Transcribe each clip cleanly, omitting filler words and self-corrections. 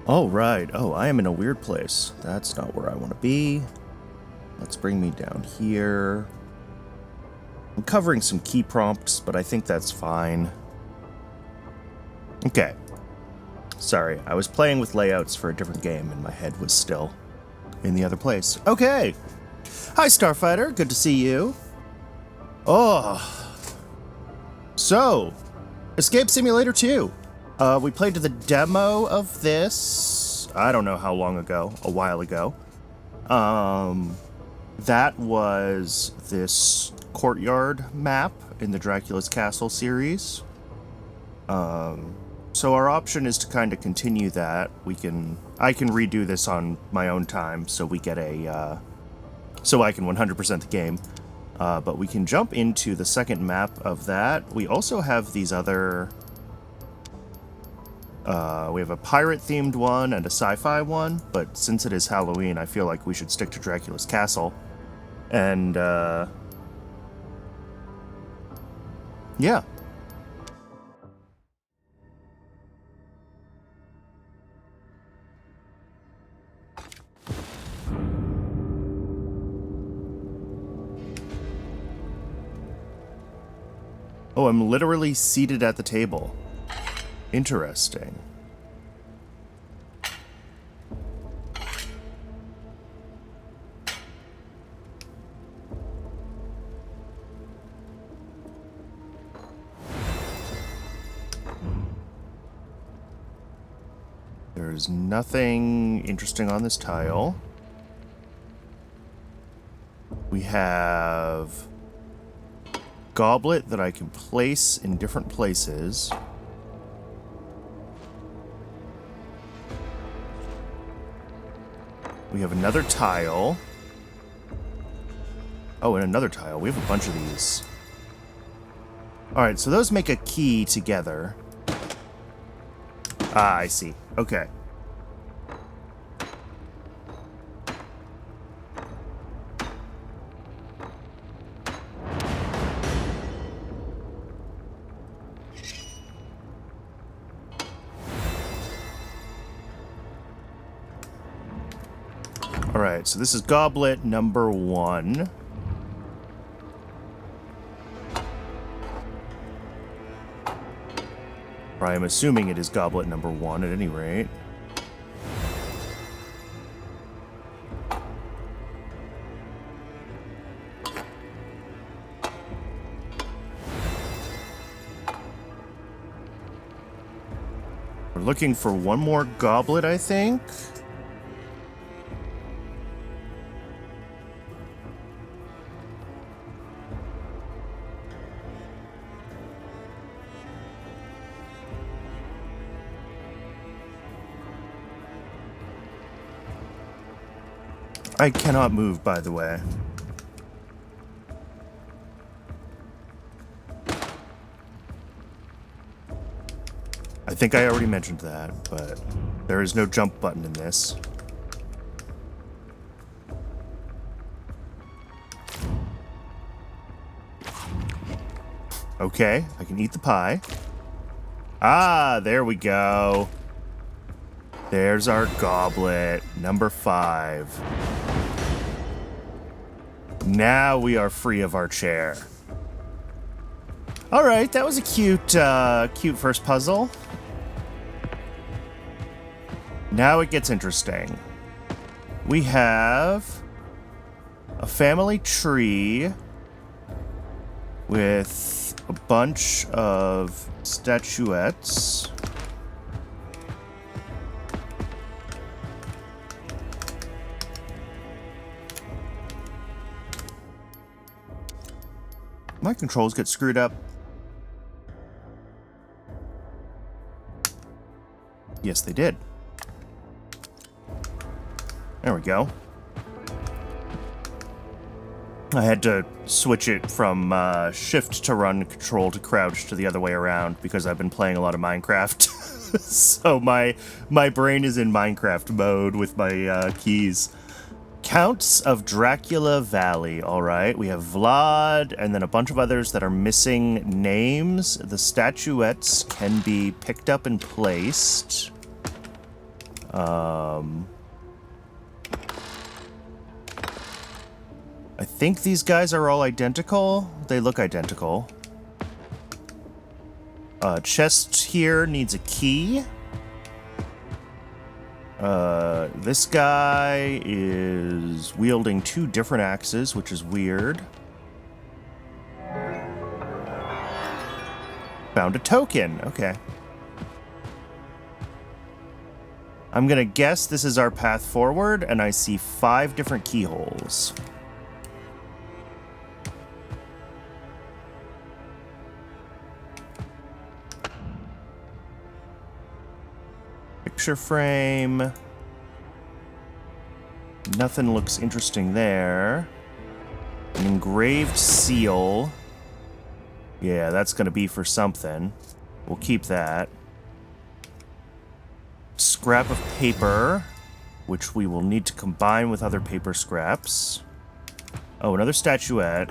Oh, right. Oh, I am in a weird place. That's not where I want to be. Let's bring me down here. I'm covering some key prompts, but I think that's fine. Okay. Sorry, I was playing with layouts for a different game and my head was still in the other place. Okay. Hi, Starfighter. Good to see you. Oh. So, Escape Simulator 2. We played the demo of this, I don't know how long ago, a while ago. That was this courtyard map in the Dracula's Castle series. So our option is to kind of continue that. I can redo this on my own time, so we get so I can 100% the game. But we can jump into the second map of that. We also have these other... we have a pirate-themed one and a sci-fi one, but since it is Halloween, I feel like we should stick to Dracula's Castle. And, yeah. Oh, I'm literally seated at the table. Interesting. There's nothing interesting on this tile. We have goblet that I can place in different places. We have another tile. Oh, and another tile. We have a bunch of these. Alright, so those make a key together. Ah, I see. Okay. Alright, so this is goblet number 1. Or I am assuming it is goblet number 1 at any rate. We're looking for one more goblet, I think. I cannot move, by the way. I think I already mentioned that, but there is no jump button in this. Okay, I can eat the pie. Ah, there we go. There's our goblet, number 5. Now we are free of our chair. All right, that was a cute first puzzle. Now it gets interesting. We have a family tree with a bunch of statuettes. My controls get screwed up. Yes, they did. There we go. I had to switch it from shift to run, control to crouch to the other way around because I've been playing a lot of Minecraft. So my brain is in Minecraft mode with my keys. Counts of Dracula Valley, alright. We have Vlad, and then a bunch of others that are missing names. The statuettes can be picked up and placed. I think these guys are all identical. They look identical. Chest here needs a key. This guy is wielding 2 different axes, which is weird. Found a token. Okay. I'm gonna guess this is our path forward, and I see 5 different keyholes. Picture frame. Nothing looks interesting there. An engraved seal. Yeah, that's gonna be for something. We'll keep that. Scrap of paper, which we will need to combine with other paper scraps. Oh, another statuette.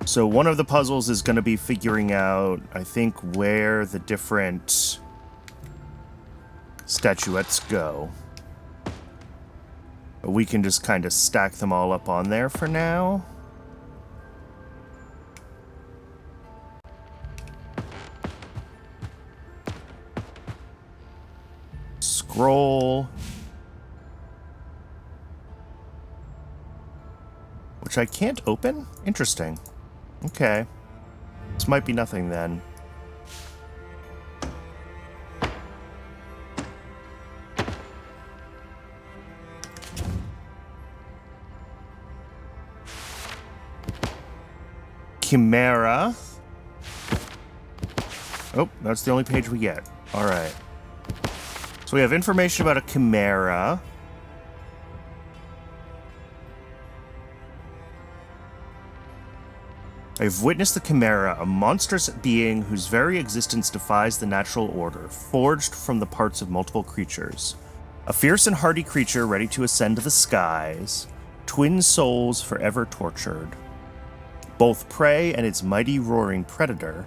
So one of the puzzles is going to be figuring out, I think, where the different statuettes go. But we can just kind of stack them all up on there for now. Scroll. Which I can't open? Interesting. Okay. This might be nothing then. Chimera. Oh, that's the only page we get. All right. So we have information about a chimera. I've witnessed the chimera, a monstrous being whose very existence defies the natural order, forged from the parts of multiple creatures. A fierce and hardy creature ready to ascend to the skies, twin souls forever tortured. Both prey and its mighty roaring predator.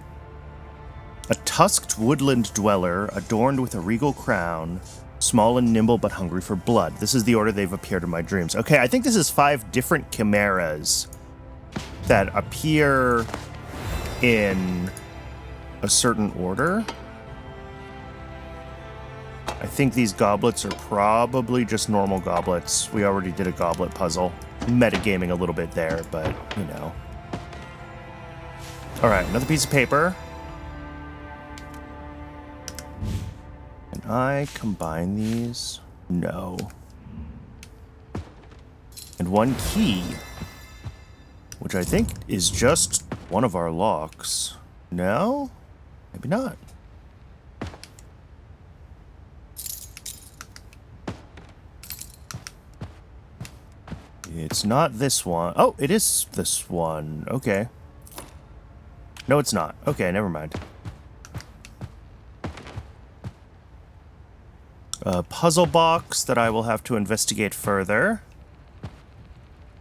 A tusked woodland dweller, adorned with a regal crown, small and nimble but hungry for blood. This is the order they've appeared in my dreams. Okay, I think this is 5 different chimeras that appear in a certain order. I think these goblets are probably just normal goblets. We already did a goblet puzzle. Metagaming a little bit there, but, you know. Alright, another piece of paper. Can I combine these? No. And 1 key, which I think is just one of our locks. No? Maybe not. It's not this one. Oh, it is this one. Okay. No, it's not. Okay, never mind. A puzzle box that I will have to investigate further.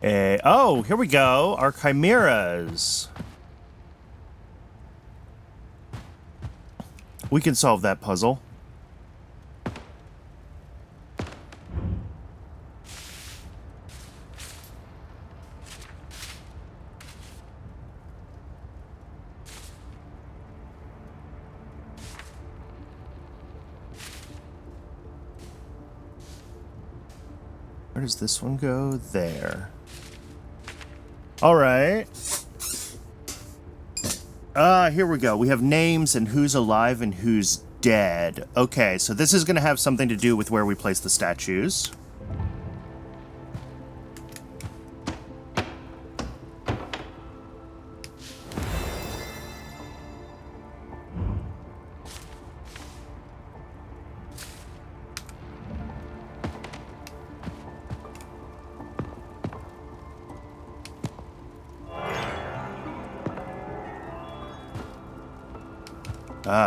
Oh, here we go. Our chimeras. We can solve that puzzle. Where does this one go? There. All right. Here we go. We have names and who's alive and who's dead. Okay, so this is going to have something to do with where we place the statues.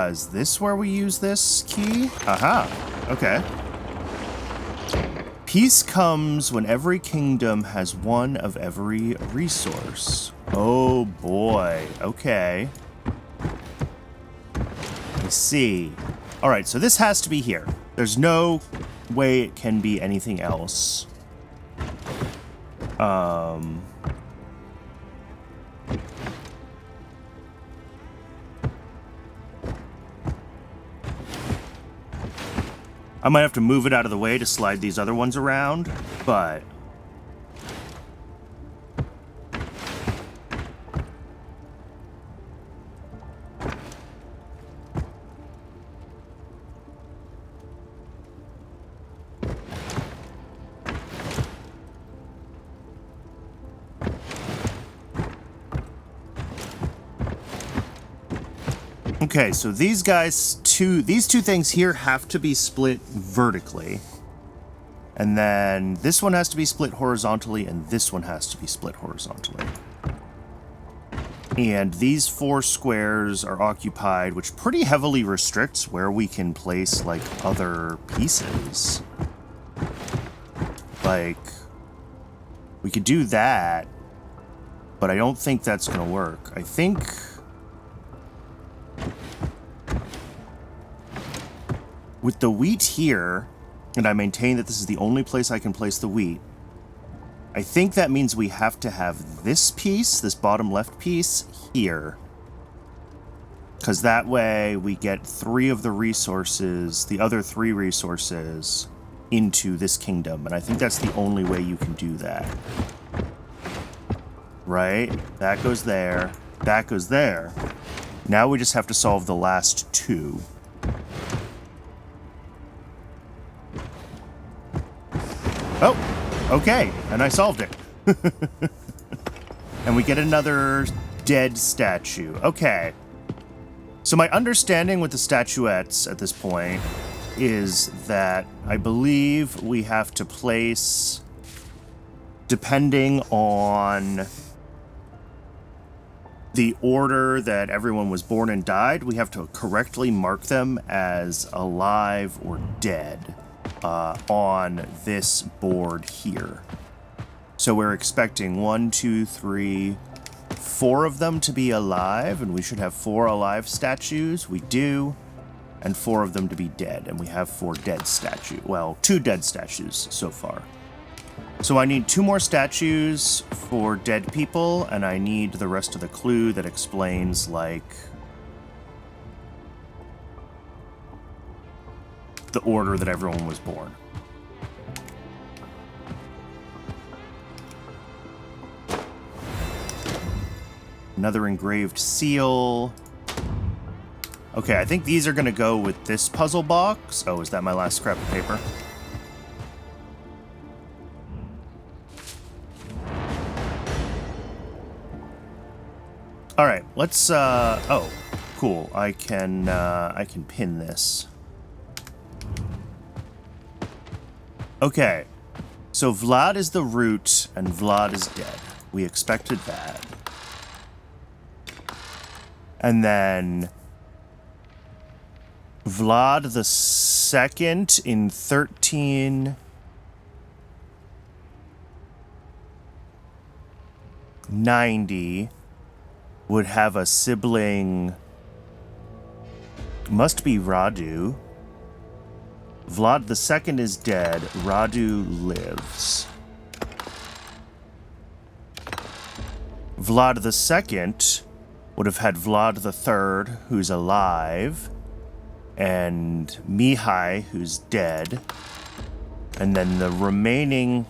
Is this where we use this key? Aha. Okay. Peace comes when every kingdom has one of every resource. Oh boy. Okay. I see. All right, so this has to be here. There's no way it can be anything else. I might have to move it out of the way to slide these other ones around, but... Okay, so these two things here have to be split vertically. And then this one has to be split horizontally, and this one has to be split horizontally. And these 4 squares are occupied, which pretty heavily restricts where we can place, like, other pieces. Like, we could do that, but I don't think that's gonna work. I think... with the wheat here, and I maintain that this is the only place I can place the wheat, I think that means we have to have this piece, this bottom left piece, here. Because that way we get 3 of the resources, the other 3 resources, into this kingdom. And I think that's the only way you can do that. Right? That goes there. That goes there. Now we just have to solve the last 2. Oh, okay, and I solved it. And we get another dead statue. Okay. So my understanding with the statuettes at this point is that I believe we have to place, depending on the order that everyone was born and died, we have to correctly mark them as alive or dead. On this board here. So we're expecting 1, 2, 3, 4 of them to be alive, and we should have 4 alive statues. We do. And 4 of them to be dead, and we have 4 dead statues. Well, 2 dead statues so far. So I need 2 more statues for dead people, and I need the rest of the clue that explains, like, the order that everyone was born. Another engraved seal. Okay, I think these are going to go with this puzzle box. Oh, is that my last scrap of paper? All right, let's oh, cool. I can pin this. Okay, so Vlad is the root, and Vlad is dead. We expected that. And then Vlad the Second in 1390 would have a sibling, must be Radu. Vlad the Second is dead. Radu lives. Vlad the Second would have had Vlad the Third, who's alive, and Mihai, who's dead. And then the remaining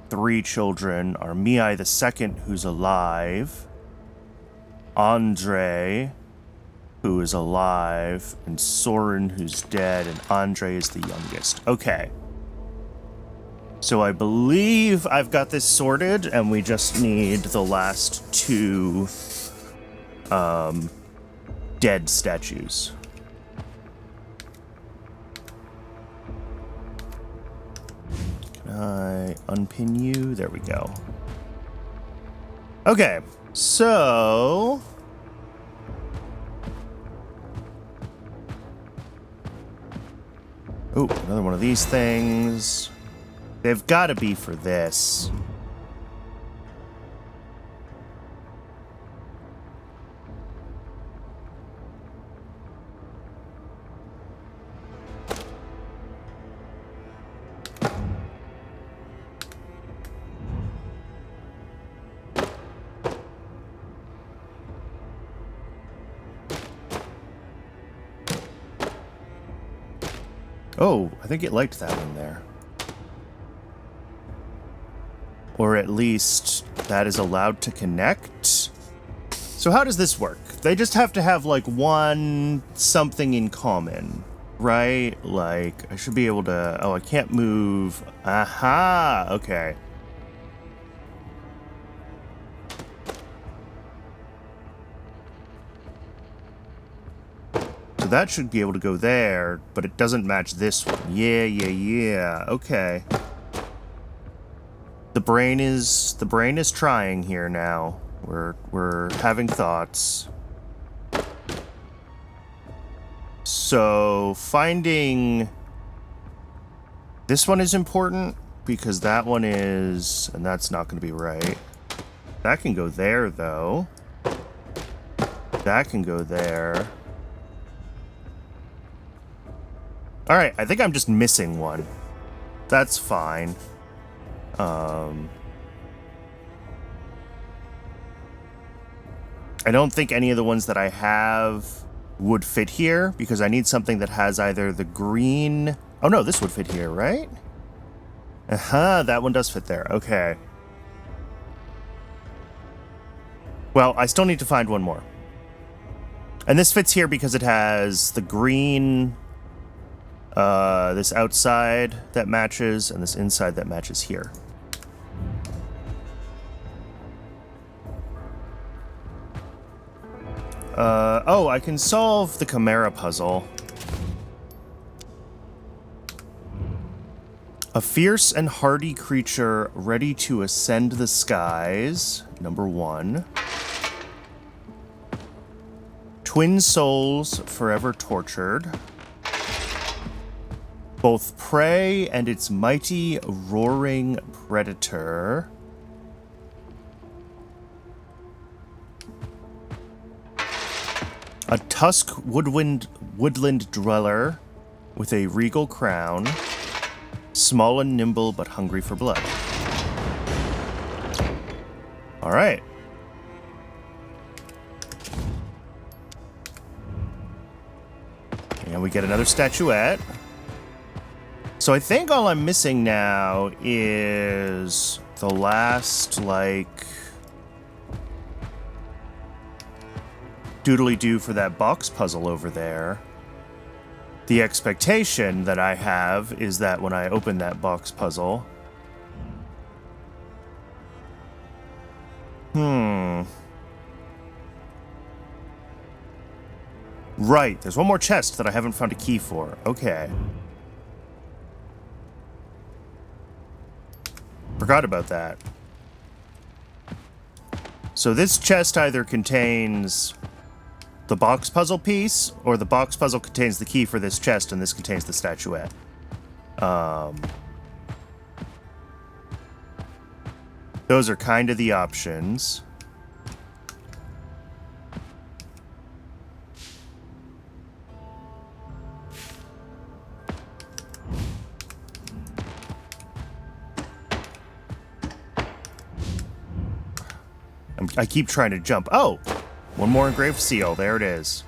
3 children are Mihai the Second, who's alive, Andre, who is alive, and Soren, who's dead, and Andre is the youngest. Okay. So I believe I've got this sorted, and we just need the last 2 dead statues. Can I unpin you? There we go. Okay, so... oh, another one of these things. They've got to be for this. Oh, I think it liked that one there. Or at least that is allowed to connect. So how does this work? They just have to have like one something in common, right? Like I should be able to, oh, I can't move. Aha, okay. So that should be able to go there, but it doesn't match this one. Yeah, okay. The brain is trying here now. We're having thoughts. So finding this one is important because that one is, and that's not going to be right. That can go there though. That can go there. All right, I think I'm just missing one. That's fine. I don't think any of the ones that I have would fit here because I need something that has either the green... Oh no, this would fit here, right? Aha, that one does fit there. Okay. Well, I still need to find one more. And this fits here because it has the green, this outside that matches, and this inside that matches here. Oh, I can solve the Chimera puzzle. A fierce and hardy creature ready to ascend the skies, number 1. Twin souls forever tortured. Both prey and its mighty roaring predator. A tusk woodland dweller with a regal crown, small and nimble but hungry for blood. All right. And we get another statuette. So I think all I'm missing now is the last, like, doodly-doo for that box puzzle over there. The expectation that I have is that when I open that box puzzle... Right, there's one more chest that I haven't found a key for. Okay. Forgot about that. So this chest either contains the box puzzle piece, or the box puzzle contains the key for this chest, and this contains the statuette. Those are kind of the options. I keep trying to jump. Oh! One more engraved seal. There it is.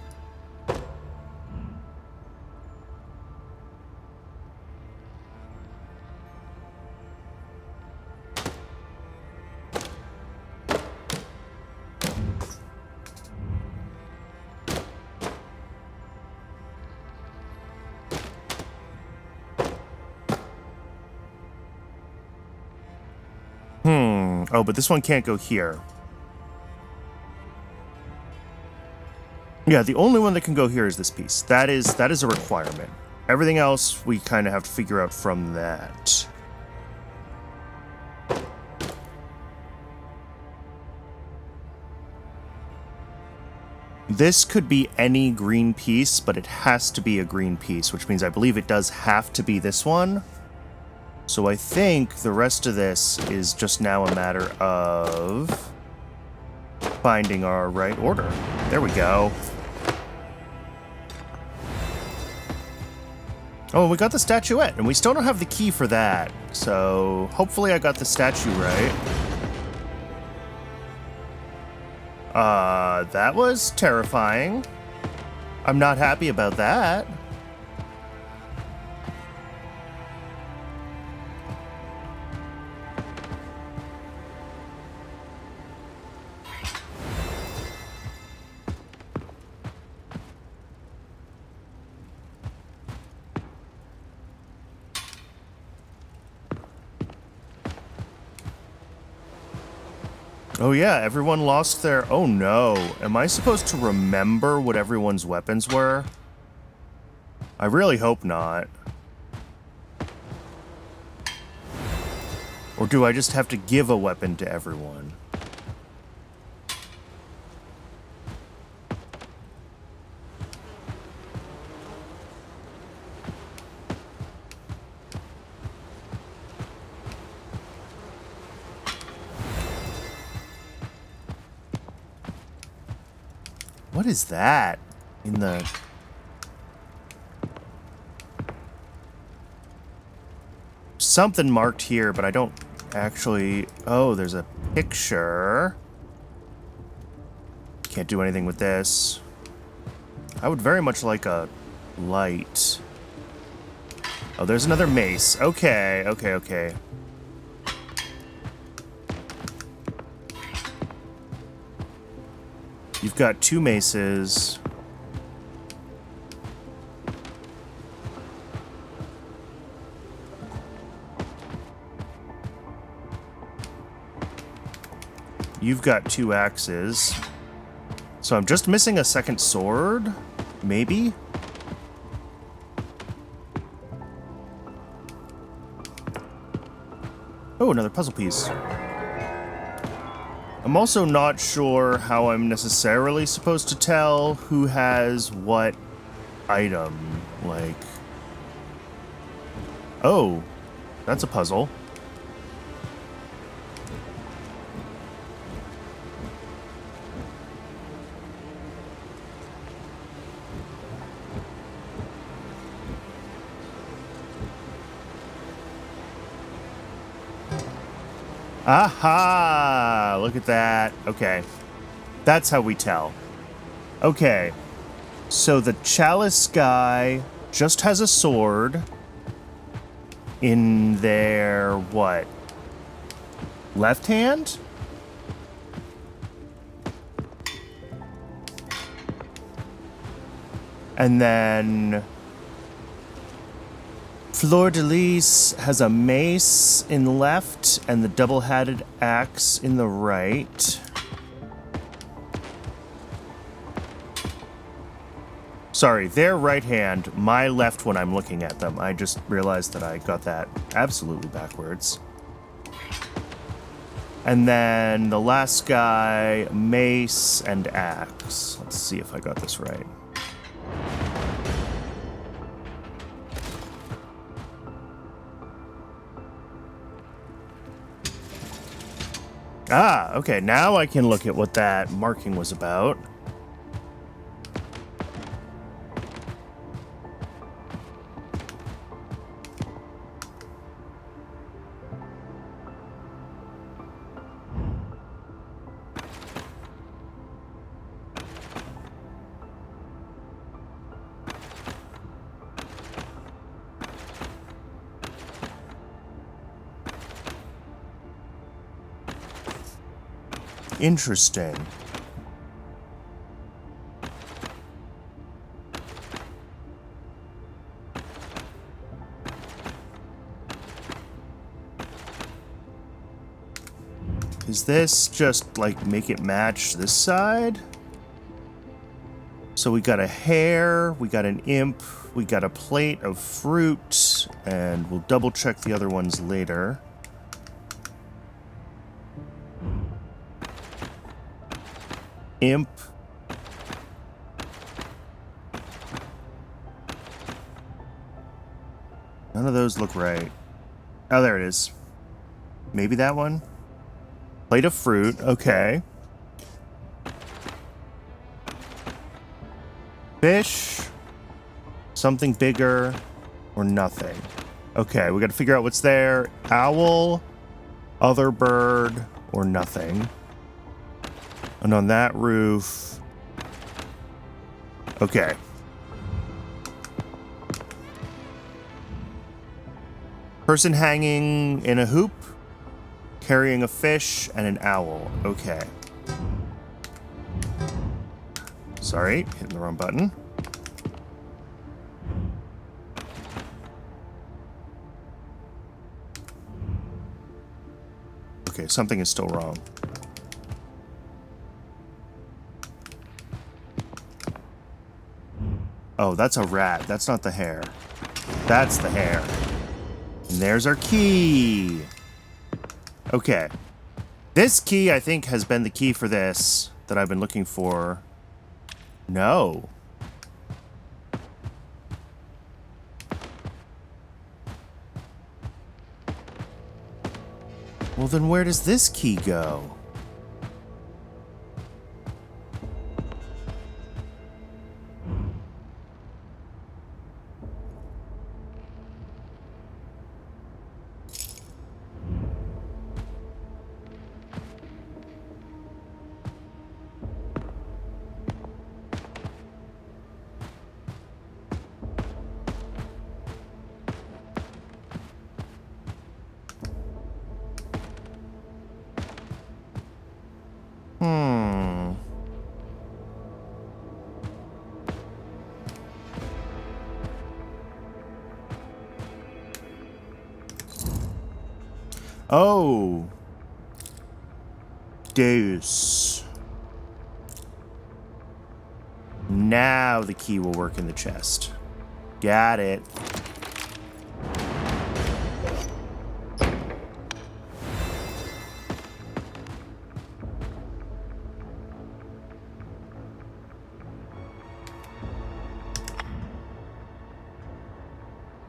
Oh, but this one can't go here. Yeah, the only one that can go here is this piece. That is a requirement. Everything else we kind of have to figure out from that. This could be any green piece, but it has to be a green piece, which means I believe it does have to be this one. So I think the rest of this is just now a matter of finding our right order. There we go. Oh, we got the statuette, and we still don't have the key for that. So hopefully I got the statue right. That was terrifying. I'm not happy about that. Oh yeah, everyone lost their... Oh no. Am I supposed to remember what everyone's weapons were? I really hope not. Or do I just have to give a weapon to everyone? What is that in the... Something marked here, but I don't actually... Oh, there's a picture. Can't do anything with this. I would very much like a light. Oh, there's another mace. Okay, okay, okay. You've got 2 maces. You've got 2 axes. So I'm just missing a second sword? Maybe? Oh, another puzzle piece. I'm also not sure how I'm necessarily supposed to tell who has what item. Like... Oh, that's a puzzle. Aha! Look at that. Okay. That's how we tell. Okay. So the chalice guy just has a sword in their, what? Left hand? And then... Fleur de Lis has a mace in the left and the double-hatted axe in the right. Sorry, their right hand, my left when I'm looking at them. I just realized that I got that absolutely backwards. And then the last guy, mace and axe. Let's see if I got this right. Ah, okay, now I can look at what that marking was about. Interesting. Is this just, like, make it match this side? So we got a hare, we got an imp, we got a plate of fruit, and we'll double check the other ones later. Imp. None of those look right. Oh, there it is. Maybe that one? Plate of fruit, okay. Fish, something bigger, or nothing. Okay, we gotta figure out what's there. Owl, other bird, or nothing. And on that roof... Okay. Person hanging in a hoop, carrying a fish, and an owl. Okay. Sorry, hitting the wrong button. Okay, something is still wrong. Oh, that's a rat. That's not the hare. That's the hare. And there's our key. Okay. This key, I think, has been the key for this that I've been looking for. No. Well, then where does this key go? Oh. Deus. Now the key will work in the chest. Got it.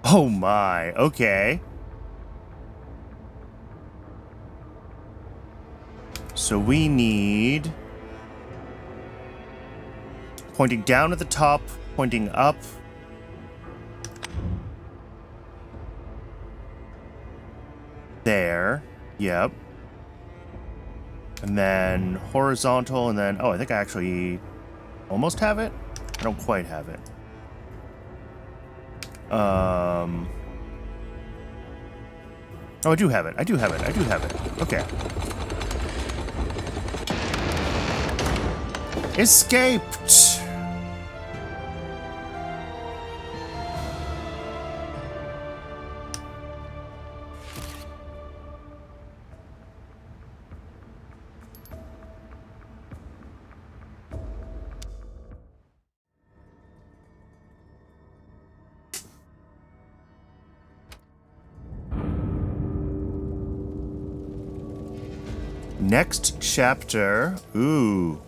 Oh my, okay. So we need... pointing down at the top, pointing up. There. Yep. And then horizontal, and then... oh, I think I actually almost have it? I don't quite have it. Oh, I do have it. I do have it. I do have it. Okay. Escaped! Next chapter. Ooh.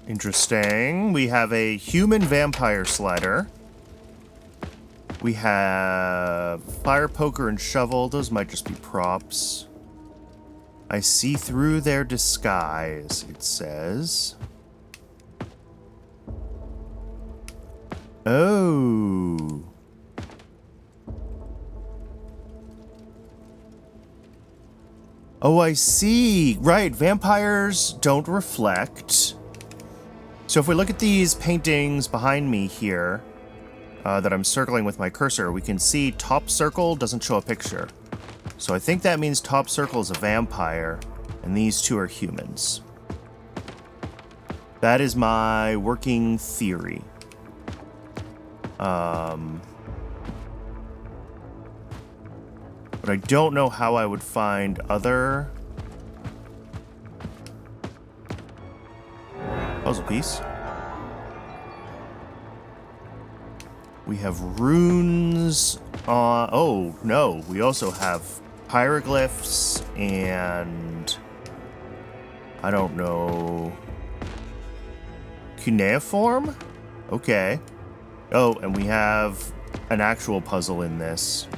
Interesting. We have a human vampire slider. We have fire poker and shovel. Those might just be props. I see through their disguise, it says. Oh. Oh, I see. Right, vampires don't reflect. So if we look at these paintings behind me here, that I'm circling with my cursor, we can see top circle doesn't show a picture. So I think that means top circle is a vampire, and these two are humans. That is my working theory. But I don't know how I would find other... puzzle piece. We have runes. Oh, no. We also have hieroglyphs and... I don't know... cuneiform? Okay. Oh, and we have an actual puzzle in this.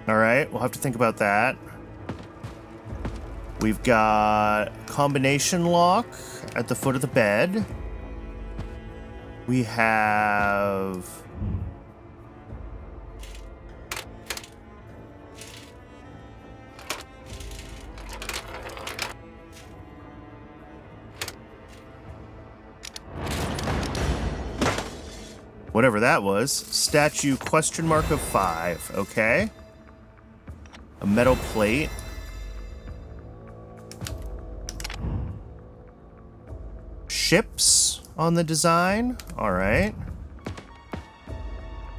Alright, we'll have to think about that. We've got combination lock at the foot of the bed. We have... whatever that was. Statue question mark of 5. Okay. A metal plate. Ships on the design. All right.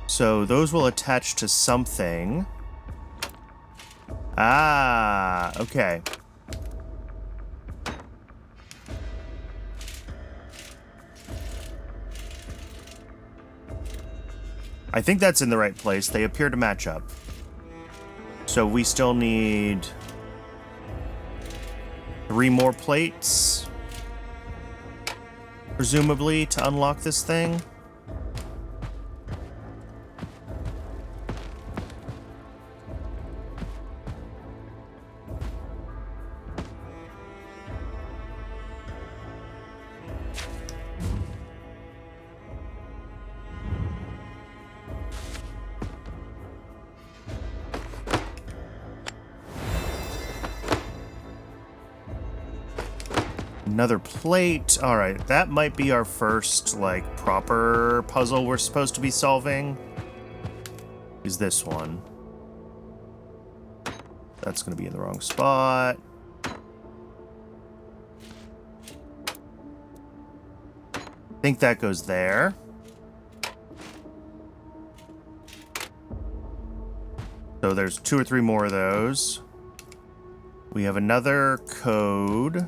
So those will attach to something. Ah, okay. I think that's in the right place. They appear to match up. So we still need 3 more plates, presumably, to unlock this thing. Another plate. All right, that might be our first, like, proper puzzle we're supposed to be solving. Is this one. That's going to be in the wrong spot. I think that goes there. So there's 2 or 3 more of those. We have another code.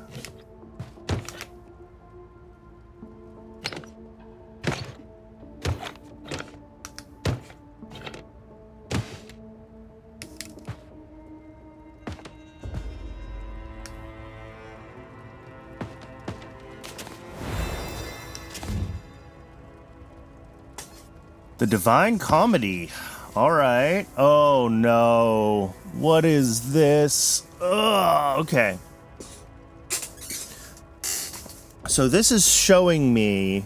The Divine Comedy. All right. Oh, no. What is this? Ugh, okay. So this is showing me...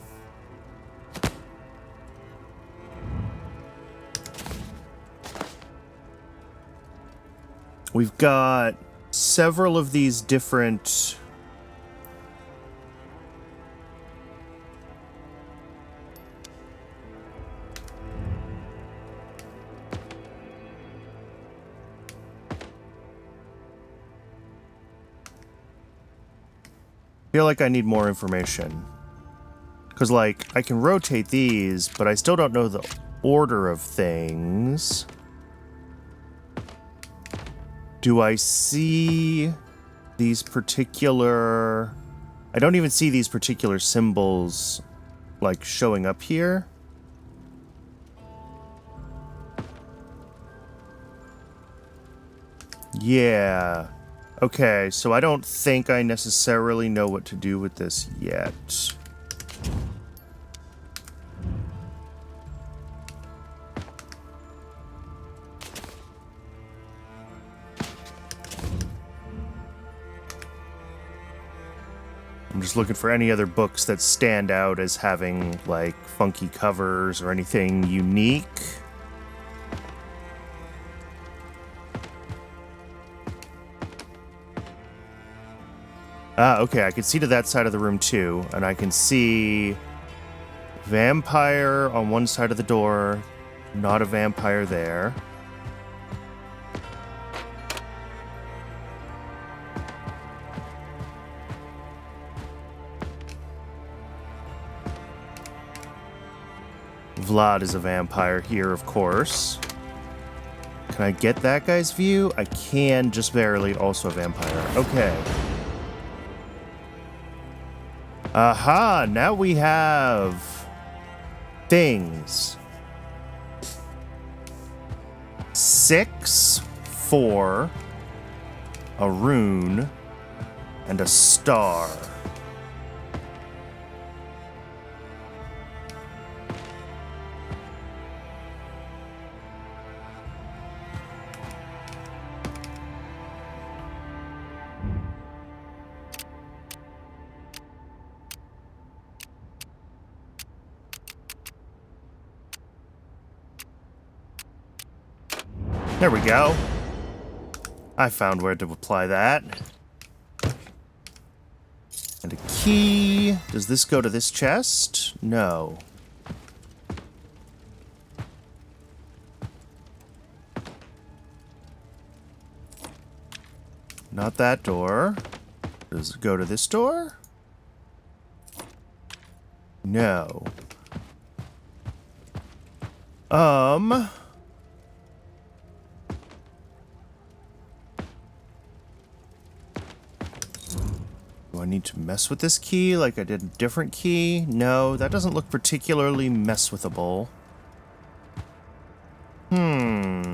We've got several of these different... I feel like I need more information. Because, like, I can rotate these, but I still don't know the order of things. Do I see these particular... I don't even see these particular symbols, like, showing up here. Yeah. Okay, so I don't think I necessarily know what to do with this yet. I'm just looking for any other books that stand out as having, like, funky covers or anything unique. Ah, okay, I can see to that side of the room too, and I can see vampire on one side of the door, not a vampire there. Vlad is a vampire here, of course. Can I get that guy's view? I can, just barely, also a vampire. Okay. Aha, now we have things. 6, 4, a rune, and a star. There we go. I found where to apply that. And a key. Does this go to this chest? No. Not that door. Does it go to this door? No. Do I need to mess with this key like I did a different key? No, that doesn't look particularly mess-withable. Hmm.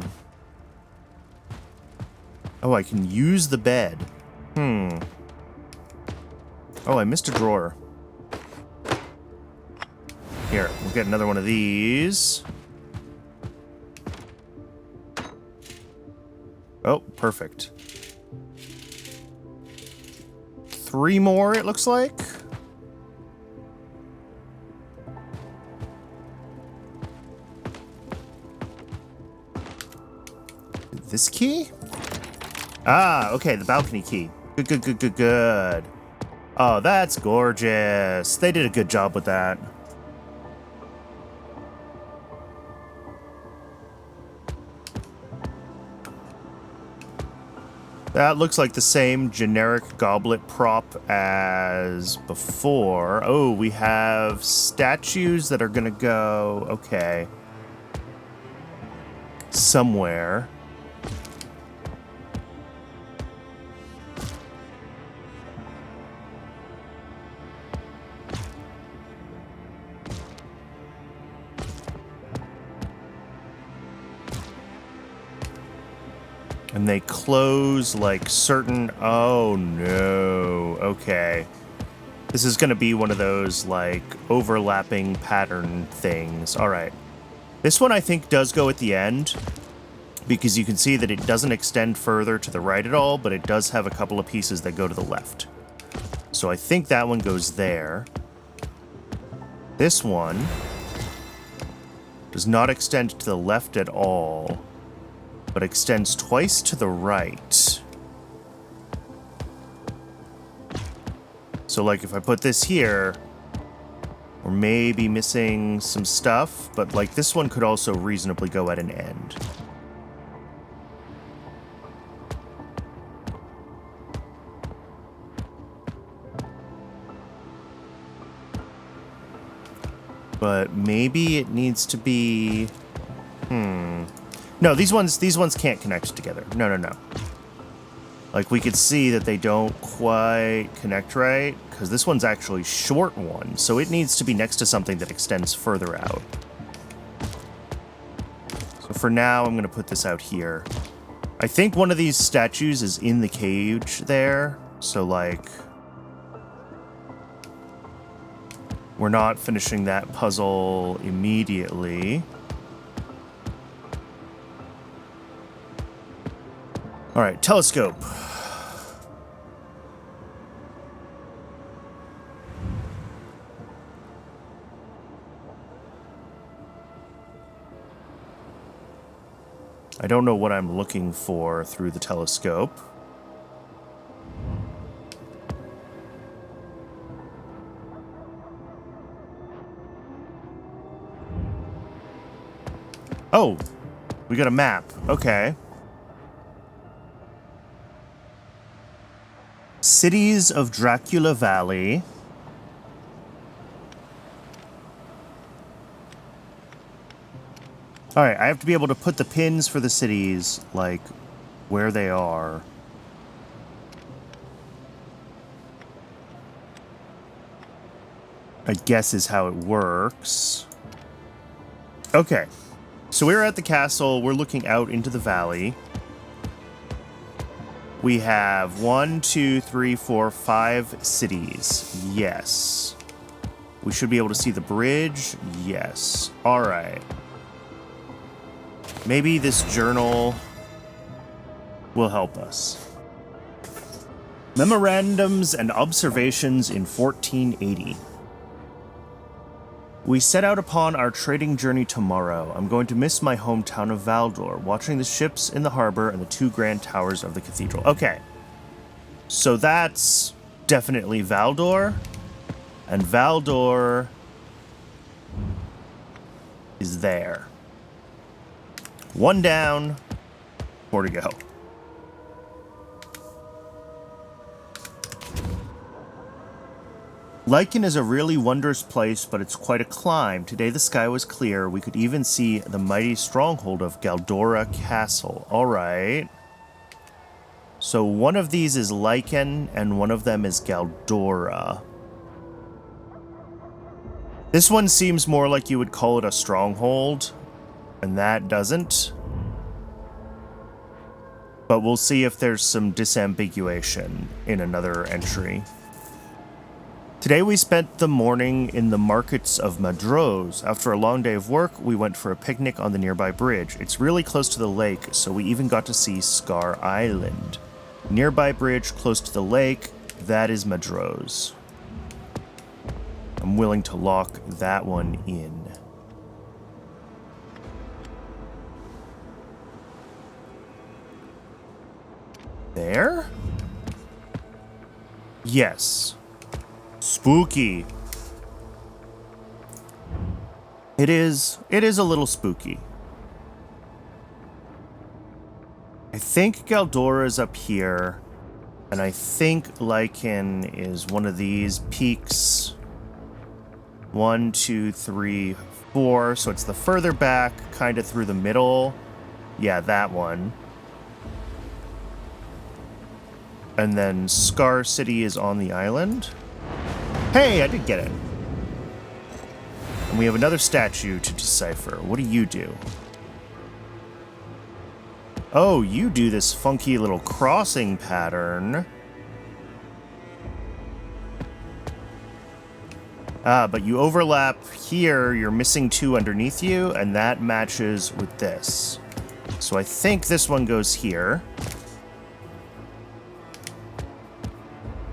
Oh, I can use the bed. Hmm. Oh, I missed a drawer. Here, we'll get another one of these. Oh, perfect. 3 more, it looks like. This key? Ah, okay, the balcony key. Good. Oh, that's gorgeous. They did a good job with that. That looks like the same generic goblet prop as before. Oh, we have statues that are gonna go, okay, somewhere. And they close like certain... Oh, no. Okay. This is going to be one of those, like, overlapping pattern things. All right. This one, I think, does go at the end, because you can see that it doesn't extend further to the right at all, but it does have a couple of pieces that go to the left. So I think that one goes there. This one does not extend to the left at all, but extends twice to the right. So, like, if I put this here, we're maybe missing some stuff, but, like, this one could also reasonably go at an end. But maybe it needs to be... No, these ones can't connect together. No. Like, we could see that they don't quite connect right, because this one's actually short one, so it needs to be next to something that extends further out. So for now, I'm going to put this out here. I think one of these statues is in the cage there, so, like, we're not finishing that puzzle immediately. All right, telescope. I don't know what I'm looking for through the telescope. Oh, we got a map. Okay. Cities of Dracula Valley. Alright, I have to be able to put the pins for the cities, like, where they are. I guess is how it works. Okay. So we're at the castle, we're looking out into the valley. We have 1, 2, 3, 4, 5 cities. Yes. We should be able to see the bridge. Yes. Alright. Maybe this journal will help us. Memorandums and Observations in 1480. We set out upon our trading journey tomorrow. I'm going to miss my hometown of Valdor, watching the ships in the harbor and the 2 grand towers of the cathedral. Okay. So that's definitely Valdor. And Valdor is there. 1 down, 4 to go. Lycan is a really wondrous place, but it's quite a climb. Today the sky was clear. We could even see the mighty stronghold of Galdora Castle. Alright. So one of these is Lycan, and one of them is Galdora. This one seems more like you would call it a stronghold. And that doesn't. But we'll see if there's some disambiguation in another entry. Today we spent the morning in the markets of Madros. After a long day of work, we went for a picnic on the nearby bridge. It's really close to the lake, so we even got to see Scar Island. Nearby bridge close to the lake, that is Madros. I'm willing to lock that one in. There? Yes. Spooky. It is a little spooky. I think Galdora is up here, and I think Lycan is one of these peaks. 1, 2, 3, 4. So it's the further back, kind of through the middle. Yeah, that one. And then Scar City is on the island. Hey, I did get it. And we have another statue to decipher. What do you do? Oh, you do this funky little crossing pattern. Ah, but you overlap here, you're missing 2 underneath you, and that matches with this. So I think this one goes here.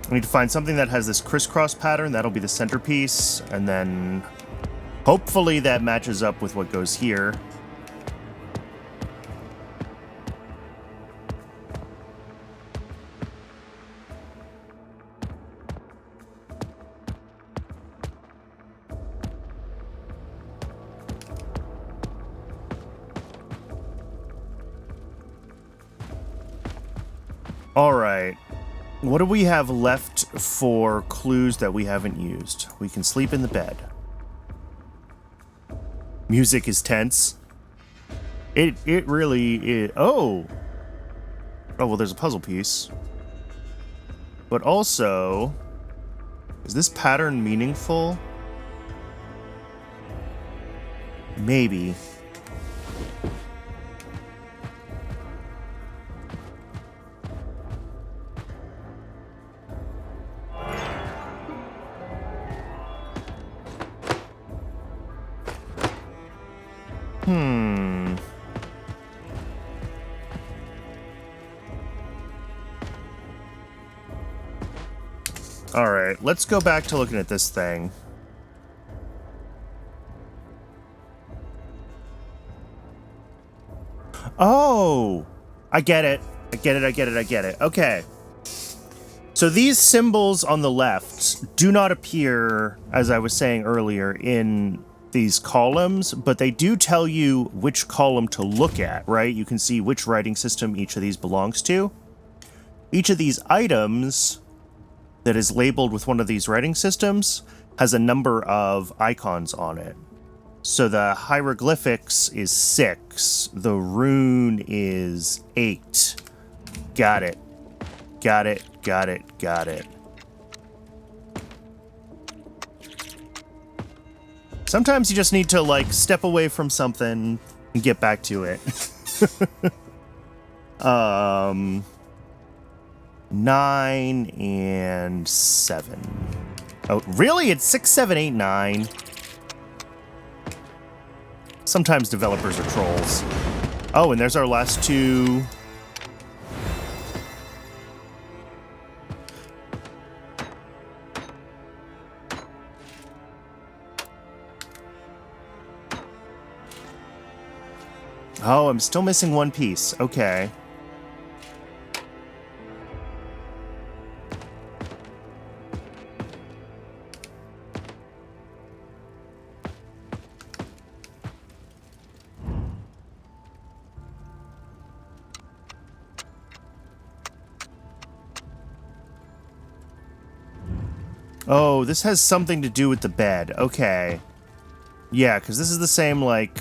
We need to find something that has this crisscross pattern. That'll be the centerpiece. And then hopefully that matches up with what goes here. All right. What do we have left for clues that we haven't used? We can sleep in the bed. Music is tense. It really is. Oh, well, there's a puzzle piece. But also, is this pattern meaningful? Maybe. Alright, let's go back to looking at this thing. Oh! I get it. I get it. Okay. So these symbols on the left do not appear, as I was saying earlier, in these columns, but they do tell you which column to look at, right? You can see which writing system each of these belongs to. Each of these items that is labeled with one of these writing systems has a number of icons on it. So the hieroglyphics is 6. The rune is 8. Got it. Sometimes you just need to, like, step away from something and get back to it. 9 and 7. Oh, really? It's 6, 7, 8, 9. Sometimes developers are trolls. Oh, and there's our last 2. Oh, I'm still missing 1 piece. Okay. Oh, this has something to do with the bed. Okay. Yeah, because this is the same, like,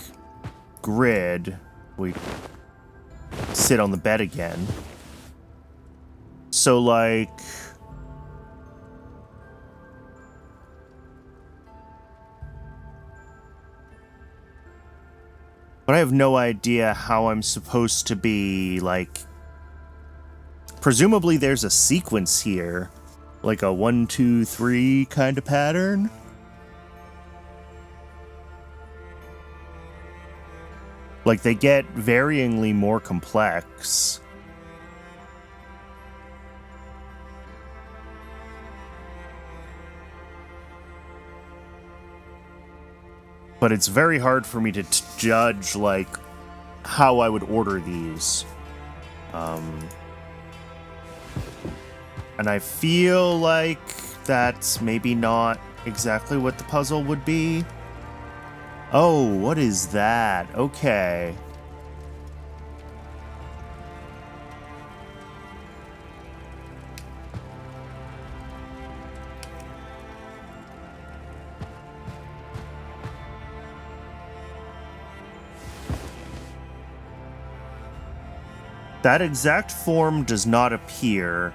grid. We sit on the bed again. So, like... But I have no idea how I'm supposed to be, like... Presumably there's a sequence here. Like a 1, 2, 3 kind of pattern. Like, they get varyingly more complex. But it's very hard for me to judge, like, how I would order these. And I feel like that's maybe not exactly what the puzzle would be. Oh, what is that? Okay. That exact form does not appear,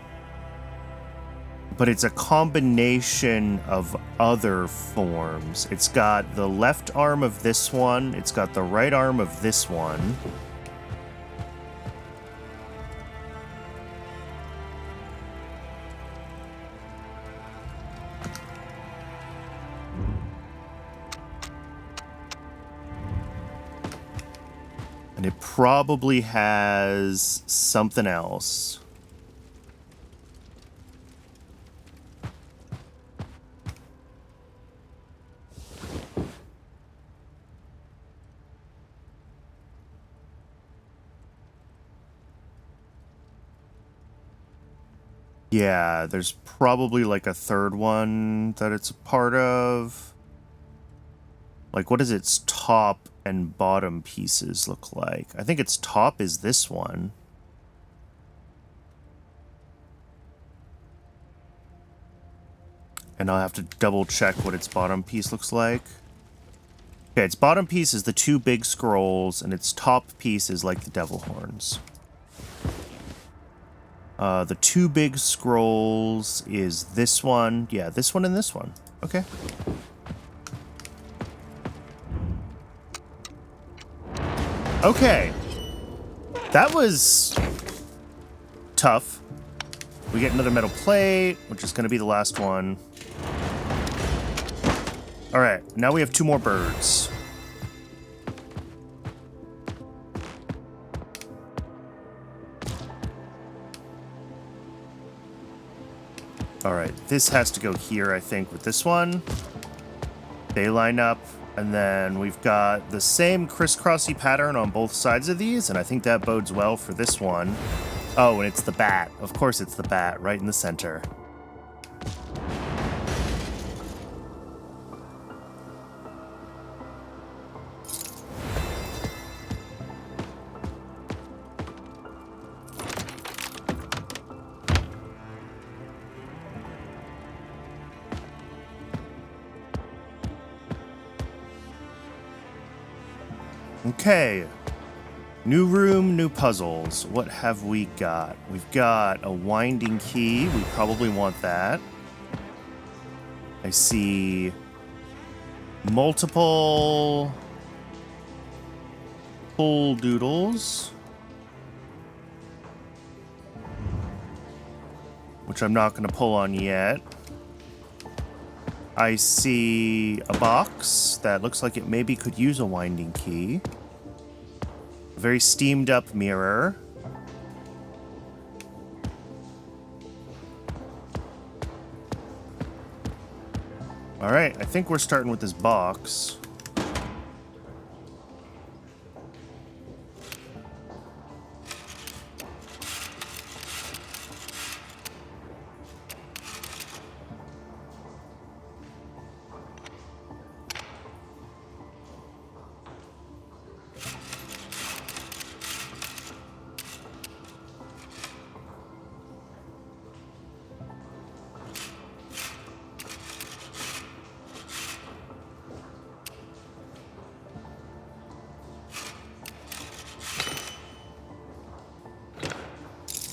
but it's a combination of other forms. It's got the left arm of this one, it's got the right arm of this one. And it probably has something else. Yeah, there's probably like a third one that it's a part of. Like, what does its top and bottom pieces look like? I think its top is this one. And I'll have to double check what its bottom piece looks like. Okay, its bottom piece is the 2 big scrolls, and its top piece is like the devil horns. The 2 big scrolls is this one. Yeah, this one and this one. Okay. Okay. That was tough. We get another metal plate, which is going to be the last one. All right, now we have 2 more birds. All right, this has to go here, I think, with this one. They line up, and then we've got the same crisscrossy pattern on both sides of these, and I think that bodes well for this one. Oh, and it's the bat. Of course it's the bat, right in the center. Okay, new room, new puzzles. What have we got? We've got a winding key. We probably want that. I see multiple pull doodles, which I'm not going to pull on yet. I see a box that looks like it maybe could use a winding key. A very steamed up mirror. All right, I think we're starting with this box.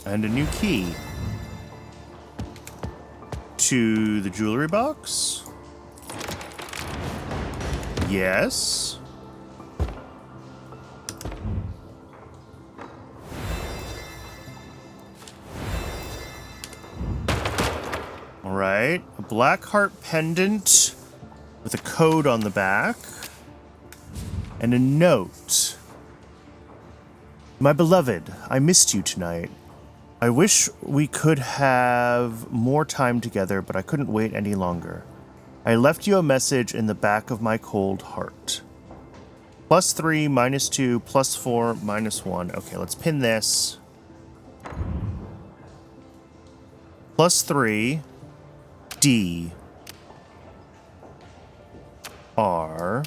And a new key to the jewelry box. right. A black heart pendant with a code on the back. And a note. My beloved, I missed you tonight. I wish we could have more time together, but I couldn't wait any longer. I left you a message in the back of my cold heart. +3, -2, +4, -1. Okay, let's pin this. +3, D, R,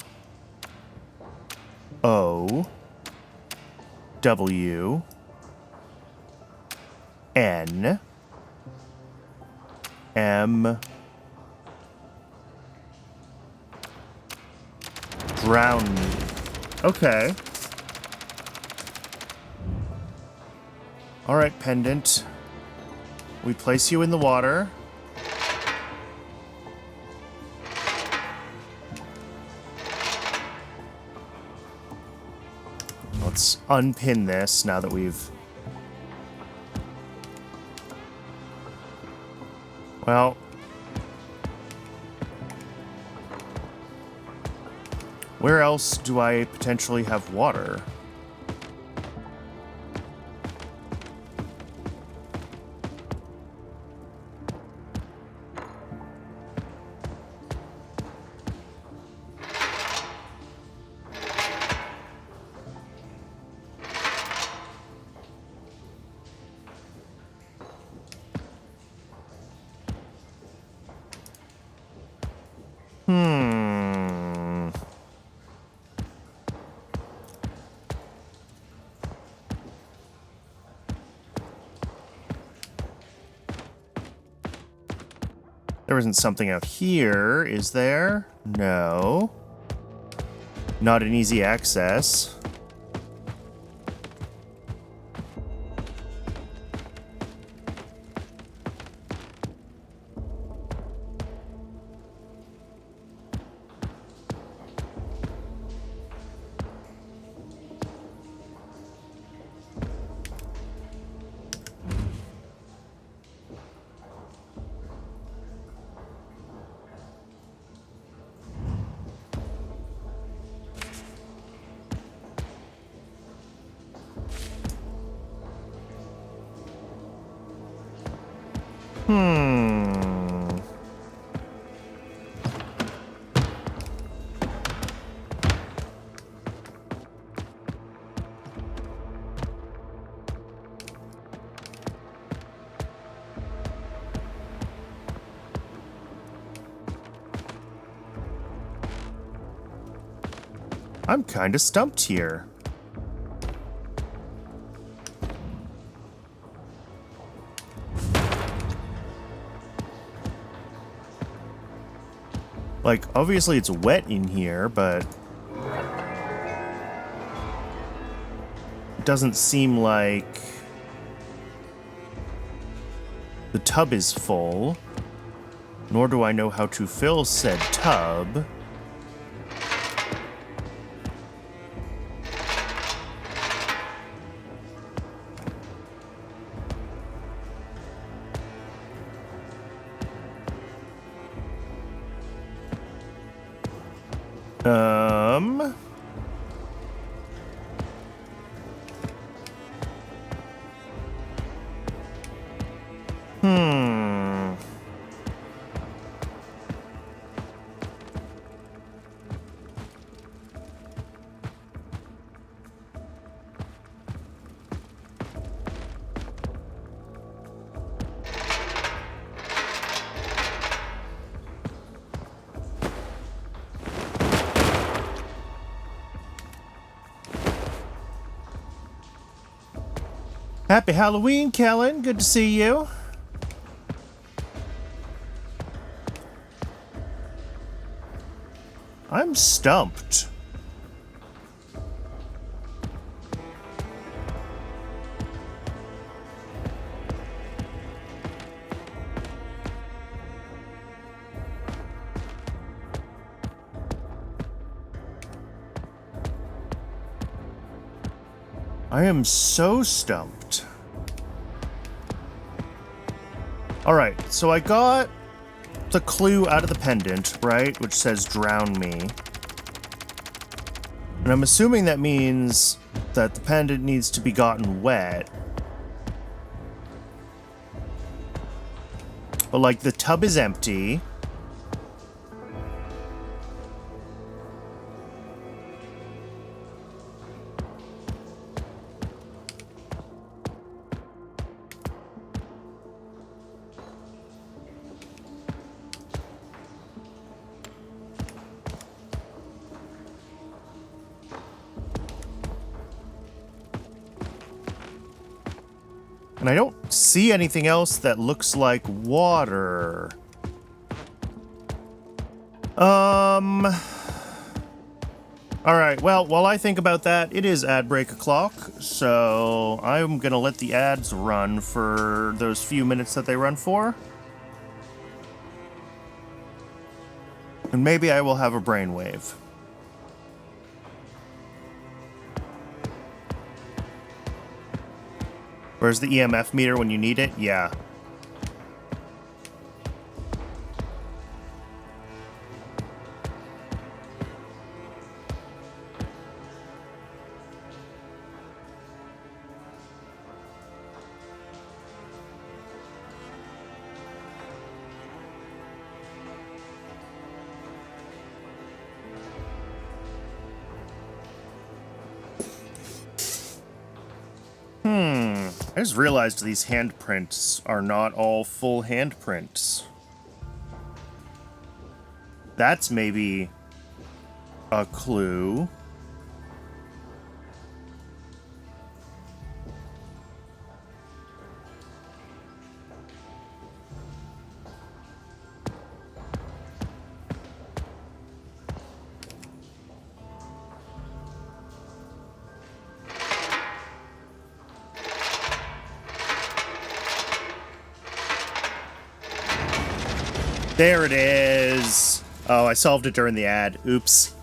O, W, N, M, drown me. Okay. All right, pendant. We place you in the water. Let's unpin this now that we've... Well... Where else do I potentially have water? There isn't something out here, is there? No. Not an easy access. I'm kinda stumped here. Like, obviously it's wet in here, but... it doesn't seem like... the tub is full. Nor do I know how to fill said tub. Happy Halloween, Kellen. Good to see you. I'm stumped. I am so stumped. Alright, so I got the clue out of the pendant, right? Which says drown me. And I'm assuming that means that the pendant needs to be gotten wet. But, like, the tub is empty. And I don't see anything else that looks like water. Alright, well, while I think about that, it is ad break o'clock, so I'm gonna let the ads run for those few minutes that they run for. And maybe I will have a brainwave. Where's the EMF meter when you need it? Yeah. I just realized these handprints are not all full handprints. That's maybe a clue. There it is. Oh, I solved it during the ad. Oops.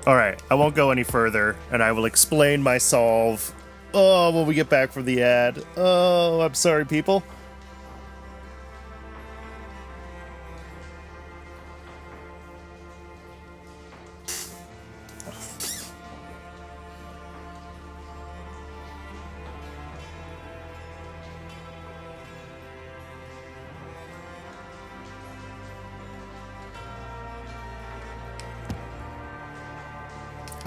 Alright, I won't go any further, and I will explain my solve. Oh, when we get back from the ad. Oh, I'm sorry, people.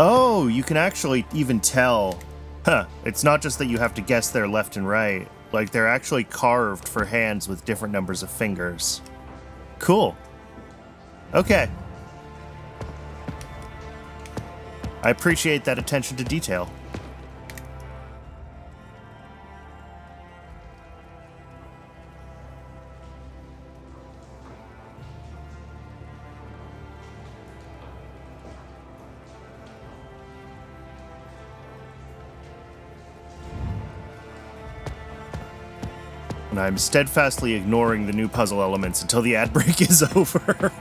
Oh, you can actually even tell. Huh, it's not just that you have to guess their left and right. Like, they're actually carved for hands with different numbers of fingers. Cool. Okay. I appreciate that attention to detail. And I'm steadfastly ignoring the new puzzle elements until the ad break is over.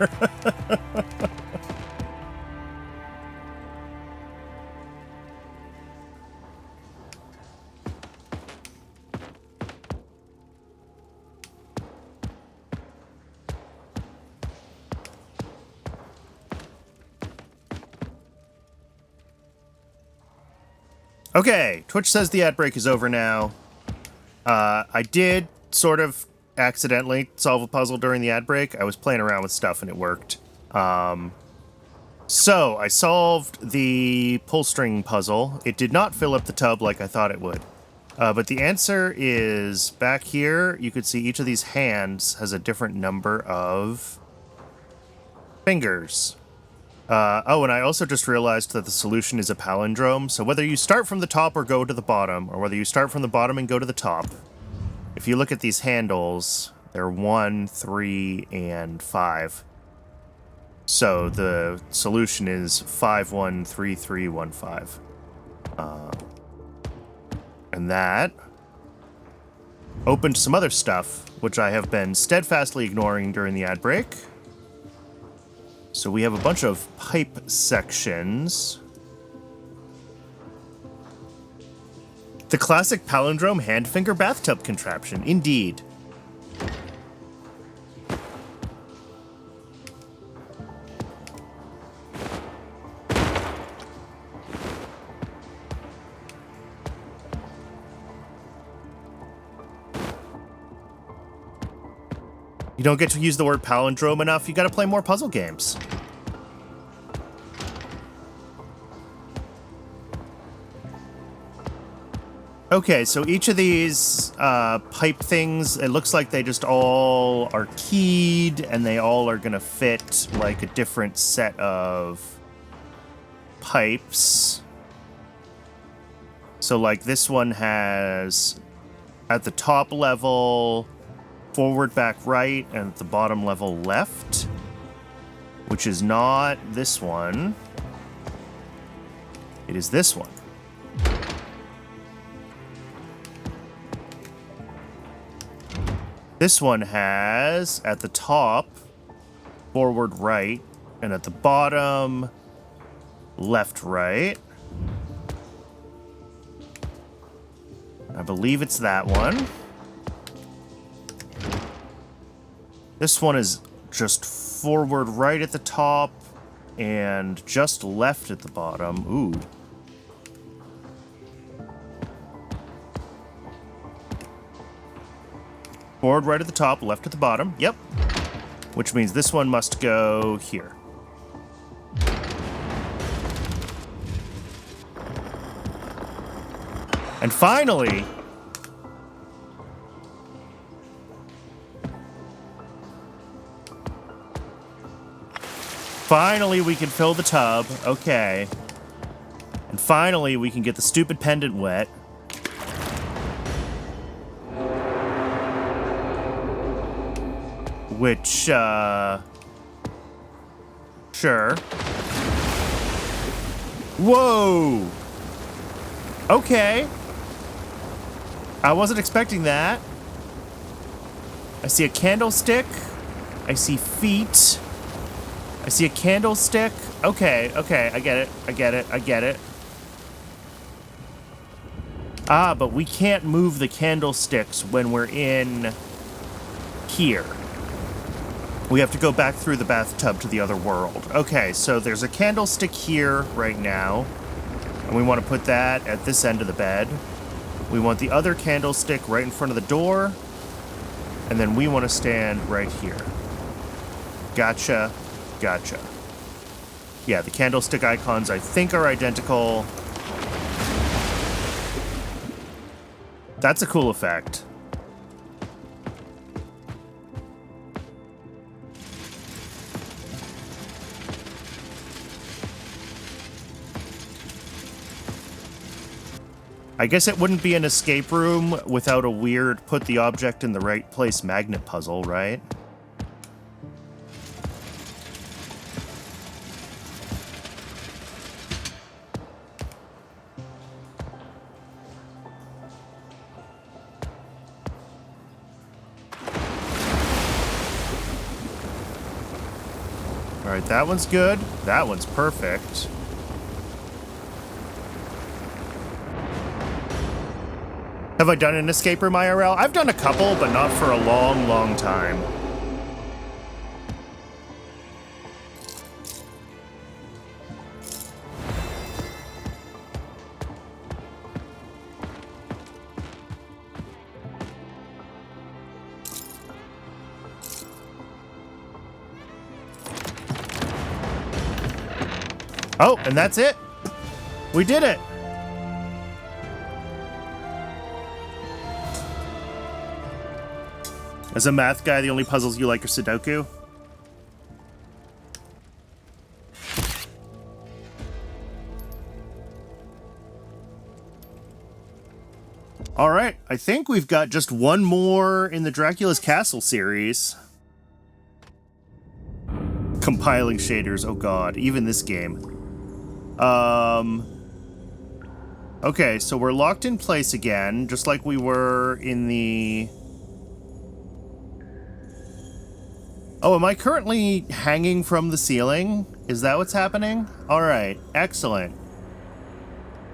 Okay, Twitch says the ad break is over now. I did sort of accidentally solve a puzzle during the ad break. I was playing around with stuff and it worked. So I solved the pull string puzzle. It did not fill up the tub like I thought it would. But the answer is back here. You could see each of these hands has a different number of fingers. Oh, and I also just realized that the solution is a palindrome. So whether you start from the top or go to the bottom, or whether you start from the bottom and go to the top, if you look at these handles, they're 1, 3, and 5. So the solution is 5, 1, 3, 3, 1, 5. And that opened some other stuff, which I have been steadfastly ignoring during the ad break. So we have a bunch of pipe sections. The classic palindrome hand finger bathtub contraption, indeed. You don't get to use the word palindrome enough, you gotta play more puzzle games. Okay, so each of these pipe things, it looks like they just all are keyed, and they all are gonna fit like a different set of pipes. So like this one has, at the top level, forward, back, right, and at the bottom level, left, which is not this one. It is this one. This one has, at the top, forward, right, and at the bottom, left, right. I believe it's that one. This one is just forward right at the top and just left at the bottom. Ooh. Forward right at the top, left at the bottom. Yep. Which means this one must go here. And finally... Finally, we can fill the tub. Okay. And finally, we can get the stupid pendant wet. Which, sure. Whoa! Okay. I wasn't expecting that. I see a candlestick. I see feet. I see a candlestick. Okay, I get it. Ah, but we can't move the candlesticks when we're in here. We have to go back through the bathtub to the other world. Okay, so there's a candlestick here right now, and we want to put that at this end of the bed. We want the other candlestick right in front of the door, and then we want to stand right here. Gotcha. Yeah, the candlestick icons I think are identical. That's a cool effect. I guess it wouldn't be an escape room without a weird put the object in the right place magnet puzzle, right? Alright, that one's good. That one's perfect. Have I done an escape room IRL? I've done a couple, but not for a long time. Oh, and that's it. We did it. As a math guy, the only puzzles you like are Sudoku? All right, I think we've got just one more in the Dracula's Castle series. Compiling shaders, oh god, even this game. Okay, so we're locked in place again, just like we were in the... Oh, am I currently hanging from the ceiling? Is that what's happening? Alright, excellent.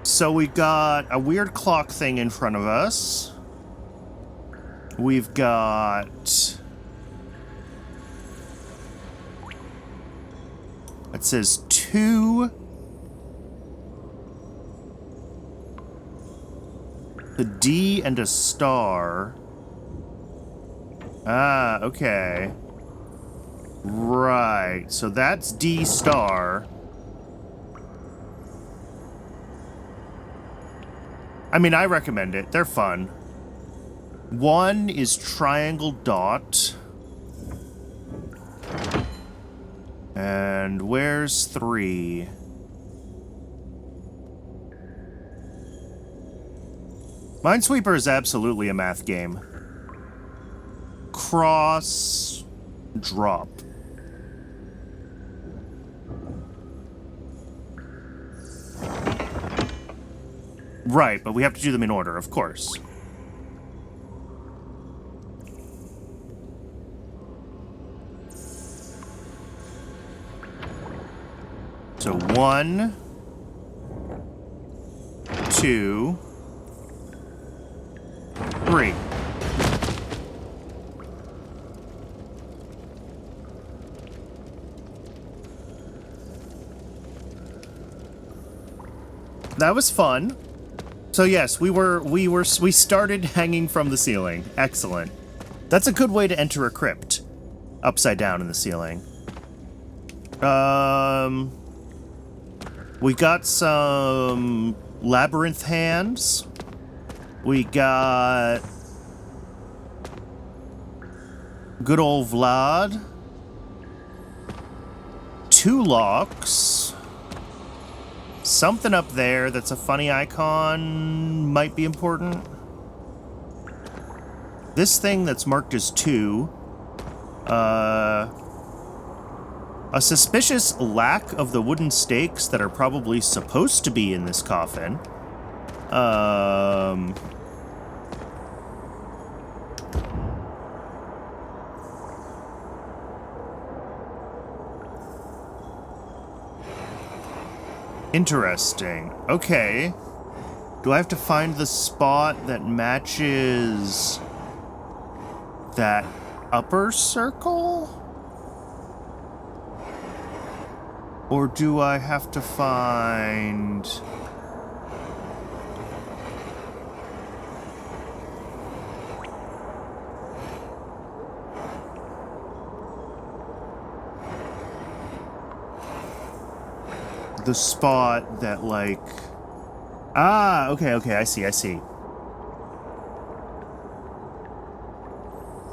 So we got a weird clock thing in front of us. We've got... It says 2. The D and a star. Ah, okay. Right, so that's D star. I mean, I recommend it. They're fun. 1 is triangle dot. And where's 3? Minesweeper is absolutely a math game. Cross, drop. Right, but we have to do them in order, of course. So 1, 2, 3. That was fun. So yes, we started hanging from the ceiling. Excellent. That's a good way to enter a crypt. Upside down in the ceiling. We got some labyrinth hands. We got good old Vlad. 2 locks. Something up there that's a funny icon might be important. This thing that's marked as 2. A suspicious lack of the wooden stakes that are probably supposed to be in this coffin. Interesting. Okay. Do I have to find the spot that matches that upper circle? Or do I have to find... the spot that, like... Ah, okay, I see.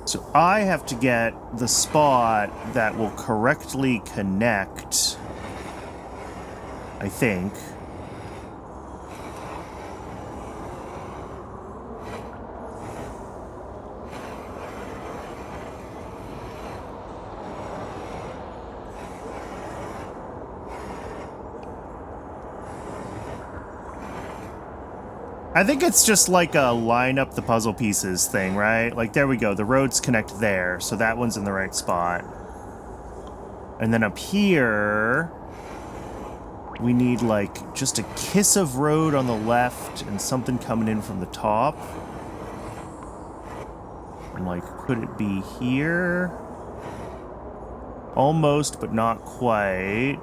So I have to get the spot that will correctly connect, I think. I think it's just like a line up the puzzle pieces thing, right? Like, there we go. The roads connect there, so that one's in the right spot. And then up here, we need, like, just a kiss of road on the left and something coming in from the top. And, like, could it be here? Almost, but not quite.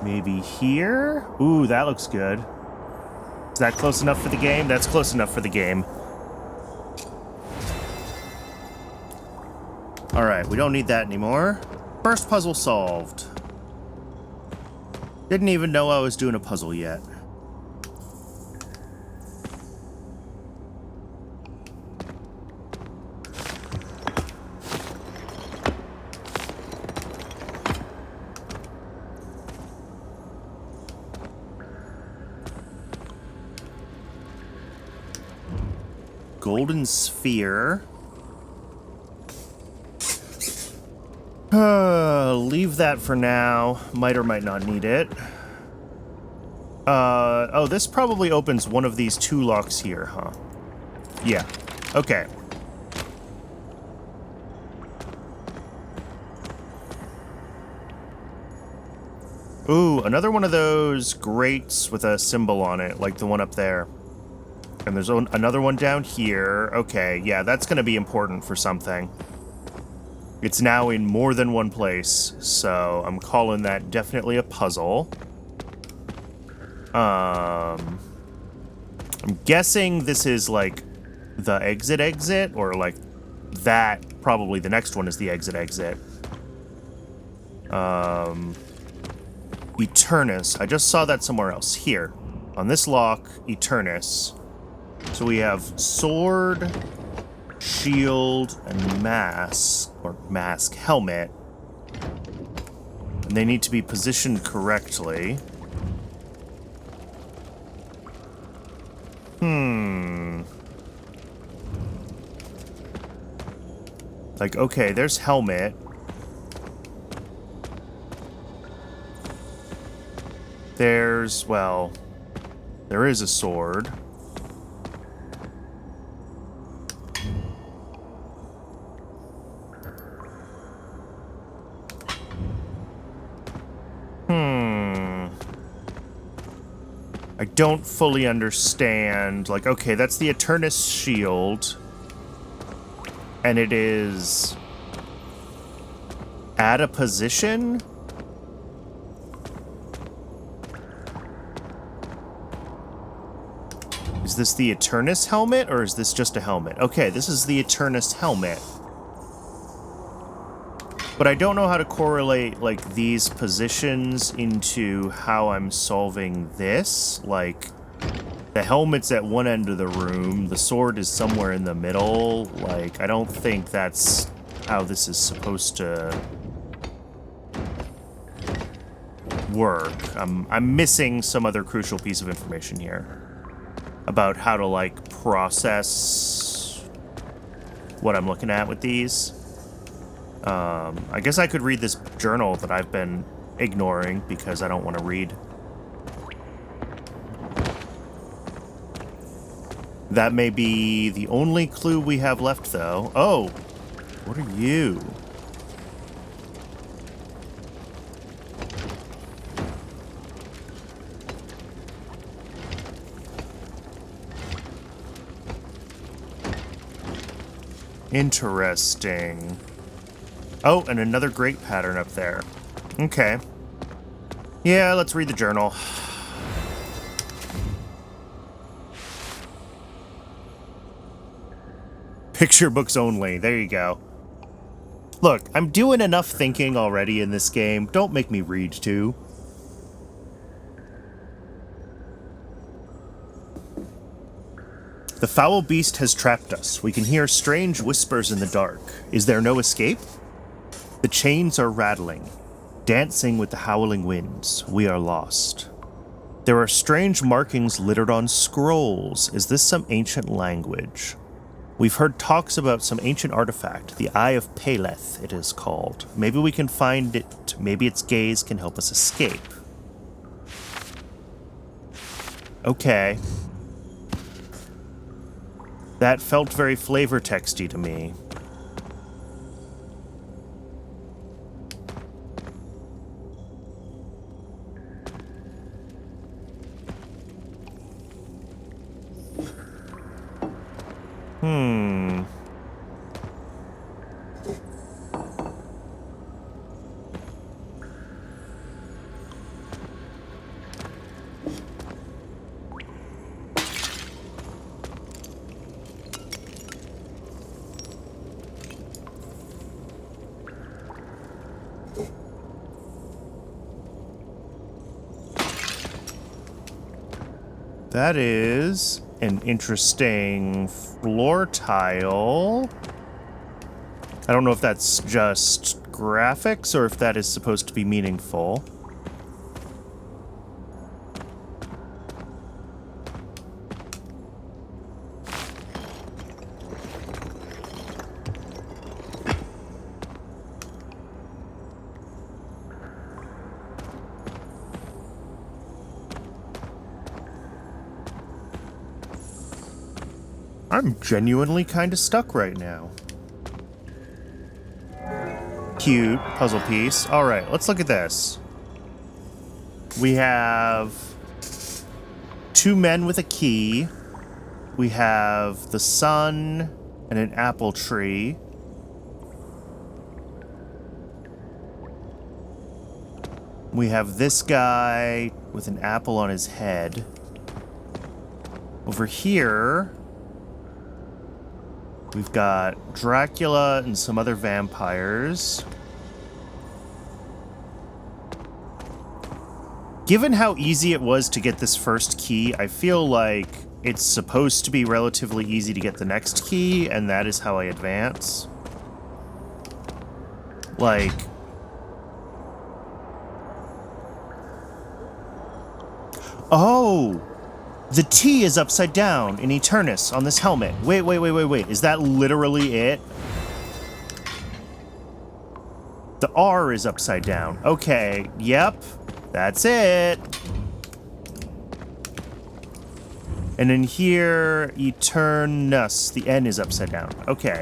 Maybe here? Ooh, that looks good. Is that close enough for the game? That's close enough for the game. Alright, we don't need that anymore. First puzzle solved. Didn't even know I was doing a puzzle yet. Golden sphere. Leave that for now. Might or might not need it. Oh, this probably opens one of these 2 locks here, huh? Yeah. Okay. Ooh, another one of those grates with a symbol on it, like the one up there. And there's another one down here. Okay, yeah, that's going to be important for something. It's now in more than one place, so I'm calling that definitely a puzzle. I'm guessing this is like the exit, or like that, probably the next one is the exit. Eternus. I just saw that somewhere else. Here. On this lock, Eternus. So we have sword, shield, and mask, or mask, helmet. And they need to be positioned correctly. Like, okay, there's helmet. There's, well, there is a sword. I don't fully understand. Like, okay, that's the Eternus shield. And it is at a position? Is this the Eternus helmet, or is this just a helmet? Okay, this is the Eternus helmet. But I don't know how to correlate, like, these positions into how I'm solving this. Like, the helmet's at one end of the room, the sword is somewhere in the middle. Like, I don't think that's how this is supposed to work. I'm missing some other crucial piece of information here about how to, like, process what I'm looking at with these. I guess I could read this journal that I've been ignoring because I don't want to read. That may be the only clue we have left, though. Oh, what are you? Interesting. Oh, and another great pattern up there. Okay. Yeah, let's read the journal. Picture books only. There you go. Look, I'm doing enough thinking already in this game. Don't make me read too. The foul beast has trapped us. We can hear strange whispers in the dark. Is there no escape? The chains are rattling, dancing with the howling winds. We are lost. There are strange markings littered on scrolls. Is this some ancient language? We've heard talks about some ancient artifact, the Eye of Peleth, it is called. Maybe we can find it. Maybe its gaze can help us escape. Okay. That felt very flavor texty to me. That is an interesting floor tile. I don't know if that's just graphics or if that is supposed to be meaningful. I'm genuinely kind of stuck right now. Cute puzzle piece. All right, let's look at this. We have 2 men with a key. We have the sun and an apple tree. We have this guy with an apple on his head. Over here, we've got Dracula and some other vampires. Given how easy it was to get this first key, I feel like it's supposed to be relatively easy to get the next key, and that is how I advance. Like... Oh! The T is upside down in Eternus on this helmet. Wait. Is that literally it? The R is upside down. Okay, yep. That's it. And in here, Eternus. The N is upside down. Okay.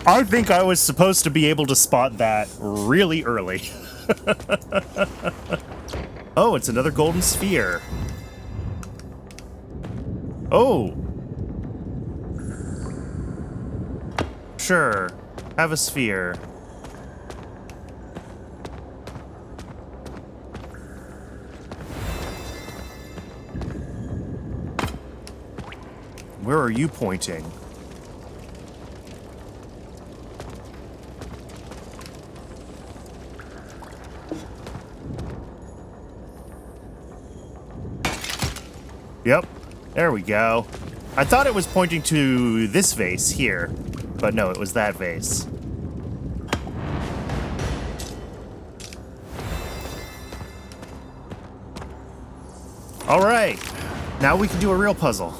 I think I was supposed to be able to spot that really early. Oh, it's another golden sphere. Oh. Sure. Have a sphere. Where are you pointing? Yep, there we go. I thought it was pointing to this vase here, but no, it was that vase. All right, now we can do a real puzzle.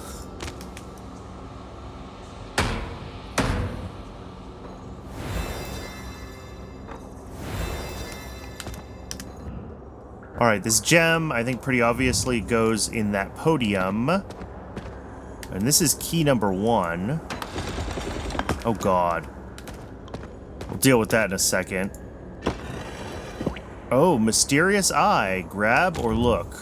All right, this gem, I think pretty obviously goes in that podium. And this is key number 1. Oh, God. We'll deal with that in a second. Oh, mysterious eye. Grab or look.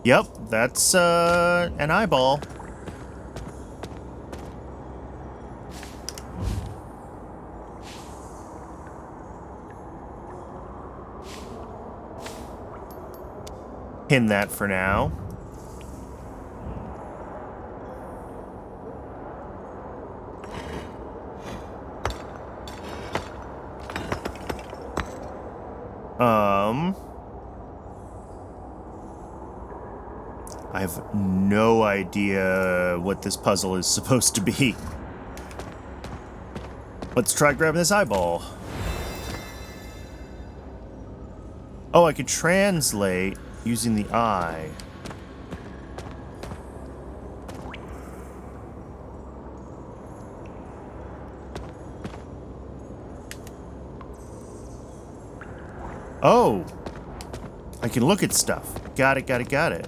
Yep, that's an eyeball. Pin that for now. I have no idea what this puzzle is supposed to be. Let's try grabbing this eyeball. Oh, I could translate using the eye. Oh! I can look at stuff. Got it.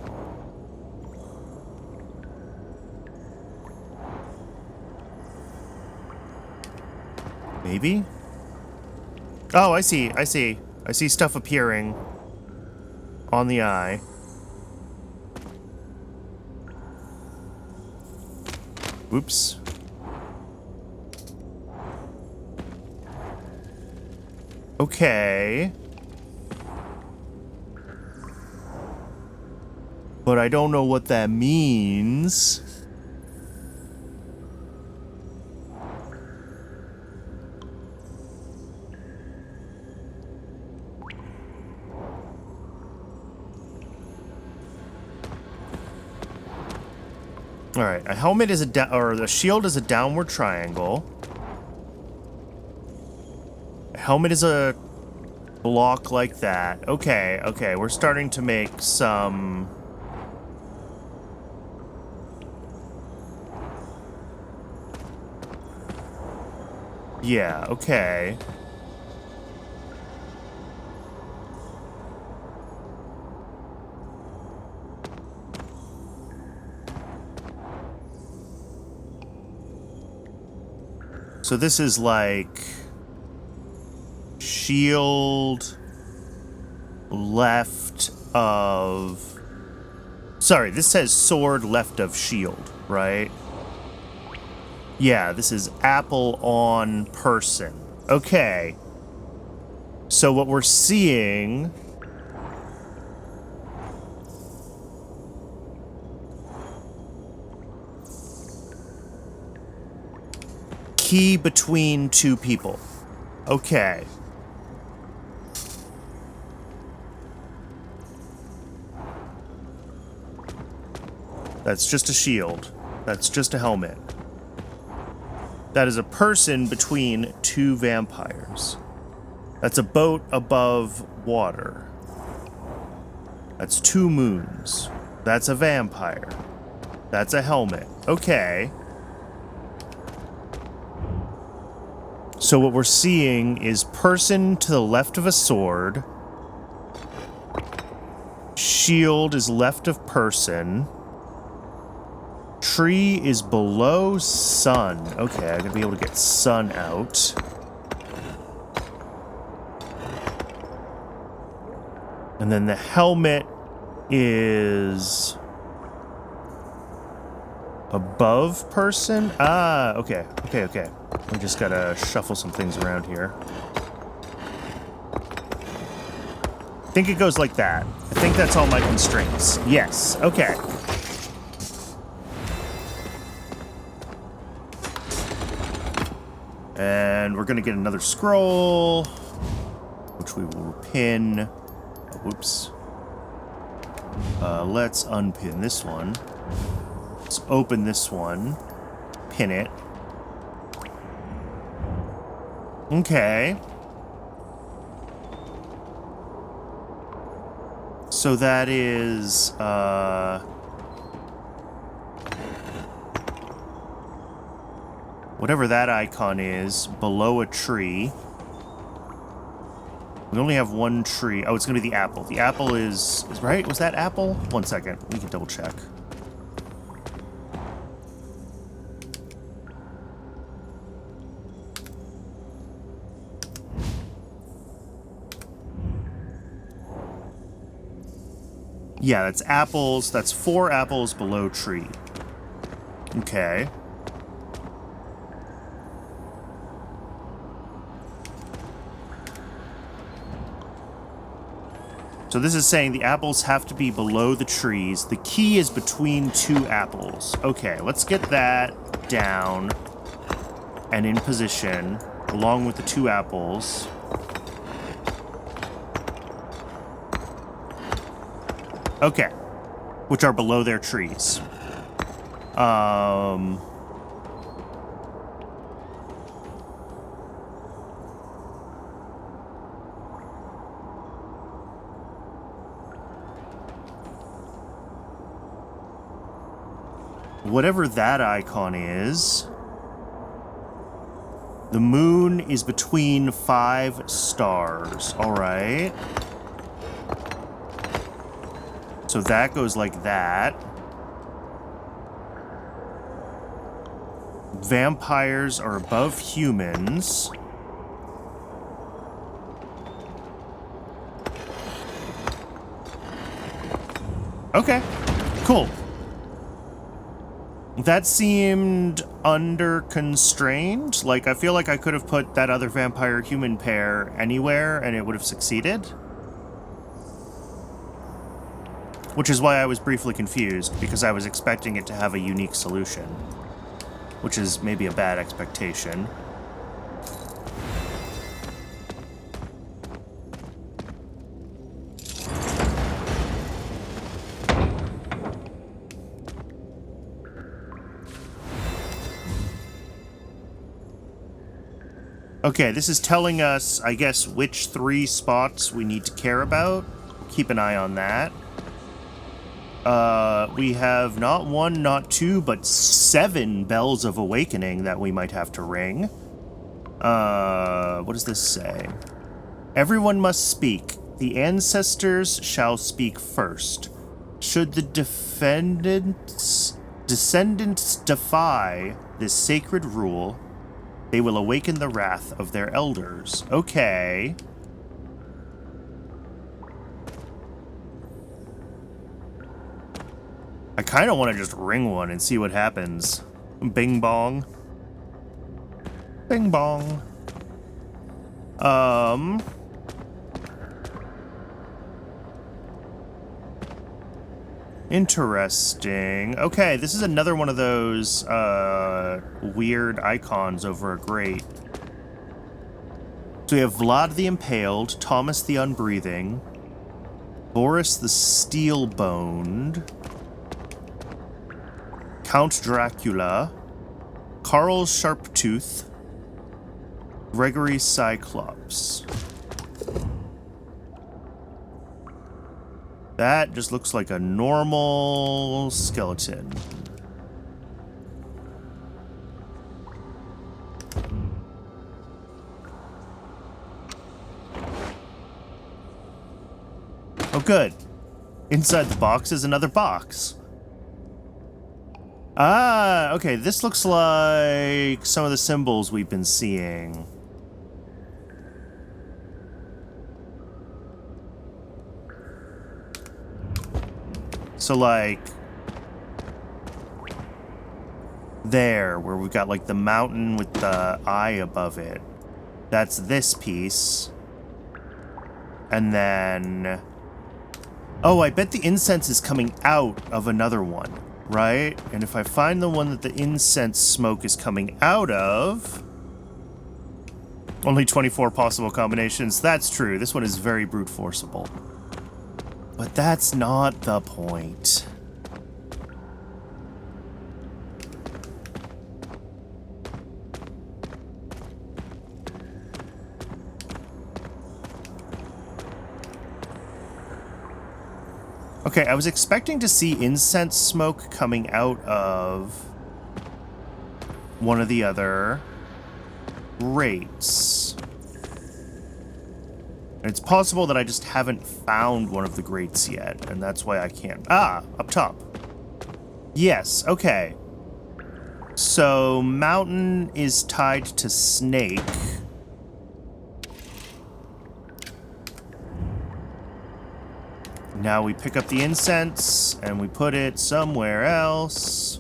Maybe? Oh, I see. I see stuff appearing on the eye. Oops. Okay. But I don't know what that means. All right, a helmet is a shield is a downward triangle. A helmet is a block like that. Okay, we're starting to make some... Yeah, okay. So this is like shield left of... Sorry, this says sword left of shield, right? Yeah, this is apple on person. Okay. So what we're seeing... Key between two people. Okay. That's just a shield. That's just a helmet. That is a person between two vampires. That's a boat above water. That's two moons. That's a vampire. That's a helmet. Okay. So what we're seeing is person to the left of a sword. Shield is left of person. Tree is below sun. Okay, I'm gonna be able to get sun out. And then the helmet is above person? Ah, okay. We just gotta shuffle some things around here. I think it goes like that. I think that's all my constraints. Yes, okay. And we're gonna get another scroll, which we will pin. Oh, whoops. Let's unpin this one. Let's open this one. Pin it. Okay. So that is, whatever that icon is, below a tree. We only have one tree. Oh, it's going to be the apple. The apple is right? Was that apple? 1 second. We can double check. Yeah, that's apples. That's 4 apples below tree. Okay. So this is saying the apples have to be below the trees. The key is between 2 apples. Okay, let's get that down and in position along with the 2 apples. Okay, which are below their trees. Whatever that icon is, the moon is between 5 stars. All right. So that goes like that. Vampires are above humans. Okay, cool. That seemed under constrained. Like, I feel like I could have put that other vampire-human pair anywhere and it would have succeeded. Which is why I was briefly confused, because I was expecting it to have a unique solution. Which is maybe a bad expectation. Okay, this is telling us, I guess, which 3 spots we need to care about. Keep an eye on that. We have not 1, not 2, but 7 bells of awakening that we might have to ring. What does this say? Everyone must speak. The ancestors shall speak first. Should the descendants defy this sacred rule, They will awaken the wrath of their elders. Okay. I kind of want to just ring one and see what happens. Bing bong. Bing bong. Interesting. Okay, this is another one of those weird icons over a grate. So we have Vlad the Impaled, Thomas the Unbreathing, Boris the Steel-Boned, Count Dracula, Karl Sharptooth, Gregory Cyclops. That just looks like a normal skeleton. Oh, good. Inside the box is another box. Ah, okay, this looks like some of the symbols we've been seeing. So, like, there, where we've got, like, the mountain with the eye above it. That's this piece. And then... Oh, I bet the incense is coming out of another one, right? And if I find the one that the incense smoke is coming out of... Only 24 possible combinations. That's true. This one is very brute forceable. But that's not the point. Okay, I was expecting to see incense smoke coming out of one of the other grates. It's possible that I just haven't found one of the grates yet, and that's why I can't... Ah, up top. Yes, okay. So, mountain is tied to snake. Now we pick up the incense, and we put it somewhere else.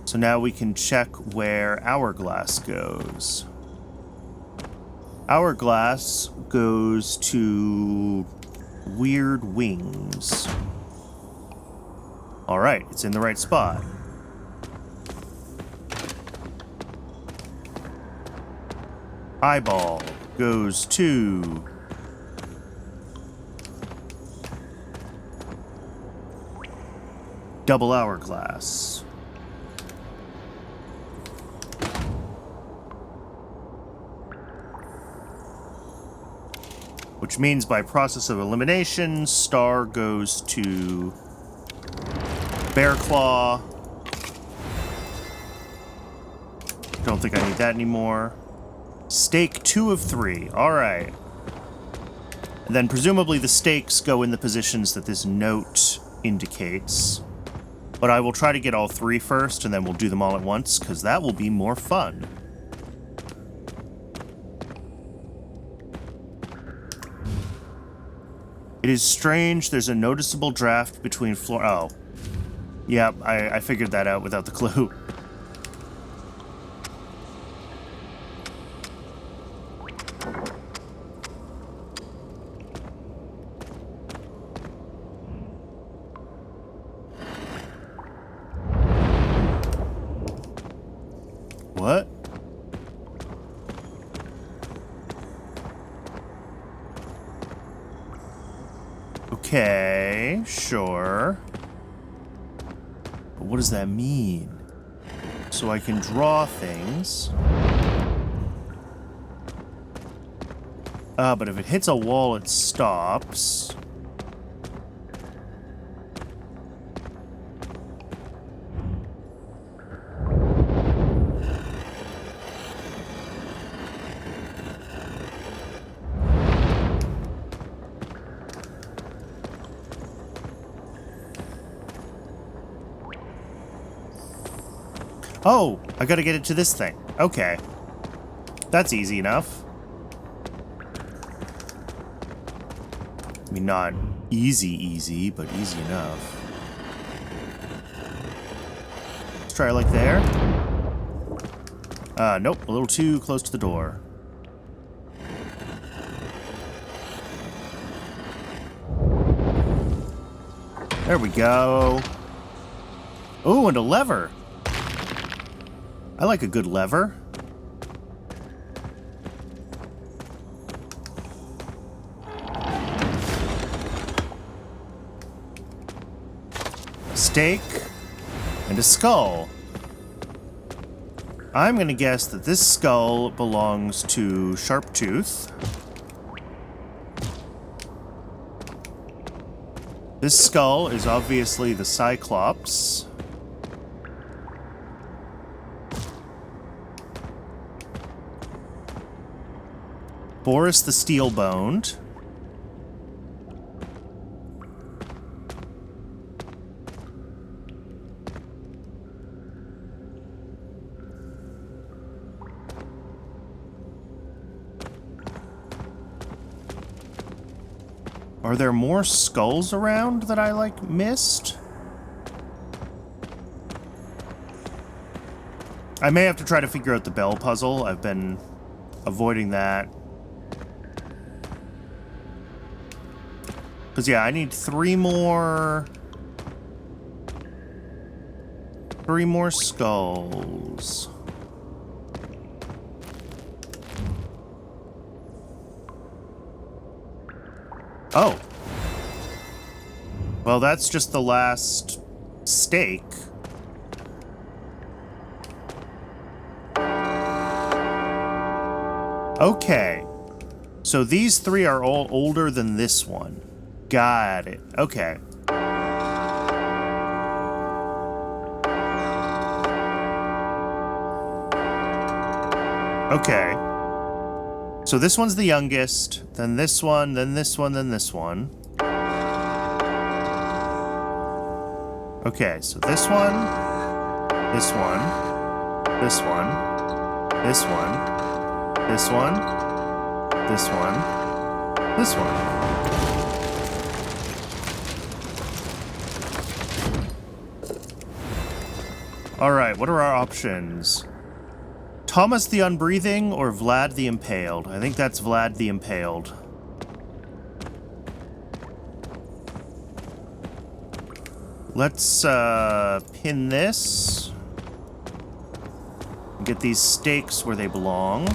So now we can check where Hourglass goes. Hourglass goes to Weird Wings. All right, it's in the right spot. Eyeball goes to Double Hourglass. Which means by process of elimination, Star goes to Bearclaw. Don't think I need that anymore. Stake 2 of 3. Alright. And then presumably the stakes go in the positions that this note indicates. But I will try to get all 3 first, and then we'll do them all at once, because that will be more fun. It is strange, there's a noticeable draft between floor... Oh. Yeah, I figured that out without the clue. What? Okay, sure. But what does that mean? So I can draw things. But if it hits a wall, it stops. Oh, I gotta get it to this thing. Okay. That's easy enough. I mean, not easy, but easy enough. Let's try it like there. Nope, a little too close to the door. There we go. Oh, and a lever. I like a good lever. A stake and a skull. I'm gonna guess that this skull belongs to Sharptooth. This skull is obviously the Cyclops. Boris the Steel-Boned. Are there more skulls around that I, like, missed? I may have to try to figure out the bell puzzle. I've been avoiding that. Because, yeah, I need three more skulls. Oh. Well, that's just the last stake. Okay. So these three are all older than this one. Got it. Okay. Okay. So this one's the youngest, then this one, then this one, then this one. Okay, so this one, this one, this one, this one, this one, this one, this one. Alright, what are our options? Thomas the Unbreathing or Vlad the Impaled? I think that's Vlad the Impaled. Let's pin this. Get these stakes where they belong.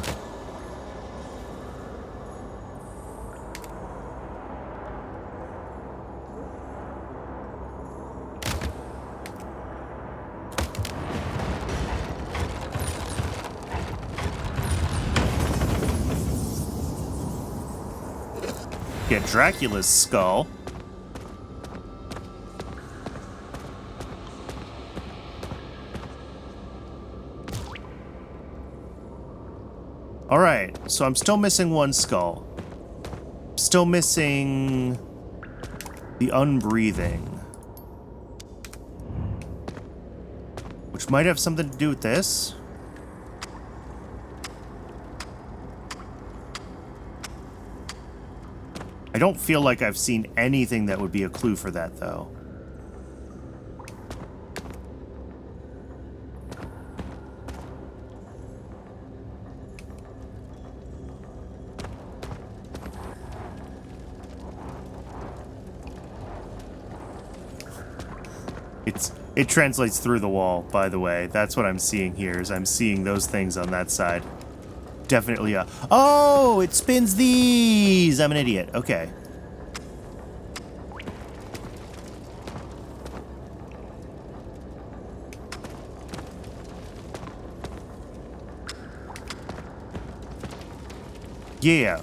Get Dracula's skull. Alright, so I'm still missing one skull. Still missing the Unbreathing. Which might have something to do with this. I don't feel like I've seen anything that would be a clue for that, though. It translates through the wall, by the way. That's what I'm seeing here, is I'm seeing those things on that side. Definitely a... Oh, it spins these! I'm an idiot. Okay. Yeah.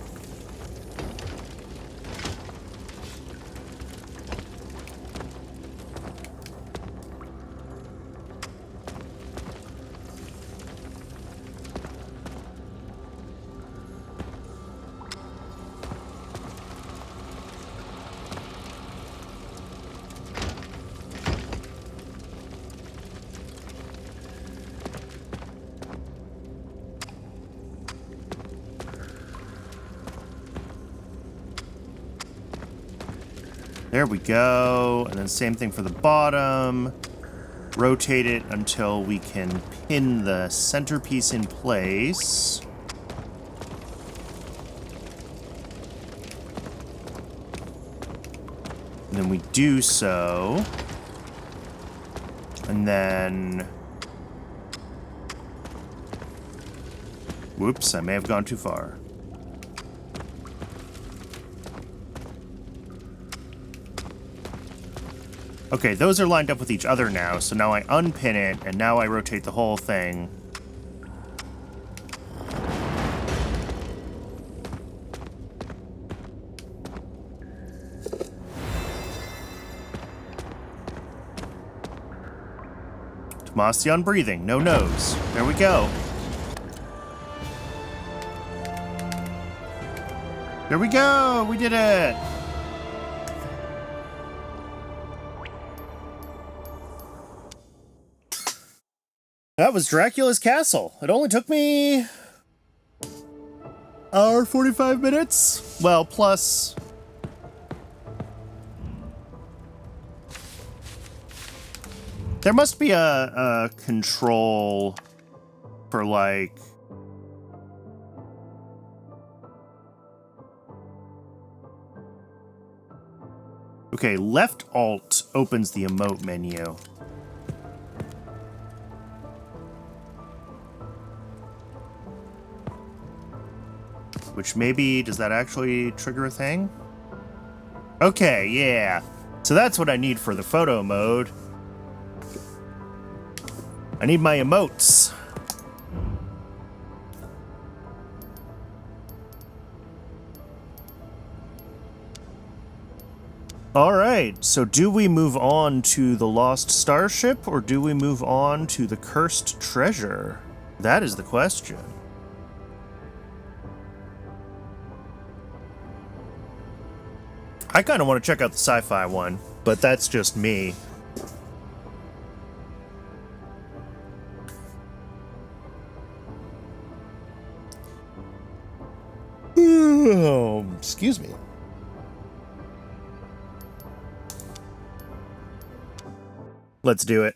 There we go. And then same thing for the bottom. Rotate it until we can pin the centerpiece in place. And then we do so. And then... Whoops, I may have gone too far. Okay, those are lined up with each other now, so now I unpin it, and now I rotate the whole thing. Tomasi on breathing, no nose. There we go. There we go! We did it! That was Dracula's castle. It only took me... hour 45 minutes? Well, plus... There must be a control for, like... Okay, left alt opens the emote menu. Which maybe, does that actually trigger a thing? Okay, yeah. So that's what I need for the photo mode. I need my emotes. Alright, so do we move on to the Lost Starship, or do we move on to the Cursed Treasure? That is the question. I kind of want to check out the sci-fi one, but that's just me. Excuse me. Let's do it.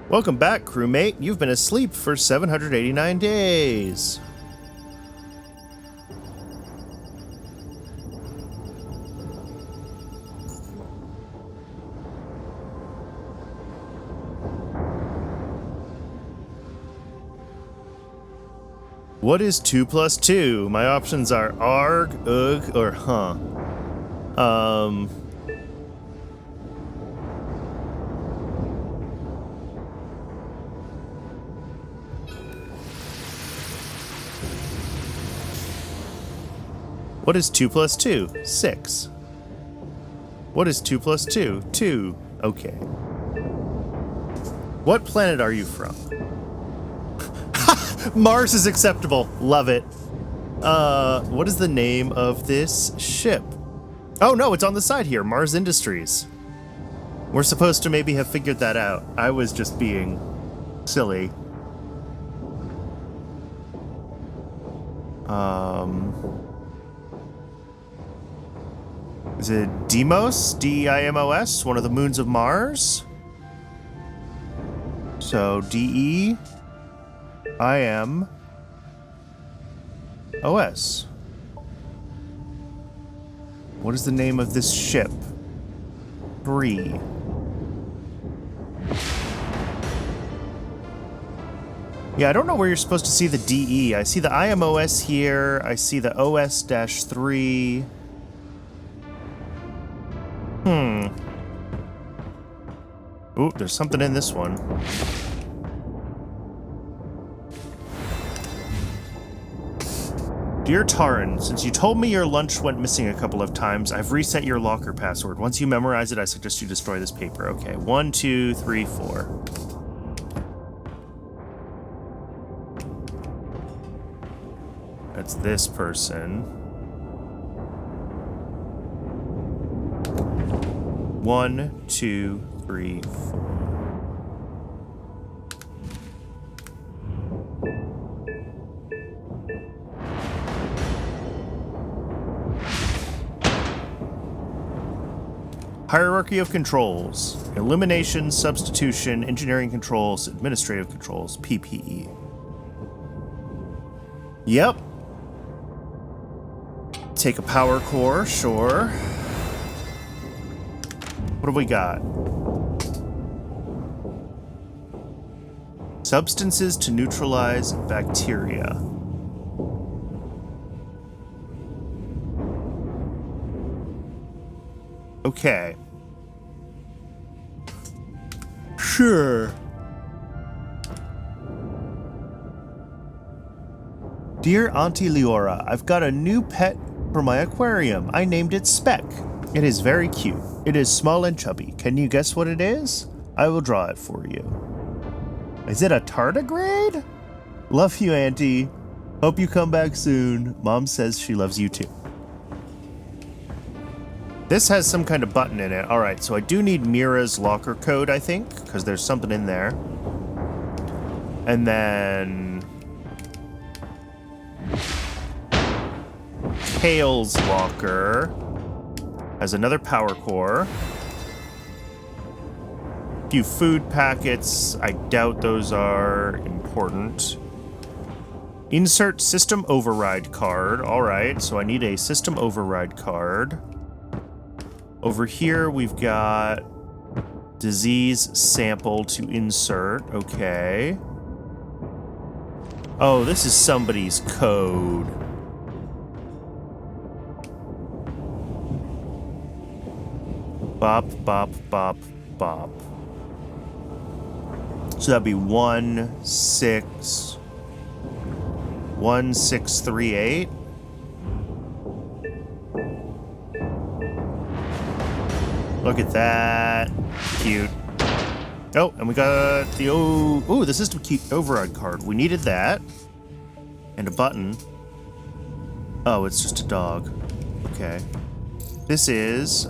Welcome back, crewmate. You've been asleep for 789 days. What is 2 plus 2? My options are arg, ugh, or huh. What is 2 plus 2? 6. What is 2 plus 2? 2. Okay. What planet are you from? Mars is acceptable. Love it. What is the name of this ship? Oh no, it's on the side here. Mars Industries. We're supposed to maybe have figured that out. I was just being silly. Is it Deimos? D-E-I-M-O-S? One of the moons of Mars? So, D-E-I-M-O-S. What is the name of this ship? 3. Yeah, I don't know where you're supposed to see the DE. I see the IMOS here. I see the OS-3. Ooh, there's something in this one. Dear Taran, since you told me your lunch went missing a couple of times, I've reset your locker password. Once you memorize it, I suggest you destroy this paper. Okay, 1, 2, 3, 4. That's this person. 1, 2, 3, 4. Hierarchy of controls. Elimination, substitution, engineering controls, administrative controls, PPE. Yep. Take a power core, sure. What have we got? Substances to neutralize bacteria. Okay. Sure. Dear Auntie Leora, I've got a new pet for my aquarium. I named it Speck. It is very cute. It is small and chubby. Can you guess what it is? I will draw it for you. Is it a tardigrade? Love you, Auntie. Hope you come back soon. Mom says she loves you too. This has some kind of button in it. All right, so I do need Mira's locker code, I think, because there's something in there. And then Kale's locker has another power core. A few food packets. I doubt those are important. Insert system override card. All right, so I need a system override card. Over here, we've got disease sample to insert. Okay. Oh, this is somebody's code. Bop, bop, bop, bop. So that'd be 1638. Look at that. Cute. Oh, and we got the the system key override card. We needed that. And a button. Oh, it's just a dog. Okay. This is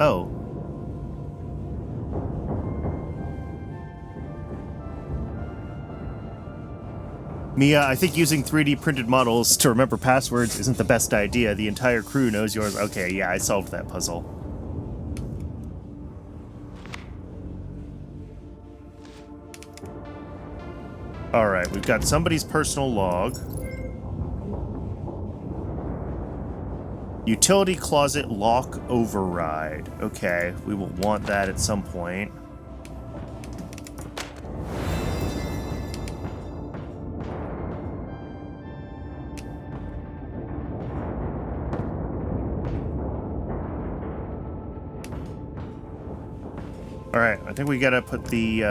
Mia, I think using 3D printed models to remember passwords isn't the best idea. The entire crew knows yours. Okay, yeah, I solved that puzzle. Alright, we've got somebody's personal log. Utility closet lock override. Okay, we will want that at some point. Alright, I think we gotta put the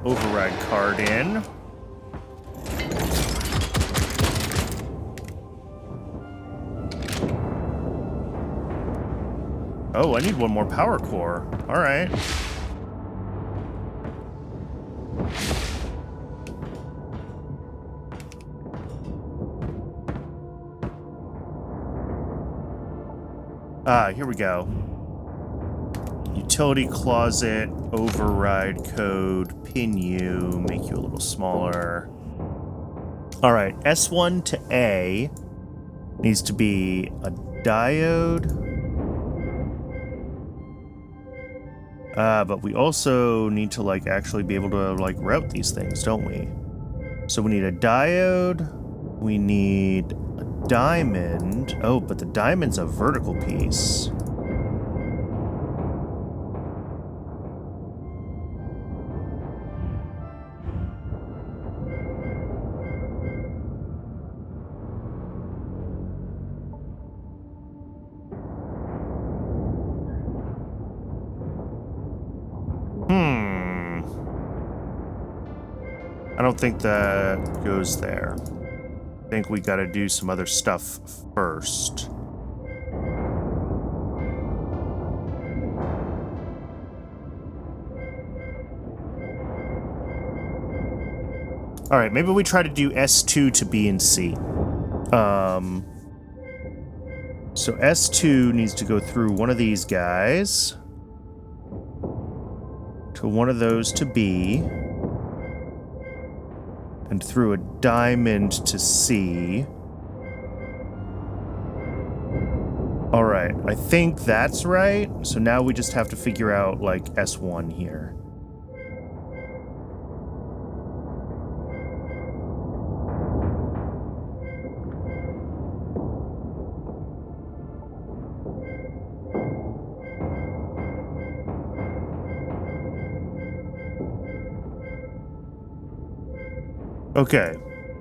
override card in. Oh, I need one more power core. All right. Here we go. Utility closet, override code, pin you, make you a little smaller. All right, S1 to A needs to be a diode. But we also need to, like, actually be able to, like, route these things, don't we? So we need a diode. We need a diamond. Oh, but the diamond's a vertical piece. I don't think that goes there. I think we gotta do some other stuff first. All right, maybe we try to do S2 to B and C. So S2 needs to go through one of these guys to one of those to B. And through a diamond to C. All right. right, I think that's right. So now we just have to figure out, like, S1 here. Okay.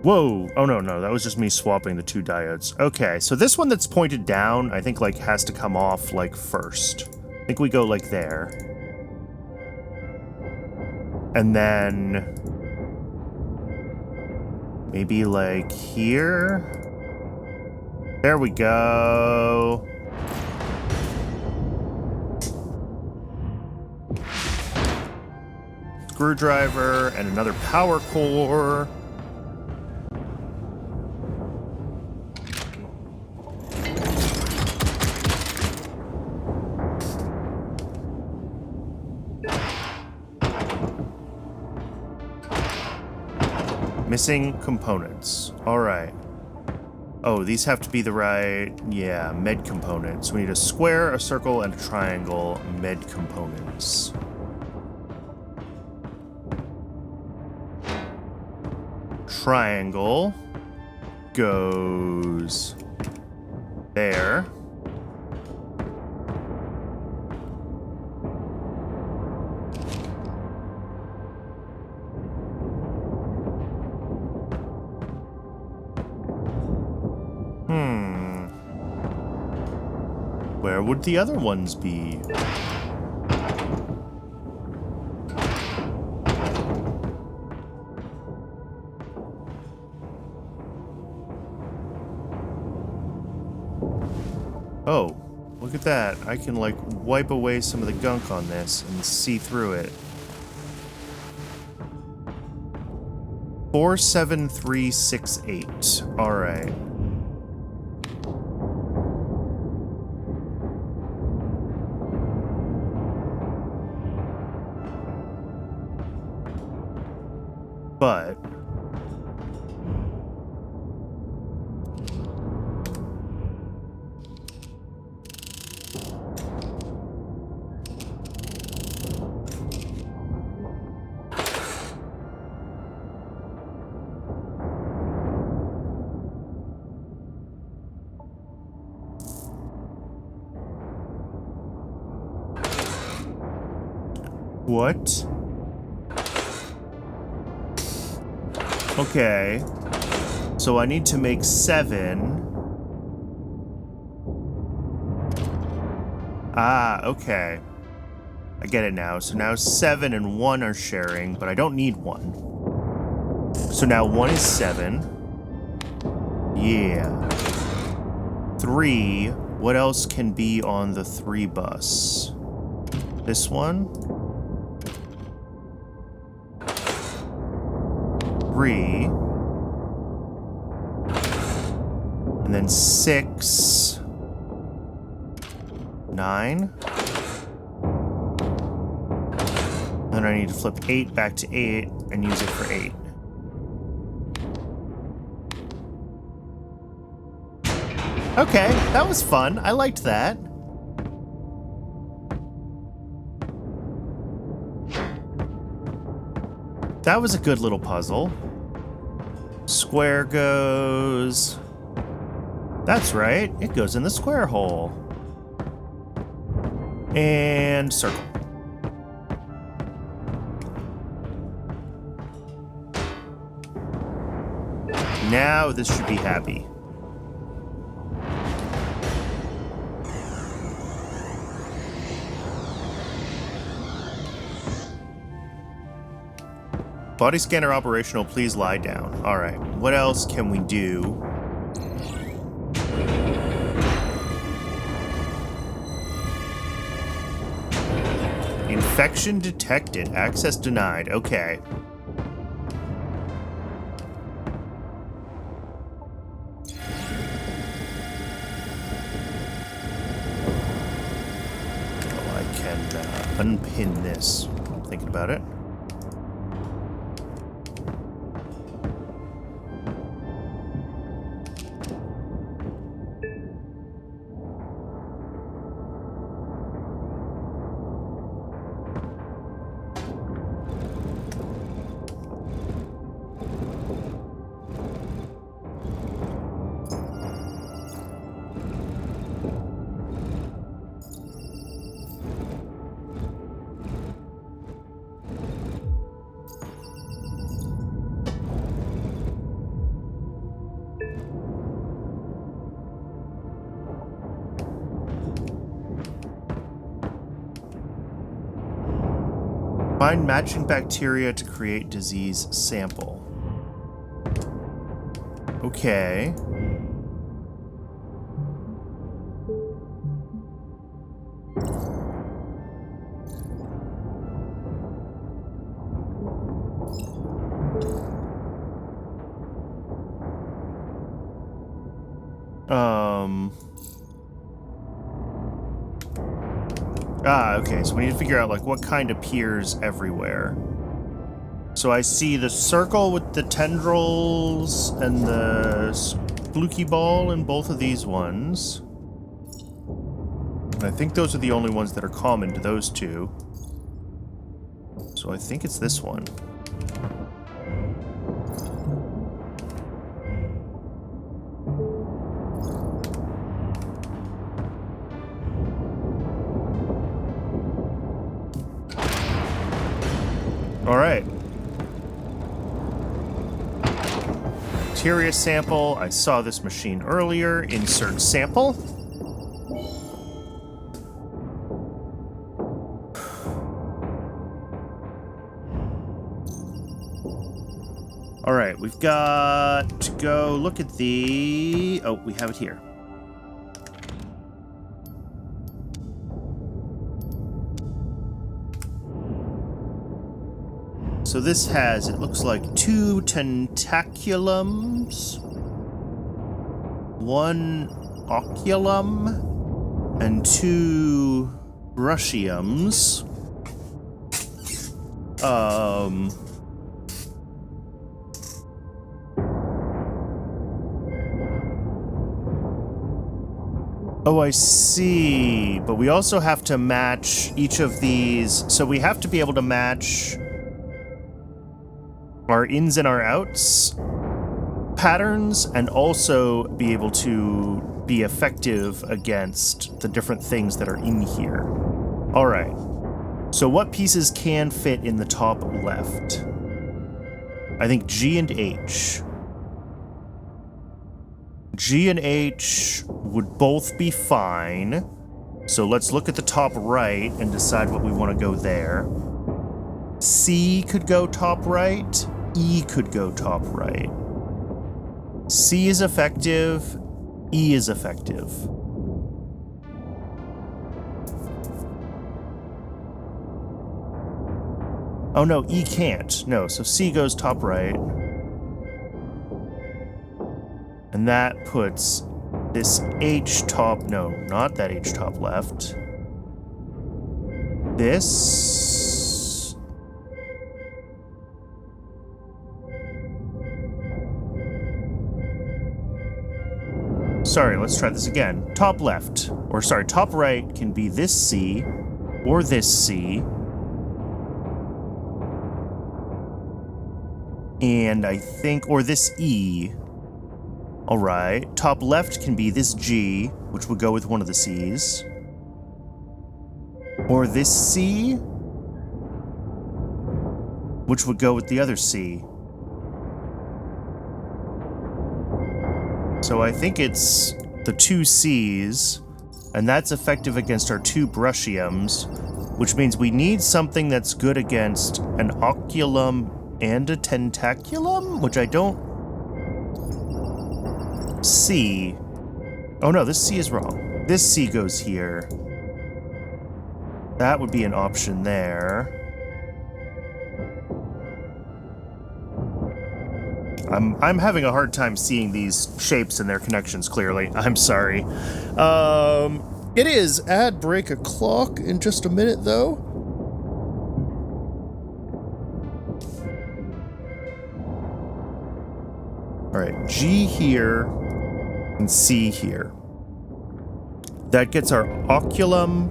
Whoa. Oh, no. That was just me swapping the two diodes. Okay, so this one that's pointed down, I think, like, has to come off, like, first. I think we go, like, there. And then... maybe, like, here? There we go. Screwdriver and another power core. Missing components. All right. Oh, these have to be the right... yeah, med components. We need a square, a circle, and a triangle. Med components. Triangle goes there. Where would the other ones be? Oh, look at that. I can, like, wipe away some of the gunk on this and see through it. 47368. All right. But... what? Okay. So I need to make 7. Ah, okay. I get it now. So now 7 and 1 are sharing, but I don't need 1. So now 1 is 7. Yeah. 3. What else can be on the 3 bus? This one? 3. And then 6. 9. Then I need to flip 8 back to 8 and use it for 8. Okay, that was fun. I liked that. That was a good little puzzle. Square goes... That's right, it goes in the square hole. And circle. Now this should be happy. Body scanner operational, please lie down. All right, what else can we do? Infection detected, access denied, okay. Oh, I can unpin this. I'm thinking about it. Find matching bacteria to create disease sample. Okay. Okay, so we need to figure out, like, what kind appears everywhere. So I see the circle with the tendrils and the spooky ball in both of these ones. And I think those are the only ones that are common to those two. So I think it's this one. All right. Bacteria sample. I saw this machine earlier. Insert sample. All right, we've got to go look at the... Oh, we have it here. So this has, it looks like 2 tentaculums, 1 oculum, and 2 brushiums. Oh, I see. But we also have to match each of these. So we have to be able to match our ins and our outs patterns, and also be able to be effective against the different things that are in here. All right. So what pieces can fit in the top left? I think G and H. G and H would both be fine. So let's look at the top right and decide what we want to go there. C could go top right. E could go top right. C is effective. E is effective. Oh no, E can't. No, so C goes top right. And that puts this H top... No, not that H top left. This... Sorry, let's try this again. Top left, or sorry, top right can be this C, or this C. And I think, or this E. All right, top left can be this G, which would go with one of the C's. Or this C, which would go with the other C. So I think it's the 2 C's, and that's effective against our 2 brushiums, which means we need something that's good against an oculum and a tentaculum, which I don't see. Oh no, this C is wrong. This C goes here. That would be an option there. I'm having a hard time seeing these shapes and their connections clearly. I'm sorry. It is ad break o'clock in just a minute, though. All right, G here and C here. That gets our oculum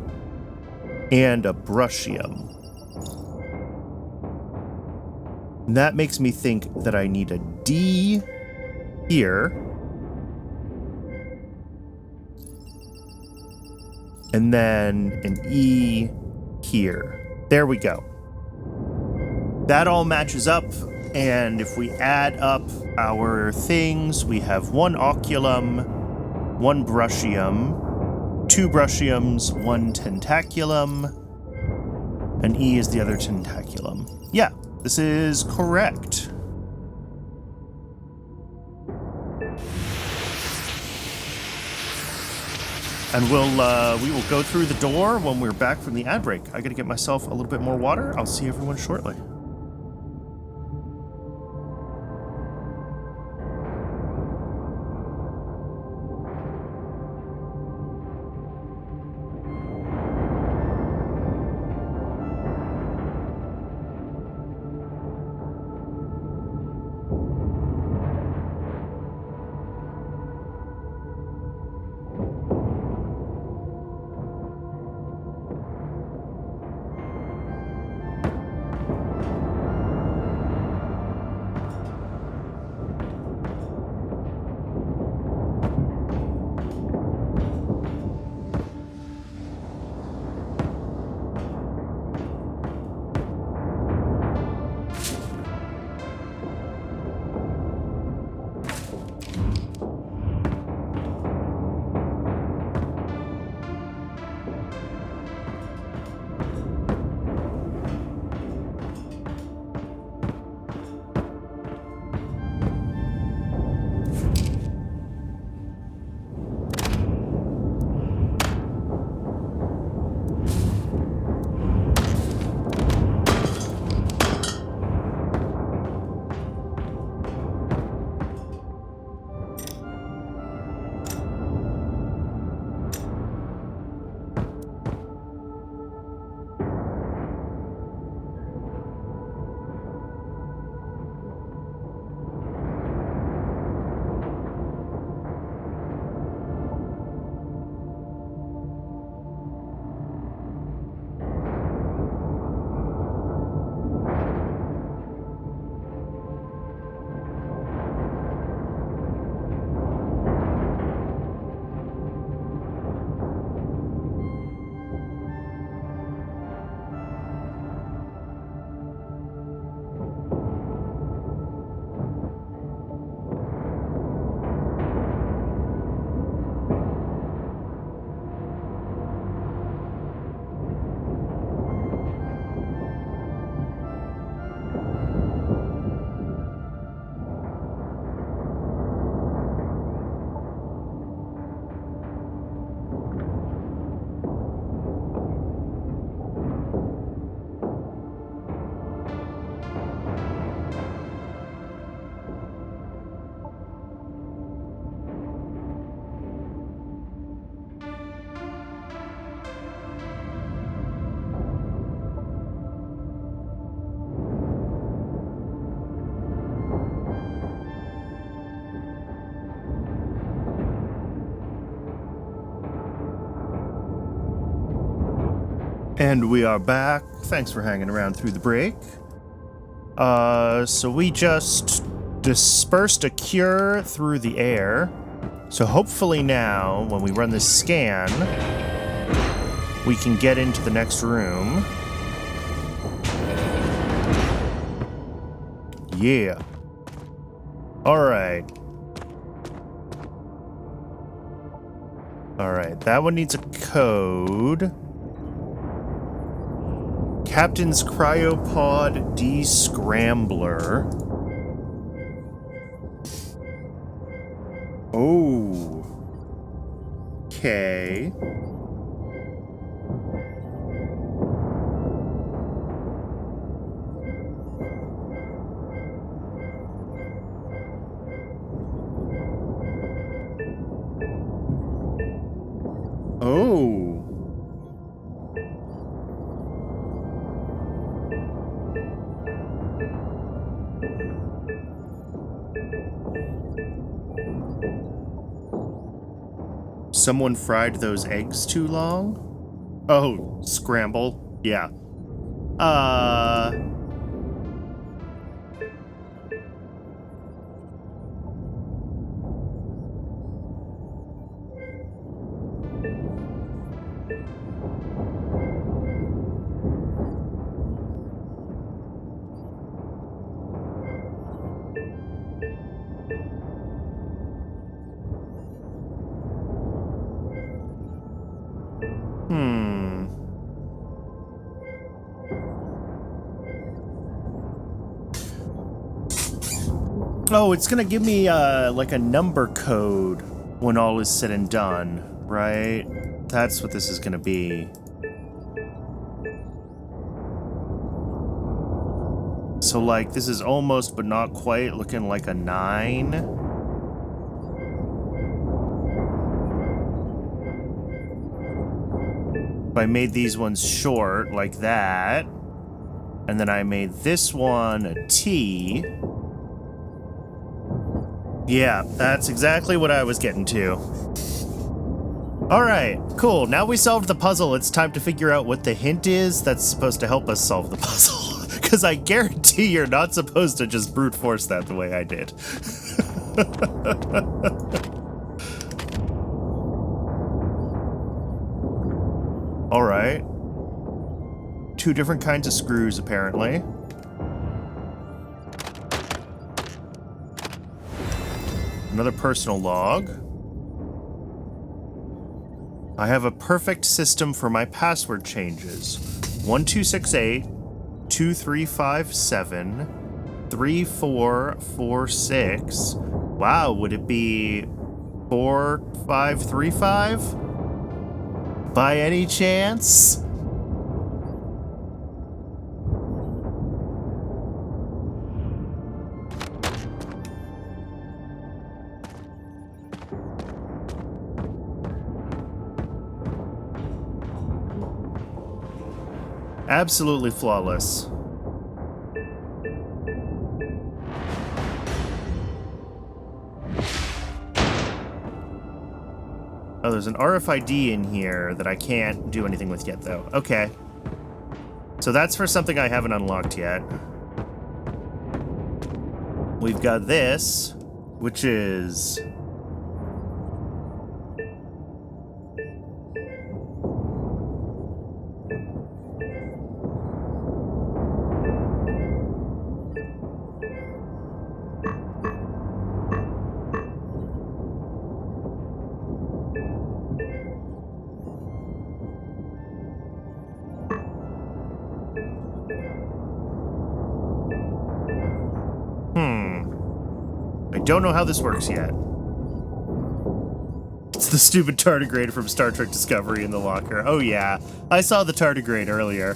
and a brushium. And that makes me think that I need a D here. And then an E here. There we go. That all matches up. And if we add up our things, we have 1 oculum, 1 brushium, 2 brushiums, 1 tentaculum, And E is the other tentaculum. Yeah, this is correct. And we will go through the door when we're back from the ad break. I gotta get myself a little bit more water. I'll see everyone shortly. And we are back. Thanks for hanging around through the break. So we just dispersed a cure through the air. So hopefully now, when we run this scan, we can get into the next room. Yeah. Alright. Alright, that one needs a code. Captain's Cryopod Descrambler. Oh. Okay. Oh. Someone fried those eggs too long? Oh, scramble. Yeah. Oh, it's gonna give me like a number code when all is said and done, right? That's what this is gonna be. So like this is almost but not quite looking like a 9. If I made these ones short like that, and then I made this one a T. Yeah, that's exactly what I was getting to. All right, cool. Now we solved the puzzle. It's time to figure out what the hint is that's supposed to help us solve the puzzle. Because I guarantee you're not supposed to just brute force that the way I did. All right. 2 different kinds of screws, apparently. Another personal log. I have a perfect system for my password changes. 1268 2357 3446. Wow, would it be 4535? By any chance? Absolutely flawless. Oh, there's an RFID in here that I can't do anything with yet, though. Okay. So that's for something I haven't unlocked yet. We've got this, which is... I don't know how this works yet. It's the stupid tardigrade from Star Trek Discovery in the locker. Oh yeah, I saw the tardigrade earlier.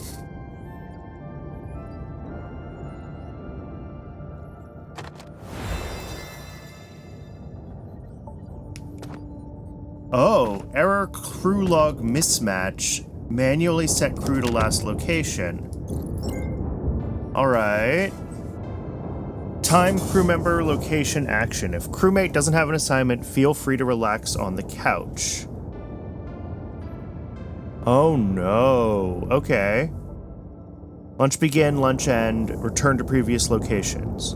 Oh, error crew log mismatch. Manually set crew to last location. All right. Time crew member location action. If crewmate doesn't have an assignment, feel free to relax on the couch. Oh no. Okay. Lunch begin, lunch end, return to previous locations.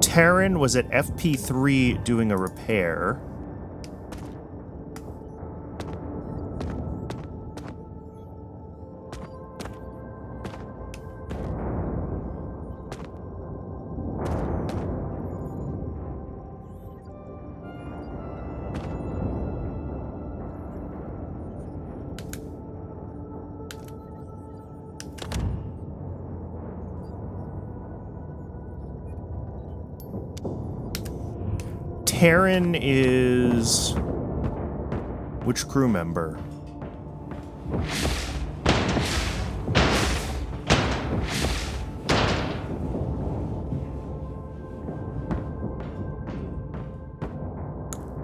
Taryn was at FP3 doing a repair. Taryn is... which crew member?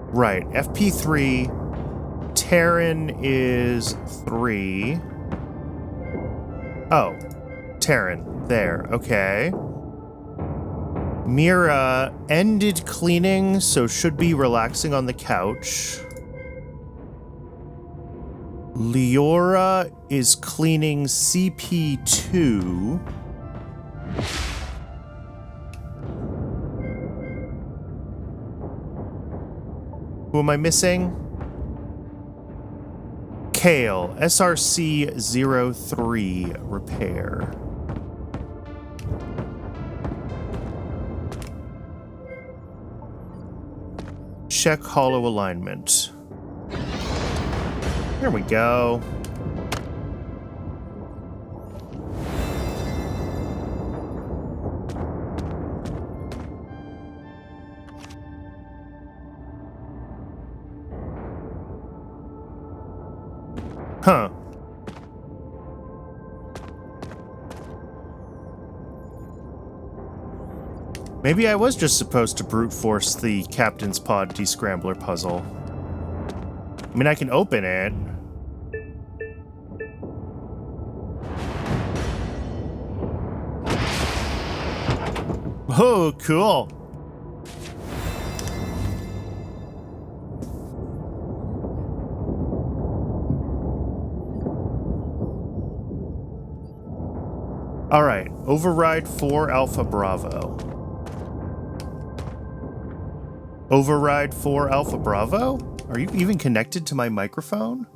Right, FP3. Taryn is 3. Oh, Taryn. There, okay. Mira ended cleaning, so should be relaxing on the couch. Leora is cleaning CP2. Who am I missing? Kale, SRC-03 repair. Check hollow alignment. There we go. Huh. Maybe I was just supposed to brute force the Captain's Pod Descrambler puzzle. I mean, I can open it. Oh, cool. All right, override 4 Alpha Bravo. Override 4 Alpha Bravo? Are you even connected to my microphone?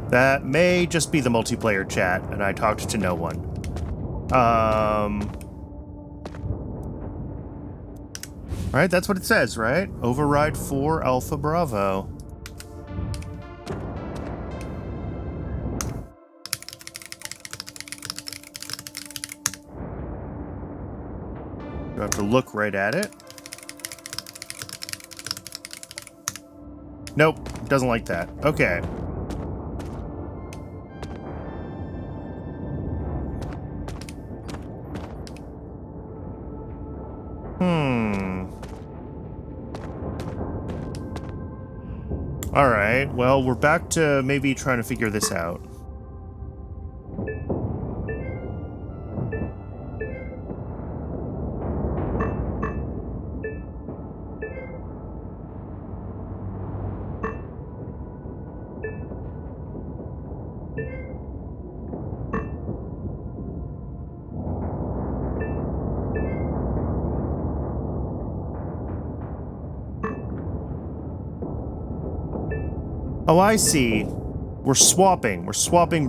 That may just be the multiplayer chat, and I talked to no one. Right, that's what it says, right? Override 4 Alpha Bravo. You have to look right at it. Nope, doesn't like that. Okay. All right, well, we're back to maybe trying to figure this out. Oh, I see. We're swapping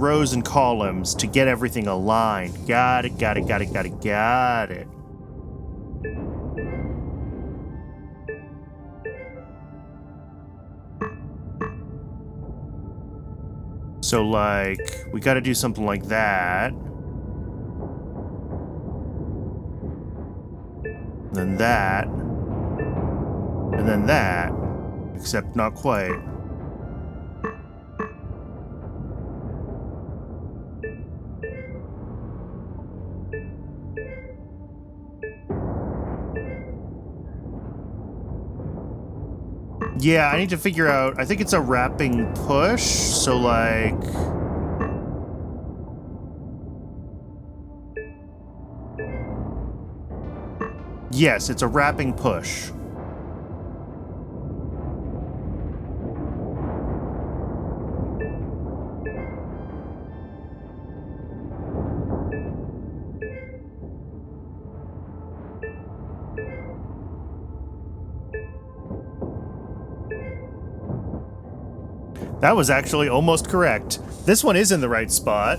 rows and columns to get everything aligned. Got it. So, like, we gotta do something like that. Then that. And then that. Except not quite. Yeah, I need to figure out, I think it's a wrapping push, so like... Yes, it's a wrapping push. That was actually almost correct. This one is in the right spot.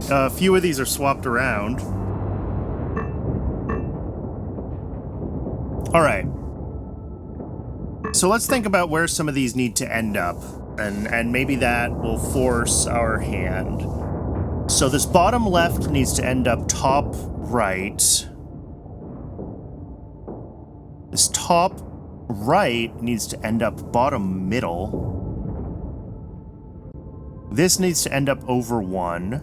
A few of these are swapped around. All right. So let's think about where some of these need to end up, and maybe that will force our hand. So this bottom left needs to end up top right. This top right needs to end up bottom middle. This needs to end up over 1.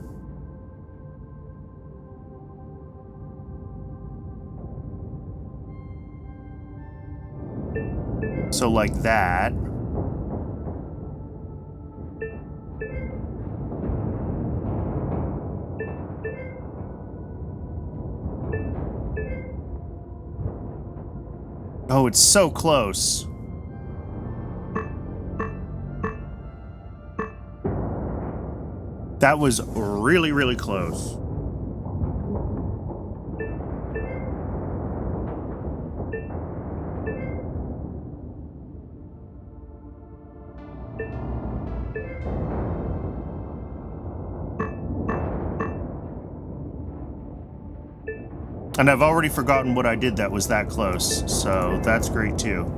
So like that. Oh, it's so close. That was really, really close. And I've already forgotten what I did that was that close, so that's great too.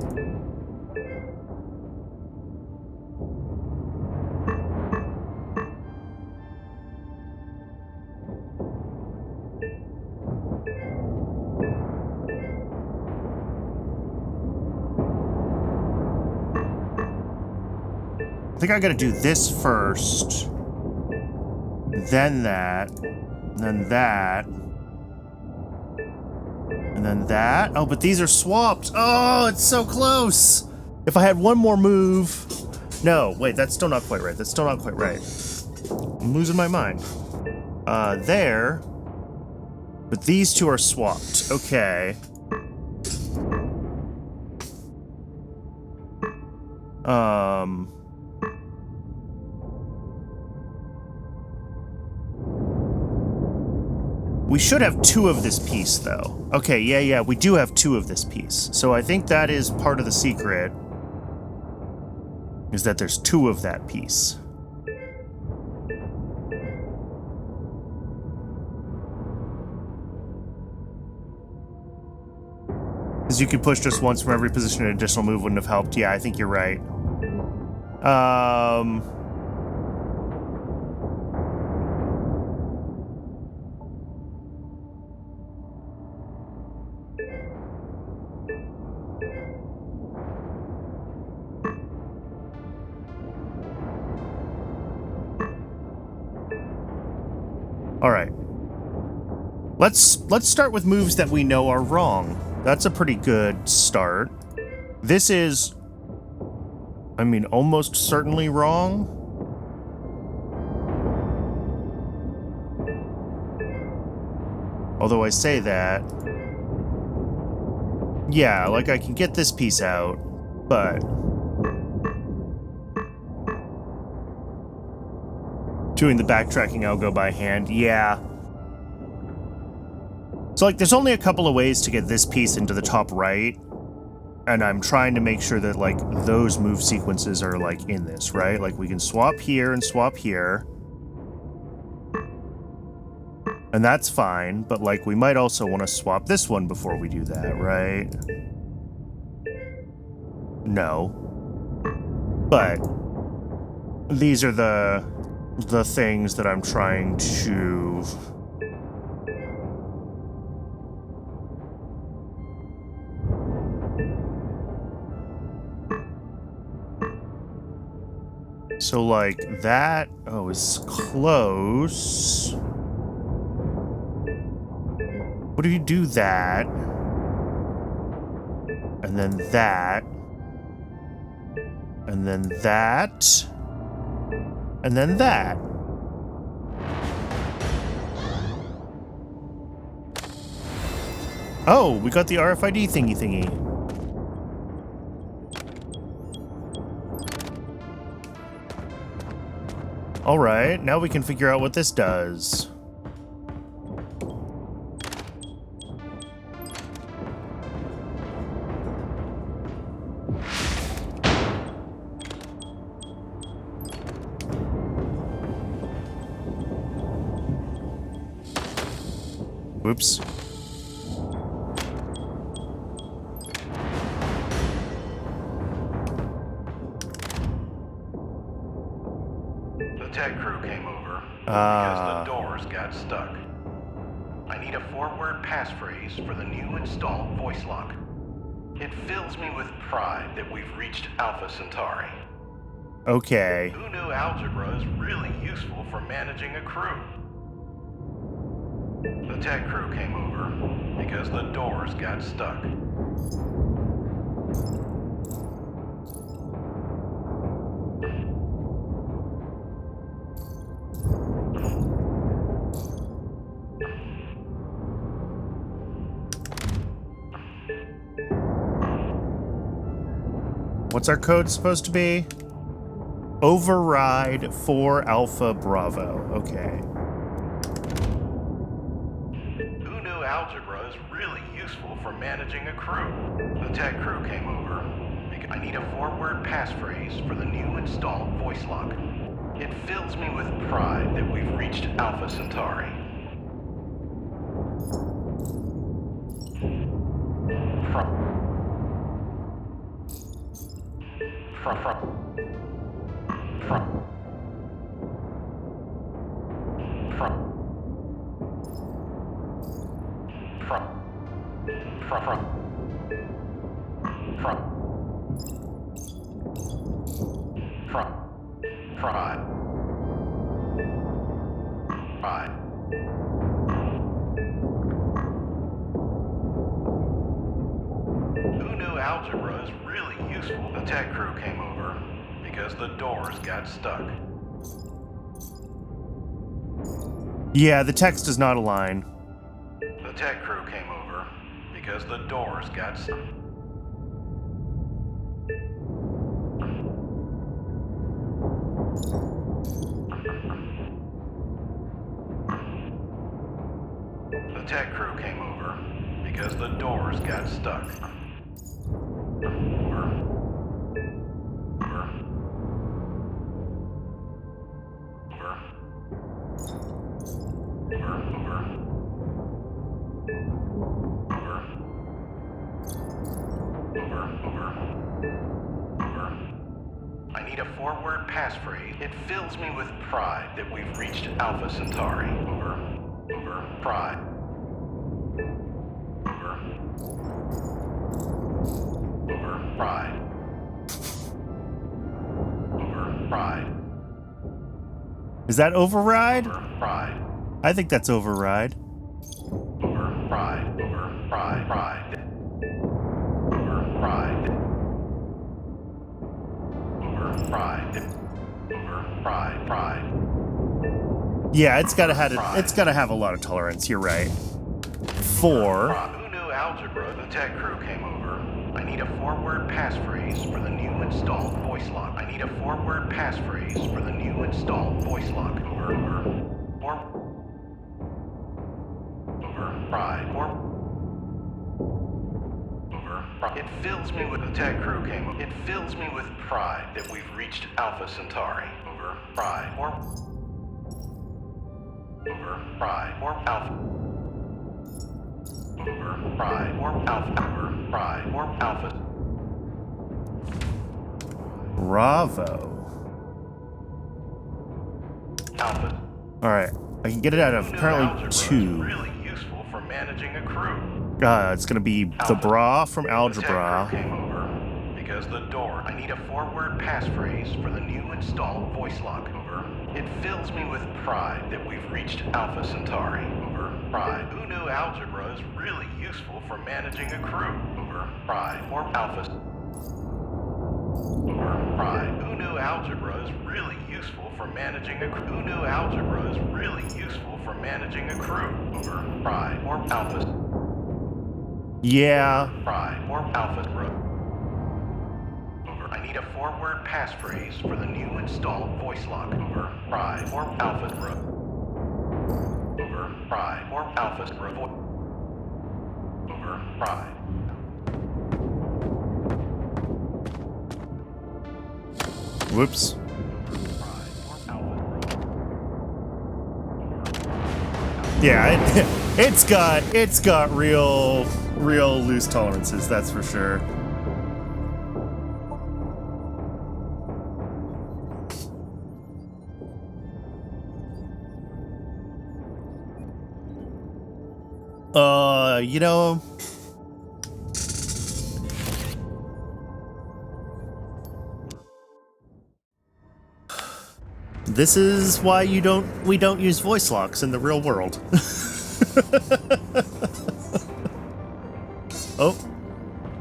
I think I gotta do this first, then that, and then that, and then that. Oh, but these are swapped. Oh, it's so close. If I had one more move. No, wait, that's still not quite right. That's still not quite right. I'm losing my mind. There. But these two are swapped. Okay. We should have two of this piece, though. Okay, yeah, we do have two of this piece. So I think that is part of the secret, is that there's two of that piece. Because you could push just once from every position, an additional move wouldn't have helped. Yeah, I think you're right. All right. Let's start with moves that we know are wrong. That's a pretty good start. This is, I mean, almost certainly wrong. Although I say that, yeah, like I can get this piece out, but doing the backtracking, I'll go by hand. Yeah. So, like, there's only a couple of ways to get this piece into the top right, and I'm trying to make sure that, like, those move sequences are, like, in this, right? Like, we can swap here and swap here. And that's fine, but, like, we might also want to swap this one before we do that, right? No. But these are the things that I'm trying to... So, like, that... Oh, is close. What if you do that? And then that. And then that. And then that. Oh, we got the RFID thingy. All right, now we can figure out what this does. Whoops. The tech crew came over because the doors got stuck. I need a forward passphrase for the new installed voice lock. It fills me with pride that we've reached Alpha Centauri. Okay. Who knew algebra is really useful for managing a crew? The tech crew came over because the doors got stuck. What's our code supposed to be? Override 4 Alpha Bravo. Okay. Who knew algebra is really useful for managing a crew? The tech crew came over. I need a forward passphrase for the new installed voice lock. It fills me with pride that we've reached Alpha Centauri. Who knew algebra is really useful? The tech crew came over because the doors got stuck. Yeah, the text does not align. The tech crew came over because the doors got stuck. The tech crew came over because the doors got stuck. I need a four-word passphrase. It fills me with pride that we've reached Alpha Centauri. Pride. Pride. Pride. Is that override? Pride. I think that's override. Pride. Pride. Pride. Pride. Pride. Yeah, it's gotta have a lot of tolerance. You're right. 4. Who knew algebra? The tech crew came over. I need a four-word passphrase for the new installed voice lock. I need a four-word passphrase for the new installed voice lock. Pride. It fills me with the tech crew came over. It fills me with pride that we've reached Alpha Centauri. Pride. Pride. Alpha. Pride. Alpha. Pride. Alpha. Bravo. Alpha. Alright. I can get it out of apparently 2. Really useful for managing a crew. It's gonna be the bra from algebra. The tech crew came over because the door. I need a four-word passphrase for the new installed voice lock. It fills me with pride that we've reached Alpha Centauri. Pride. Who knew algebra is really useful for managing a crew? Pride. Alpha. Pride. Who knew algebra is really useful for managing a crew? Who knew algebra is really useful for managing a crew? Pride. Alpha. Yeah. Pride. Alpha. I need a four-word passphrase for the new installed voice lock. Pride. Alpha. Pride. Alpha. Pride. Whoops. Yeah, it's got real loose tolerances, that's for sure. You know, this is why we don't use voice locks in the real world.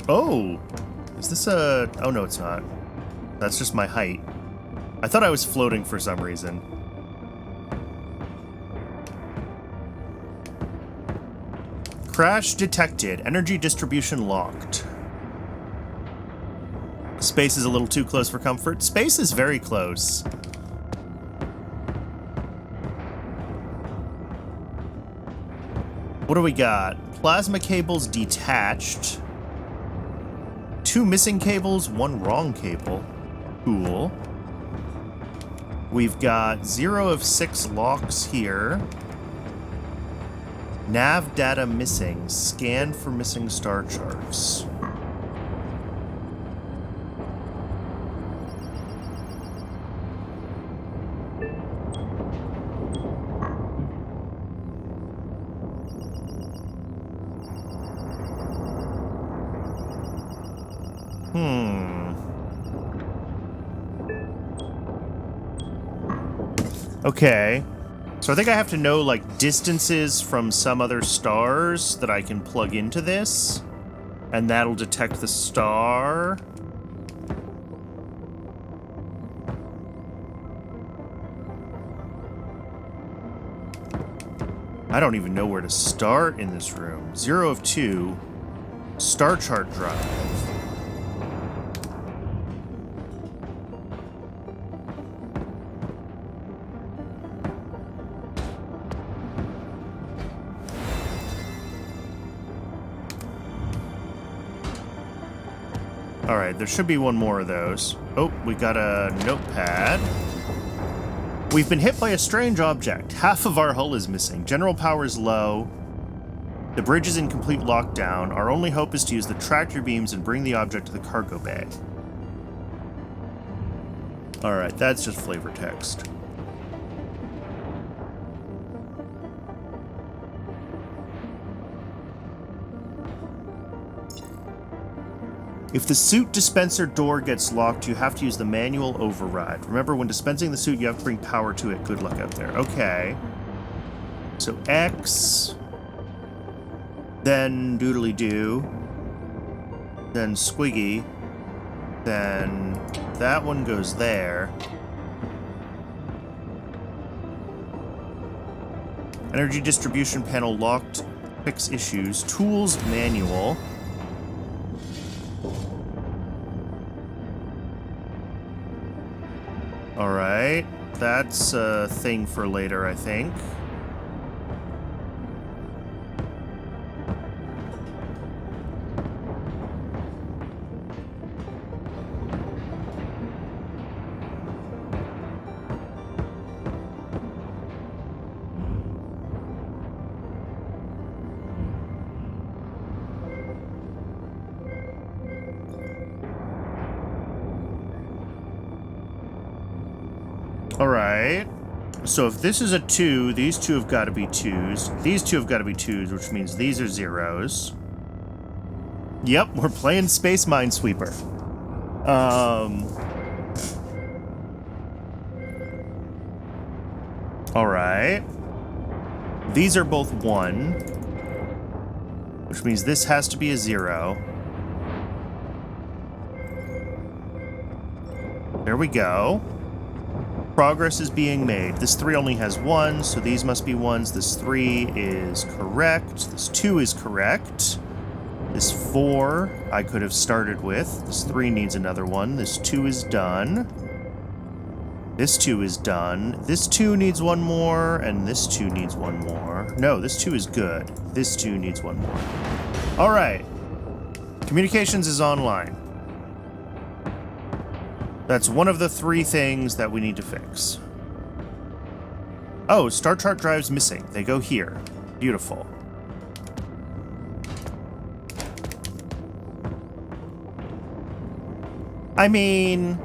Oh, is this a, oh no it's not. That's just my height. I thought I was floating for some reason. Crash detected. Energy distribution locked. Space is a little too close for comfort. Space is very close. What do we got? Plasma cables detached. 2 missing cables, 1 wrong cable. Cool. We've got 0 of 6 locks here. Nav data missing. Scan for missing star charts. Okay. So I think I have to know, like, distances from some other stars that I can plug into this. And that'll detect the star. I don't even know where to start in this room. 0 of 2. Star chart drive. Alright, there should be one more of those. Oh, we got a notepad. We've been hit by a strange object. Half of our hull is missing. General power is low. The bridge is in complete lockdown. Our only hope is to use the tractor beams and bring the object to the cargo bay. Alright, that's just flavor text. If the suit dispenser door gets locked, you have to use the manual override. Remember, when dispensing the suit, you have to bring power to it. Good luck out there. Okay. So X. Then doodly-doo. Then squiggy. Then that one goes there. Energy distribution panel locked. Fix issues. Tools manual. Alright, that's a thing for later, I think. Alright, so if this is a 2, these two have got to be 2s. These two have got to be 2s, which means these are 0s. Yep, we're playing Space Minesweeper. Alright. These are both 1, which means this has to be a 0. There we go. Progress is being made. This 3 only has 1, so these must be 1s. This 3 is correct. This 2 is correct. This 4 I could have started with. This 3 needs another one. This 2 is done. This 2 is done. This 2 needs 1 more, and this 2 needs 1 more. No, this 2 is good. This 2 needs 1 more. All right. Communications is online. That's one of the 3 things that we need to fix. Oh, star chart drive's missing. They go here. Beautiful. I mean,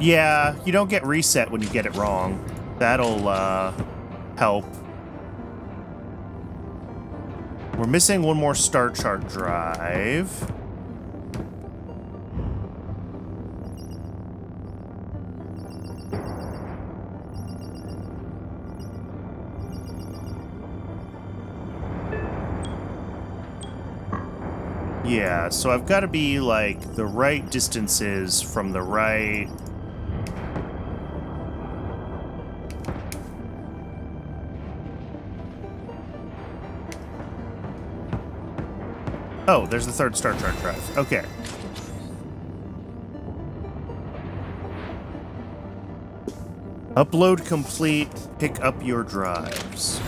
yeah, you don't get reset when you get it wrong. That'll, help. We're missing 1 more star chart drive. Yeah, so I've got to be, like, the right distances from the right... Oh, there's the 3rd Star Chart drive. Okay. Upload complete. Pick up your drives.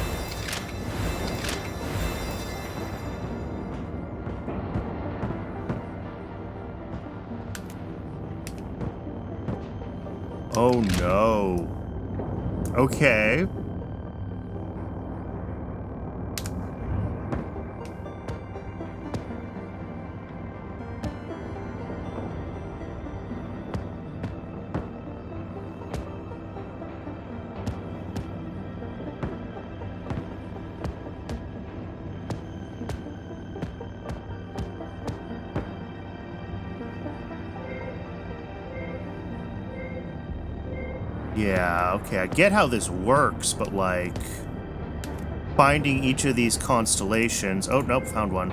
Oh no. Okay. Yeah, okay, I get how this works, but like finding each of these constellations. Oh, nope, found one.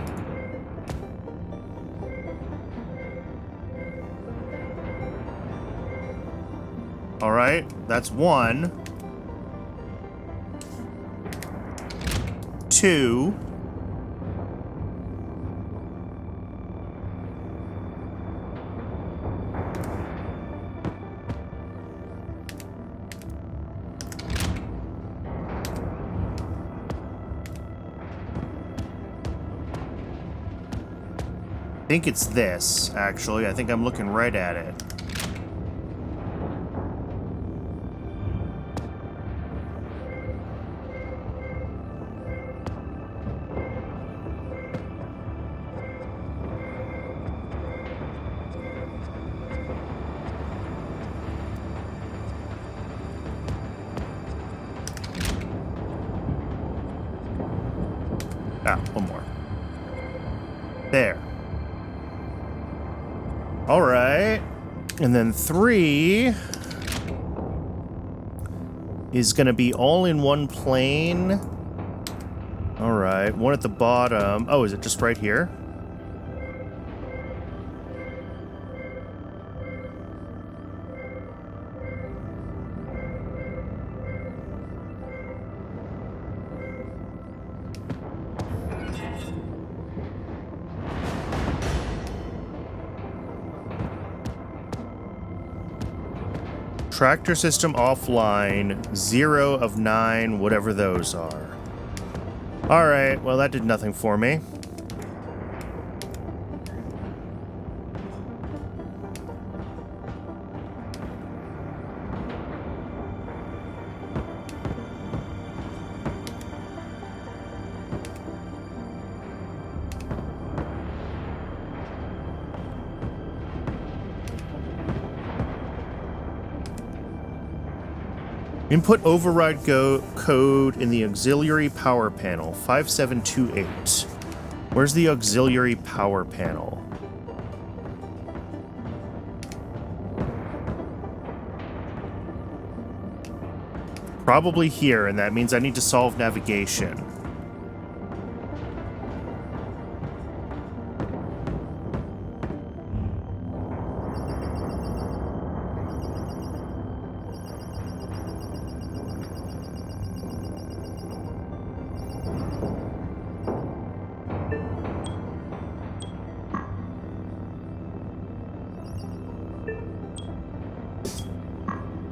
All right, that's 1. 2. I think it's this, actually. I think I'm looking right at it. Ah, one more. There. All right. And then 3 is going to be all in one plane. All right. 1 at the bottom. Oh, is it just right here? Tractor system offline, 0 of 9, whatever those are. All right, well, that did nothing for me. Input override code in the auxiliary power panel, 5728. Where's the auxiliary power panel? Probably here, and that means I need to solve navigation.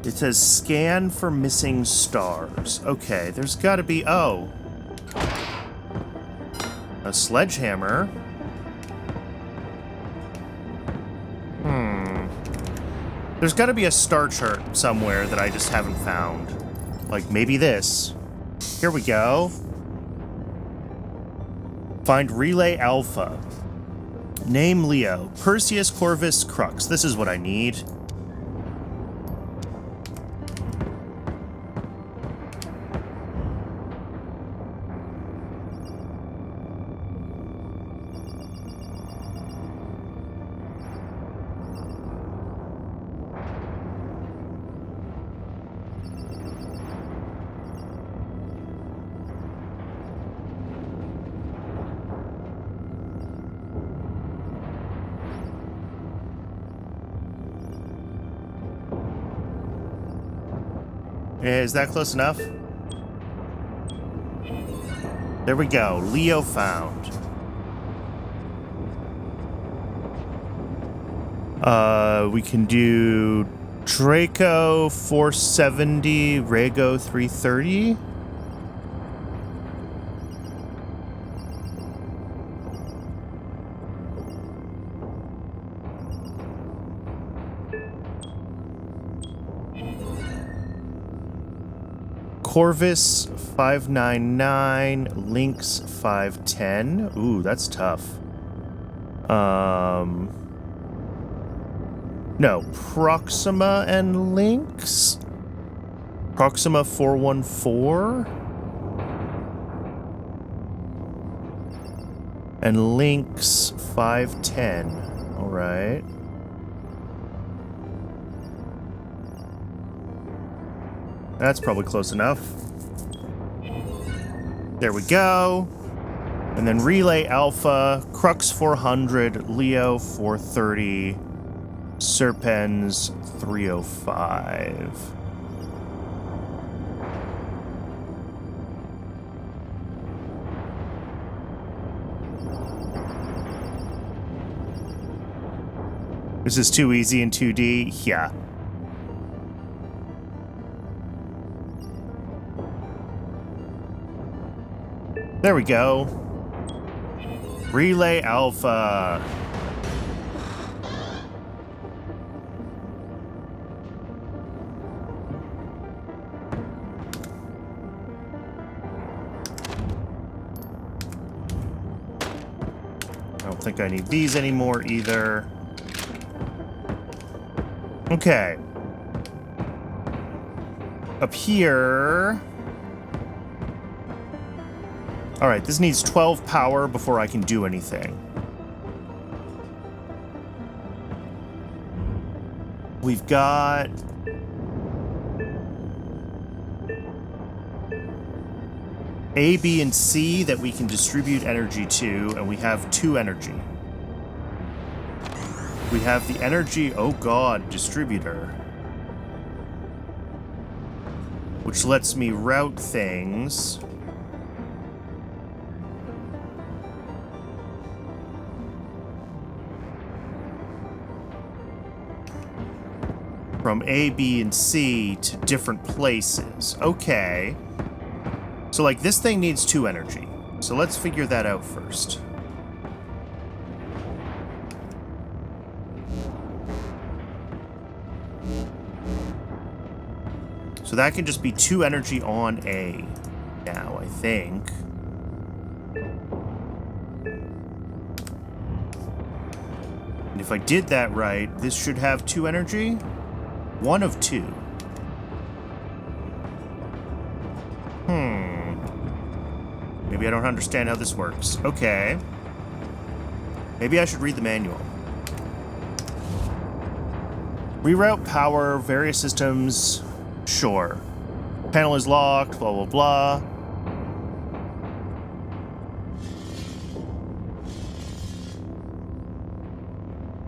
It says scan for missing stars. Okay, there's got to be... Oh. A sledgehammer. There's got to be a star chart somewhere that I just haven't found. Like, maybe this. Here we go. Find Relay Alpha. Name Leo. Perseus, Corvus, Crux. This is what I need. Is that close enough? There we go. Leo found. We can do Draco 470, Rego 330. Corvus 599, Lynx 510. Ooh, that's tough. No, Proxima and Lynx? Proxima 414? And Lynx 510. Alright. That's probably close enough. There we go. And then Relay Alpha, Crux 400, Leo 430, Serpens 305. This is too easy in 2D? Yeah. There we go. Relay Alpha. I don't think I need these anymore either. Okay. Up here... Alright, this needs 12 power before I can do anything. We've got... A, B, and C that we can distribute energy to, and we have 2 energy. We have the energy, oh god, distributor. Which lets me route things. From A, B, and C to different places. Okay. So, like, this thing needs 2 energy. So let's figure that out first. So that can just be 2 energy on A now, I think. And if I did that right, this should have 2 energy? 1 of 2. Maybe I don't understand how this works. Okay. Maybe I should read the manual. Reroute power, various systems. Sure. Panel is locked, blah, blah, blah.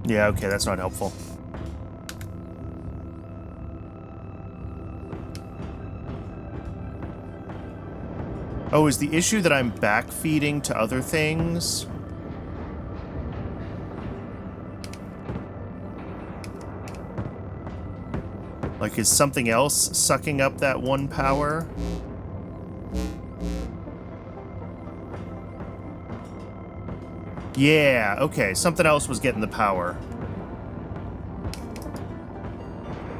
Yeah, okay, that's not helpful. Oh, is the issue that I'm backfeeding to other things? Like, is something else sucking up that 1 power? Yeah, okay, something else was getting the power.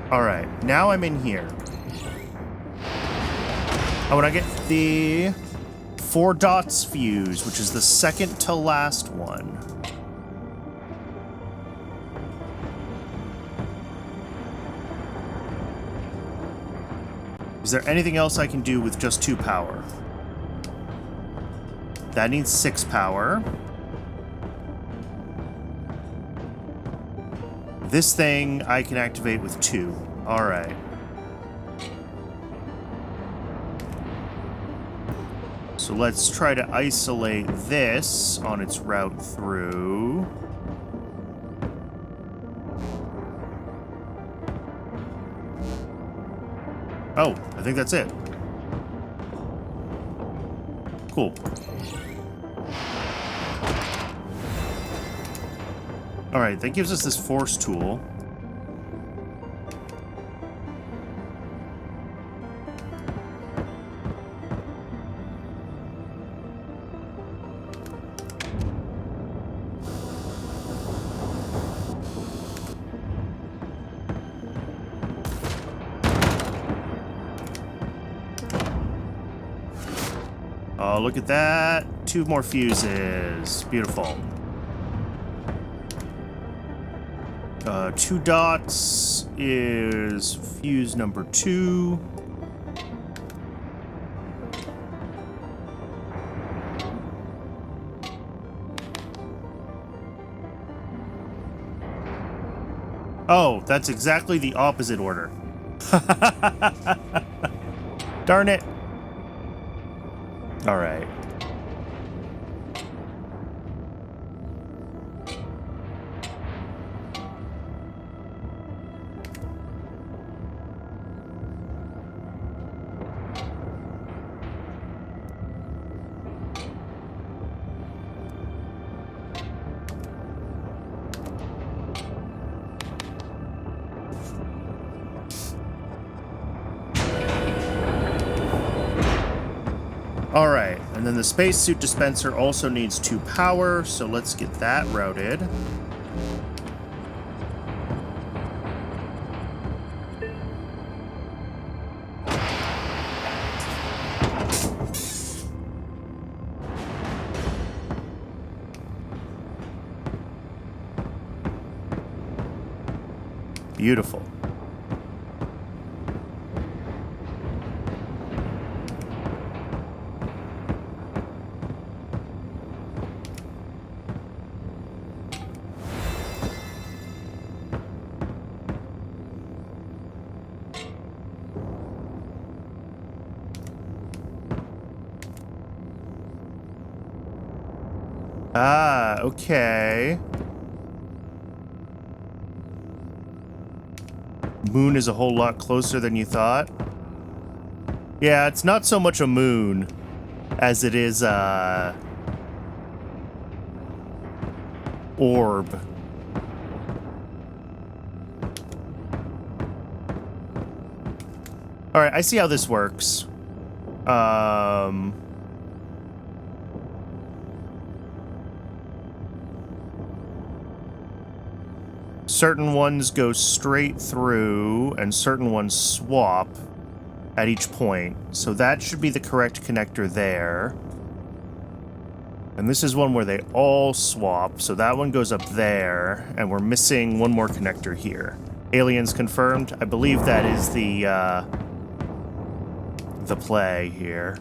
Alright, now I'm in here. Oh, and I get the 4 dots fuse, which is the second to last one. Is there anything else I can do with just 2 power? That needs 6 power. This thing I can activate with 2. Alright. So let's try to isolate this on its route through. Oh, I think that's it. Cool. Alright, that gives us this force tool. Oh, look at that. 2 more fuses. Beautiful. 2 dots is fuse number 2. Oh, that's exactly the opposite order. Darn it. All right. All right, and then the spacesuit dispenser also needs 2 power, so let's get that routed. Beautiful. Ah, okay. Moon is a whole lot closer than you thought. Yeah, it's not so much a moon as it is orb. All right, I see how this works. Certain ones go straight through, and certain ones swap at each point. So that should be the correct connector there. And this is one where they all swap, so that one goes up there, and we're missing one more connector here. Aliens confirmed. I believe that is the play here.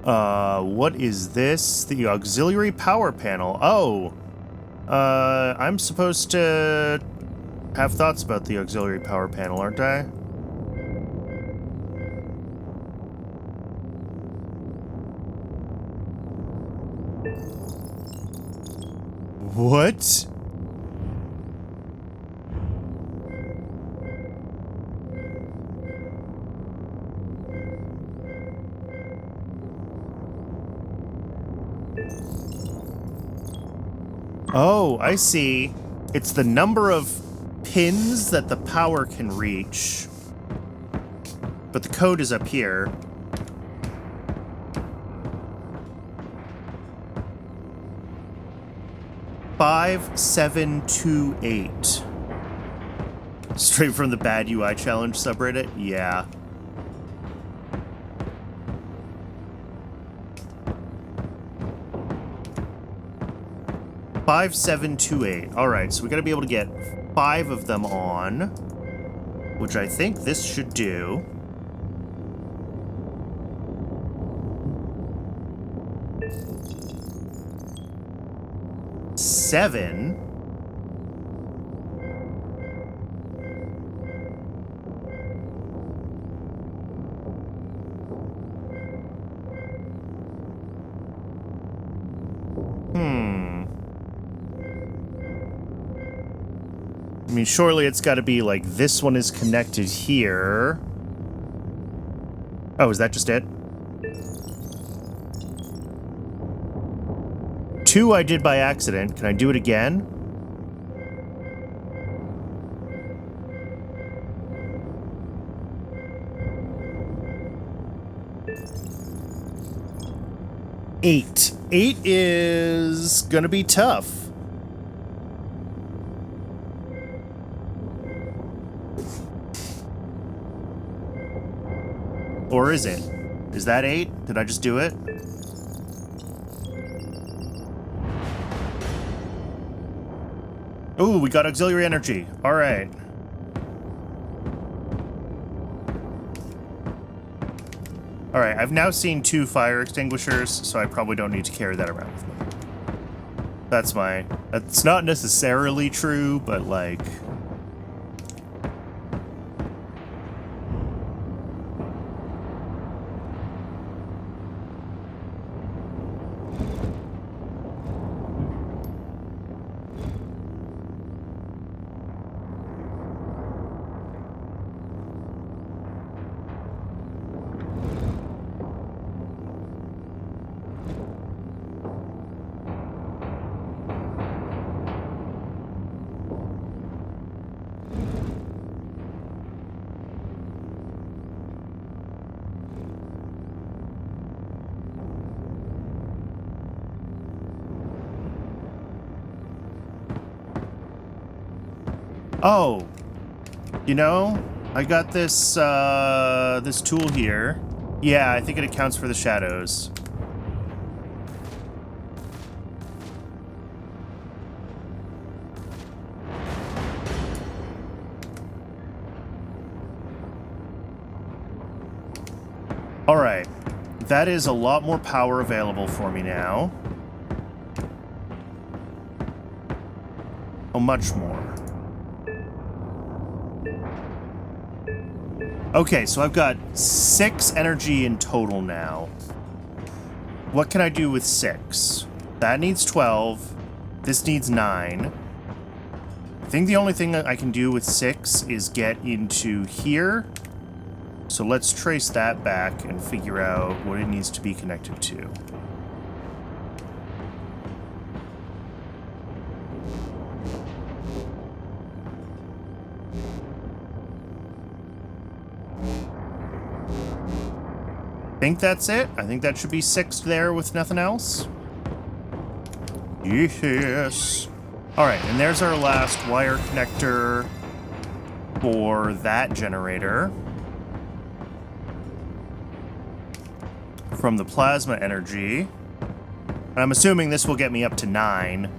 What is this? The auxiliary power panel. Oh! I'm supposed to have thoughts about the auxiliary power panel, aren't I? What? Oh, I see. It's the number of pins that the power can reach. But the code is up here. $5728. Straight from the Bad UI Challenge subreddit? Yeah. $5728. All right, so we got to be able to get 5 of them on, which I think this should do. $7. I mean, surely it's got to be like this one is connected here. Oh, is that just it? 2 I did by accident. Can I do it again? Eight. 8 is gonna be tough. Or is it? Is that 8? Did I just do it? Ooh, we got auxiliary energy. All right. All right, I've now seen 2 fire extinguishers, so I probably don't need to carry that around with me. That's not necessarily true, but like... Oh, you know, I got this, this tool here. Yeah, I think it accounts for the shadows. All right, that is a lot more power available for me now. Oh, much more. Okay, so I've got 6 energy in total now. What can I do with 6? That needs 12. This needs 9. I think the only thing that I can do with 6 is get into here. So let's trace that back and figure out what it needs to be connected to. I think that's it. I think that should be 6 there with nothing else. Yes. All right, and there's our last wire connector for that generator. From the plasma energy. And I'm assuming this will get me up to 9.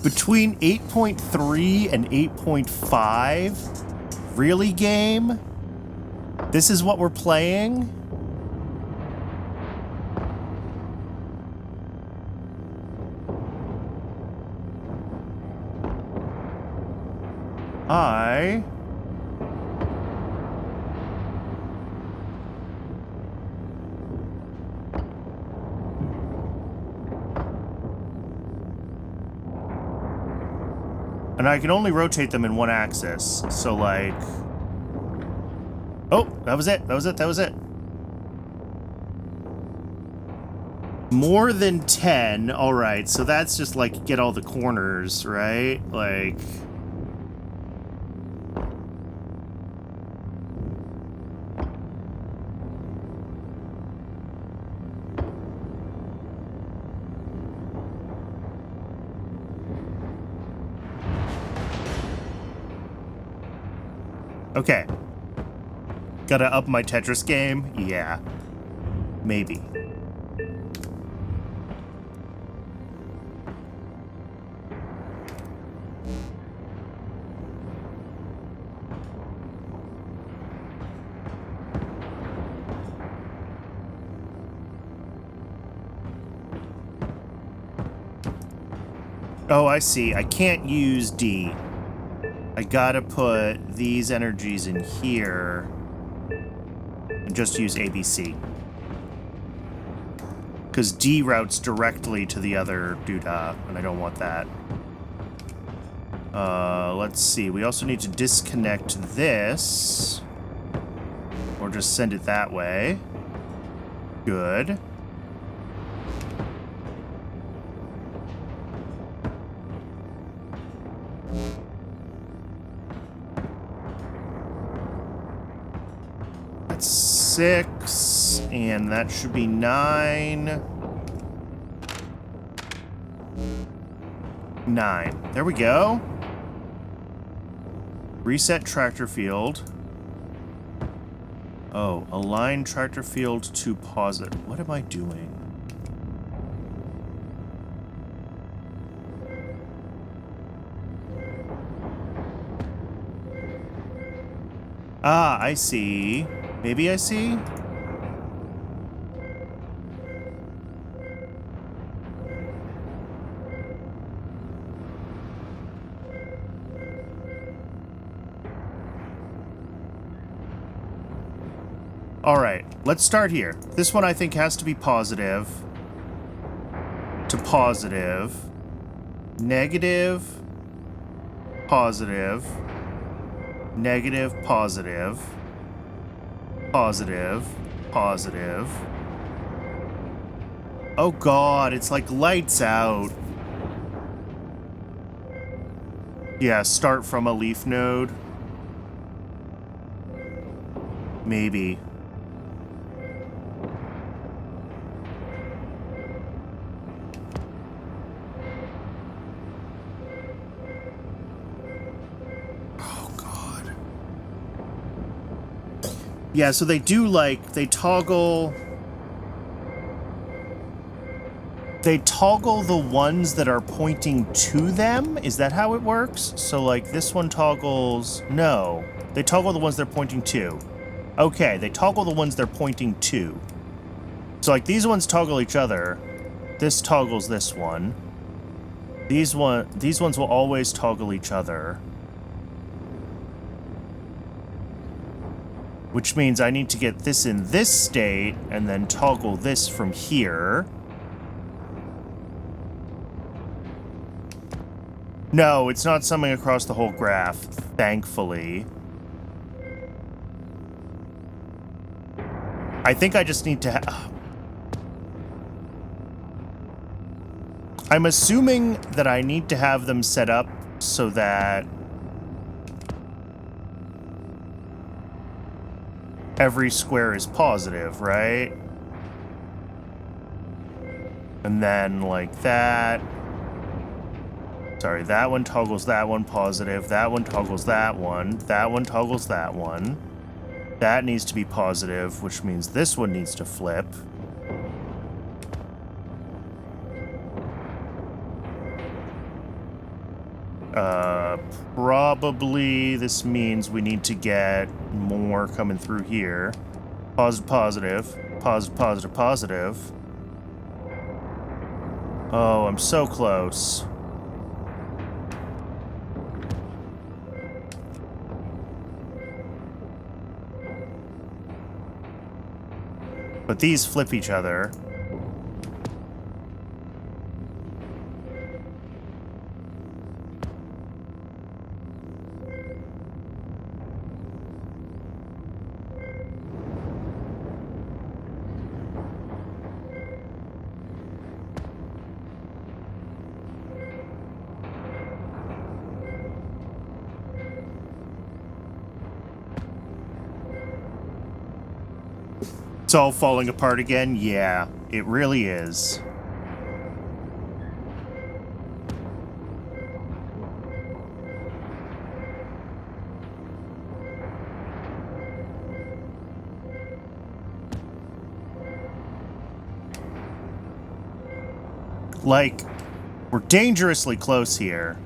Between 8.3 and 8.5? Really, game? This is what we're playing? And I can only rotate them in one axis, so like... Oh, that was it, that was it, that was it. More than 10, alright, so that's just like get all the corners, right? Like... Okay. Gotta up my Tetris game? Yeah. Maybe. Oh, I see. I can't use D. I gotta put these energies in here and just use ABC. Because D routes directly to the other doodah, and I don't want that. Let's see. We also need to disconnect this. Or just send it that way. Good. That's 6, and that should be 9. 9. There we go. Reset tractor field. Oh, align tractor field to posit. What am I doing? Ah, I see. Maybe I see? Alright, let's start here. This one I think has to be positive. To positive. Negative. Positive. Negative, positive. Positive. Positive. Oh god, it's like lights out. Yeah, start from a leaf node. Maybe. Oh god. Yeah, so they do like, they toggle the ones that are pointing to them? Is that how it works? So, like, this one toggles... No. They toggle the ones they're pointing to. Okay, they toggle the ones they're pointing to. So, like, these ones toggle each other. This toggles this one. These ones will always toggle each other. Which means I need to get this in this state, and then toggle this from here. No, it's not summing across the whole graph, thankfully. I think I just need to I'm assuming that I need to have them set up so that every square is positive, right? And then like that. Sorry, that one toggles that one positive. That one toggles that one. That one toggles that one. That needs to be positive, which means this one needs to flip. Probably this means we need to get more coming through here. Positive, positive. Positive, positive, positive. Oh, I'm so close. But these flip each other. It's all falling apart again? Yeah, it really is. Like, we're dangerously close here.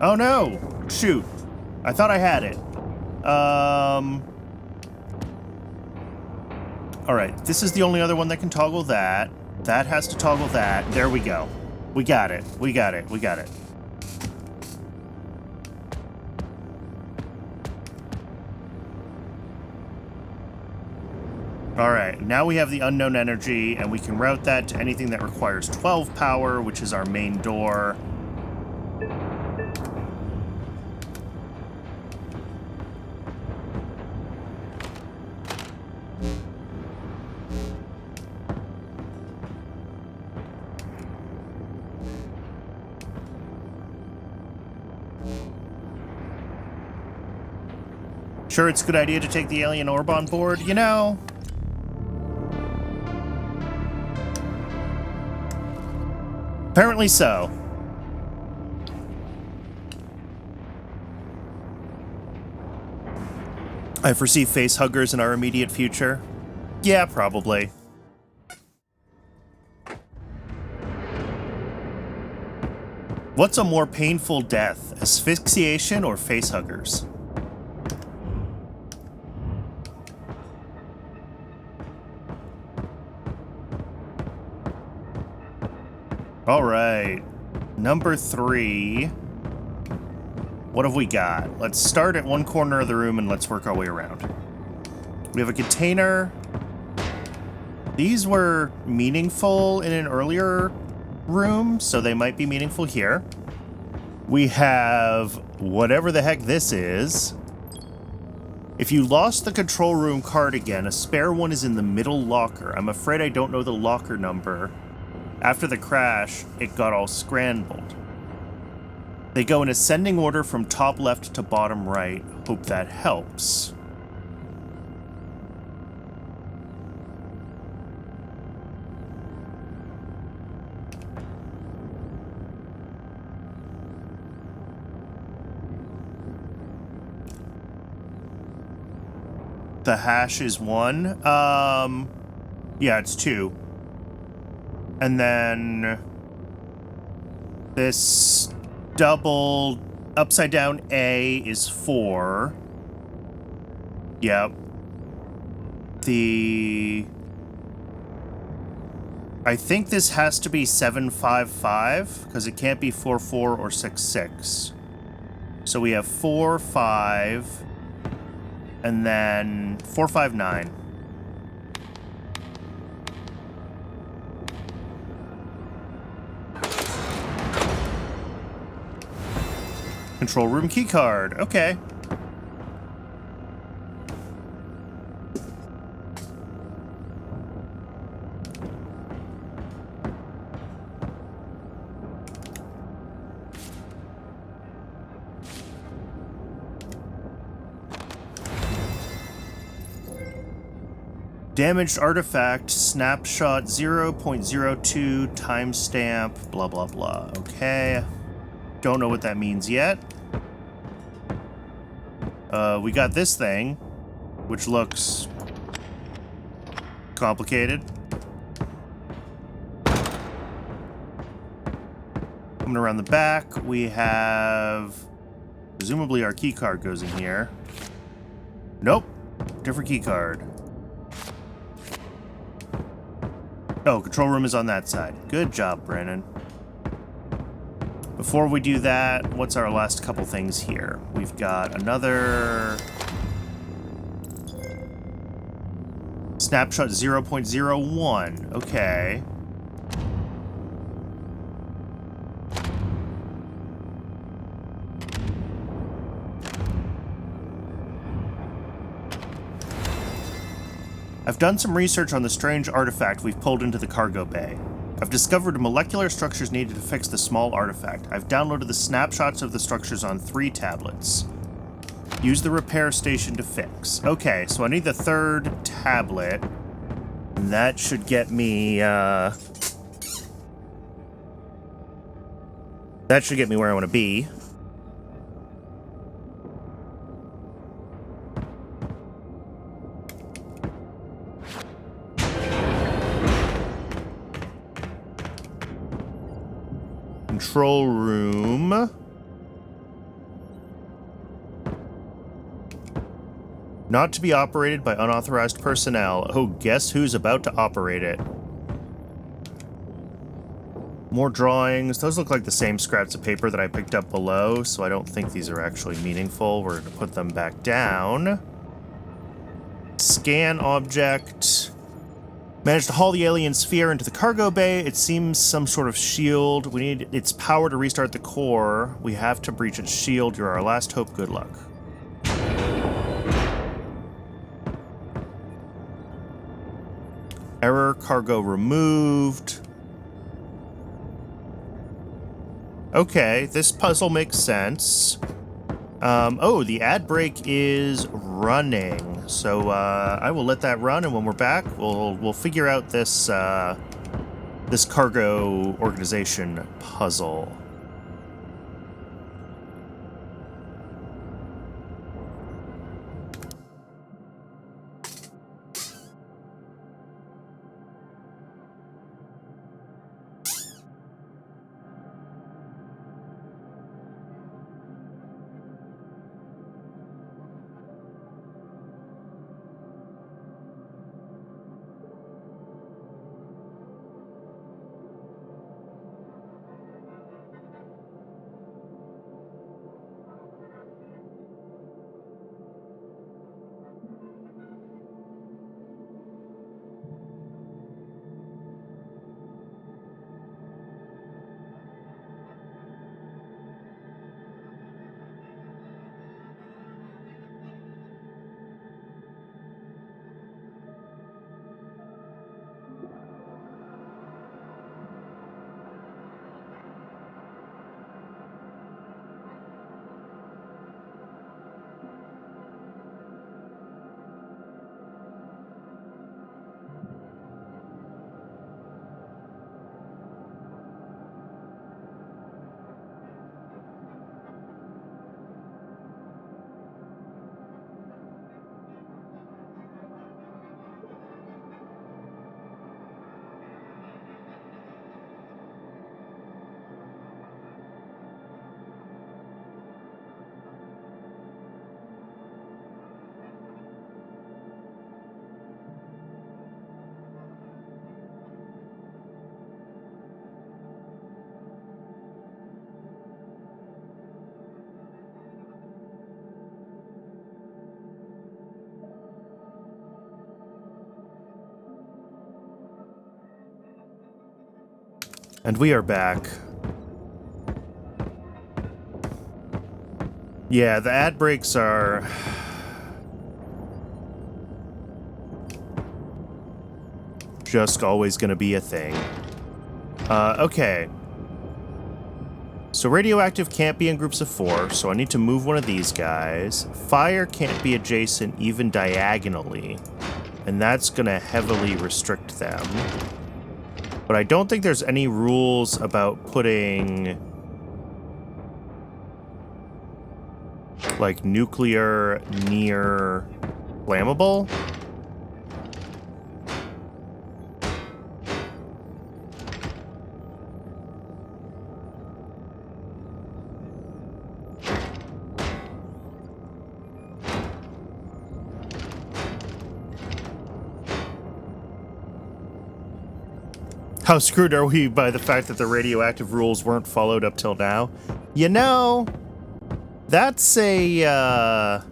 Oh no! Shoot. I thought I had it. Alright, this is the only other one that can toggle that. That has to toggle that. There we go. We got it. We got it. We got it. Alright, now we have the unknown energy, and we can route that to anything that requires 12 power, which is our main door. Sure, it's a good idea to take the alien orb on board, you know? Apparently so. I foresee face huggers in our immediate future. Yeah, probably. What's a more painful death, asphyxiation or face huggers? All right, number 3. What have we got? Let's start at one corner of the room and let's work our way around. We have a container. These were meaningful in an earlier room, so they might be meaningful here. We have whatever the heck this is. If you lost the control room card again, a spare one is in the middle locker. I'm afraid I don't know the locker number. After the crash, it got all scrambled. They go in ascending order from top left to bottom right. Hope that helps. The hash is 1. Yeah, it's 2. And then this double upside down A is 4. Yep. I think this has to be 755 because it can't be 44 or 66. So we have 4, 5, and then 459. Control room key card. Okay. Damaged artifact, snapshot 0.02, timestamp, blah, blah, blah. Okay. Don't know what that means yet. We got this thing, which looks complicated. Coming around the back, we have... presumably our key card goes in here. Nope. Different key card. Oh, control room is on that side. Good job, Brandon. Before we do that, what's our last couple things here? We've got another... snapshot 0.01. Okay. I've done some research on the strange artifact we've pulled into the cargo bay. I've discovered molecular structures needed to fix the small artifact. I've downloaded the snapshots of the structures on 3 tablets. Use the repair station to fix. Okay, so I need the 3rd tablet. And that should get me, that should get me where I want to be. Control room. Not to be operated by unauthorized personnel. Oh, guess who's about to operate it? More drawings. Those look like the same scraps of paper that I picked up below, so I don't think these are actually meaningful. We're going to put them back down. Scan object. Managed to haul the alien sphere into the cargo bay. It seems some sort of shield. We need its power to restart the core. We have to breach its shield. You're our last hope. Good luck. Error, cargo removed. Okay, this puzzle makes sense. Oh, the ad break is running. So I will let that run, and when we're back, we'll figure out this this cargo organization puzzle. And we are back. Yeah, the ad breaks are... just always gonna be a thing. Okay. So radioactive can't be in groups of 4, so I need to move one of these guys. Fire can't be adjacent even diagonally, and that's gonna heavily restrict them. But I don't think there's any rules about putting like nuclear near flammable. How screwed are we by the fact that the radioactive rules weren't followed up till now? You know, that's that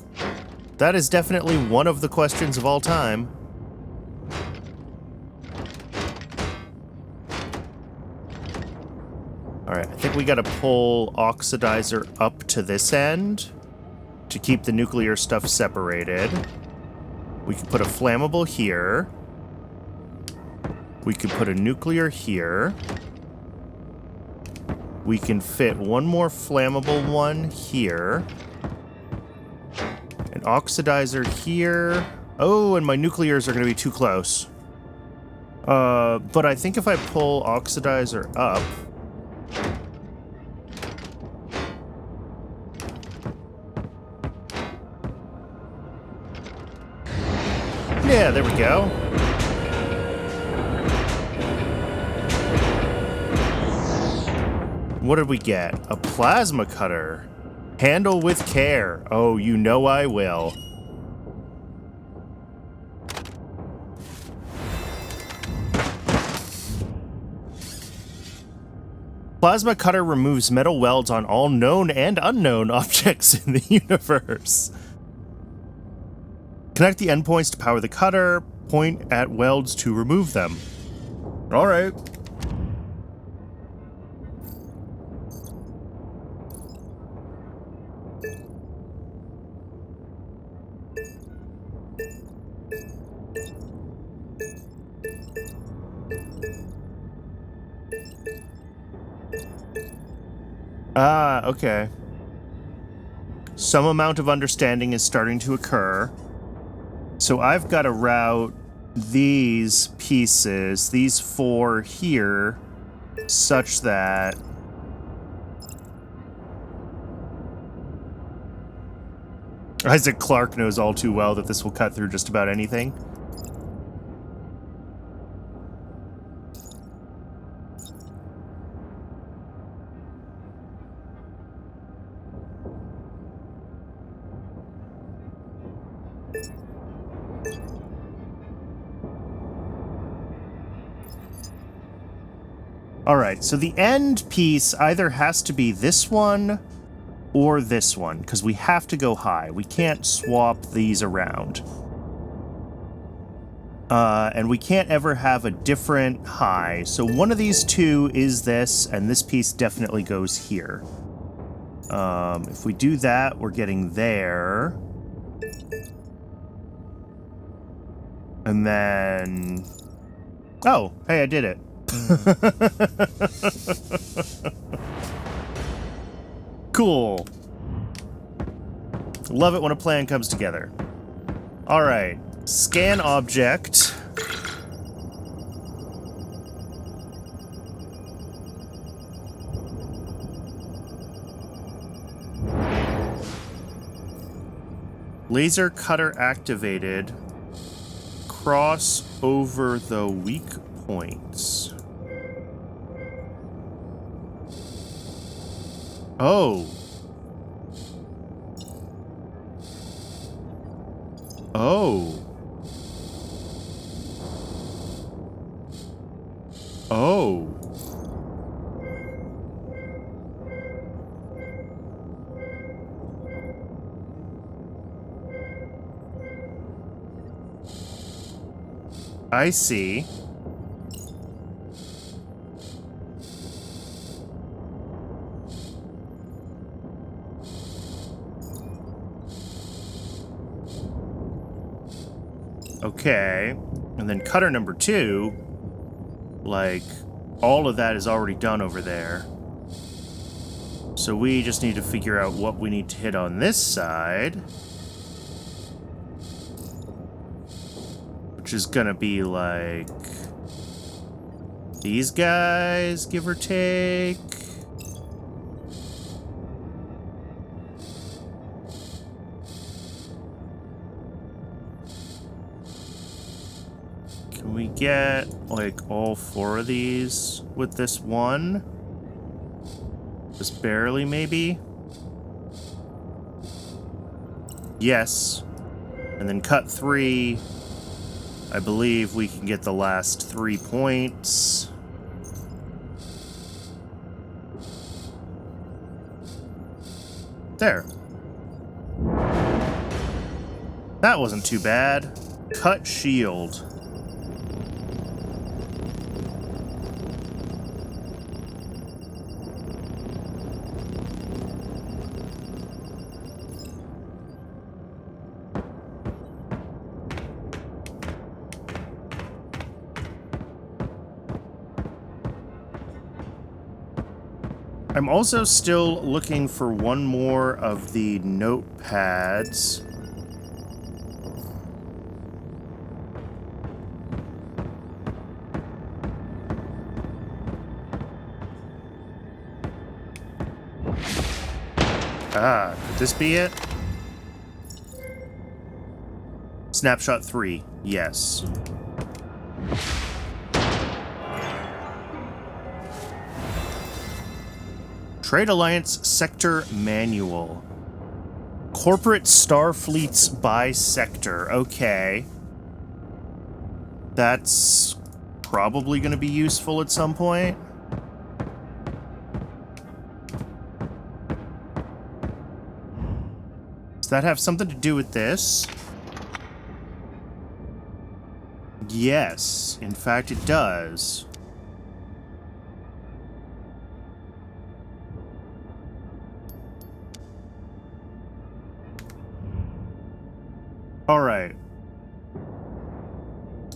is definitely one of the questions of all time. Alright, I think we gotta pull Oxidizer up to this end to keep the nuclear stuff separated. We can put a flammable here. We could put a nuclear here. We can fit one more flammable one here. An oxidizer here. Oh, and my nuclears are going to be too close. But I think if I pull oxidizer up... Yeah, there we go. What did we get? A plasma cutter. Handle with care. Oh, you know I will. Plasma cutter removes metal welds on all known and unknown objects in the universe. Connect the endpoints to power the cutter. Point at welds to remove them. All right. Ah, okay. Some amount of understanding is starting to occur. So I've got to route these pieces, these 4 here, such that... Isaac Clarke knows all too well that this will cut through just about anything. Alright, so the end piece either has to be this one or this one, because we have to go high. We can't swap these around. And we can't ever have a different high. So one of these two is this, and this piece definitely goes here. If we do that, we're getting there. And then... Oh, hey, I did it. Cool. Love it when a plan comes together. Alright. Scan object. Laser cutter activated. Cross over the weak points. Oh. Oh. Oh. I see. Okay. And then cutter number 2, like, all of that is already done over there. So we just need to figure out what we need to hit on this side. Which is gonna be like these guys, give or take. Can we get like all 4 of these with this one? Just barely, maybe? Yes. And then cut 3. I believe we can get the last 3 points. There. That wasn't too bad. Cut shield. I'm also still looking for one more of the notepads. Ah, could this be it? Snapshot 3, yes. Trade Alliance Sector Manual. Corporate Starfleets by sector. Okay. That's probably going to be useful at some point. Does that have something to do with this? Yes, in fact it does. All right.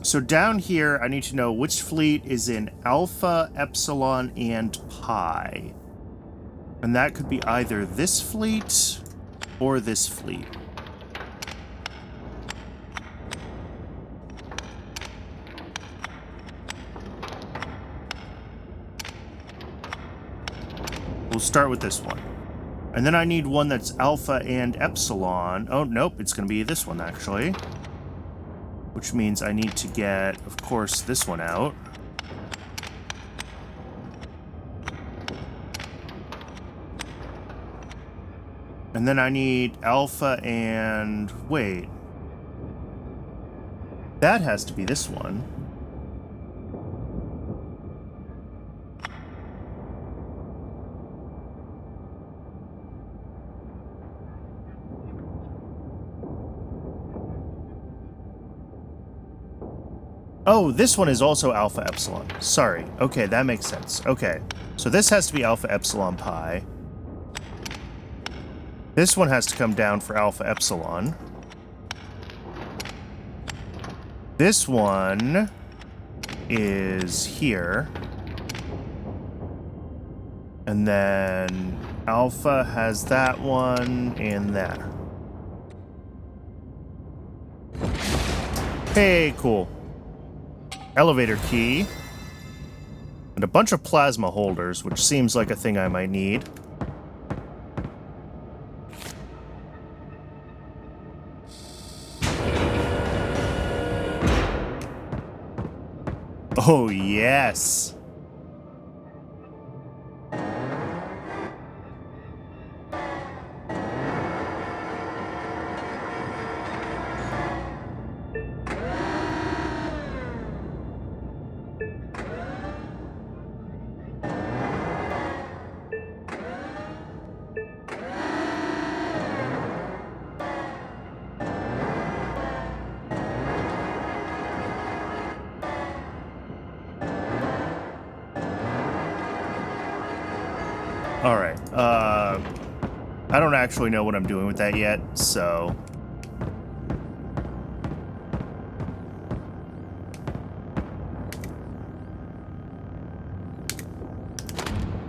So down here, I need to know which fleet is in Alpha, Epsilon, and Pi. And that could be either this fleet or this fleet. We'll start with this one. And then I need one that's Alpha and Epsilon. Oh, nope, it's going to be this one, actually. Which means I need to get, of course, this one out. And then I need Alpha and... wait. That has to be this one. Oh, this one is also Alpha Epsilon. Sorry. Okay, that makes sense. Okay. So this has to be Alpha Epsilon Pi. This one has to come down for Alpha Epsilon. This one is here. And then Alpha has that one and that. Hey, cool. Elevator key. And a bunch of plasma holders, which seems like a thing I might need. Oh, yes. All right. I don't actually know what I'm doing with that yet, so...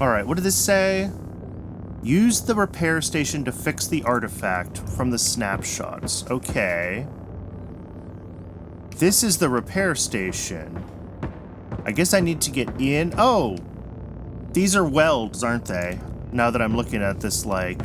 Alright, what did this say? Use the repair station to fix the artifact from the snapshots. Okay. This is the repair station. I guess I need to get in. Oh! These are welds, aren't they? Now that I'm looking at this, like...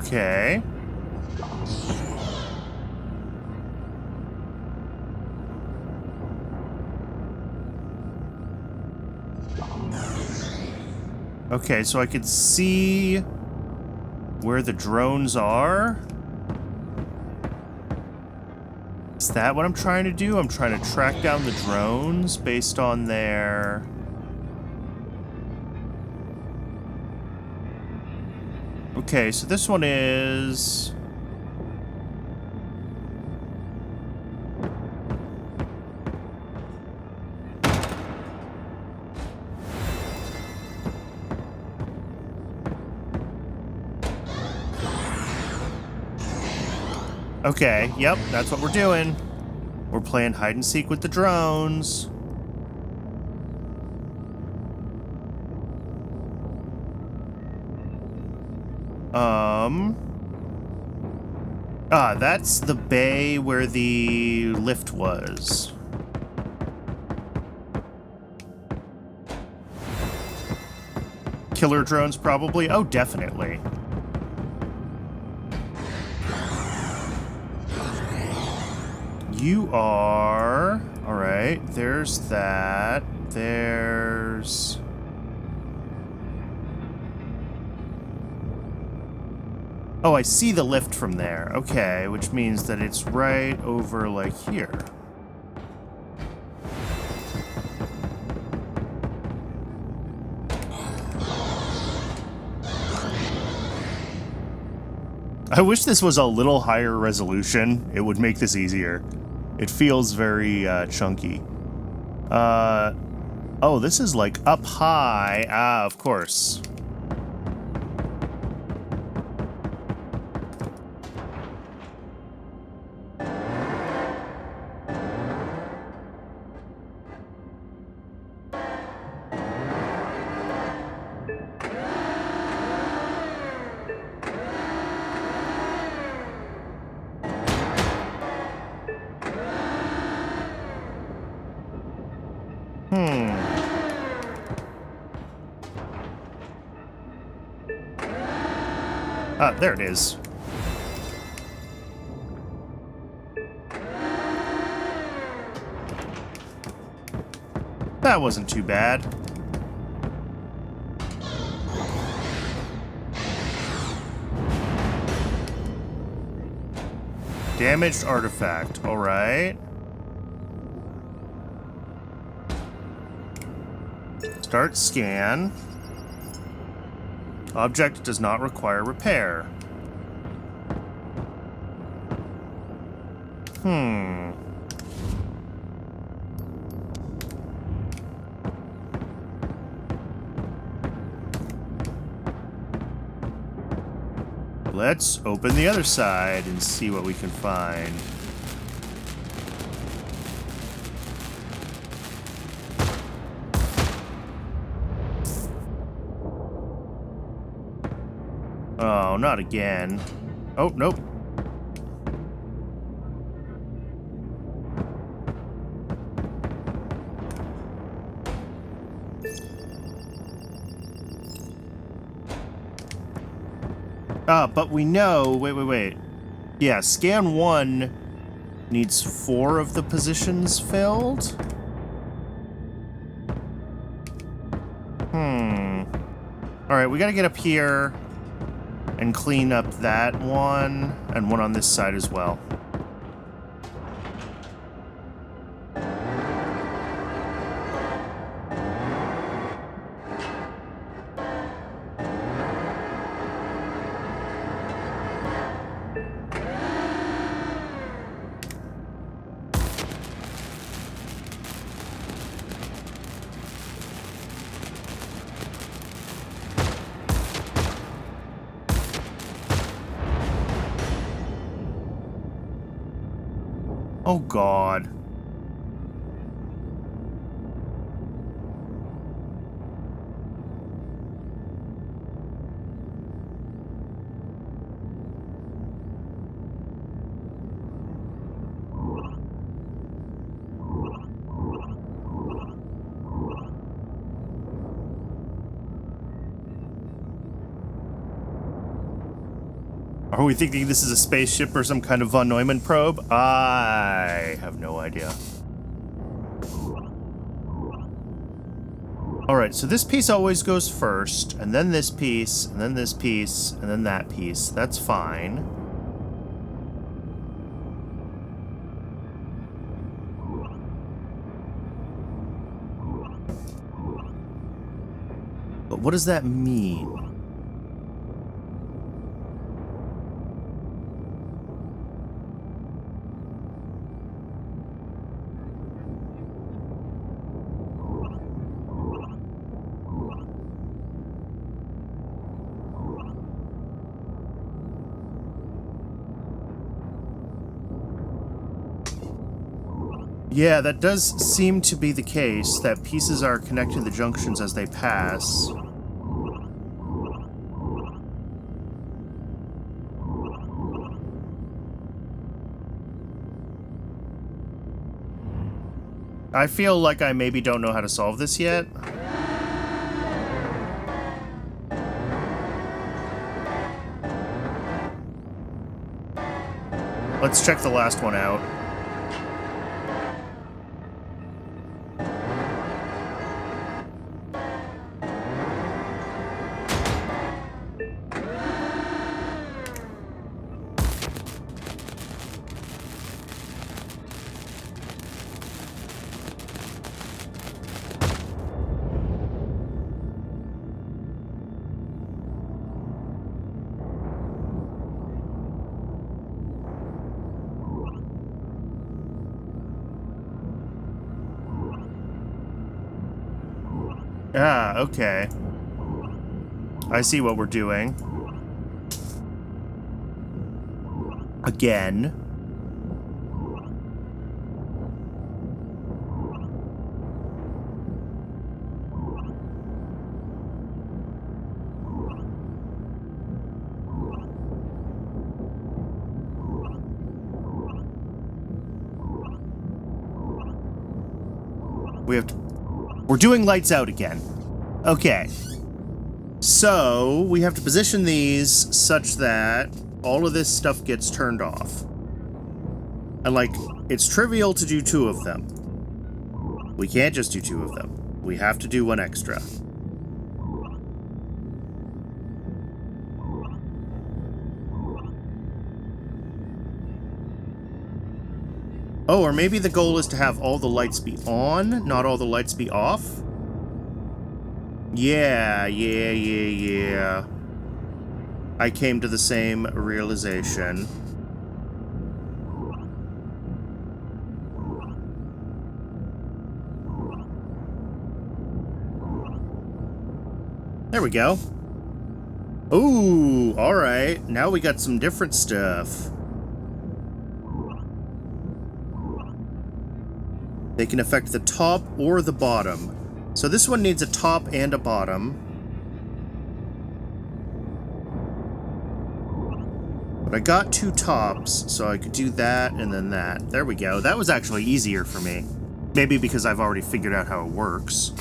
Okay. Okay, so I could see where the drones are. Is that what I'm trying to do? I'm trying to track down the drones based on their... Okay, so this one is... Okay, yep, that's what we're doing. We're playing hide and seek with the drones. That's the bay where the lift was. Killer drones, probably? Oh, definitely. You are... Alright, there's that. There's... Oh, I see the lift from there. Okay, which means that it's right over, like, here. I wish this was a little higher resolution. It would make this easier. It feels very, chunky. Oh, this is, like, up high. Ah, of course. There it is. That wasn't too bad. Damaged artifact, alright. Start scan. Object does not require repair. Let's open the other side and see what we can find. Oh, not again. Oh, nope. But we know... Wait. Yeah, scan 1 needs 4 of the positions filled. Alright, we gotta get up here and clean up that one, and one on this side as well. Oh, God. Are we thinking this is a spaceship or some kind of von Neumann probe? I have no idea. Alright, so this piece always goes first, and then this piece, and then this piece, and then that piece. That's fine. But what does that mean? Yeah, that does seem to be the case, that pieces are connecting the junctions as they pass. I feel like I maybe don't know how to solve this yet. Let's check the last one out. Ah, okay. I see what we're doing. Again. We're doing lights out again. Okay. So, we have to position these such that all of this stuff gets turned off. And, like, it's trivial to do 2 of them. We can't just do 2 of them. We have to do 1 extra. Oh, or maybe the goal is to have all the lights be on, not all the lights be off? Yeah. I came to the same realization. There we go. Ooh, alright. Now we got some different stuff. They can affect the top or the bottom. So this one needs a top and a bottom. But I got 2 tops, so I could do that and then that. There we go. That was actually easier for me. Maybe because I've already figured out how it works.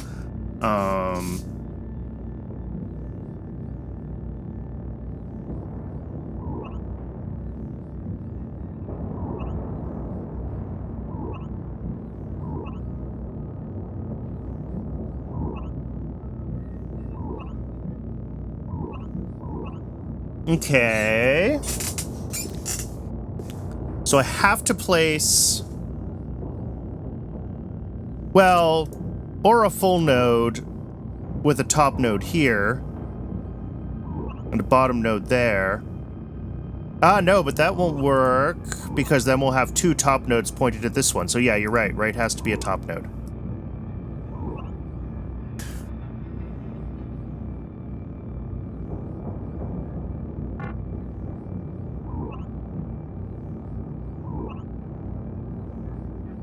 Okay. So I have to place... Well, or a full node with a top node here and a bottom node there. Ah, no, but that won't work because then we'll have 2 top nodes pointed at this one. So yeah, you're right. Right has to be a top node.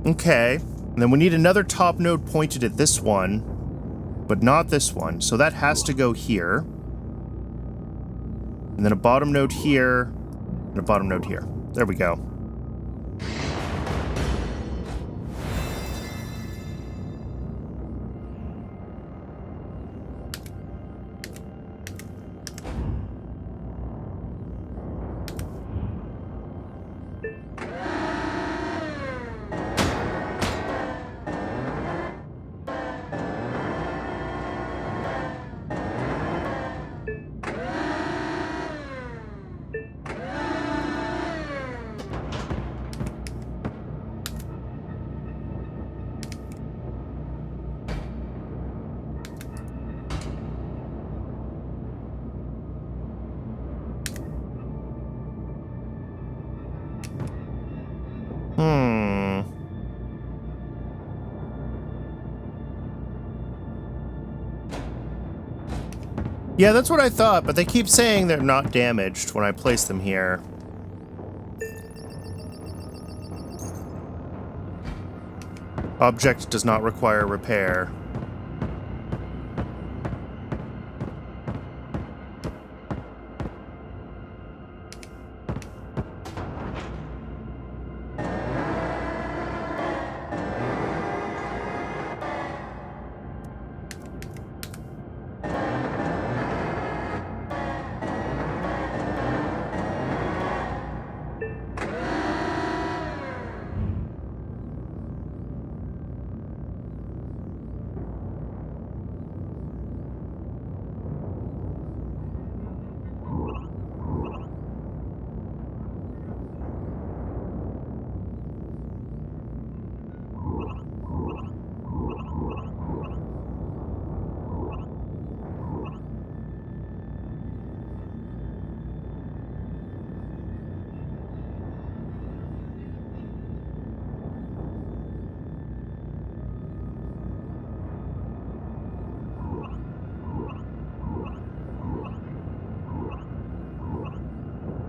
Okay. And then we need another top node pointed at this one, but not this one. So that has to go here. And then a bottom node here, and a bottom node here. There we go. Yeah, that's what I thought, but they keep saying they're not damaged when I place them here. Object does not require repair.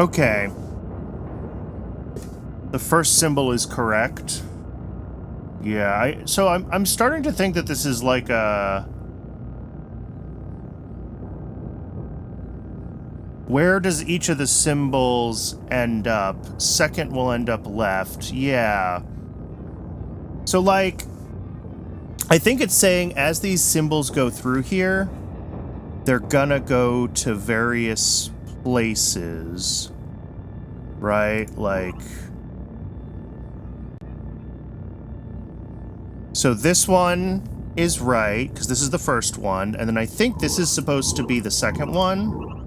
Okay. The first symbol is correct. Yeah, so I'm starting to think that this is like a... Where does each of the symbols end up? Second will end up left. Yeah. So, like, I think it's saying as these symbols go through here, they're gonna go to various places, right? Like, so this one is right, because this is the first one, and then I think this is supposed to be the second one.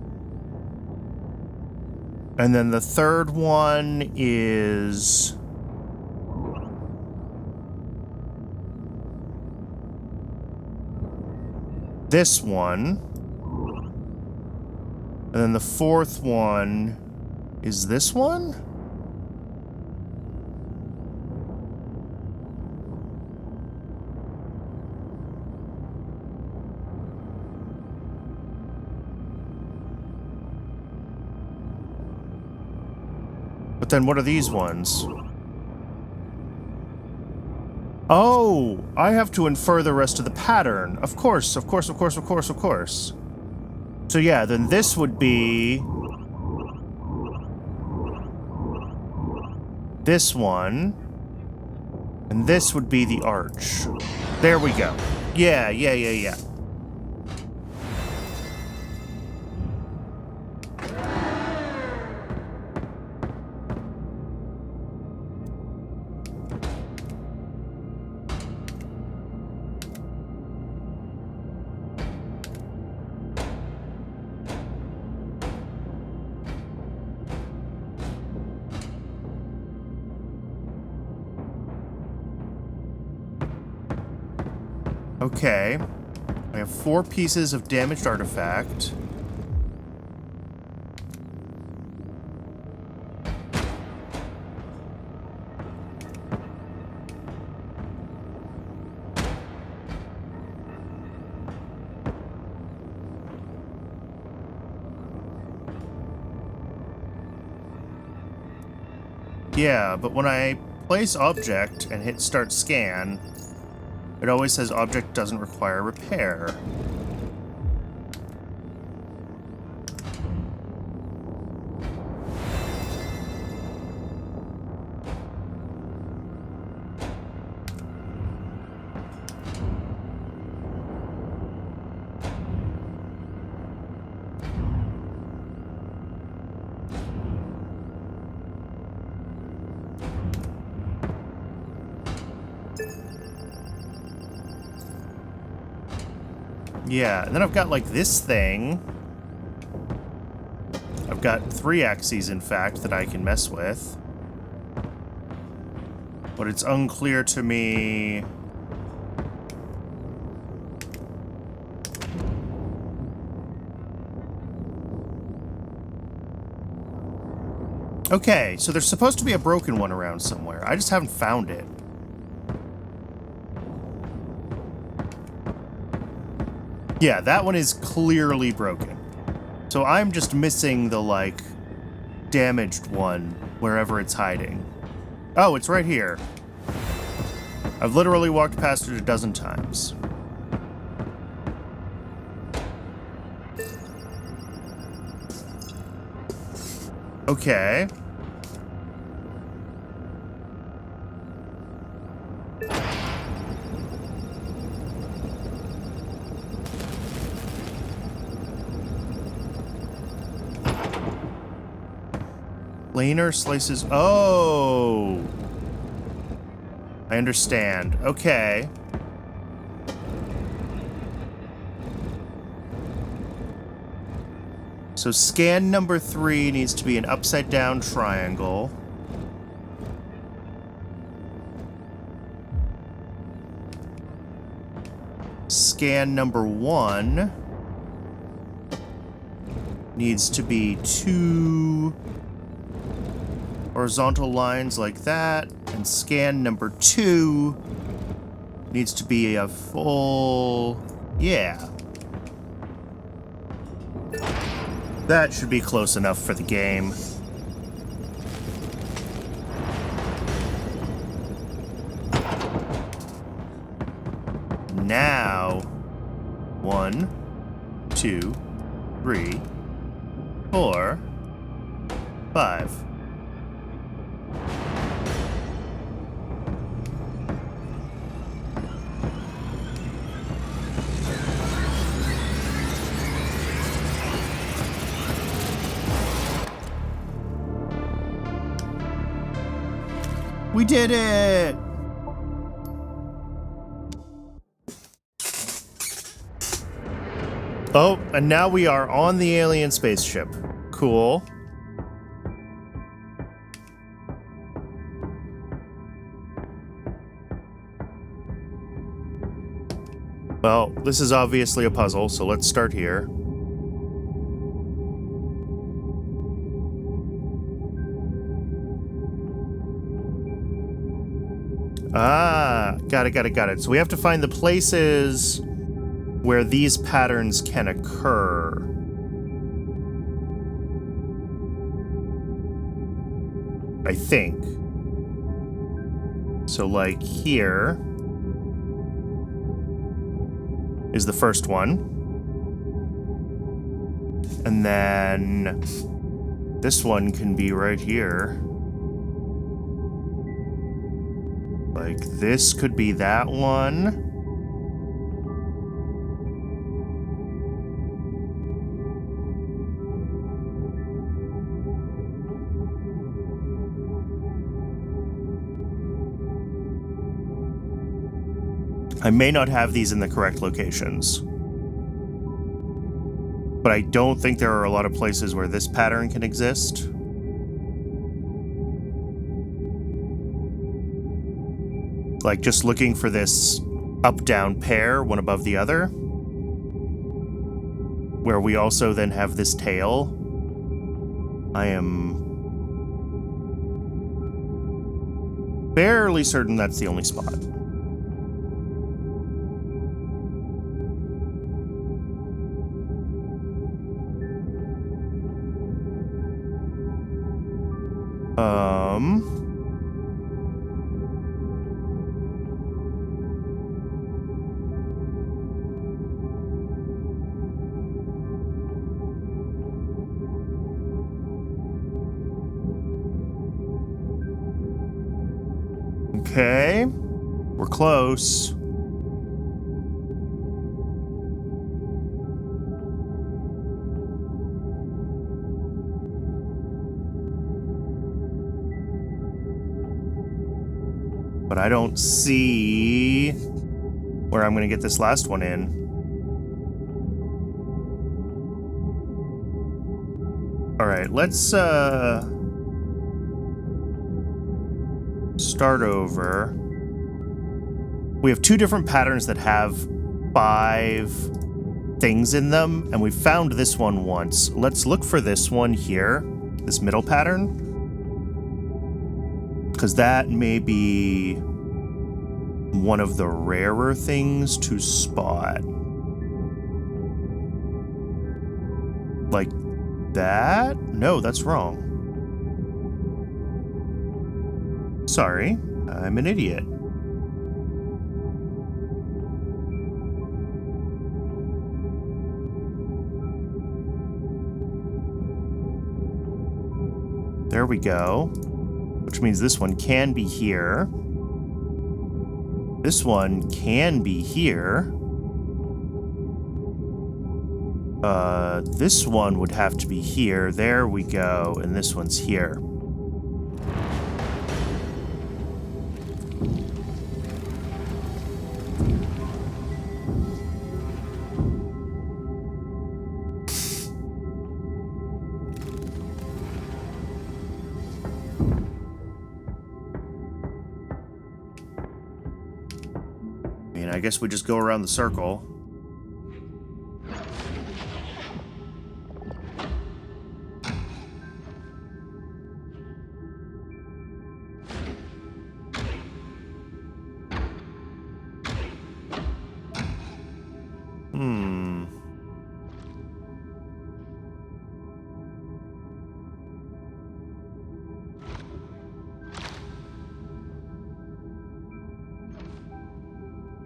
And then the third one is... this one. And then the fourth one is this one? But then what are these ones? Oh, I have to infer the rest of the pattern. Of course, of course, of course, of course, of course. So yeah, then this would be... this one. And this would be the arch. There we go. Yeah. Okay. I have 4 pieces of damaged artifact. Yeah, but when I place object and hit start scan, it always says object doesn't require repair. Yeah, and then I've got, like, this thing. I've got 3 axes, in fact, that I can mess with. But it's unclear to me... Okay, so there's supposed to be a broken one around somewhere. I just haven't found it. Yeah, that one is clearly broken. So I'm just missing the, like, damaged one wherever it's hiding. Oh, it's right here. I've literally walked past it a dozen times. Okay. Planer slices... Oh! I understand. Okay. So scan number 3 needs to be an upside-down triangle. Scan number 1 needs to be 2... horizontal lines like that, and scan number 2 needs to be a full... Yeah. That should be close enough for the game. Now... 1, 2, 3, 4, 5. We did it! Oh, and now we are on the alien spaceship. Cool. Well, this is obviously a puzzle, so let's start here. Ah, got it. So we have to find the places where these patterns can occur. I think. So, like, here is the first one. And then this one can be right here. Like, this could be that one. I may not have these in the correct locations. But I don't think there are a lot of places where this pattern can exist. Like, just looking for this up-down pair, one above the other. Where we also then have this tail. I am fairly certain that's the only spot. Okay. We're close. But I don't see where I'm going to get this last one in. All right, let's start over. We have 2 different patterns that have 5 things in them, and we found this one once. Let's look for this one here, this middle pattern, because that may be one of the rarer things to spot. Like that? No, that's wrong. Sorry, I'm an idiot. There we go. Which means this one can be here. This one can be here. This one would have to be here. There we go. And this one's here. I guess we just go around the circle.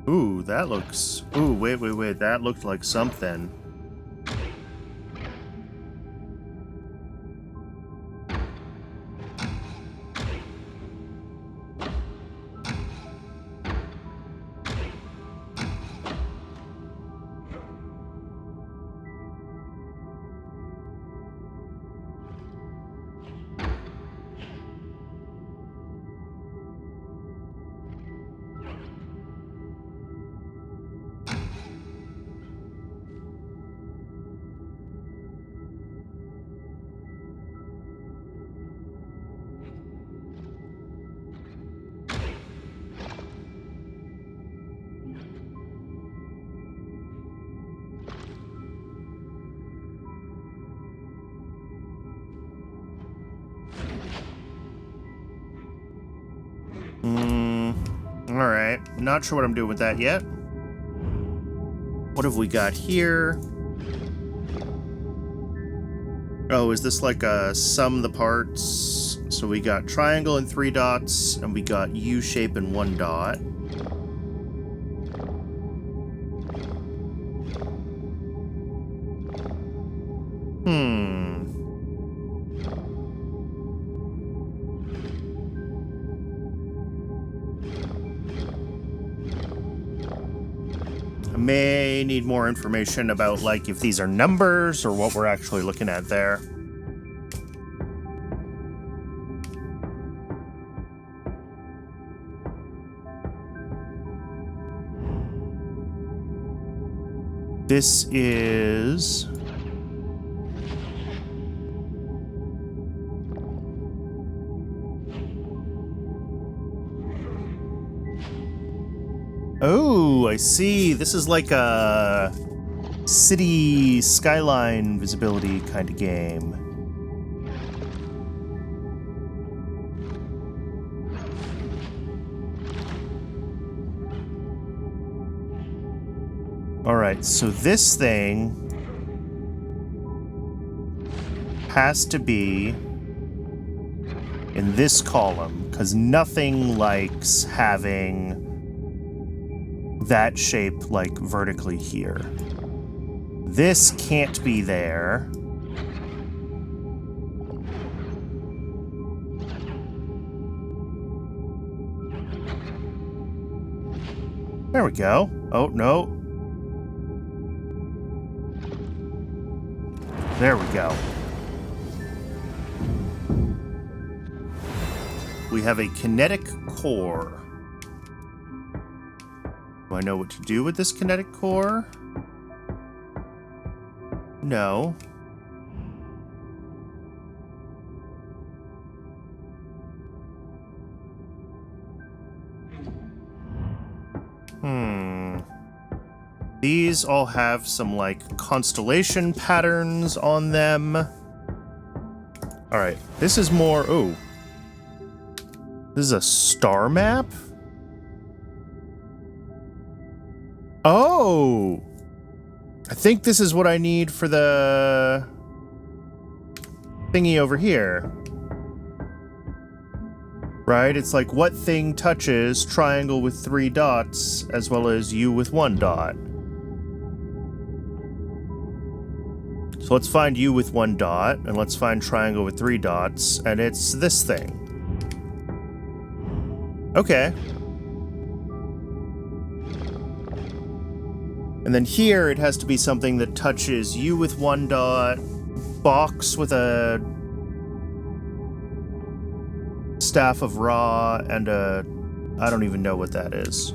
Ooh, that looks... Ooh, wait. That looked like something. Alright, not sure what I'm doing with that yet. What have we got here? Oh, is this like a sum the parts? So we got triangle and 3 dots, and we got U shape and 1 dot. May need more information about, like, if these are numbers or what we're actually looking at there. This is... Oh, I see. This is like a city skyline visibility kind of game. All right, so this thing has to be in this column, because nothing likes having that shape, like, vertically here. This can't be there. There we go. Oh, no. There we go. We have a kinetic core. Do I know what to do with this kinetic core? No. These all have some, like, constellation patterns on them. Alright, this is more... Ooh. This is a star map? Oh! I think this is what I need for the... thingy over here. Right? It's like what thing touches triangle with 3 dots as well as U with 1 dot. So let's find U with 1 dot, and let's find triangle with 3 dots, and it's this thing. Okay. And then here it has to be something that touches U with 1 dot, box with a Staff of Ra, and a... I don't even know what that is.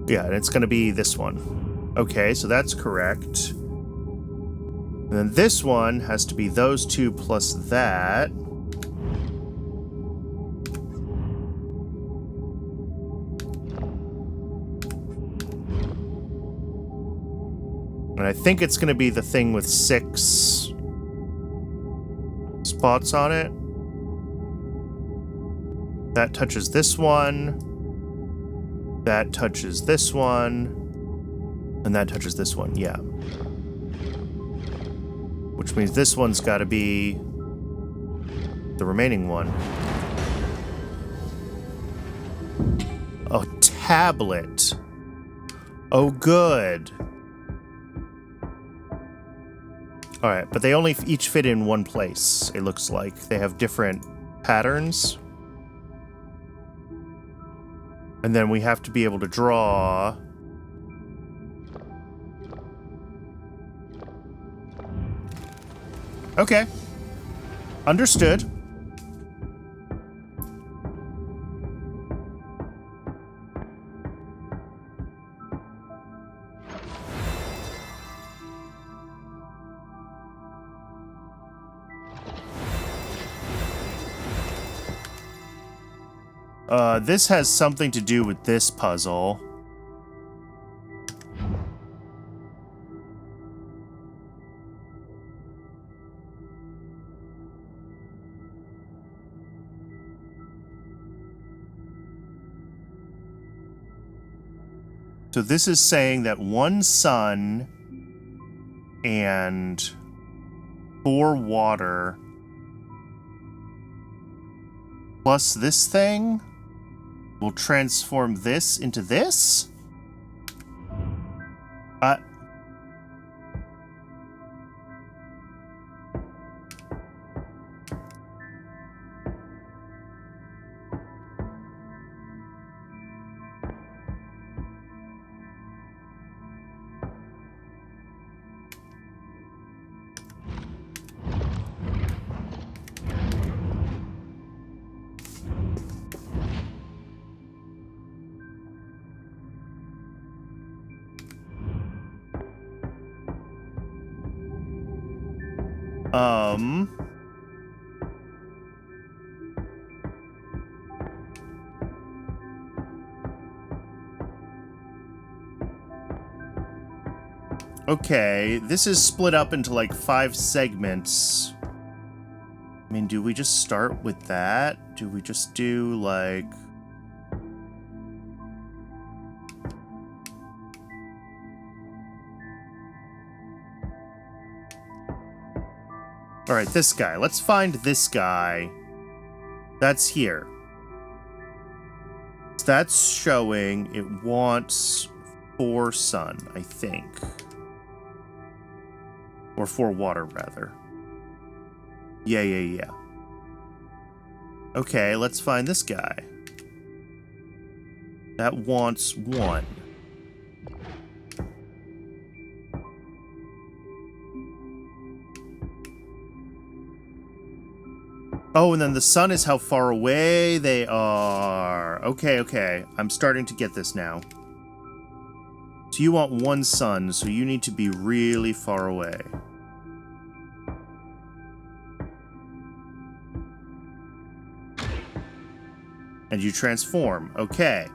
Yeah, and it's going to be this one. Okay, so that's correct. And then this one has to be those 2 plus that. And I think it's going to be the thing with 6 spots on it. That touches this one. That touches this one. And that touches this one, yeah. Which means this one's got to be the remaining one. Oh, tablet. Oh, good. Alright, but they only each fit in one place, it looks like. They have different patterns. And then we have to be able to draw... Okay. Understood. This has something to do with this puzzle. So this is saying that 1 sun and 4 water plus this thing will transform this into this? Okay, this is split up into like 5 segments. I mean, do we just start with that? Do we just do like... Alright, this guy. Let's find this guy. That's here. So that's showing it wants 4 sun, I think. Or 4 water, rather. Yeah. Okay, let's find this guy. That wants 1. Oh, and then the sun is how far away they are. Okay. I'm starting to get this now. So you want 1 sun, so you need to be really far away. And you transform. Okay.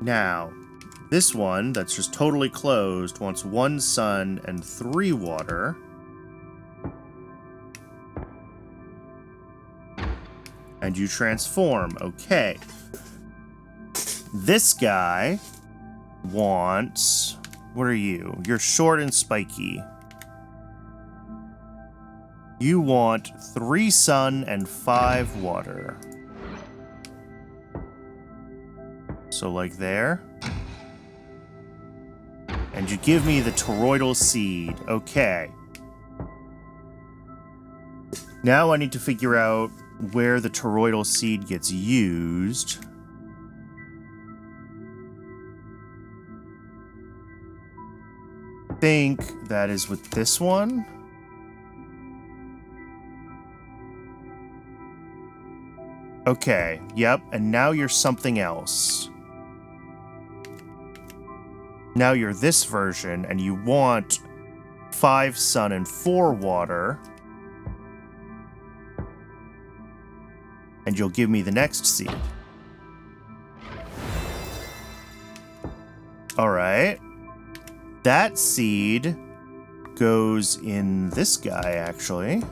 Now, this one that's just totally closed wants 1 sun and 3 water. And you transform. Okay. This guy wants... What are you? You're short and spiky. You want 3 sun and 5 water. So like there. And you give me the toroidal seed. Okay. Now I need to figure out where the toroidal seed gets used. I think that is with this one. Okay, yep, and now you're something else. Now you're this version, and you want 5 sun and 4 water. And you'll give me the next seed. Alright. That seed goes in this guy, actually.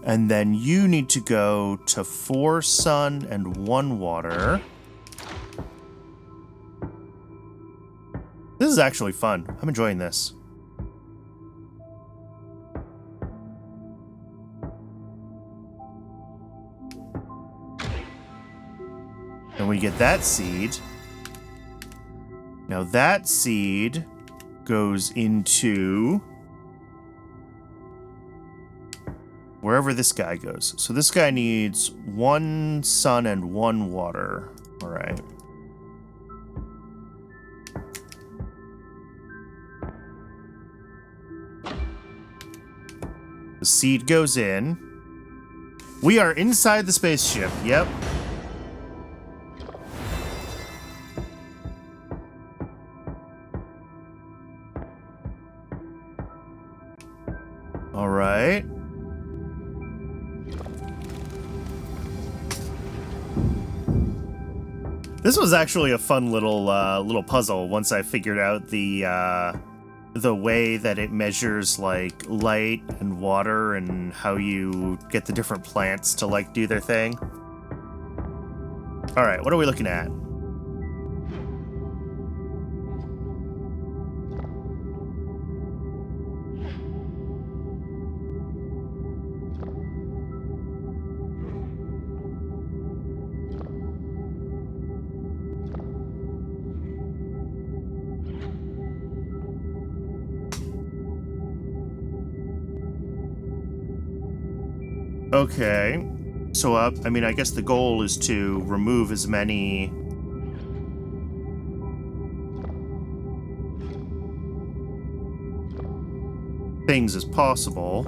And then you need to go to 4 sun and 1 water. This is actually fun. I'm enjoying this. And we get that seed. Now that seed goes into wherever this guy goes. So this guy needs 1 sun and 1 water. All right. The seed goes in. We are inside the spaceship. Yep. All right. This was actually a fun little puzzle once I figured out the way that it measures like light and water and how you get the different plants to like do their thing. All right, what are we looking at? Okay, so I mean, I guess the goal is to remove as many things as possible.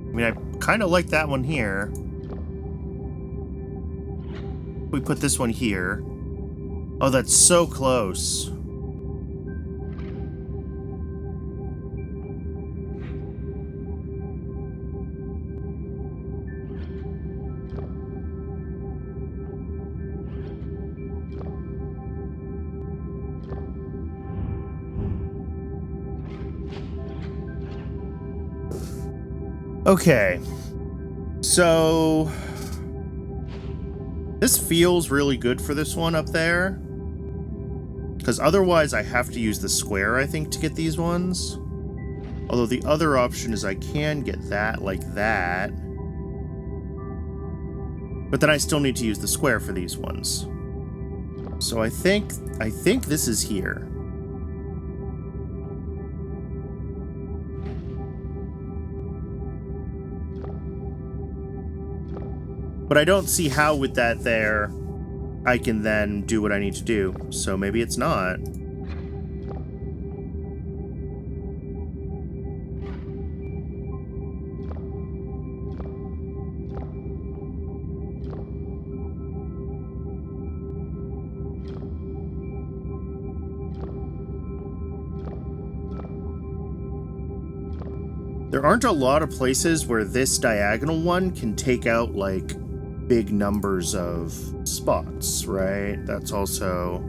I mean, I kind of like that one here. We put this one here. Oh, that's so close. Okay. So this feels really good for this one up there. Because otherwise I have to use the square, I think, to get these ones. Although the other option is I can get that like that. But then I still need to use the square for these ones. So I think this is here. But I don't see how with that there I can then do what I need to do. So maybe it's not. There aren't a lot of places where this diagonal one can take out, like, big numbers of spots, right? That's also...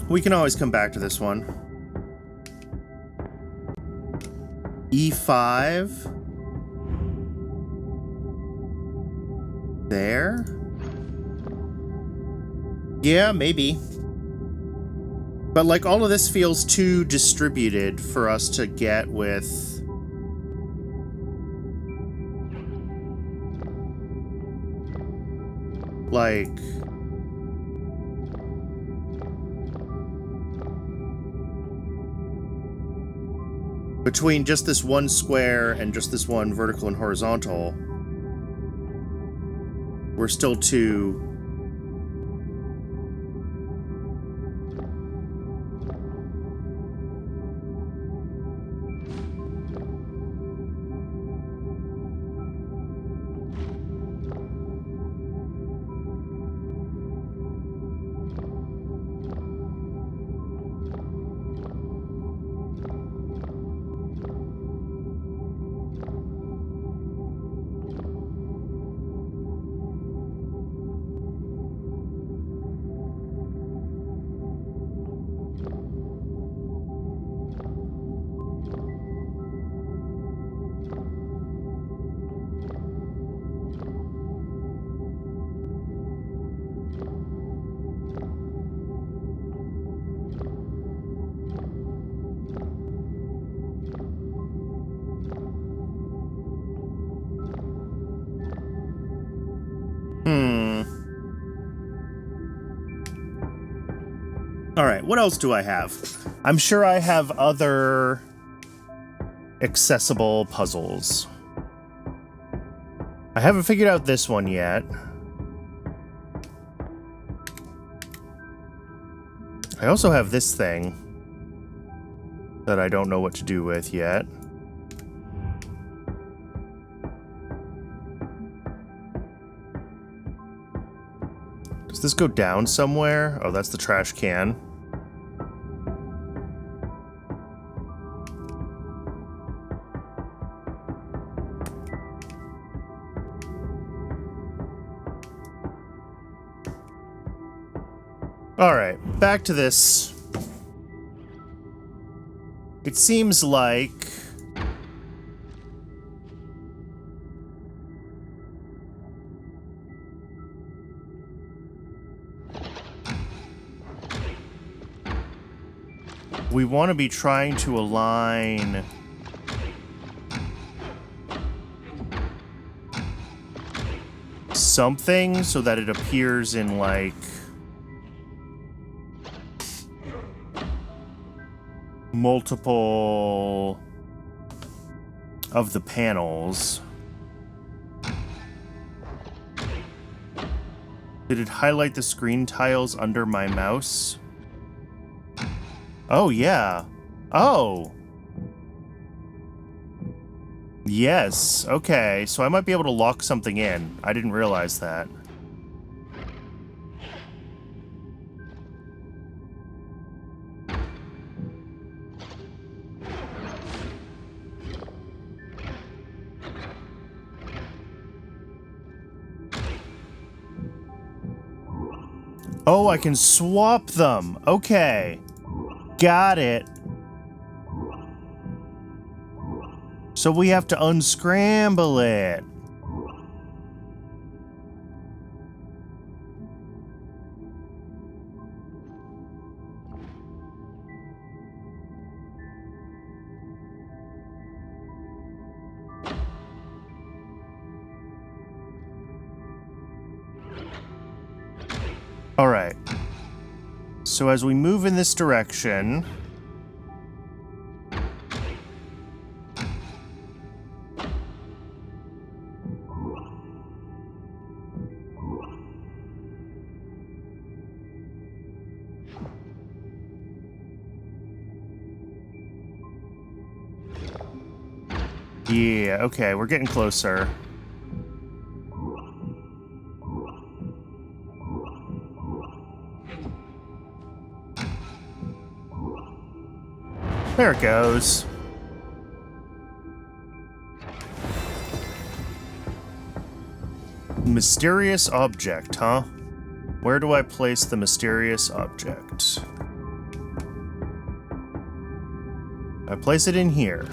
We can always come back to this one. E5. There. Yeah, maybe. But, like, all of this feels too distributed for us to get with... like... between just this one square and just this one vertical and horizontal, we're still too... Alright, what else do I have? I'm sure I have other accessible puzzles. I haven't figured out this one yet. I also have this thing that I don't know what to do with yet. Does this go down somewhere? Oh, that's the trash can. Alright, back to this. It seems like... we want to be trying to align... something so that it appears in, like... multiple of the panels. Did it highlight the screen tiles under my mouse? Oh, yeah. Oh. Yes, okay. So I might be able to lock something in. I didn't realize that. Oh, I can swap them. Okay. Got it. So we have to unscramble it. All right. So as we move in this direction... Yeah, okay, we're getting closer. There it goes. Mysterious object, huh? Where do I place the mysterious object? I place it in here.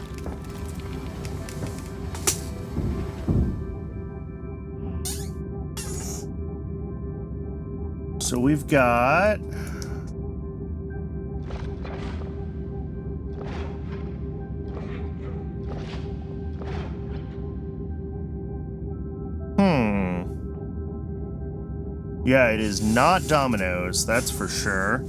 So we've got... Yeah, it is not Domino's, that's for sure.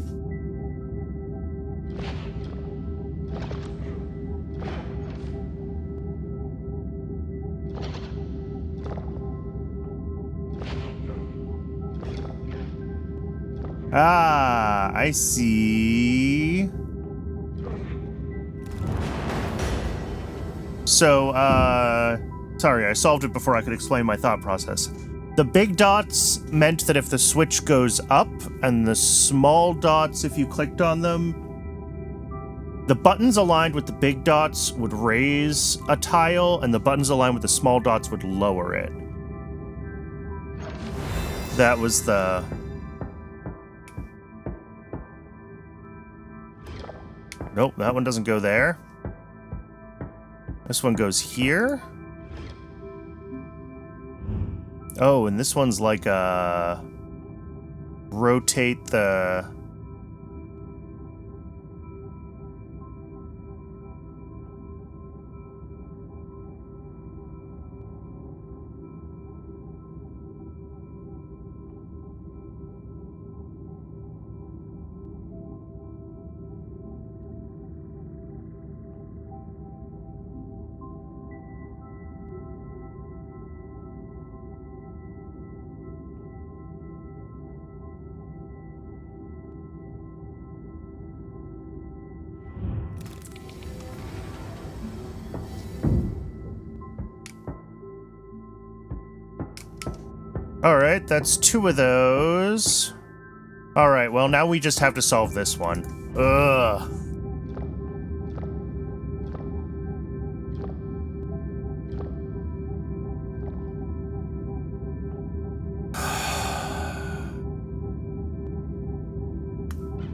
Ah, I see. So, sorry, I solved it before I could explain my thought process. The big dots meant that if the switch goes up, and the small dots, if you clicked on them, the buttons aligned with the big dots would raise a tile, and the buttons aligned with the small dots would lower it. That was the... Nope, that one doesn't go there. This one goes here. Oh, and this one's like rotate the... Alright, that's two of those. Alright, well now we just have to solve this one. Ugh.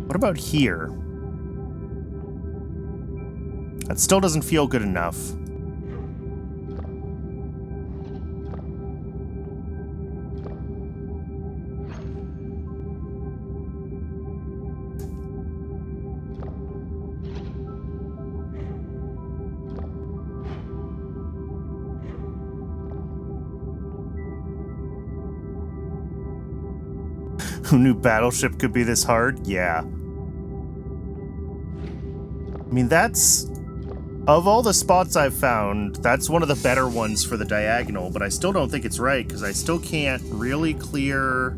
What about here? That still doesn't feel good enough. Who knew Battleship could be this hard? Yeah. I mean, that's... Of all the spots I've found, that's one of the better ones for the diagonal, but I still don't think it's right, because I still can't really clear...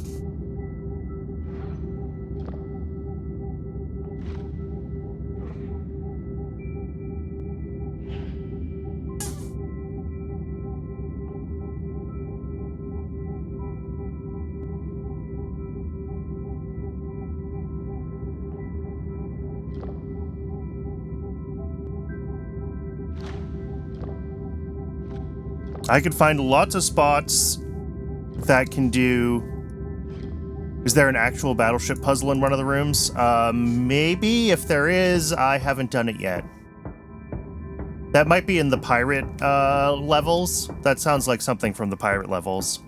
I could find lots of spots that can do... Is there an actual battleship puzzle in one of the rooms? Maybe. If there is, I haven't done it yet. That might be in the pirate levels. That sounds like something from the pirate levels.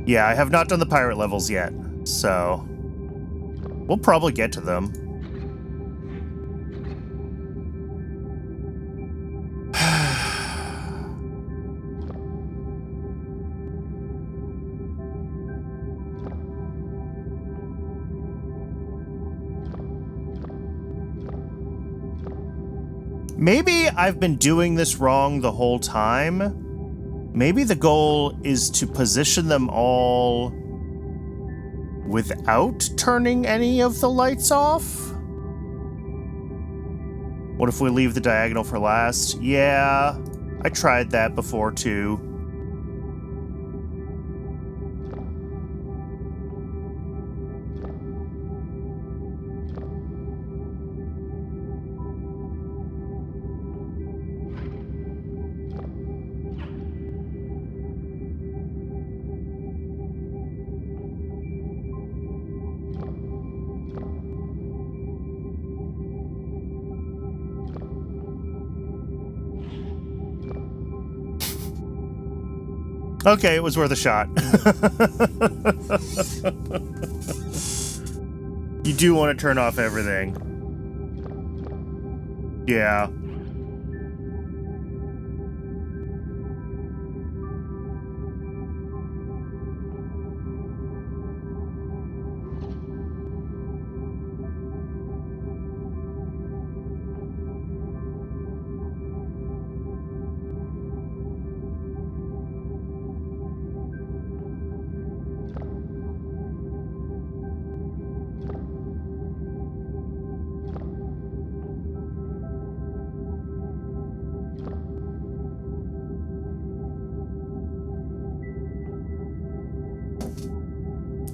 Yeah, I have not done the pirate levels yet, so we'll probably get to them. Maybe I've been doing this wrong the whole time. Maybe the goal is to position them all without turning any of the lights off? What if we leave the diagonal for last? Yeah, I tried that before too. Okay, it was worth a shot. You do want to turn off everything. Yeah.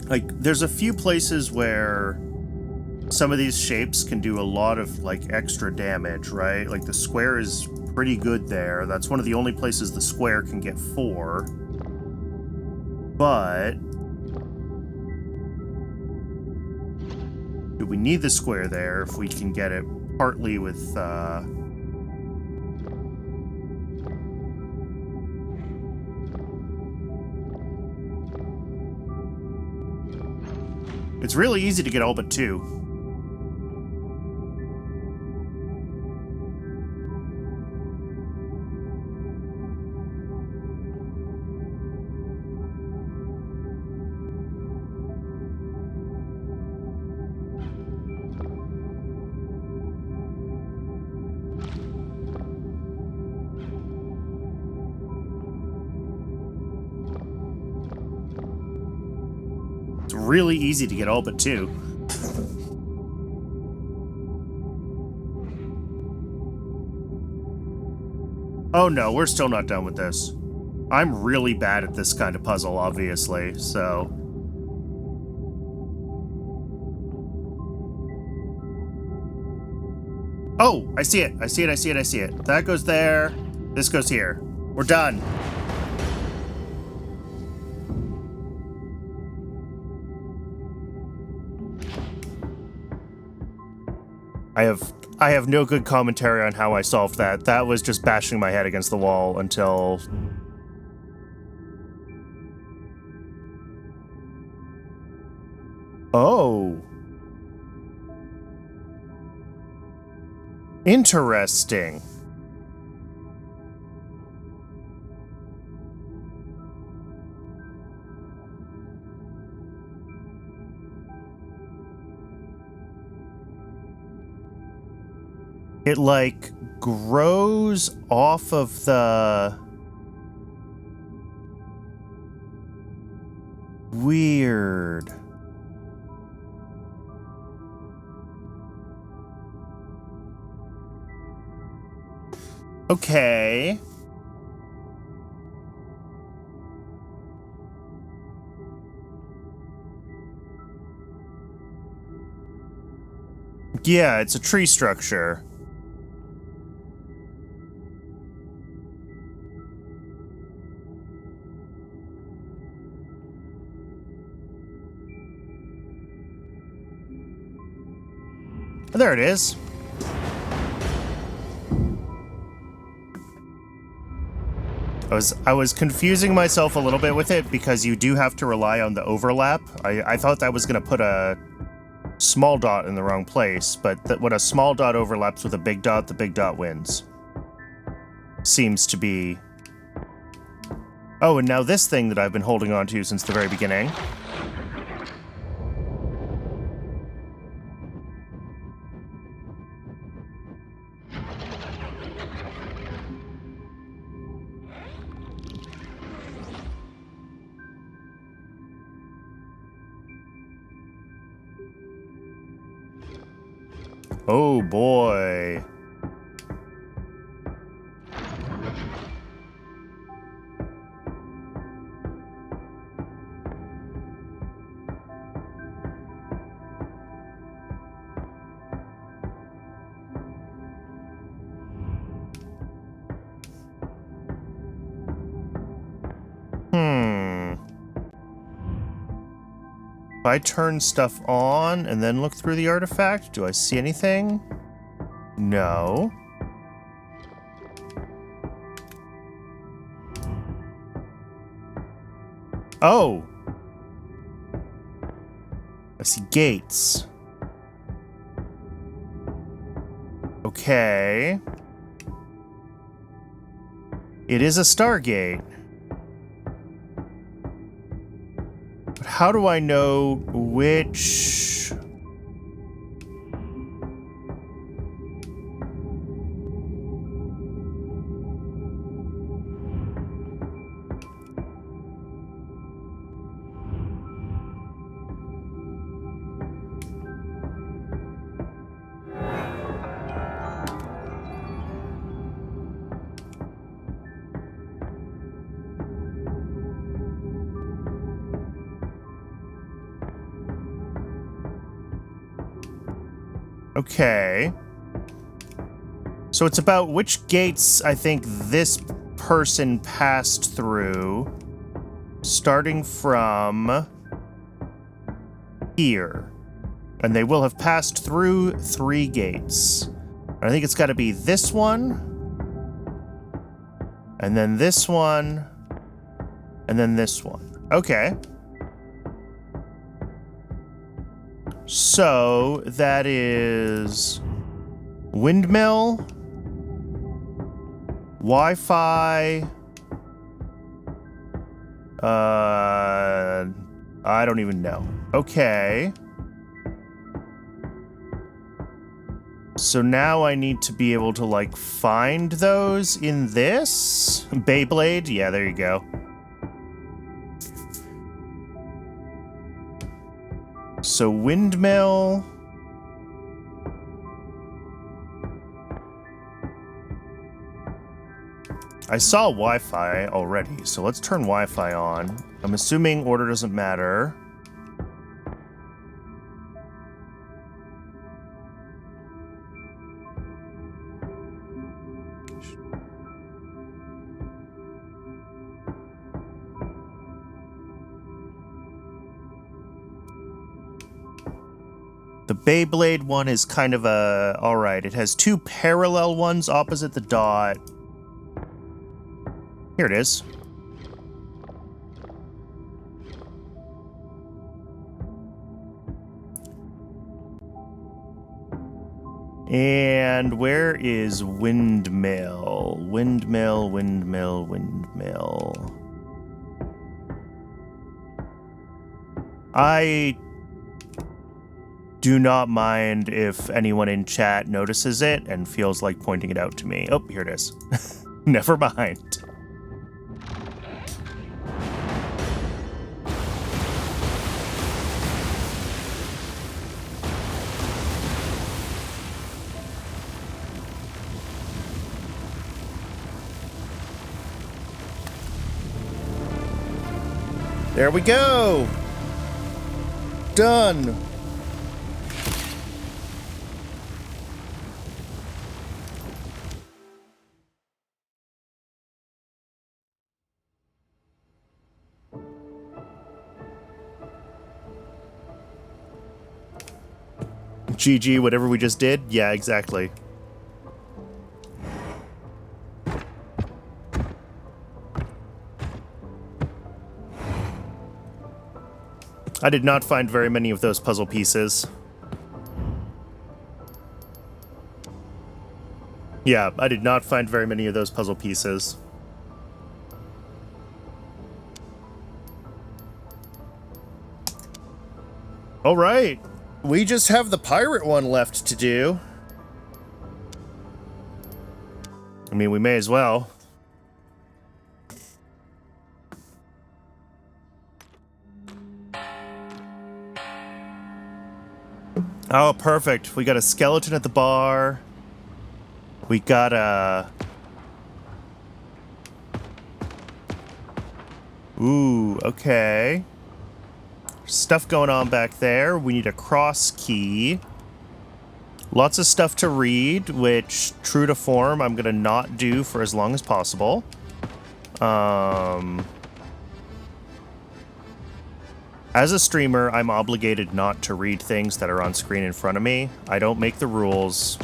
Like, there's a few places where some of these shapes can do a lot of, like, extra damage, right? Like, the square is pretty good there. That's one of the only places the square can get 4. But... do we need the square there if we can get it partly with, It's really easy to get all but 2. It's really easy to get all but 2. Oh no, we're still not done with this. I'm really bad at this kind of puzzle, obviously, so... Oh, I see it. I see it, I see it, I see it. That goes there. This goes here. We're done. I have no good commentary on how I solved that. That was just bashing my head against the wall until... Oh. Interesting. It, like, grows off of the... Weird. Okay. Yeah, it's a tree structure. There it is. I was confusing myself a little bit with it because you do have to rely on the overlap. I thought that was going to put a small dot in the wrong place, but when a small dot overlaps with a big dot, the big dot wins. Seems to be... Oh, and now this thing that I've been holding on to since the very beginning. Oh boy. If I turn stuff on and then look through the artifact, do I see anything? No. Oh! I see gates. Okay. It is a Stargate. But how do I know which... Okay. So it's about which gates I think this person passed through, starting from here. And they will have passed through 3 gates. I think it's got to be this one, and then this one, and then this one. Okay. So, that is windmill, Wi-Fi, I don't even know. Okay. So now I need to be able to, like, find those in this? Beyblade? Yeah, there you go. So windmill. I saw Wi-Fi already, so let's turn Wi-Fi on. I'm assuming order doesn't matter. The Beyblade one is kind of a... Alright, it has 2 parallel ones opposite the dot. Here it is. And where is windmill? Windmill, windmill, windmill. I do not mind if anyone in chat notices it and feels like pointing it out to me. Oh, here it is. Never mind. There we go! Done! GG, whatever we just did? Yeah, exactly. I did not find very many of those puzzle pieces. Yeah, I did not find very many of those puzzle pieces. All right. We just have the pirate one left to do. I mean, we may as well. Oh, perfect. We got a skeleton at the bar. We got a... Ooh, okay. Stuff going on back there. We need a cross key. Lots of stuff to read, which, true to form, I'm going to not do for as long as possible. As a streamer, I'm obligated not to read things that are on screen in front of me. I don't make the rules.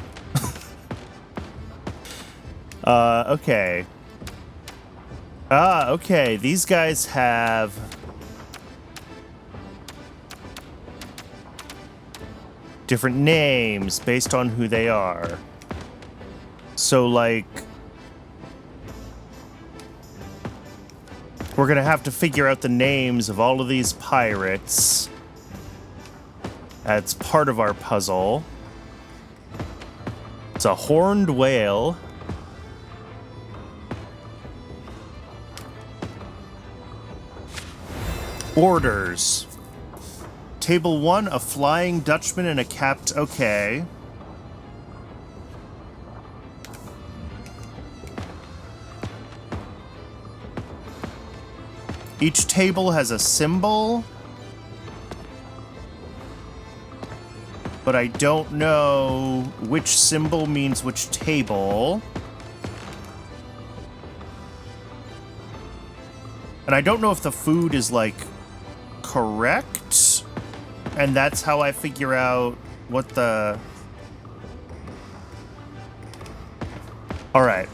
Okay. Okay. These guys have... different names based on who they are. So, like... we're gonna have to figure out the names of all of these pirates. That's part of our puzzle. It's a horned whale. Orders. Table 1, a Flying Dutchman and a capped... okay. Each table has a symbol. But I don't know which symbol means which table. And I don't know if the food is, like, correct. And that's how I figure out what the... Alright.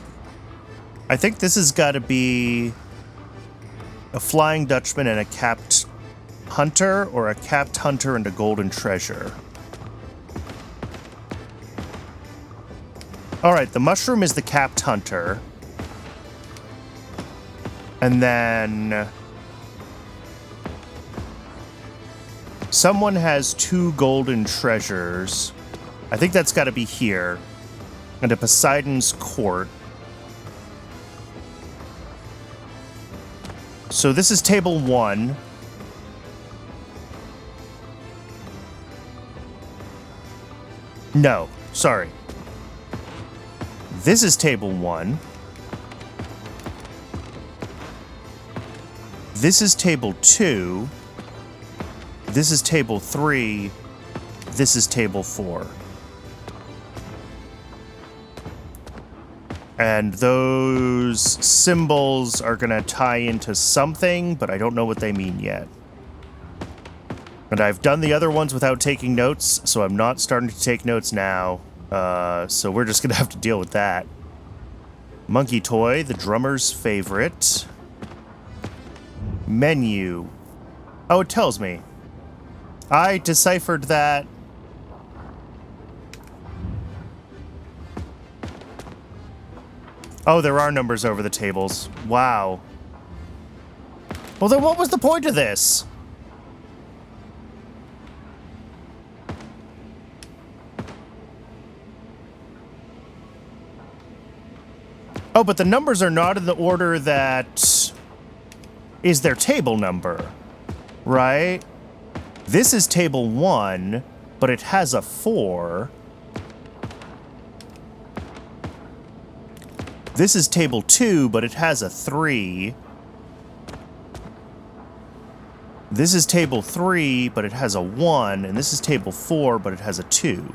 I think this has got to be a Flying Dutchman and a capped hunter, or a capped hunter and a golden treasure. Alright, the mushroom is the capped hunter. And then... someone has 2 golden treasures. I think that's got to be here. And a Poseidon's Court. So this is table 1. No, sorry. This is table 1. This is table 2. This is table 3. This is table 4. And those symbols are going to tie into something, but I don't know what they mean yet. And I've done the other ones without taking notes, so I'm not starting to take notes now. So we're just going to have to deal with that. Monkey toy, the drummer's favorite. Menu. Oh, it tells me. I deciphered that. Oh, there are numbers over the tables. Wow. Well, then what was the point of this? Oh, but the numbers are not in the order that is their table number, right? This is table 1, but it has a 4. This is table 2, but it has a 3. This is table 3, but it has a 1. And this is table 4, but it has a 2.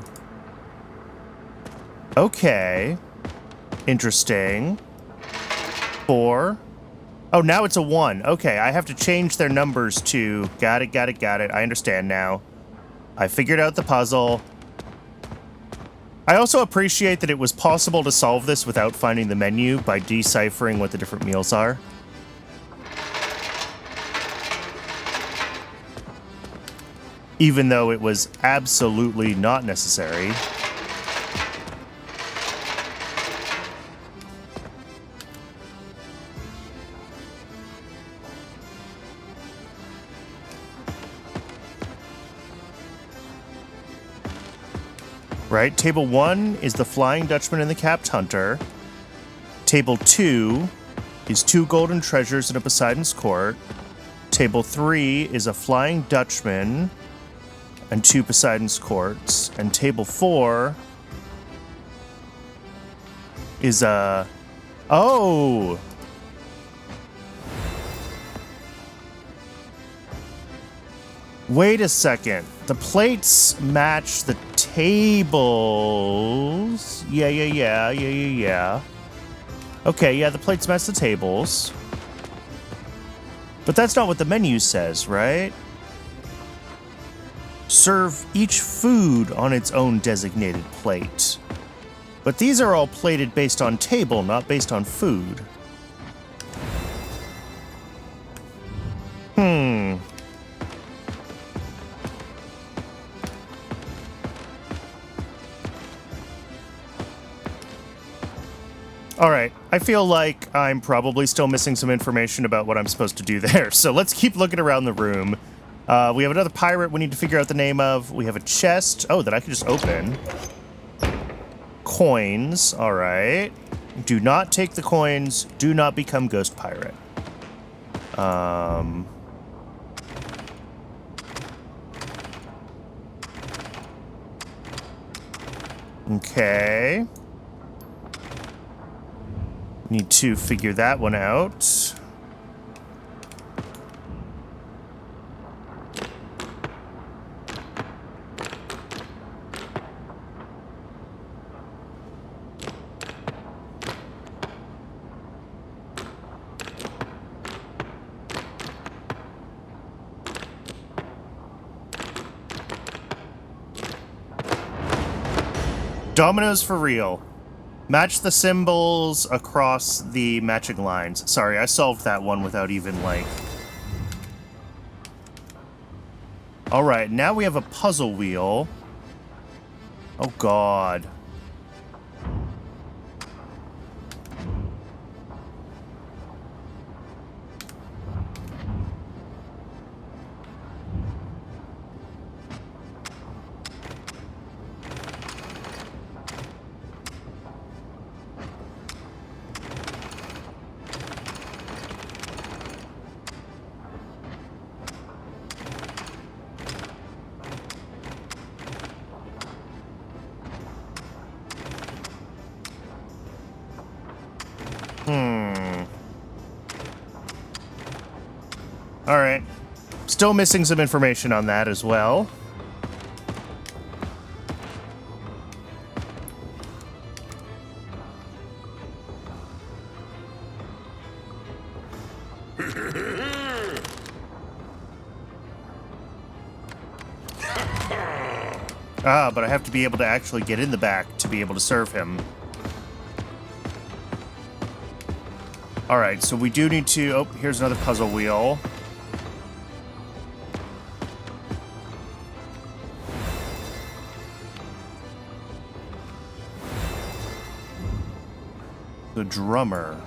Okay. Interesting. 4. Oh, now it's a 1. Okay, I have to change their numbers to... Got it. I understand now. I figured out the puzzle. I also appreciate that it was possible to solve this without finding the menu by deciphering what the different meals are. Even though it was absolutely not necessary. Right, table 1 is the Flying Dutchman and the Capped Hunter. Table 2 is 2 golden treasures in a Poseidon's Court. Table 3 is a Flying Dutchman and 2 Poseidon's Courts. And table 4 is a... Oh! Wait a second. The plates match the tables. Yeah. Okay, yeah, the plates match the tables. But that's not what the menu says, right? Serve each food on its own designated plate. But these are all plated based on table, not based on food. All right, I feel like I'm probably still missing some information about what I'm supposed to do there, so let's keep looking around the room. We have another pirate we need to figure out the name of. We have a chest, that I can just open. Coins, all right. Do not take the coins, do not become Ghost Pirate. Okay. Need to figure that one out. Dominoes for real. Match the symbols across the matching lines. Sorry, I solved that one without even, like... Alright, now we have a puzzle wheel. Oh, God. Alright. Still missing some information on that as well. But I have to be able to actually get in the back to be able to serve him. Alright, so we do need to... Oh, here's another puzzle wheel. The drummer.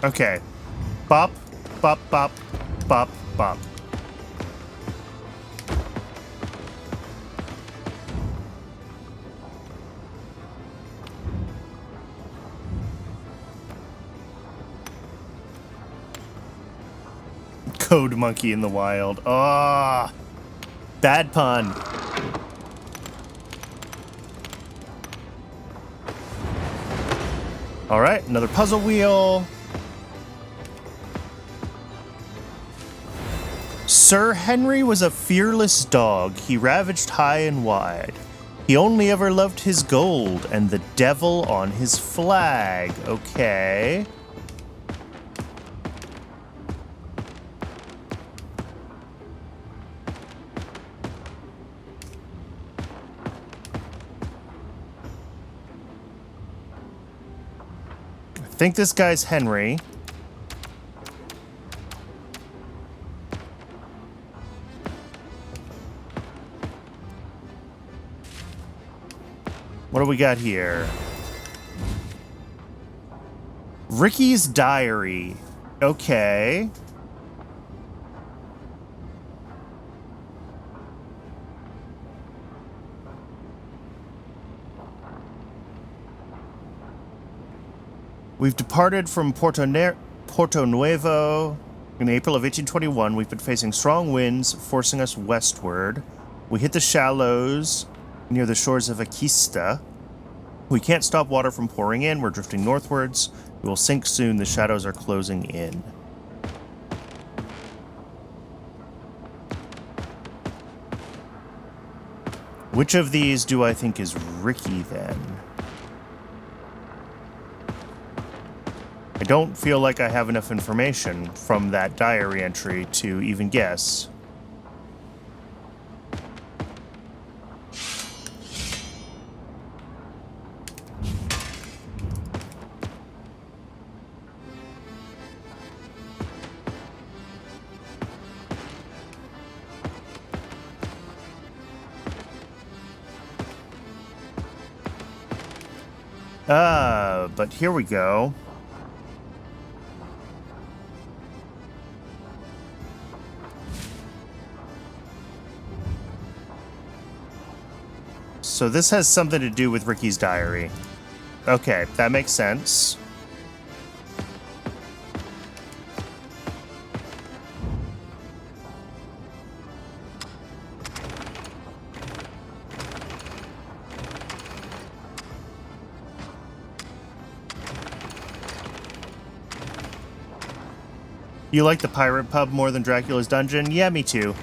Okay. Bop, bop, bop, bop, bop. Code monkey in the wild. Ah, bad pun. All right, another puzzle wheel. Sir Henry was a fearless dog. He ravaged high and wide. He only ever loved his gold and the devil on his flag. Okay. I think this guy's Henry. What do we got here? Ricky's diary. Okay. We've departed from Porto Nuevo. In April of 1821, we've been facing strong winds, forcing us westward. We hit the shallows near the shores of Aquista. We can't stop water from pouring in. We're drifting northwards. We will sink soon. The shadows are closing in. Which of these do I think is Ricky, then? I don't feel like I have enough information from that diary entry to even guess. But here we go. So this has something to do with Ricky's diary. Okay, that makes sense. You like the pirate pub more than Dracula's dungeon? Yeah, me too.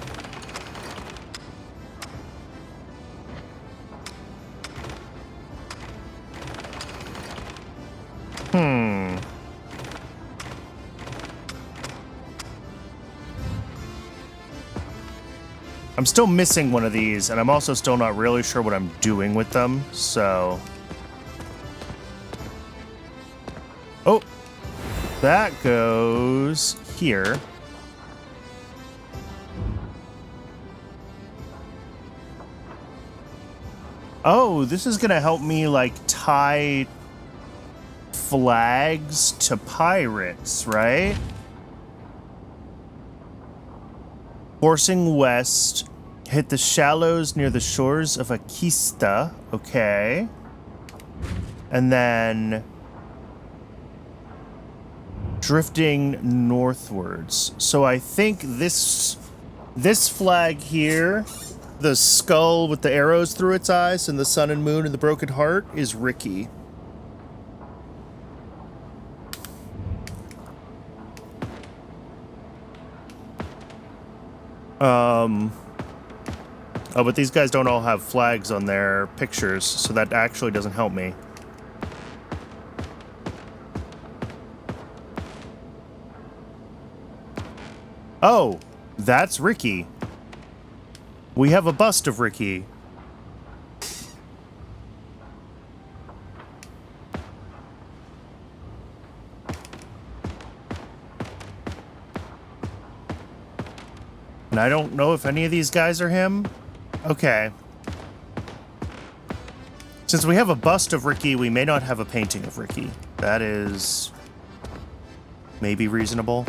I'm still missing one of these, and I'm also still not really sure what I'm doing with them, so... Oh! That goes here. Oh, this is gonna help me, like, tie flags to pirates, right? Forcing west, hit the shallows near the shores of Aquista. Okay. And then drifting northwards. So I think this flag here, the skull with the arrows through its eyes and the sun and moon and the broken heart, is Ricky. Oh, but these guys don't all have flags on their pictures, so that actually doesn't help me. Oh, that's Ricky. We have a bust of Ricky. And I don't know if any of these guys are him. Okay. Since we have a bust of Ricky, we may not have a painting of Ricky. That is maybe reasonable.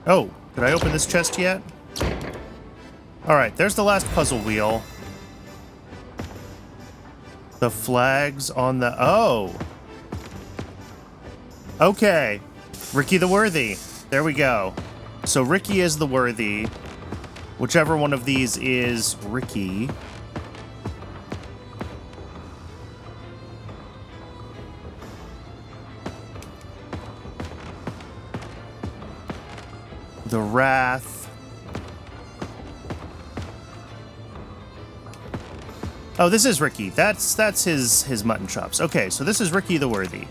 Oh, did I open this chest yet? Alright, there's the last puzzle wheel. The flags on the... Oh! Okay. Ricky the Worthy. There we go. So Ricky is the Worthy. Whichever one of these is Ricky. The Wrath. Oh, this is Ricky. That's his mutton chops. Okay, so this is Ricky the Worthy.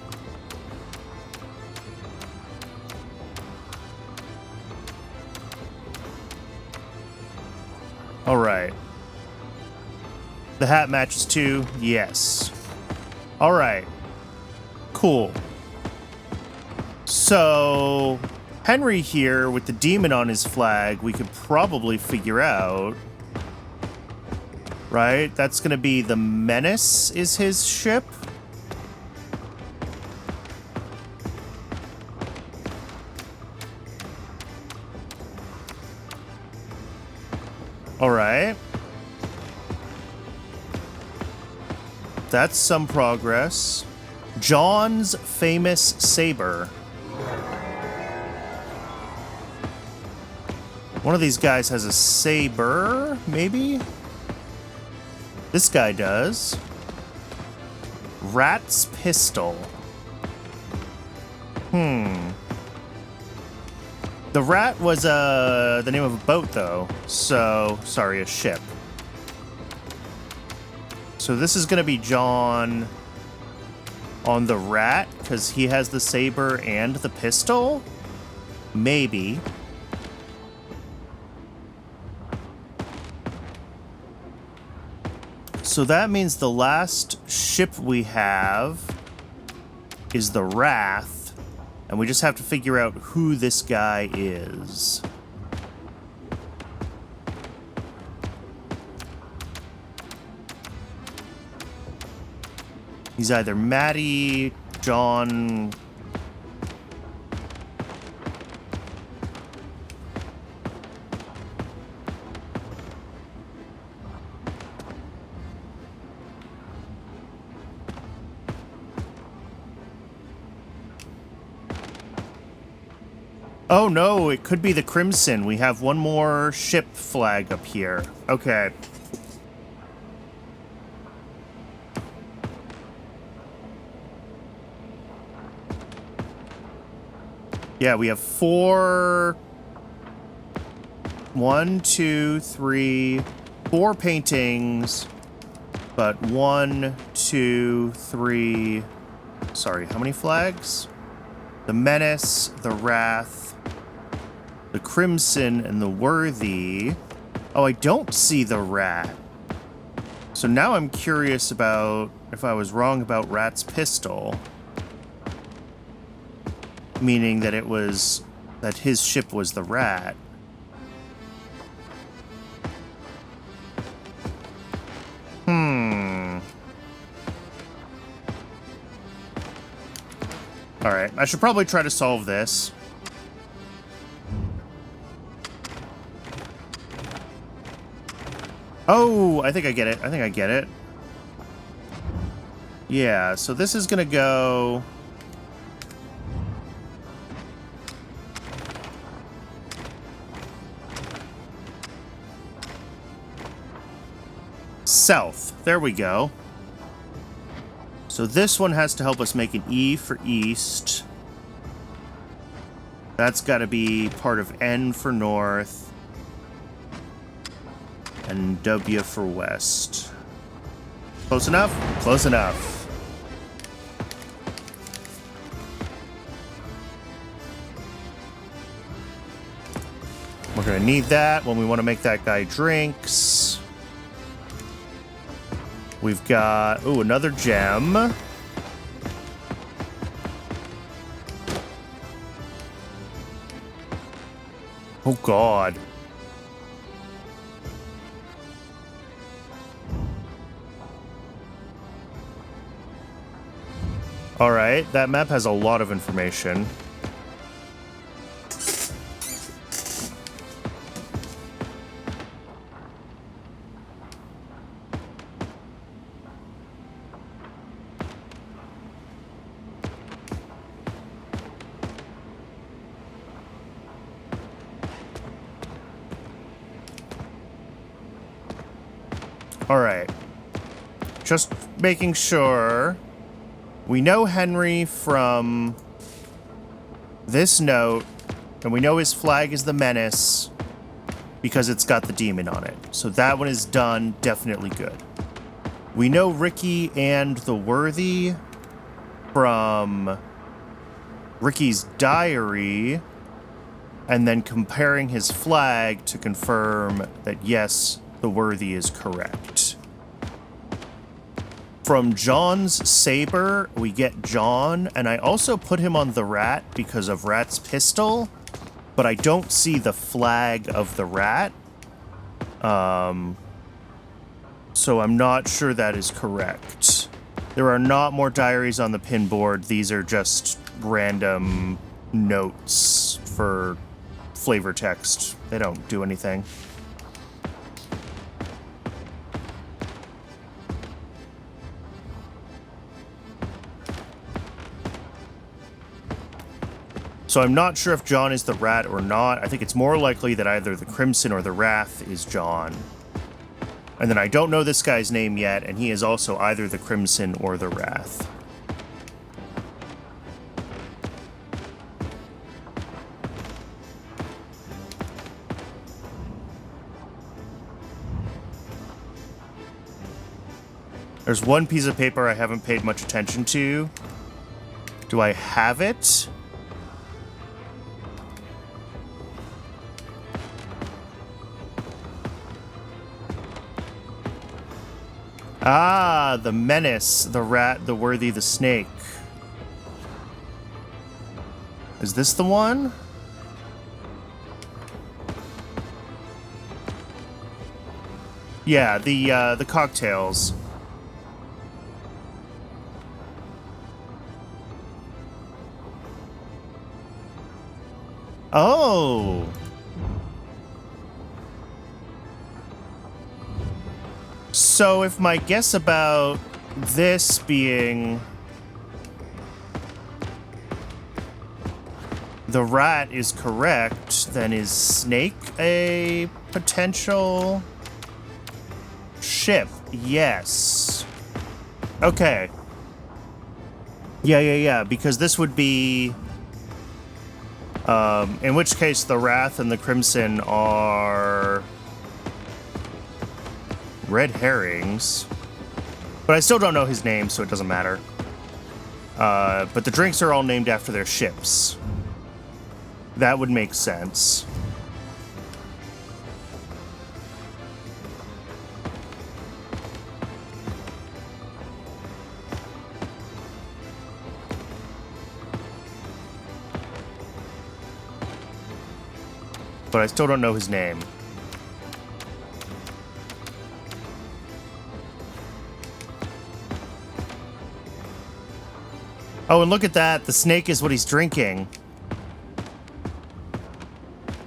All right. The hat matches too. Yes. All right. Cool. So Henry here with the demon on his flag, we could probably figure out. Right? That's going to be the Menace is his ship. All right. That's some progress. John's famous saber. One of these guys has a saber, maybe? This guy does. Rat's pistol. The Rat was the name of a boat, though. So, sorry, a ship. So this is going to be John on the Rat, because he has the saber and the pistol? Maybe. So that means the last ship we have is the Wrath. And we just have to figure out who this guy is. He's either Maddie, John... Oh no, it could be the Crimson. We have one more ship flag up here. Okay. Yeah, we have 4... 1, 2, 3, 4 paintings, but 1, 2, 3... Sorry, how many flags? The Menace, the Wrath, the Crimson, and the Worthy. Oh, I don't see the Rat. So now I'm curious about if I was wrong about Rat's pistol. Meaning that it was... that his ship was the Rat. Alright, I should probably try to solve this. Oh, I think I get it. I think I get it. Yeah, so this is gonna go... south. There we go. So this one has to help us make an E for east. That's got to be part of N for north. And W for west. Close enough? Close enough. We're going to need that when we want to make that guy drinks. We've got, ooh, another gem. Oh, God. All right, that map has a lot of information. All right. Just making sure. We know Henry from this note, and we know his flag is the Menace because it's got the demon on it. So that one is done. Definitely good. We know Ricky and the Worthy from Ricky's diary, and then comparing his flag to confirm that, yes, the Worthy is correct. From John's saber, we get John, and I also put him on the Rat because of Rat's pistol, but I don't see the flag of the Rat. So I'm not sure that is correct. There are not more diaries on the pin board. These are just random notes for flavor text. They don't do anything. So I'm not sure if John is the Rat or not. I think it's more likely that either the Crimson or the Wrath is John. And then I don't know this guy's name yet, and he is also either the Crimson or the Wrath. There's one piece of paper I haven't paid much attention to. Do I have it? Ah, the Menace, the Rat, the Worthy, the Snake. Is this the one? Yeah, the cocktails. Oh. So if my guess about this being the Rat is correct, then is Snake a potential ship? Yes. Okay. Yeah, because this would be... in which case the Wrath and the Crimson are... red herrings. But I still don't know his name, so it doesn't matter. But the drinks are all named after their ships. That would make sense. But I still don't know his name. Oh, and look at that. The snake is what he's drinking.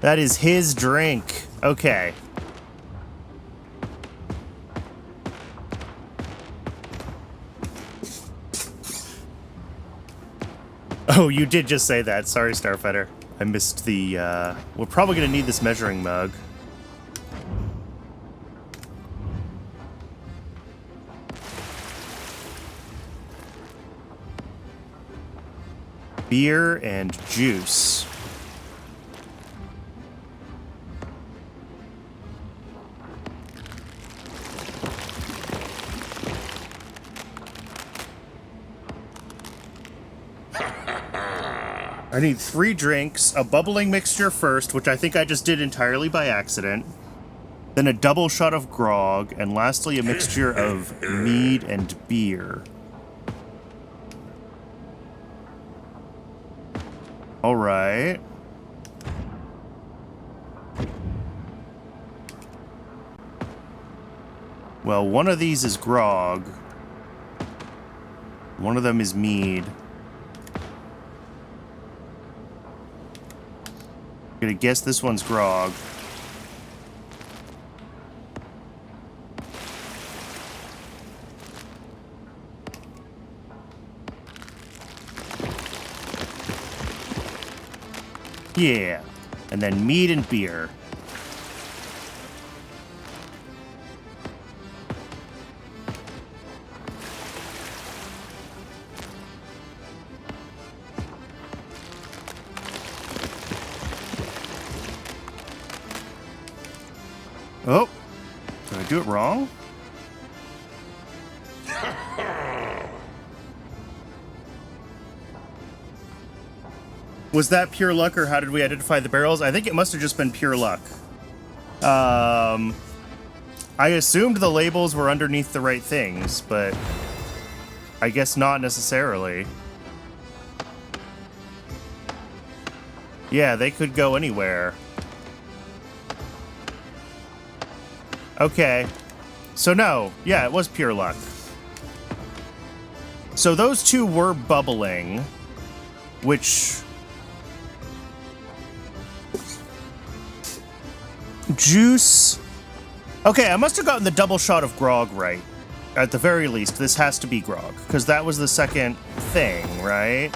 That is his drink. Okay. Oh, you did just say that. Sorry, Starfighter. I missed the, We're probably gonna need this measuring mug. Beer and juice. I need 3 drinks, a bubbling mixture first, which I think I just did entirely by accident, then a double shot of grog, and lastly a mixture of mead and beer. All right. Well, one of these is grog. One of them is mead. I'm gonna guess this one's grog. Yeah, and then mead and beer. Oh, did I do it wrong? Was that pure luck, or how did we identify the barrels? I think it must have just been pure luck. I assumed the labels were underneath the right things, but I guess not necessarily. Yeah, they could go anywhere. Okay. So no, yeah, it was pure luck. So those two were bubbling, which... Juice... Okay, I must have gotten the double shot of grog right. At the very least, this has to be grog, because that was the second thing, right?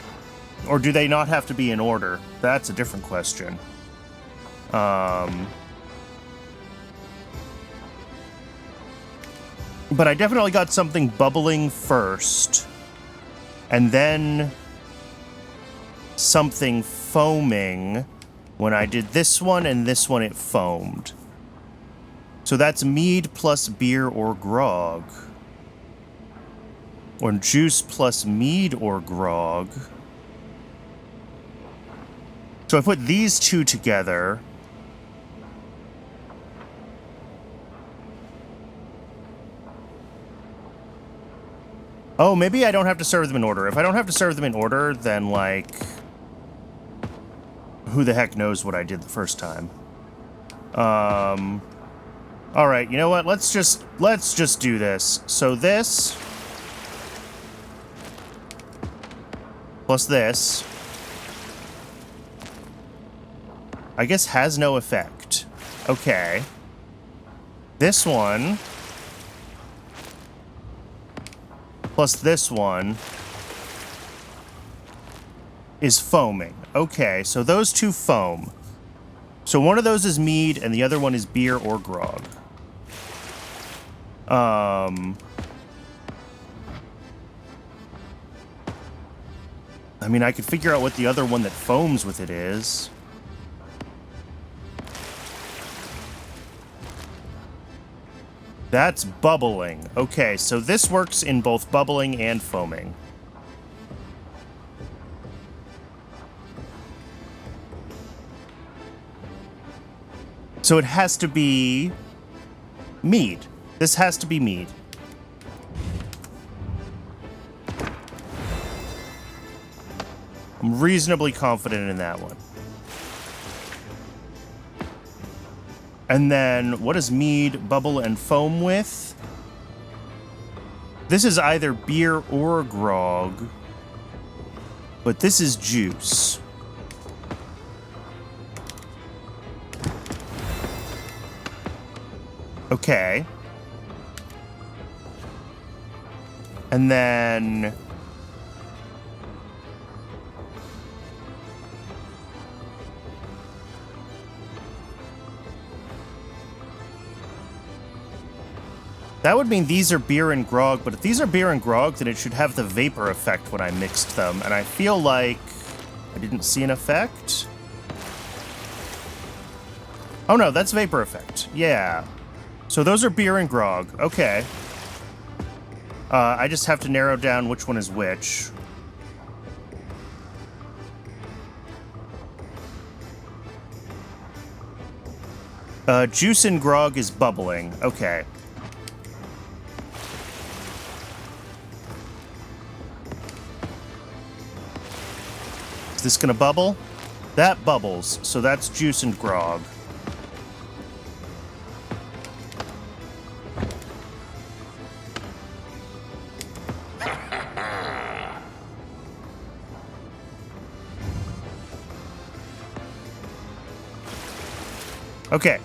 Or do they not have to be in order? That's a different question. But I definitely got something bubbling first, and then something foaming. When I did this one and this one, it foamed. So that's mead plus beer or grog. Or juice plus mead or grog. So I put these two together. Oh, maybe I don't have to serve them in order. If I don't have to serve them in order, then, like... who the heck knows what I did the first time. Alright, you know what? Let's just do this. So this... plus this... I guess has no effect. Okay. This one... plus this one... is foaming. Okay, so those two foam. So one of those is mead, and the other one is beer or grog. I mean, I could figure out what the other one that foams with it is. That's bubbling. Okay, so this works in both bubbling and foaming. So it has to be mead. This has to be mead. I'm reasonably confident in that one. And then, what does mead bubble and foam with? This is either beer or grog, but this is juice. Okay. And then... that would mean these are beer and grog, but if these are beer and grog, then it should have the vapor effect when I mixed them, and I feel like I didn't see an effect. Oh no, that's vapor effect. Yeah. So those are beer and grog. Okay. I just have to narrow down which one is which. Juice and grog is bubbling. Okay. Is this gonna bubble? That bubbles, so that's juice and grog. Okay,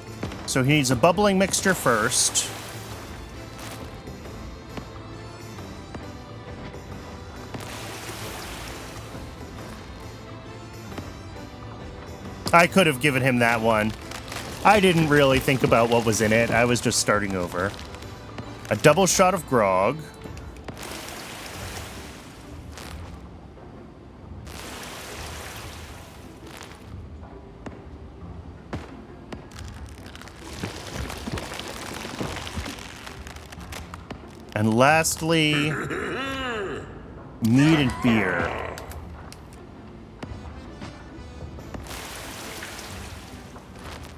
so he needs a bubbling mixture first. I could have given him that one. I didn't really think about what was in it. I was just starting over. A double shot of grog. And lastly, meat and beer.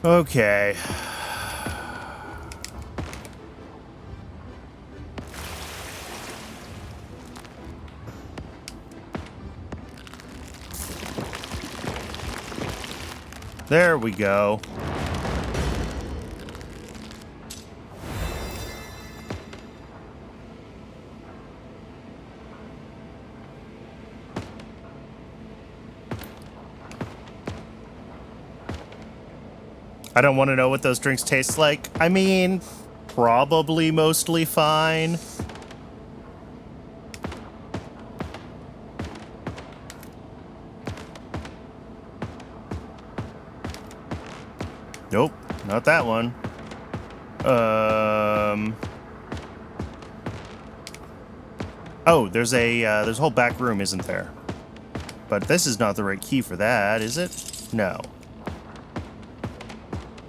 Okay. There we go. I don't want to know what those drinks taste like. I mean, probably mostly fine. Nope, not that one. Oh, there's a whole back room, isn't there? But this is not the right key for that, is it? No.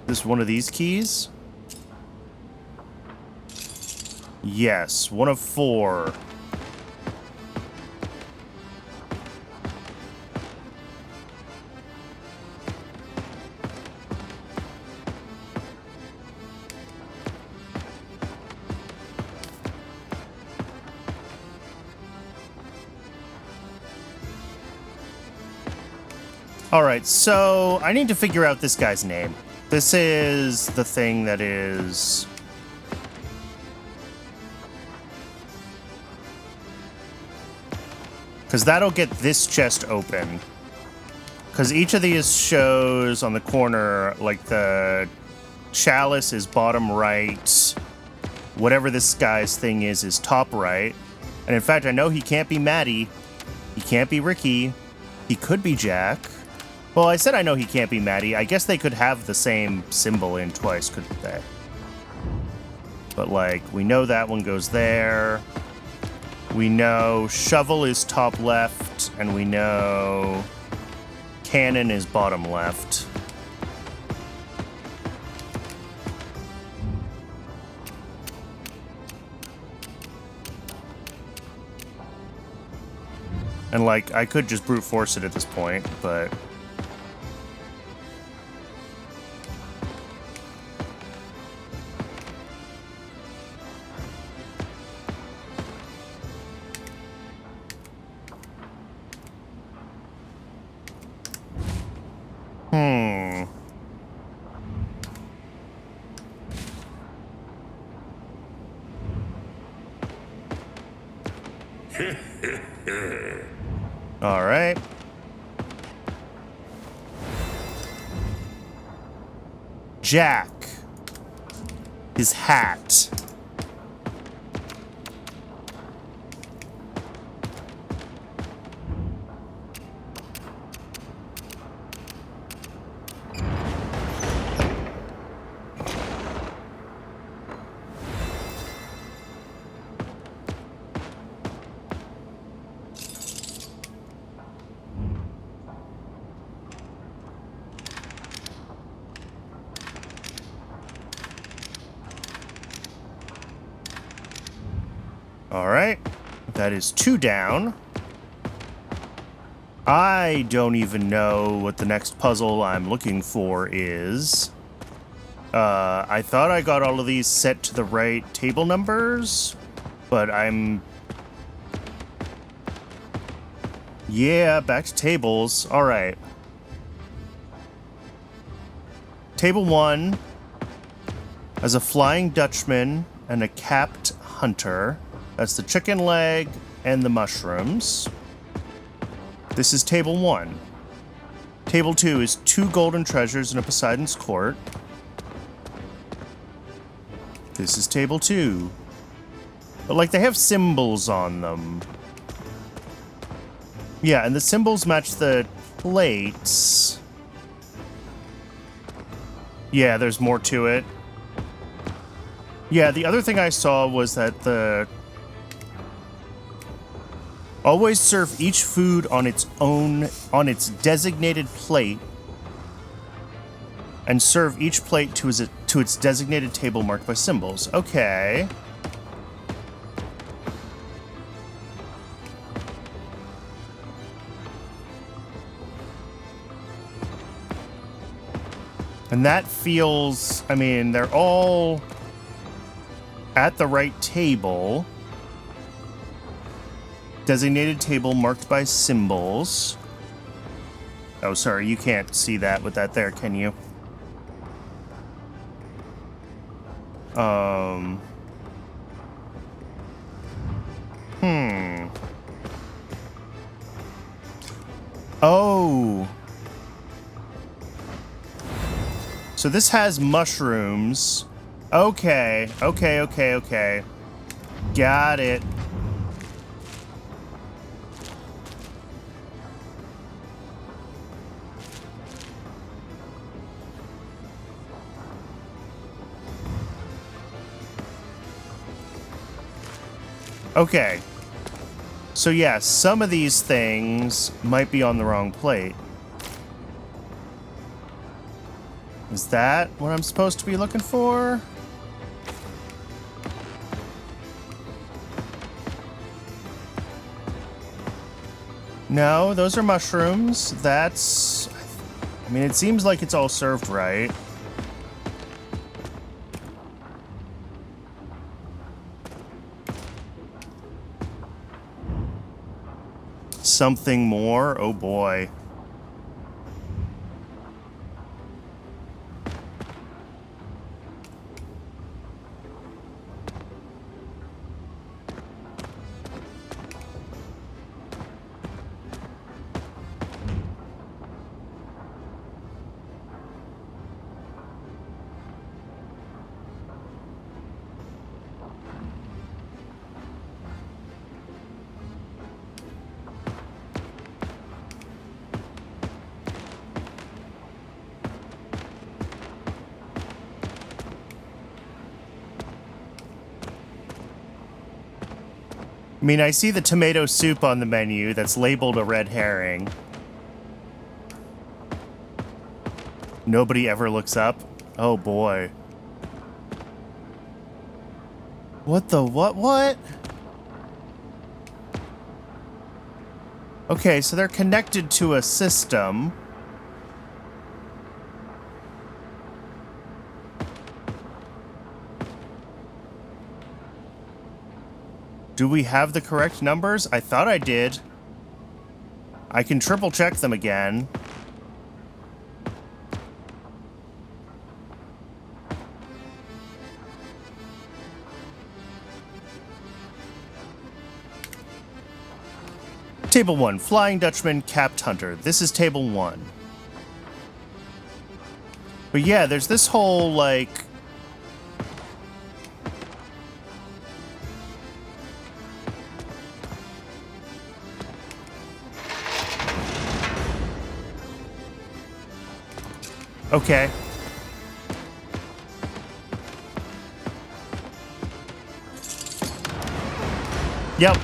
This one of these keys? Yes, one of 4. Alright, so I need to figure out this guy's name. This is the thing that is... because that'll get this chest open. Because each of these shows on the corner, like the chalice is bottom right, whatever this guy's thing is top right. And in fact, I know he can't be Maddie. He can't be Ricky. He could be Jack. Well, I said I know he can't be Maddie. I guess they could have the same symbol in twice, couldn't they? But, like, we know that one goes there. We know shovel is top left, and we know cannon is bottom left. And, like, I could just brute force it at this point, but... All right. Jack. His hat. All right, that is 2 down. I don't even know what the next puzzle I'm looking for is. I thought I got all of these set to the right table numbers, but I'm... yeah, back to tables. All right. Table 1 has a Flying Dutchman and a Capped Hunter. That's the chicken leg and the mushrooms. This is table 1. Table 2 is 2 golden treasures and a Poseidon's court. This is table 2. But, like, they have symbols on them. Yeah, and the symbols match the plates. Yeah, there's more to it. Yeah, the other thing I saw was that the... always serve each food on its own, on its designated plate, and serve each plate to its designated table marked by symbols. Okay. And that feels... I mean, they're all at the right table. Designated table marked by symbols. Oh, sorry, you can't see that with that there, can you? Oh. So this has mushrooms. Okay. Got it. Okay. So yeah, some of these things might be on the wrong plate. Is that what I'm supposed to be looking for? No, those are mushrooms. That's... I mean, it seems like it's all served right. Something more? Oh boy. I mean, I see the tomato soup on the menu that's labeled a red herring. Nobody ever looks up? Oh boy. What the what? Okay, so they're connected to a system. Do we have the correct numbers? I thought I did. I can triple check them again. Table 1, Flying Dutchman, Capped Hunter. This is Table 1. But yeah, there's this whole, like... Okay. Yep.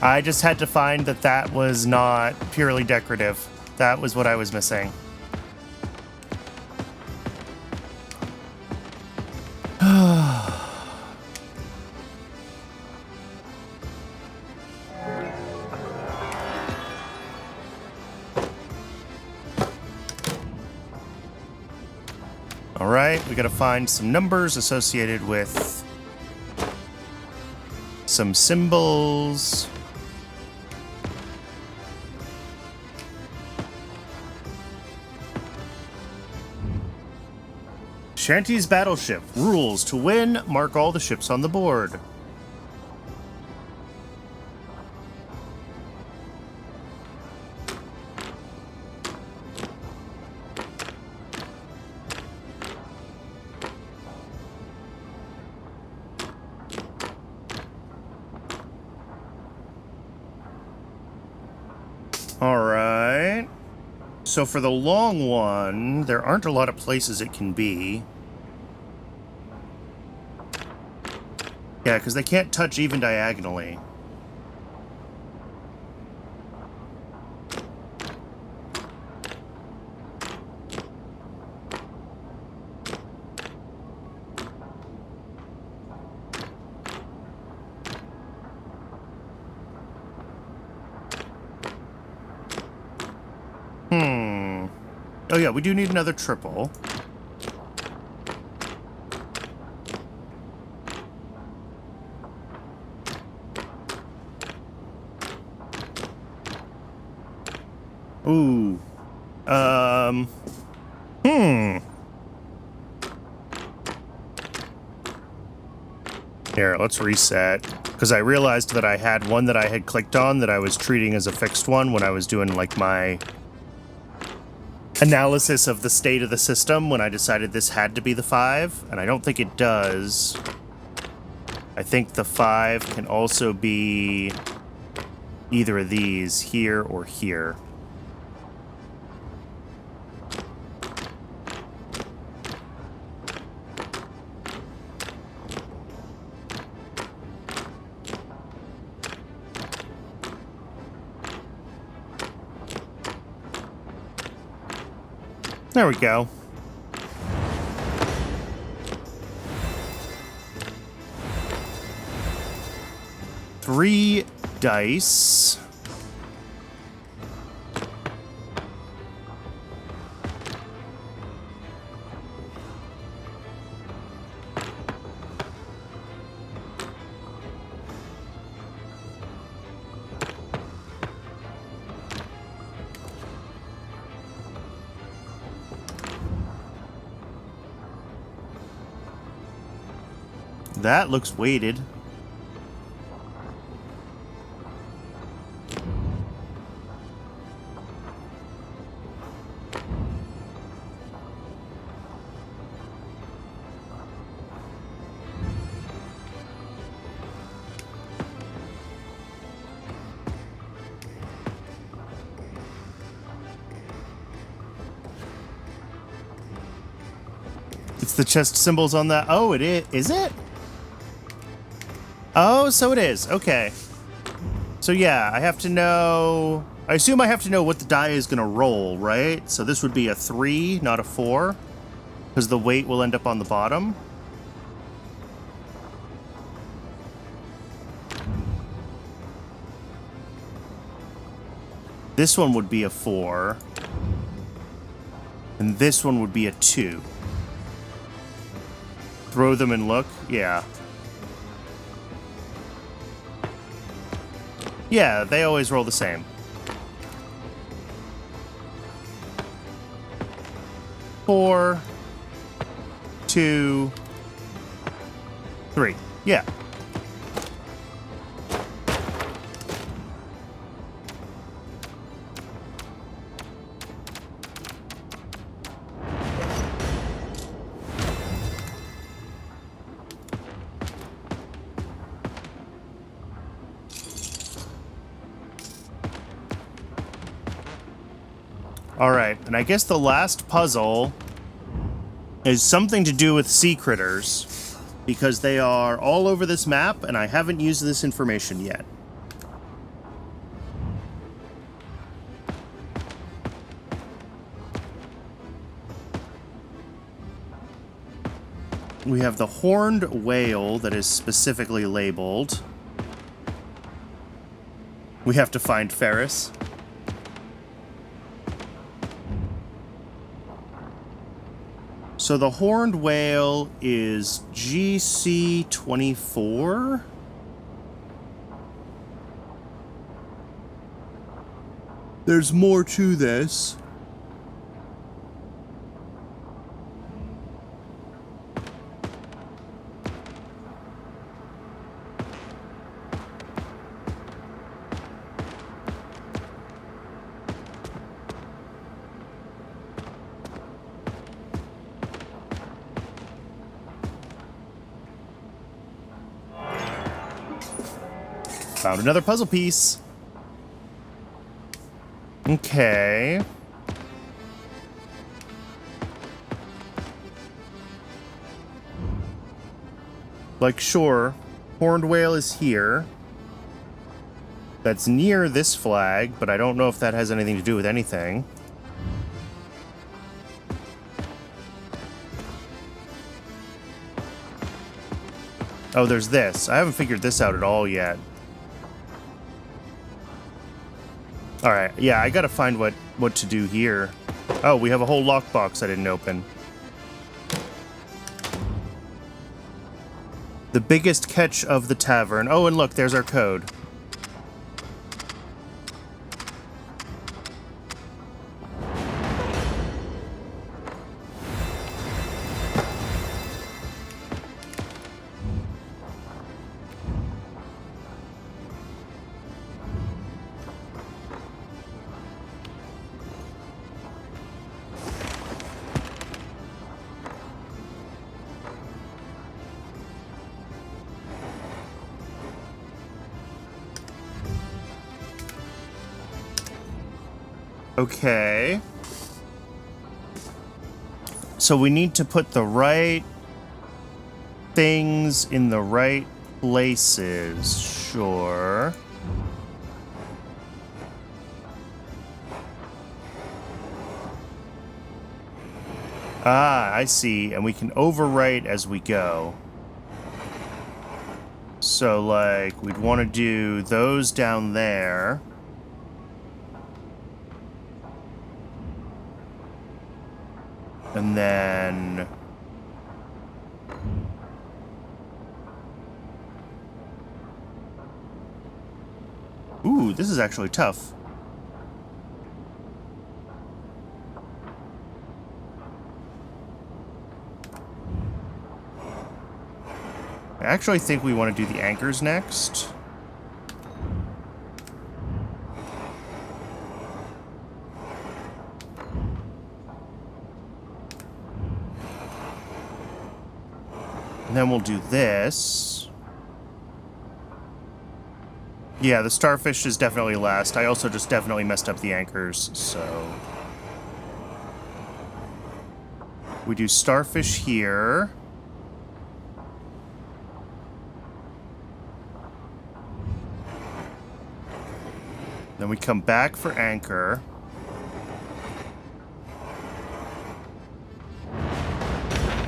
I just had to find that that was not purely decorative. That was what I was missing. All right, we gotta find some numbers associated with some symbols. Shanty's battleship. Rules. To win, mark all the ships on the board. Alright. So for the long one, there aren't a lot of places it can be. Yeah, because they can't touch even diagonally. Oh yeah, we do need another triple. Ooh. Here, let's reset. Because I realized that I had one that I had clicked on that I was treating as a fixed one when I was doing, like, my analysis of the state of the system when I decided this had to be the 5, and I don't think it does. I think the 5 can also be either of these, here or here. There we go. Three dice. That looks weighted. It's the chest symbols on that. Oh, it is. Is it? Oh, so it is. Okay. So yeah, I have to know... I assume I have to know what the die is going to roll, right? So this would be a 3, not a 4. Because the weight will end up on the bottom. This one would be a 4. And this one would be a 2. Throw them and look? Yeah. Yeah, they always roll the same. 4, 2, 3. Yeah. Alright, and I guess the last puzzle is something to do with sea critters, because they are all over this map, and I haven't used this information yet. We have the horned whale that is specifically labeled. We have to find Ferris. So the horned whale is GC24. There's more to this. Found another puzzle piece. Okay. Like, sure, horned whale is here. That's near this flag, but I don't know if that has anything to do with anything. Oh, there's this. I haven't figured this out at all yet. Alright, yeah, I gotta find what to do here. Oh, we have a whole lockbox I didn't open. The biggest catch of the tavern. Oh, and look, there's our code. Okay. So we need to put the right things in the right places. Sure. Ah, I see. And we can overwrite as we go. So, like, we'd want to do those down there. And then... Ooh, this is actually tough. I actually think we want to do the anchors next. And then we'll do this. Yeah, the starfish is definitely last. I also just definitely messed up the anchors, so... We do starfish here. Then we come back for anchor.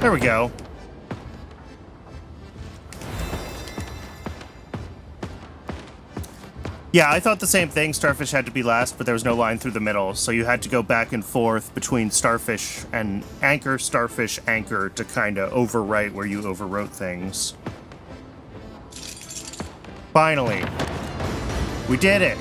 There we go. Yeah, I thought the same thing. Starfish had to be last, but there was no line through the middle, so you had to go back and forth between starfish and anchor, starfish, anchor to kind of overwrite where you overwrote things. Finally. We did it.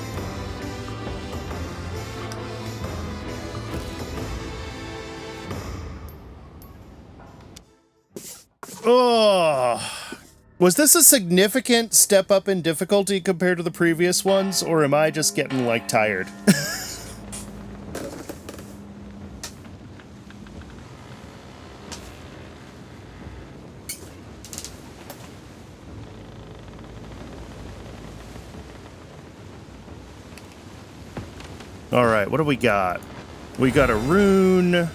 Oh. Was this a significant step up in difficulty compared to the previous ones, or am I just getting, like, tired? Alright, what do we got? We got a rune.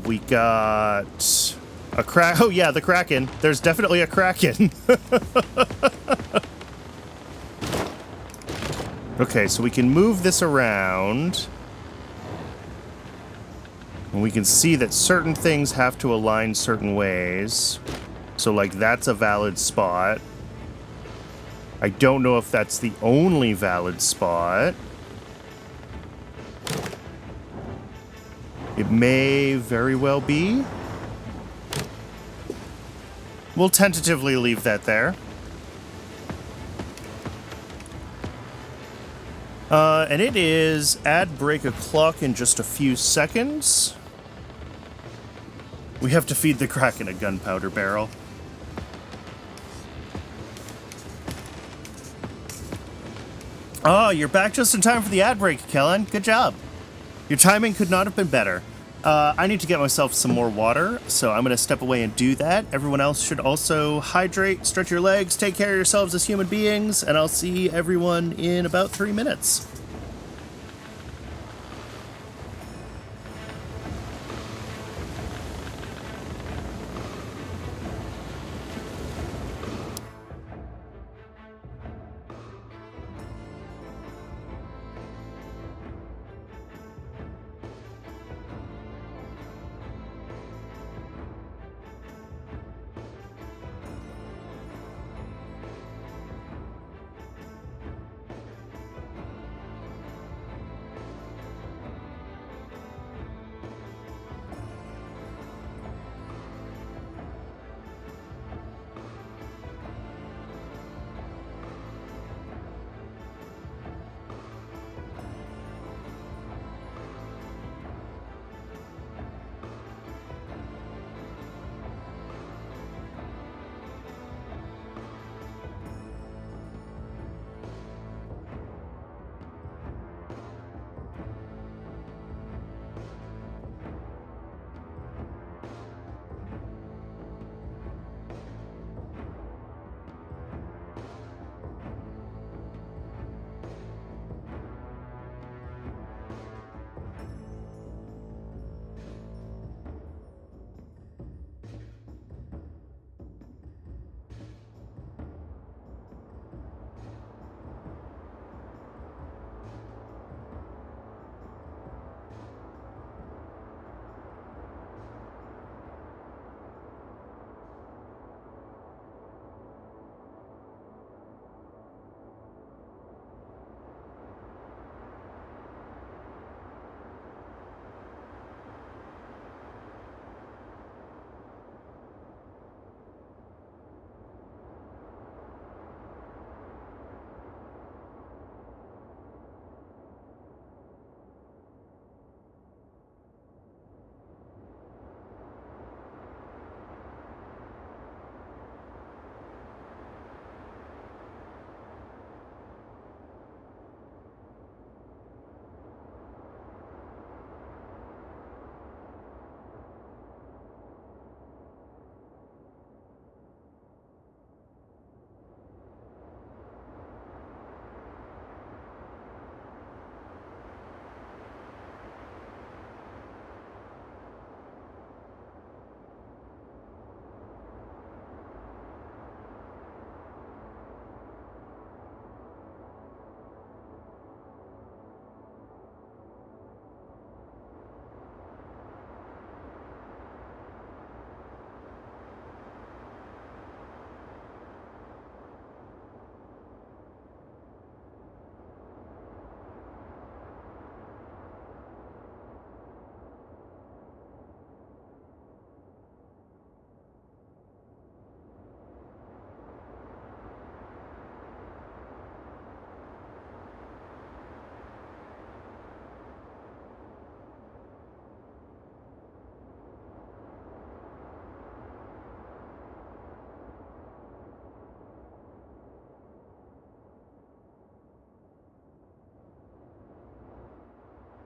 We got... a crack. Oh yeah, the Kraken. There's definitely a Kraken. Okay, so we can move this around. And we can see that certain things have to align certain ways. So, like, that's a valid spot. I don't know if that's the only valid spot. It may very well be. We'll tentatively leave that there. And it is add break o'clock in just a few seconds. We have to feed the Kraken a gunpowder barrel. Oh, you're back just in time for the ad break, Kellen. Good job. Your timing could not have been better. I need to get myself some more water, so I'm going to step away and do that. Everyone else should also hydrate, stretch your legs, take care of yourselves as human beings, and I'll see everyone in about 3 minutes.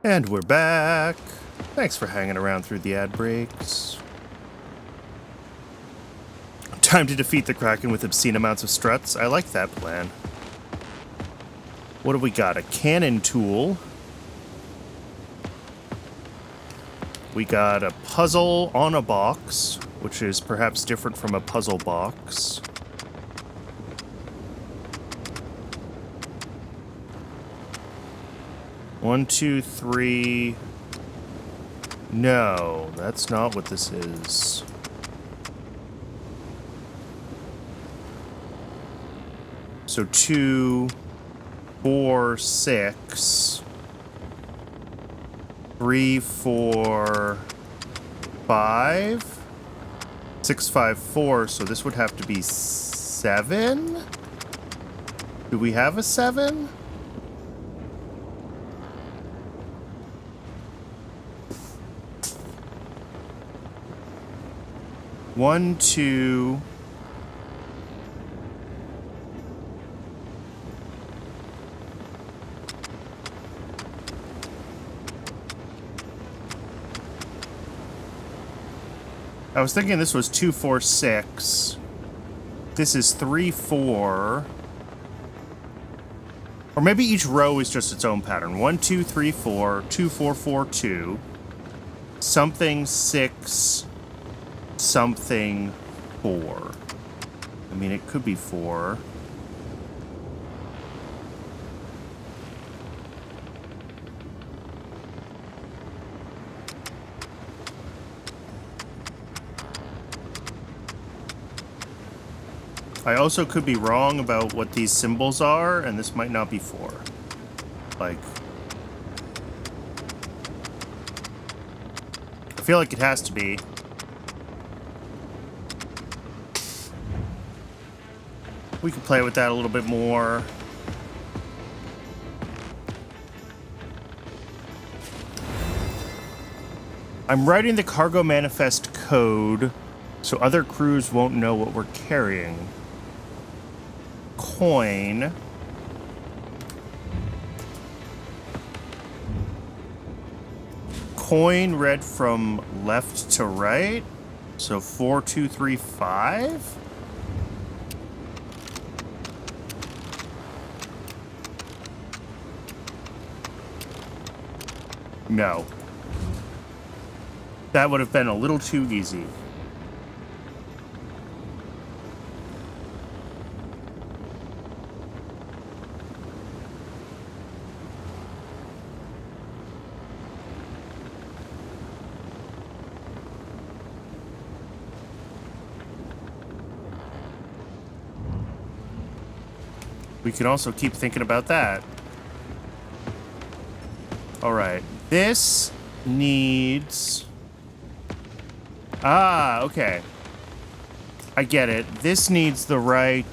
And we're back. Thanks for hanging around through the ad breaks. Time to defeat the Kraken with obscene amounts of struts. I like that plan. What do we got? A cannon tool. We got a puzzle on a box, which is perhaps different from a puzzle box. One, two, three. No, that's not what this is. So 2, 4, 6. 3, 4, 5. 6, 5, 4. So this would have to be 7? Do we have a 7? One, two. I was thinking this was 2, 4, 6. This is 3, 4. Or maybe each row is just its own pattern. 1, 2, 3, 4. 2, 4, 4, 2. Something 6. Something 4. I mean, it could be 4. I also could be wrong about what these symbols are, and this might not be 4. Like, I feel like it has to be. We can play with that a little bit more. I'm writing the cargo manifest code so other crews won't know what we're carrying. Coin. Coin read from left to right. So 4, 2, 3, 5. No. That would have been a little too easy. We can also keep thinking about that. All right. This needs... Ah, okay. I get it. This needs the right,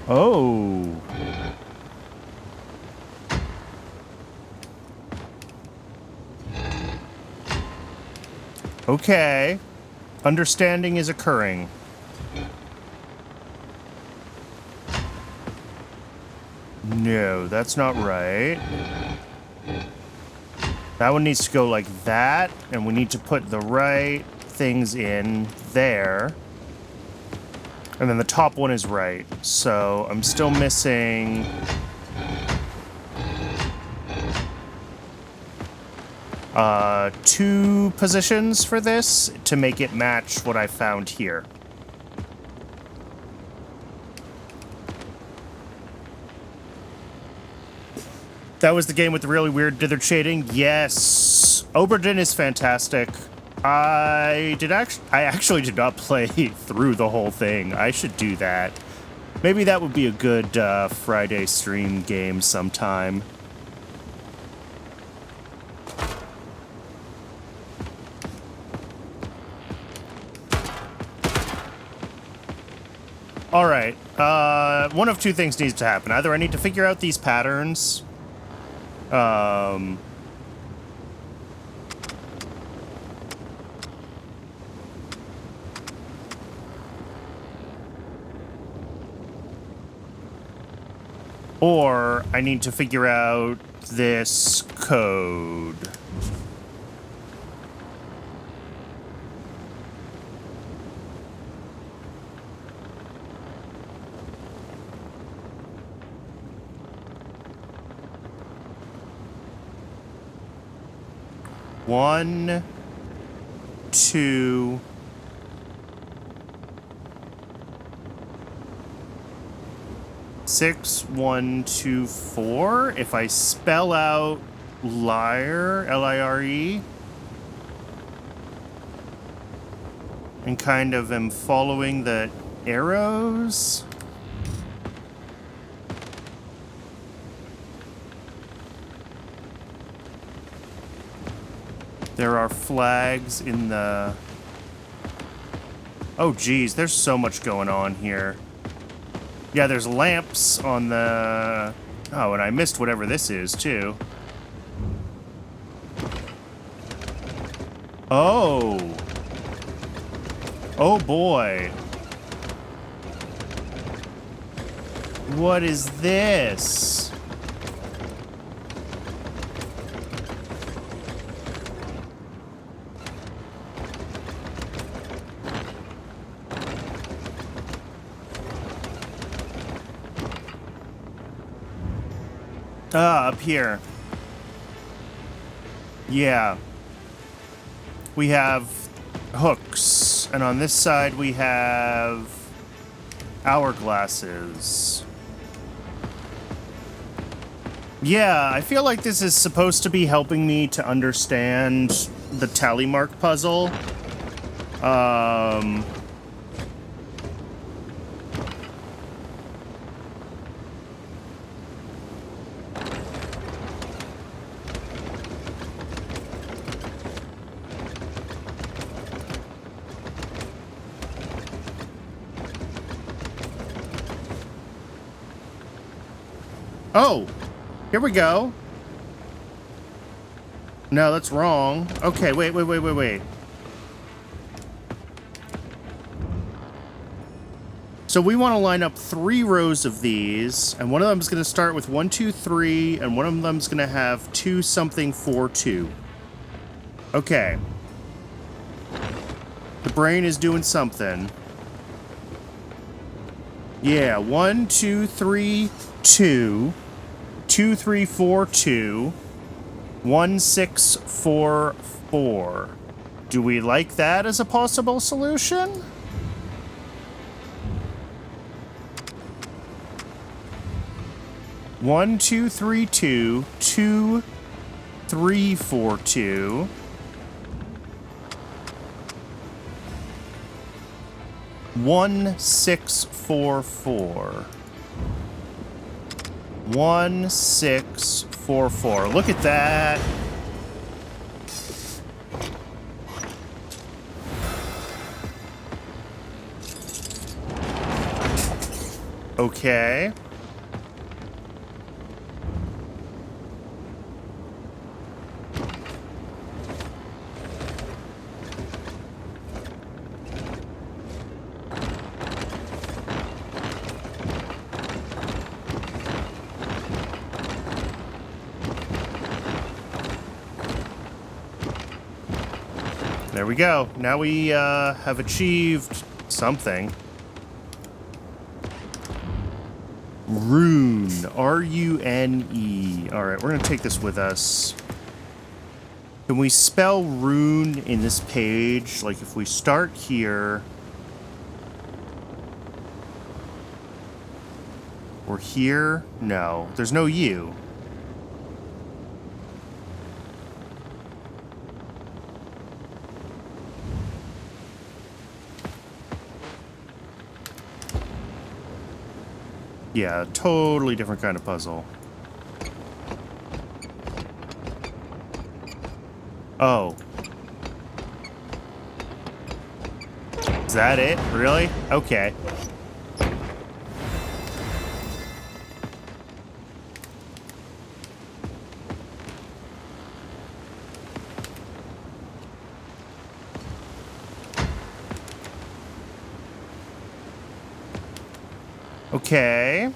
Oh. Okay. Understanding is occurring. No, that's not right. That one needs to go like that, and we need to put the right things in there. And then the top one is right. So I'm still missing... two positions for this to make it match what I found here. That was the game with the really weird dither shading? Yes. Oberdin is fantastic. I actually did not play through the whole thing. I should do that. Maybe that would be a good Friday stream game sometime. All right. One of two things needs to happen. Either I need to figure out these patterns. Or I need to figure out this code. One, two, 6124. If I spell out liar, L-I-R-E, and kind of am following the arrows. There are flags in the... Oh, geez, there's so much going on here. Yeah, there's lamps on the... Oh, and I missed whatever this is, too. Oh. Oh, boy. What is this? Ah, up here. Yeah. We have hooks, and on this side we have hourglasses. Yeah, I feel like this is supposed to be helping me to understand the tally mark puzzle. Oh, here we go. No, that's wrong. Okay, wait. So we want to line up 3 rows of these, and one of them is going to start with 1, 2, 3, and one of them is going to have 2 something 4, 2. Okay. The brain is doing something. Yeah, 1, 2, 3, 2. 2, 3, 4, 2. 1, 6, 4, 4. Do we like that as a possible solution? One, 2, 3, 2. 2, 3, 4, 2. One, 6, 4, 4. 1, 6, 4, 4. Look at that. Okay. There we go. Now we have achieved something. Rune. R-U-N-E. Alright, we're going to take this with us. Can we spell rune in this page? Like if we start here... Or here? No. There's no U. Yeah, totally different kind of puzzle. Oh. Is that it? Really? Okay. Okay.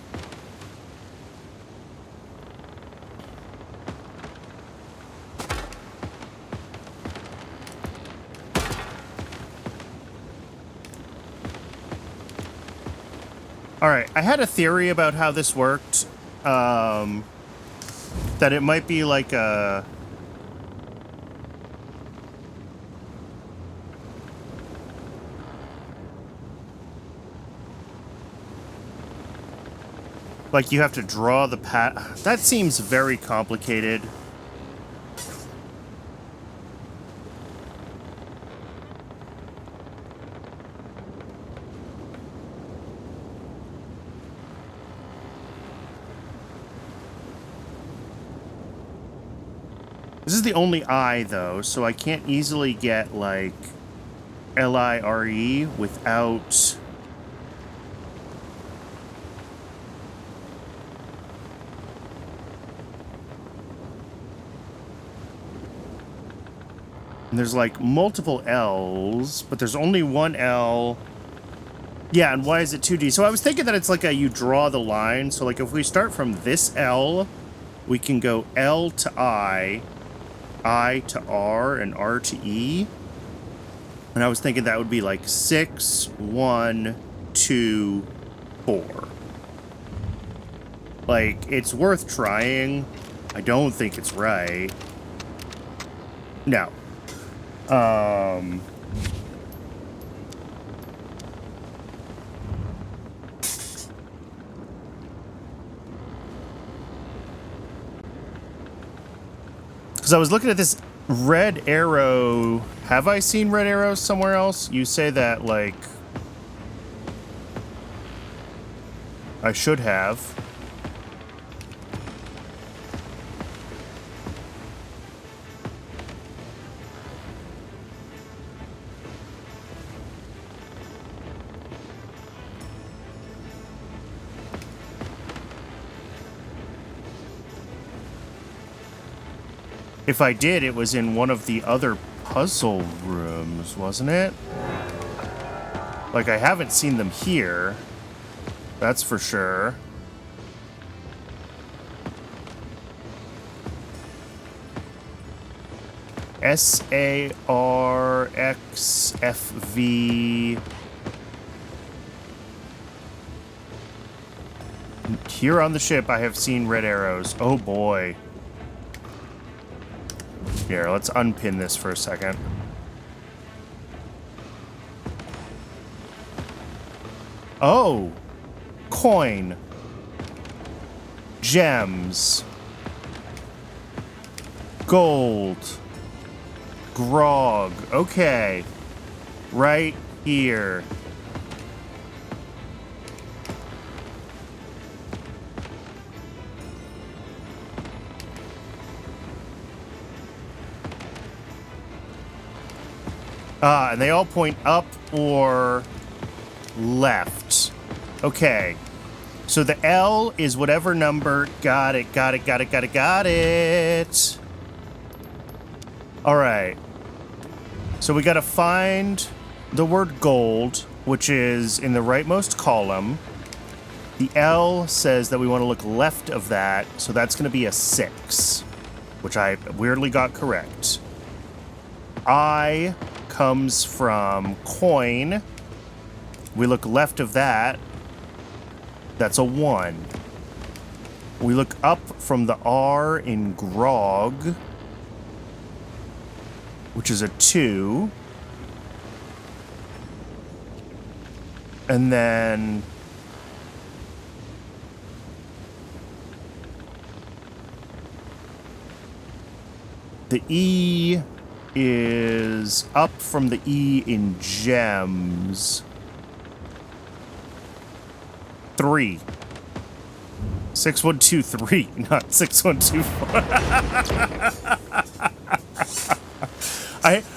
Alright, I had a theory about how this worked. That it might be like a... Like you have to draw the path. That seems very complicated. This is the only I, though, so I can't easily get, like, L-I-R-E without... And there's, like, multiple L's, but there's only one L. Yeah, and why is it 2D? So I was thinking that it's like you draw the line. So, like, if we start from this L, we can go L to I to R, and R to E. And I was thinking that would be like 6, 1, 2, 4. Like, it's worth trying. I don't think it's right. No. Because I was looking at this red arrow. Have I seen red arrows somewhere else? You say that, like... I should have. If I did, it was in one of the other puzzle rooms, wasn't it? Like, I haven't seen them here. That's for sure. SARXFV. Here on the ship, I have seen red arrows. Oh boy. Here, let's unpin this for a second. Oh! Coin. Gems. Gold. Grog. Okay. Right here. And they all point up or left. Okay. So the L is whatever number. Got it, got it, got it, got it, got it. All right. So we got to find the word gold, which is in the rightmost column. The L says that we want to look left of that, so that's going to be a 6, which I weirdly got correct. I comes from coin. We look left of that. That's a 1. We look up from the R in grog, which is a 2. And then the E is up from the E in gems. 3. 6123, not 6124.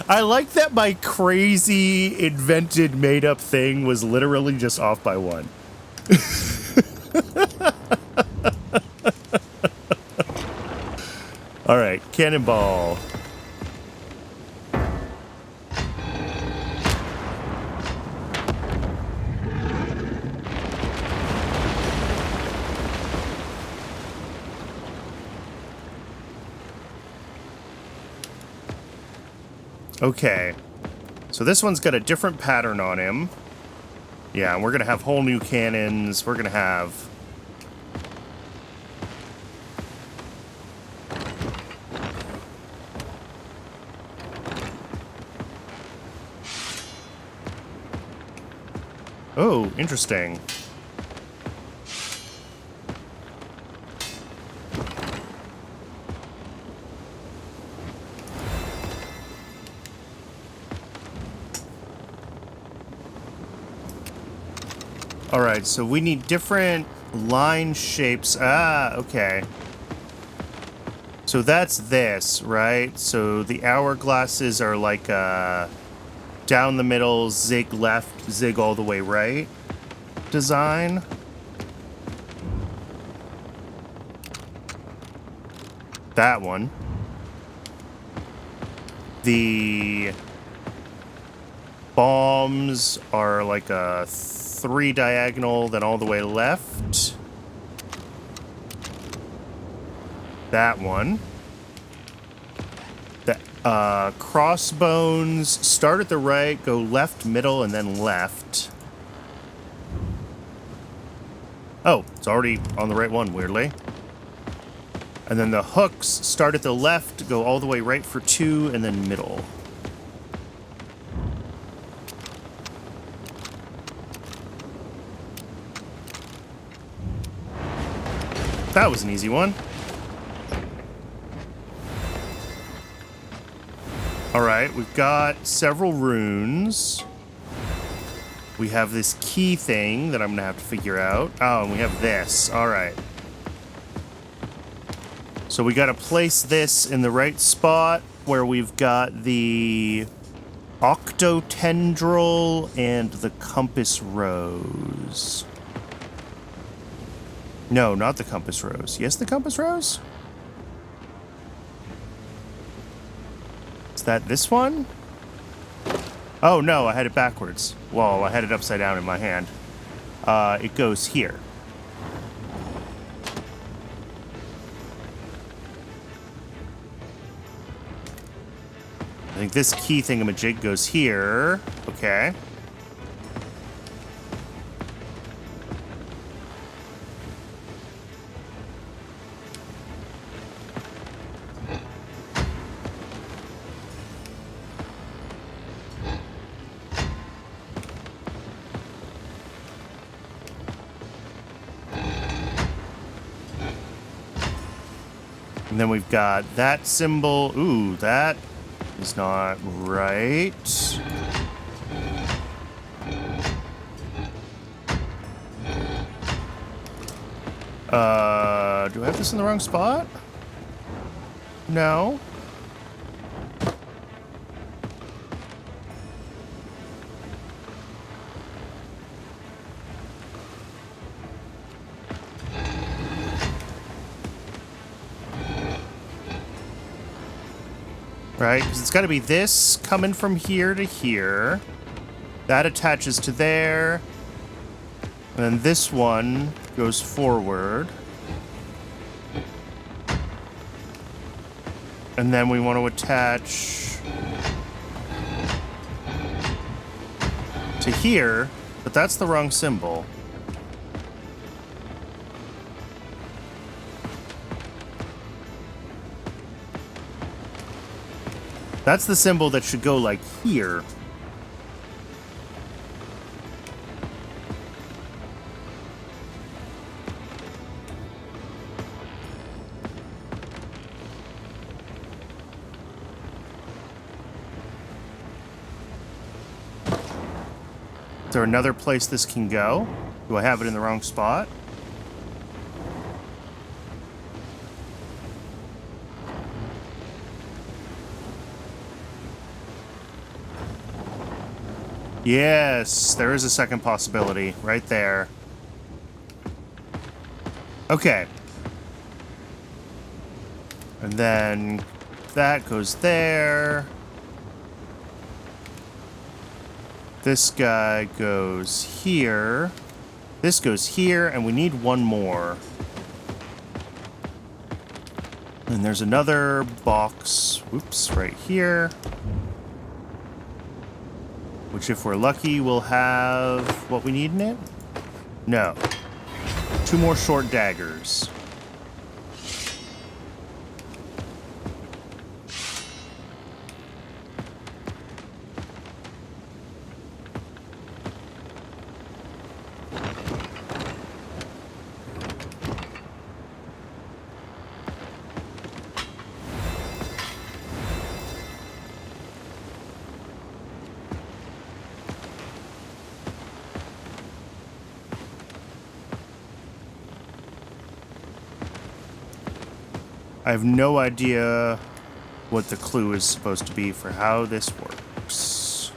I like that my crazy invented made up thing was literally just off by 1. All right, cannonball. Okay, so this one's got a different pattern on him. Yeah, and we're gonna have whole new cannons. We're gonna have... Oh, interesting. Alright, so we need different line shapes. Ah, okay. So that's this, right? So the hourglasses are like down the middle, zig left, zig all the way right design. That one. The bombs are like a 3 diagonal, then all the way left. That one. The crossbones start at the right, go left, middle, and then left. Oh, it's already on the right one, weirdly. And then the hooks start at the left, go all the way right for 2, and then middle. That was an easy one. Alright, we've got several runes. We have this key thing that I'm gonna have to figure out. Oh, and we have this. Alright. So we gotta place this in the right spot where we've got the octotendril and the compass rose. No, not the compass rose. Yes, the compass rose? Is that this one? Oh, no, I had it backwards. Well, I had it upside down in my hand. It goes here. I think this key thingamajig goes here. Okay. And then we've got that symbol. Ooh, that is not right. Do I have this in the wrong spot? No. Right, because it's got to be this coming from here to here. That attaches to there. And then this one goes forward. And then we want to attach to here, but that's the wrong symbol. That's the symbol that should go like here. Is there another place this can go? Do I have it in the wrong spot? Yes, there is a second possibility right there. Okay. And then that goes there. This guy goes here. This goes here, and we need one more. And there's another box. Oops, right here. Which, if we're lucky, will have what we need in it? No. 2 more short daggers. I have no idea what the clue is supposed to be for how this works.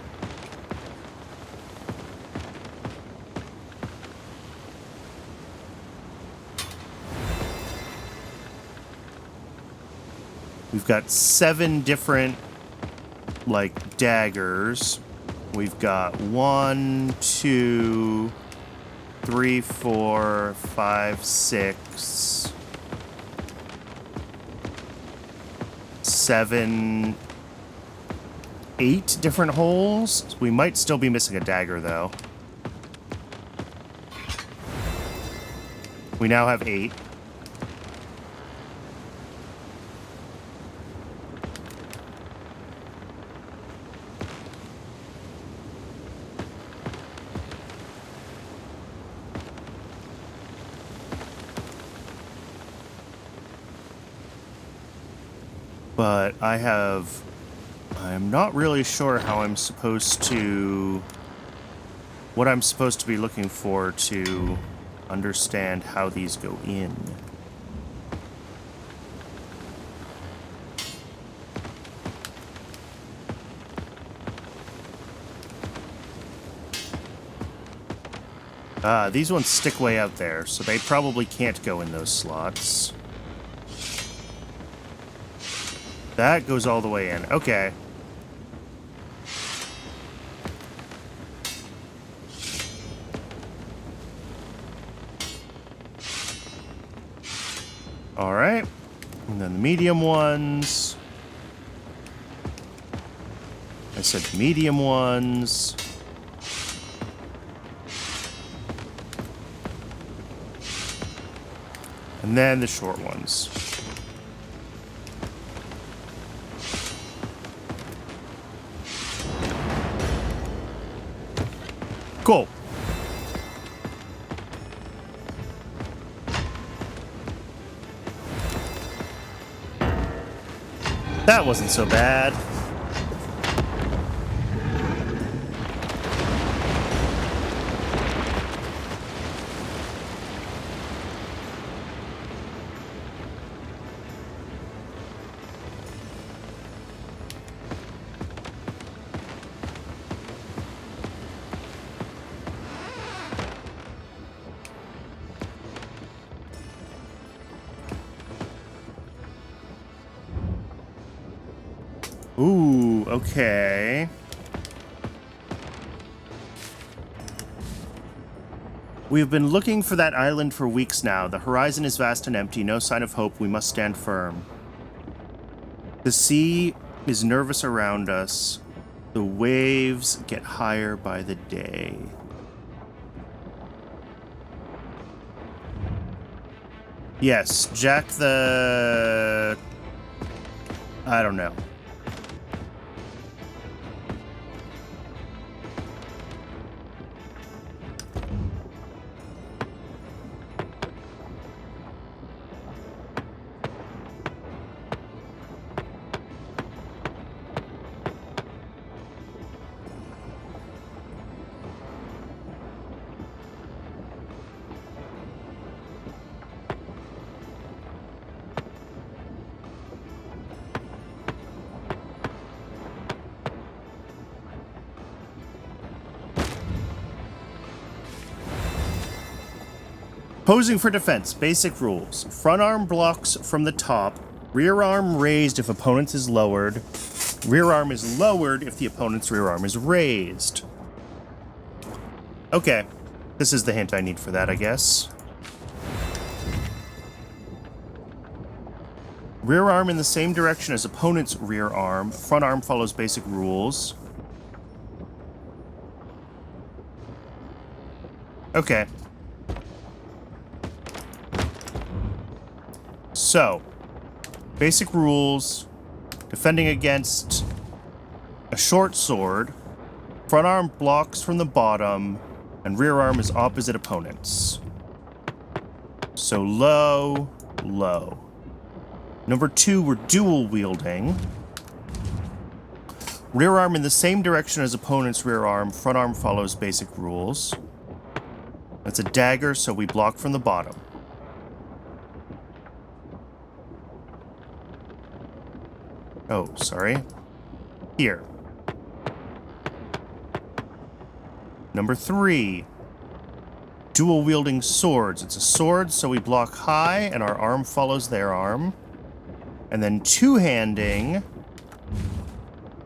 We've got 7 different, like, daggers. We've got 1, 2, 3, 4, 5, 6... 7, 8 different holes. We might still be missing a dagger, though. We now have 8. But I'm not really sure how I'm supposed to, what I'm supposed to be looking for to understand how these go in. These ones stick way out there, so they probably can't go in those slots. That goes all the way in. Okay. All right. And then the medium ones. I said medium ones. And then the short ones. Cool. That wasn't so bad. Ooh, okay. We've been looking for that island for weeks now. The horizon is vast and empty, no sign of hope. We must stand firm. The sea is nervous around us. The waves get higher by the day. Yes, Jack the... I don't know. Posing for defense. Basic rules. Front arm blocks from the top. Rear arm raised if opponent's is lowered. Rear arm is lowered if the opponent's rear arm is raised. Okay. This is the hint I need for that, I guess. Rear arm in the same direction as opponent's rear arm. Front arm follows basic rules. Okay. So, basic rules. Defending against a short sword. Front arm blocks from the bottom, and rear arm is opposite opponents. So low, low. Number 2, we're dual wielding. Rear arm in the same direction as opponent's rear arm. Front arm follows basic rules. That's a dagger, so we block from the bottom. Oh, sorry. Here. Number 3. Dual wielding swords. It's a sword, so we block high, and our arm follows their arm. And then two-handing.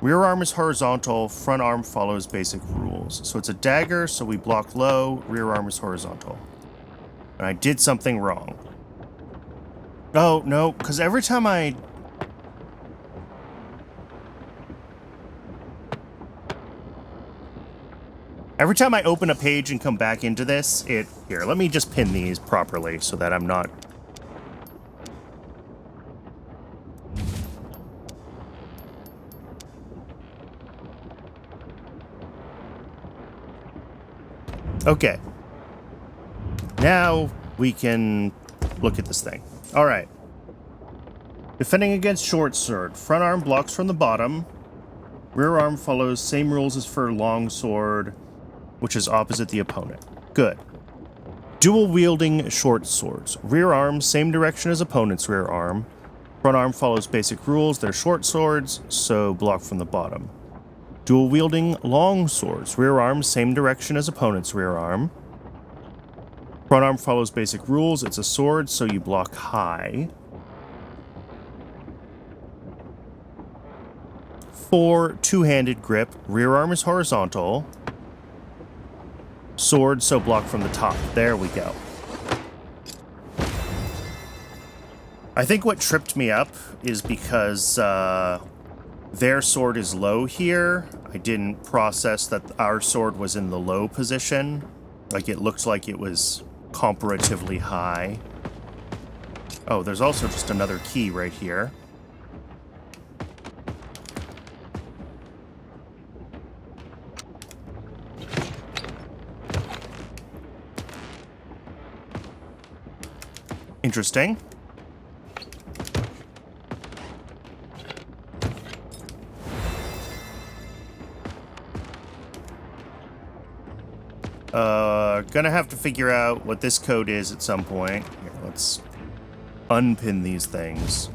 Rear arm is horizontal, front arm follows basic rules. So it's a dagger, so we block low, rear arm is horizontal. And I did something wrong. Oh, no, because every time I... Every time I open a page and come back into this, it... Here, let me just pin these properly so that I'm not... Okay. Now we can look at this thing. All right. Defending against short sword. Front arm blocks from the bottom. Rear arm follows same rules as for long sword, which is opposite the opponent. Good. Dual wielding short swords. Rear arm, same direction as opponent's rear arm. Front arm follows basic rules. They're short swords, so block from the bottom. Dual wielding long swords. Rear arm, same direction as opponent's rear arm. Front arm follows basic rules. It's a sword, so you block high. 4, two-handed grip. Rear arm is horizontal. Sword, so block from the top. There we go. I think what tripped me up is because their sword is low here. I didn't process that our sword was in the low position. Like, it looked like it was comparatively high. Oh, there's also just another key right here. Interesting. Gonna have to figure out what this code is at some point. Here, let's unpin these things.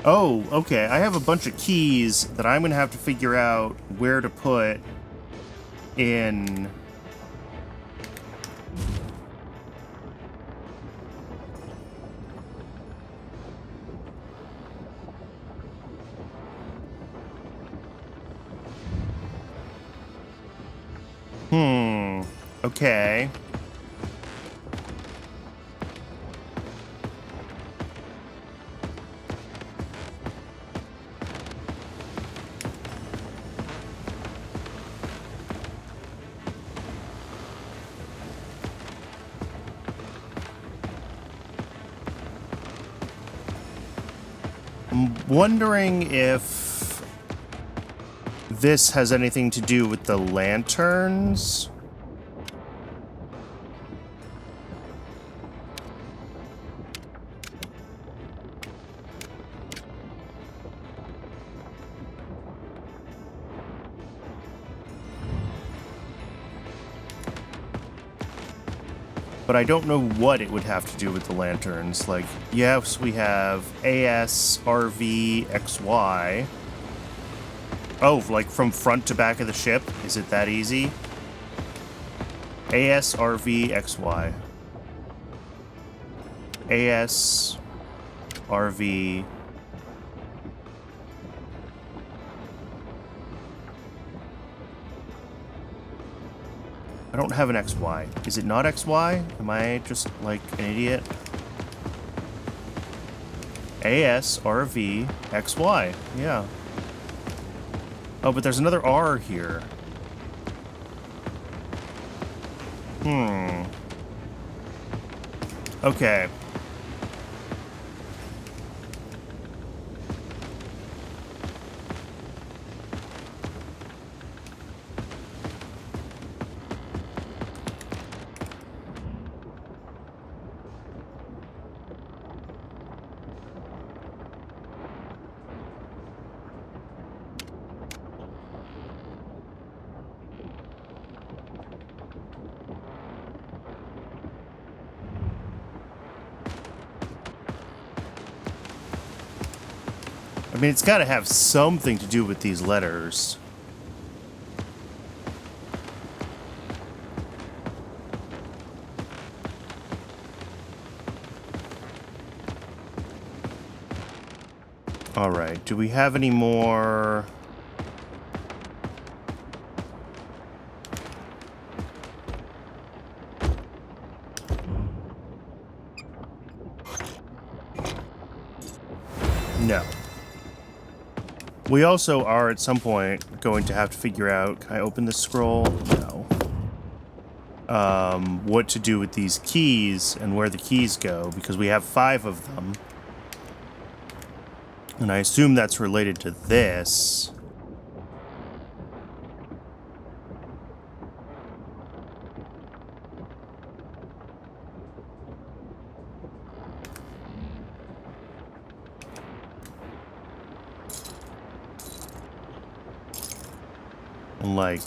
Oh, okay. I have a bunch of keys that I'm going to have to figure out where to put in... Okay. I'm wondering if this has anything to do with the lanterns. But I don't know what it would have to do with the lanterns. Like, yes, we have AS, RV, XY. Oh, like from front to back of the ship? Is it that easy? AS, RV, XY. AS, RV. I don't have an XY. Is it not XY? Am I just like an idiot? AS, RV, XY. Yeah. Oh, but there's another R here. Okay. I mean, it's got to have something to do with these letters. All right, do we have any more? No. We also are at some point going to have to figure out, can I open this scroll? No. What to do with these keys and where the keys go, because we have 5 of them. And I assume that's related to this. And like...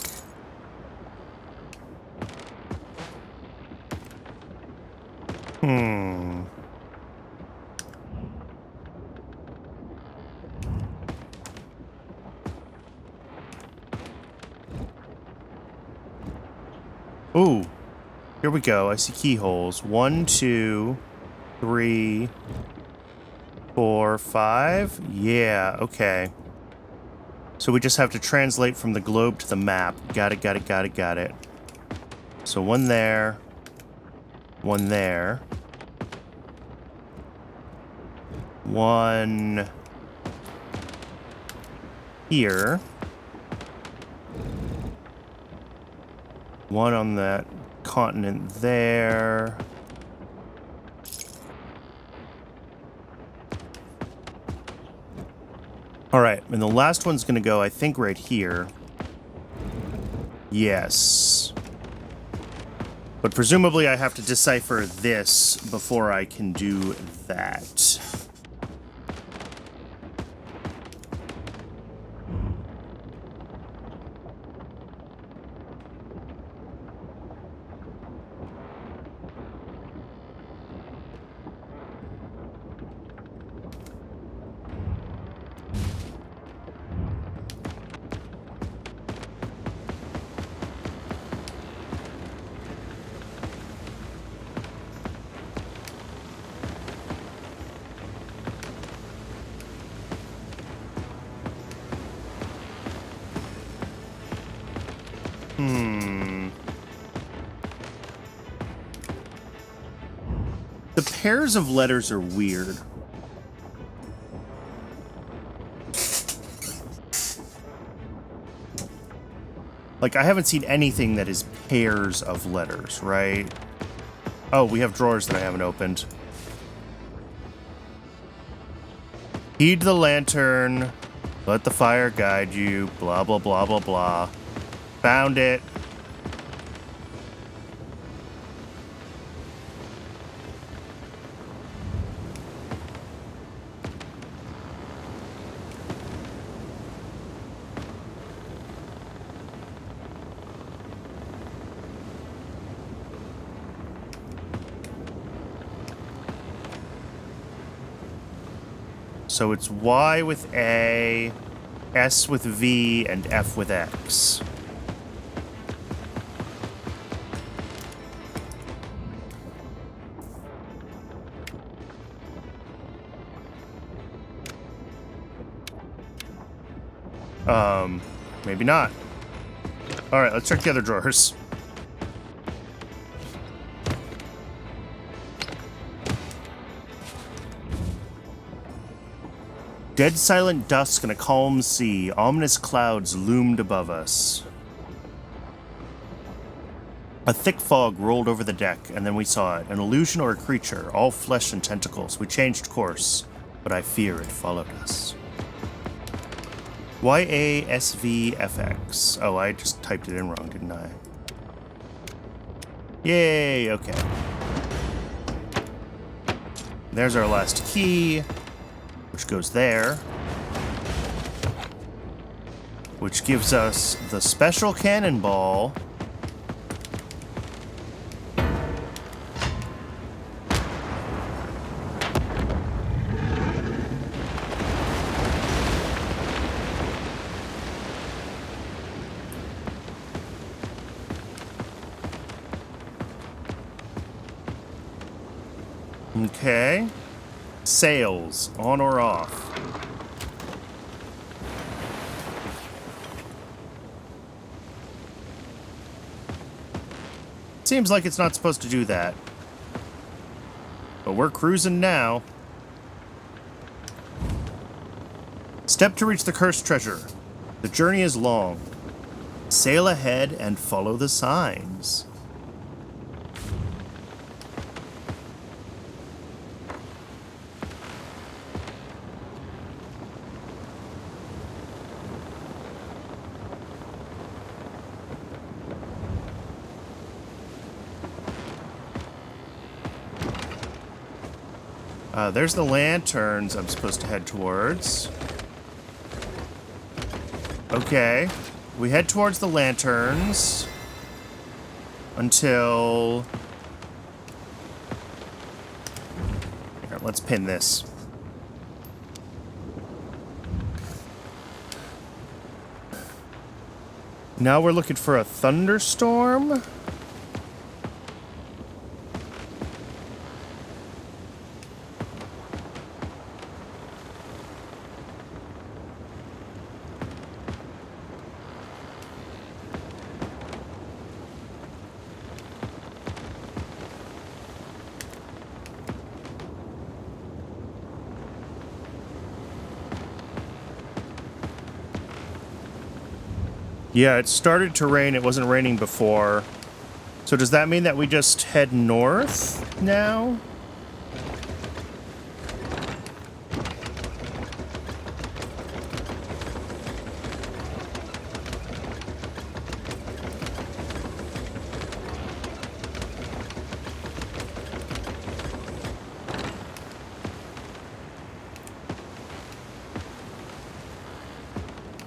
Ooh, here we go. I see keyholes. 1, 2, 3, 4, 5. Yeah, okay. So we just have to translate from the globe to the map. Got it, got it, got it, got it. So 1 there. 1 there. 1 here. 1 on that continent there. All right, and the last one's gonna go, I think, right here. Yes. But presumably I have to decipher this before I can do that. The pairs of letters are weird. Like, I haven't seen anything that is pairs of letters, right? Oh, we have drawers that I haven't opened. Heed the lantern. Let the fire guide you. Blah, blah, blah, blah, blah. Found it. So it's Y with A, S with V, and F with X. Maybe not. All right, let's check the other drawers. Dead silent dusk and a calm sea. Ominous clouds loomed above us. A thick fog rolled over the deck, and then we saw it. An illusion or a creature, all flesh and tentacles. We changed course, but I fear it followed us. YASVFX. Oh, I just typed it in wrong, didn't I? Yay, okay. There's our last key, which goes there. Which gives us the special cannonball. Okay. Sails, on or off? Seems like it's not supposed to do that. But we're cruising now. Step to reach the cursed treasure. The journey is long. Sail ahead and follow the signs. There's the lanterns I'm supposed to head towards. Okay. We head towards the lanterns until... Here, let's pin this. Now we're looking for a thunderstorm? Yeah, it started to rain. It wasn't raining before. So does that mean that we just head north now?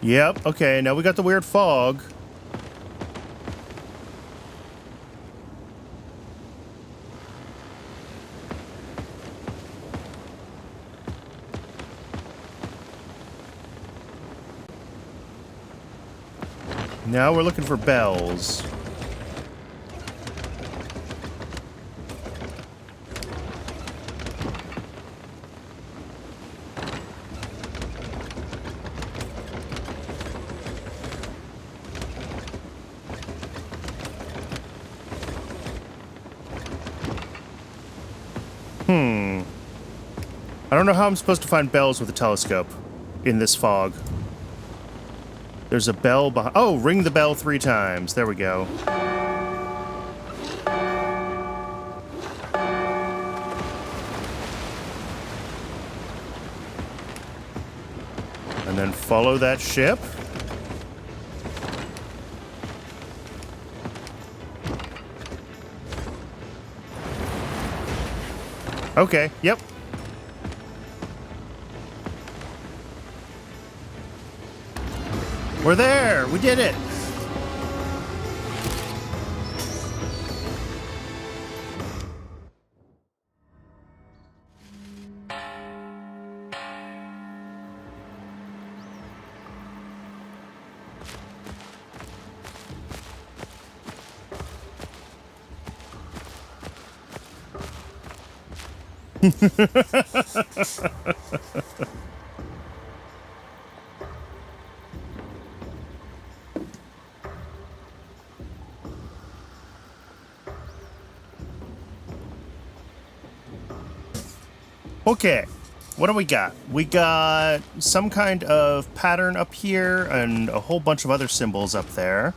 Yep, okay, now we got the weird fog. Now we're looking for bells. I don't know how I'm supposed to find bells with a telescope in this fog. There's a bell behind... Oh, ring the bell 3 times. There we go. And then follow that ship. Okay, yep. We're there! We did it! Okay, what do we got? We got some kind of pattern up here and a whole bunch of other symbols up there.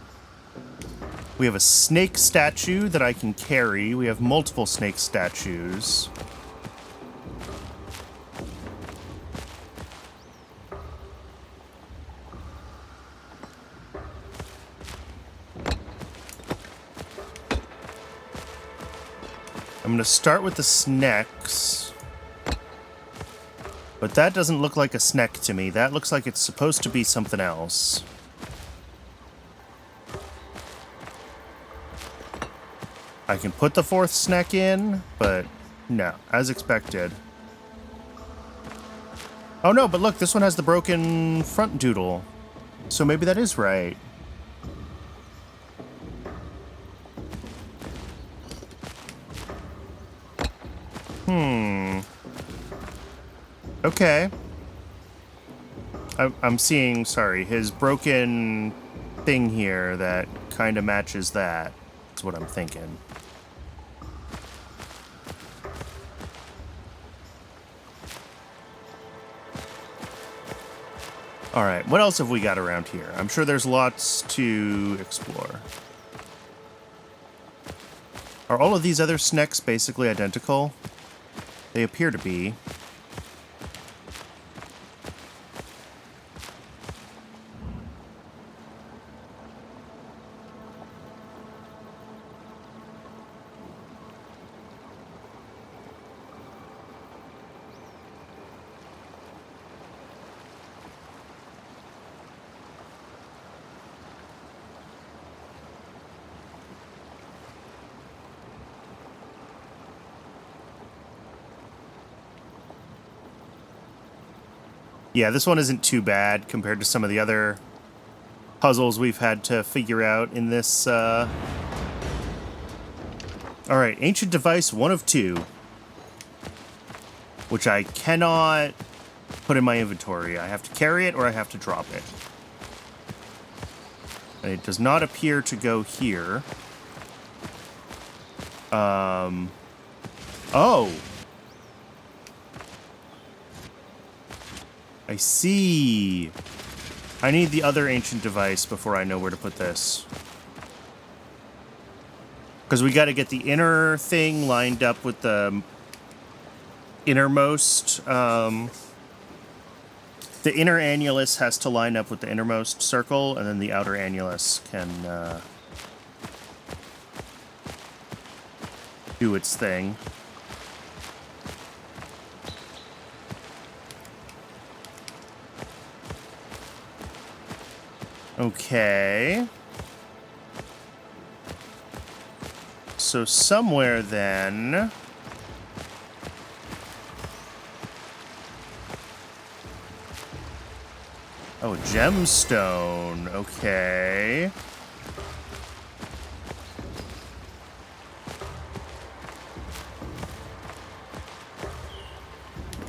We have a snake statue that I can carry. We have multiple snake statues. I'm going to start with the snacks. But that doesn't look like a snack to me. That looks like it's supposed to be something else. I can put the fourth snack in, but no, as expected. Oh no, but look, this one has the broken front doodle. So maybe that is right. Okay. I'm seeing, sorry, his broken thing here that kind of matches that. That's what I'm thinking. All right, what else have we got around here? I'm sure there's lots to explore. Are all of these other snacks basically identical? They appear to be. Yeah, this one isn't too bad compared to some of the other puzzles we've had to figure out in this. All right, ancient device 1 of 2, which I cannot put in my inventory. I have to carry it or I have to drop it. And it does not appear to go here. Oh! I see. I need the other ancient device before I know where to put this. Because we got to get the inner thing lined up with the innermost. The inner annulus has to line up with the innermost circle, and then the outer annulus can do its thing. Okay. So somewhere then... Oh, gemstone. Okay.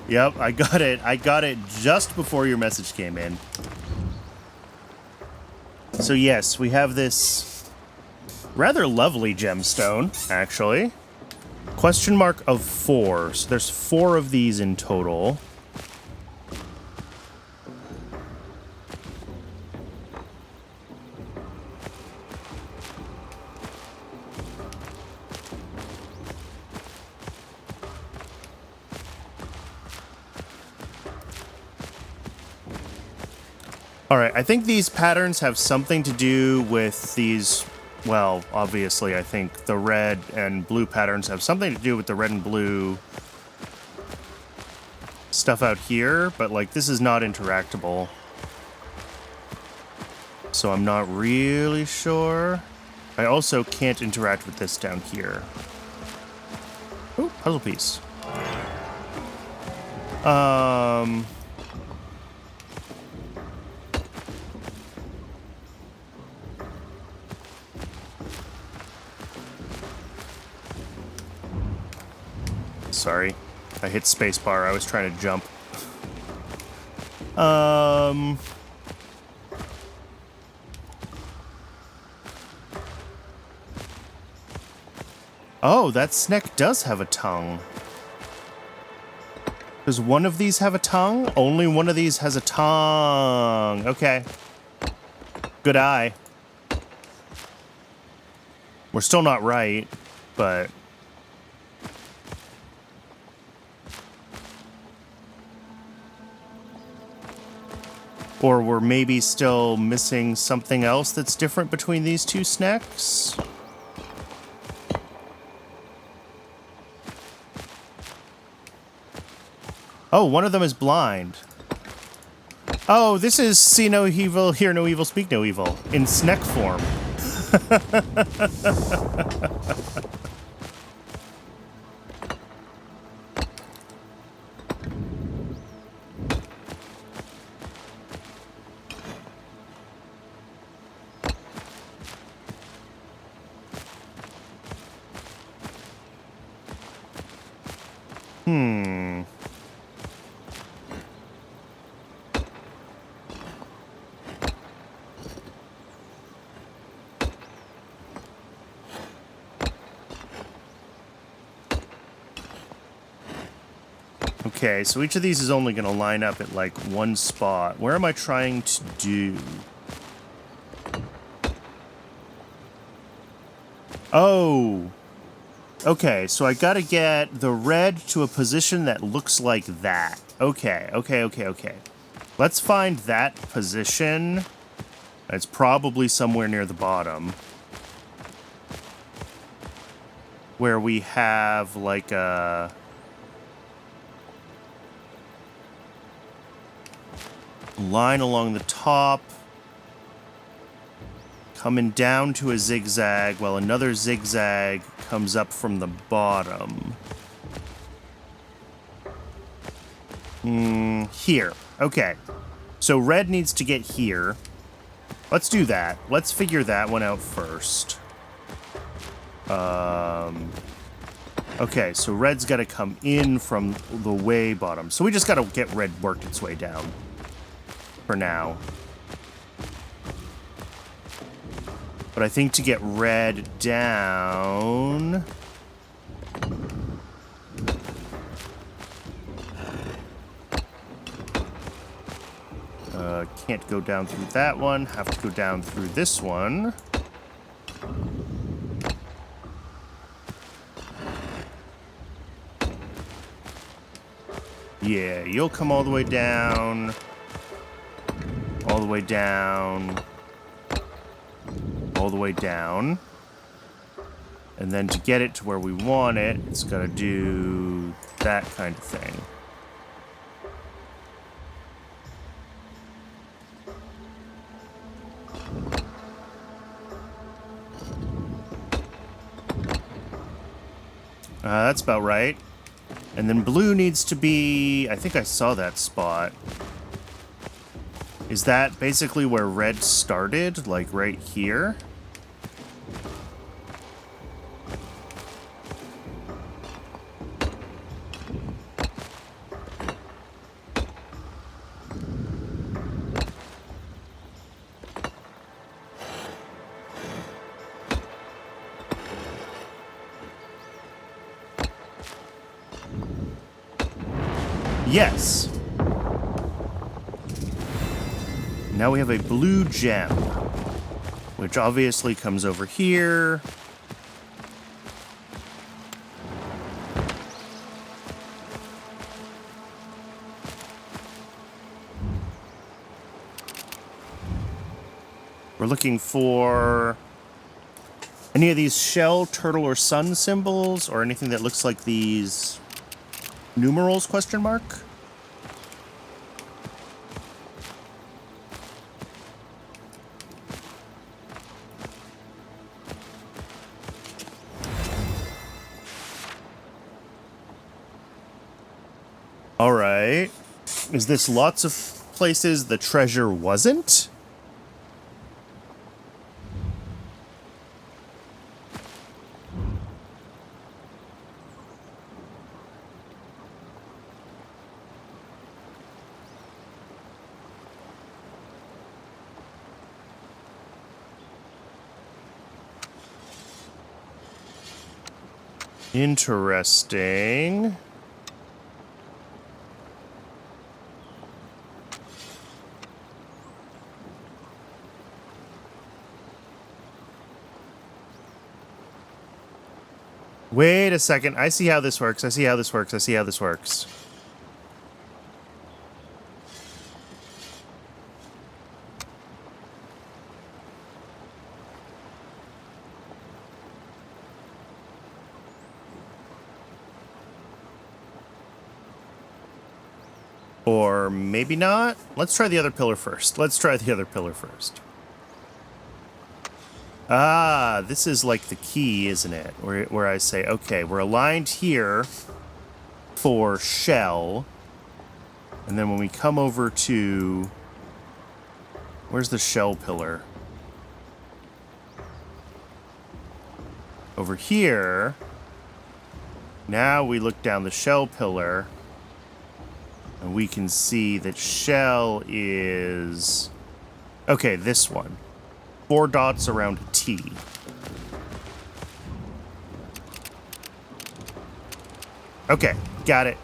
Yep, I got it. I got it just before your message came in. So yes, we have this rather lovely gemstone, actually. Question mark of 4. So there's 4 of these in total. All right, I think these patterns have something to do with these, well, obviously I think the red and blue patterns have something to do with the red and blue stuff out here, but like this is not interactable. So I'm not really sure. I also can't interact with this down here. Oh, puzzle piece. Sorry, I hit spacebar. I was trying to jump. Oh, that snack does have a tongue. Does one of these have a tongue? Only one of these has a tongue. Okay. Good eye. We're still not right, but... Or we're maybe still missing something else that's different between these two snacks? Oh, one of them is blind. Oh, this is see no evil, hear no evil, speak no evil in snack form. Okay, so each of these is only going to line up at, like, one spot. Where am I trying to do? Oh. Okay, so I got to get the red to a position that looks like that. Okay. Let's find that position. It's probably somewhere near the bottom. Where we have, like, a... line along the top, coming down to a zigzag, while another zigzag comes up from the bottom. Here. Okay. So red needs to get here. Let's do that. Let's figure that one out first. Okay, so red's got to come in from the way bottom. So we just got to get red worked its way down. For now. But I think to get red down... can't go down through that one. Have to go down through this one. Yeah, you'll come all the way down. All the way down. All the way down. And then to get it to where we want it, it's got to do that kind of thing. That's about right. And then blue needs to be... I think I saw that spot. Is that basically where red started? Like right here? Yes. Now we have a blue gem, which obviously comes over here. We're looking for any of these shell, turtle, or sun symbols, or anything that looks like these numerals, question mark? All right. Is this lots of places the treasure wasn't? Interesting. Wait a second. I see how this works. I see how this works. I see how this works. Or maybe not. Let's try the other pillar first. Ah, this is like the key, isn't it? Where I say, okay, we're aligned here for shell. And then when we come over to... Where's the shell pillar? Over here. Now we look down the shell pillar. And we can see that shell is... Okay, this one. 4 dots around a T. Okay, got it.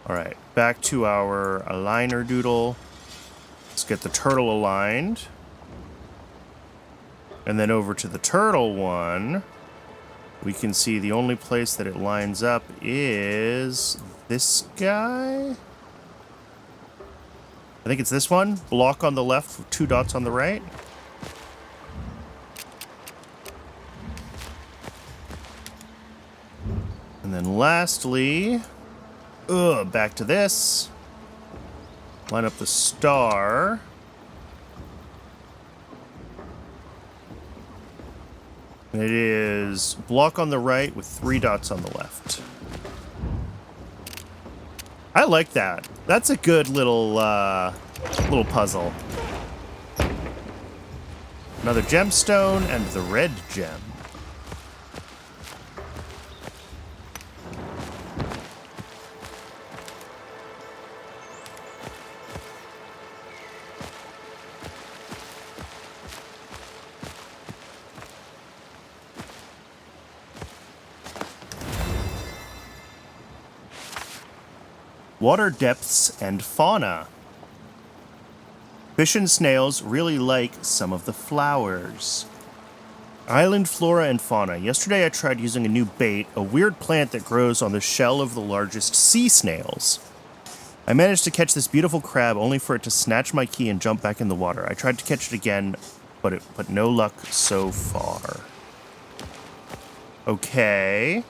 Alright, back to our aligner doodle. Let's get the turtle aligned. And then over to the turtle one... We can see the only place that it lines up is this guy. I think it's this one. Block on the left with 2 dots on the right. And then lastly, back to this. Line up the star. It is block on the right with 3 dots on the left. I like that. That's a good little puzzle. Another gemstone and the red gem. Water depths and fauna. Fish and snails really like some of the flowers. Island flora and fauna. Yesterday I tried using a new bait, a weird plant that grows on the shell of the largest sea snails. I managed to catch this beautiful crab only for it to snatch my key and jump back in the water. I tried to catch it again, but no luck so far. Okay.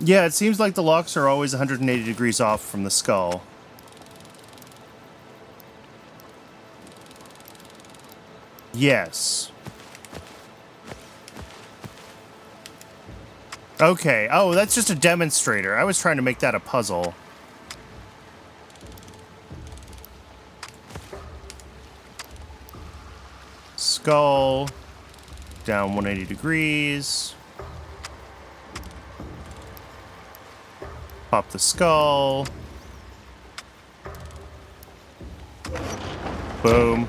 Yeah, it seems like the locks are always 180 degrees off from the skull. Yes. Okay. Oh, that's just a demonstrator. I was trying to make that a puzzle. Skull. Down 180 degrees. Pop the skull. Boom.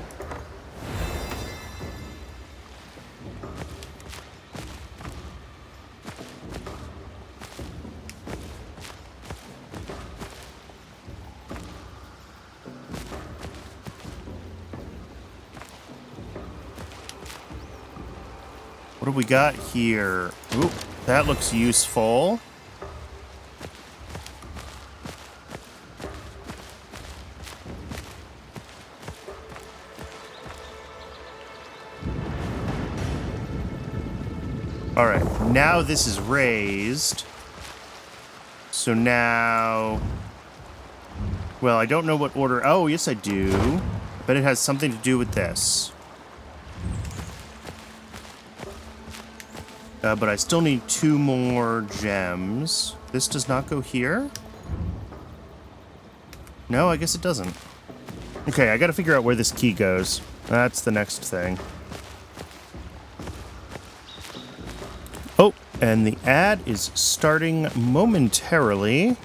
What do we got here? Ooh, that looks useful. All right, now this is raised. So now... Well, I don't know what order... Oh, yes, I do. But it has something to do with this. But I still need 2 more gems. This does not go here? No, I guess it doesn't. Okay, I gotta figure out where this key goes. That's the next thing. Oh, and the ad is starting momentarily.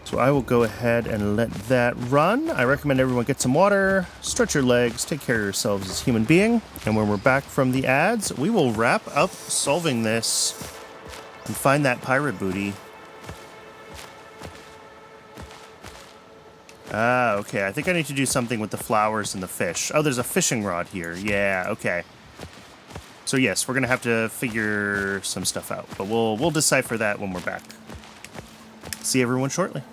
So I will go ahead and let that run. I recommend everyone get some water, stretch your legs, take care of yourselves as a human being. And when we're back from the ads, we will wrap up solving this and find that pirate booty. Ah, okay. I think I need to do something with the flowers and the fish. Oh, there's a fishing rod here. Yeah, okay. So yes, we're gonna have to figure some stuff out, but we'll decipher that when we're back. See everyone shortly.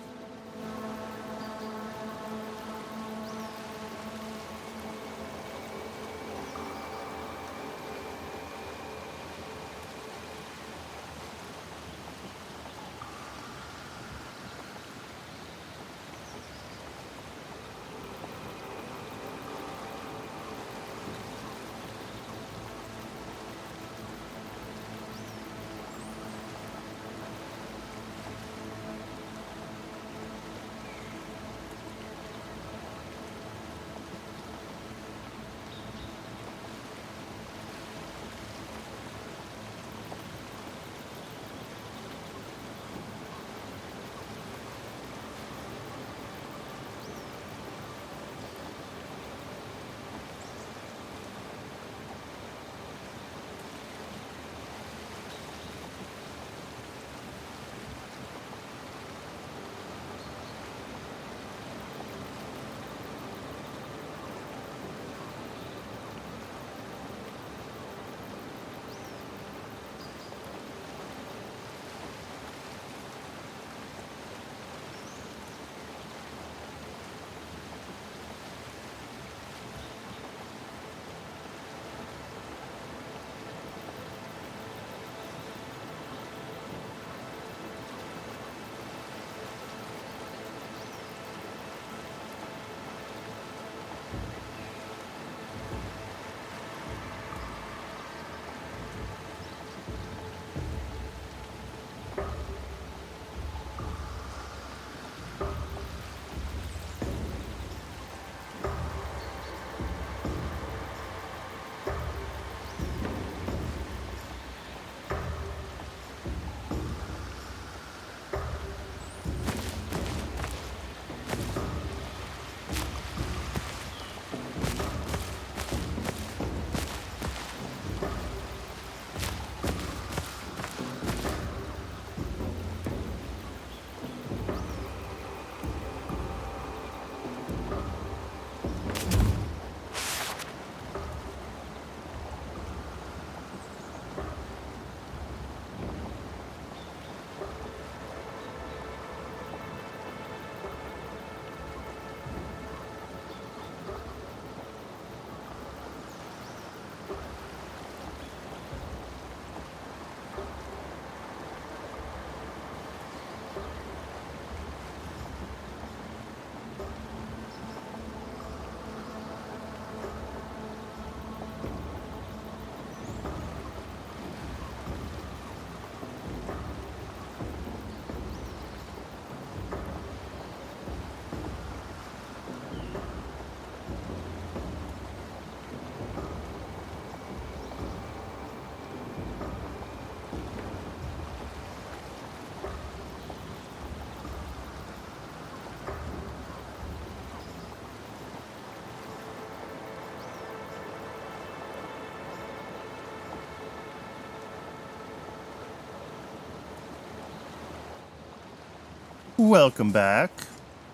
Welcome back.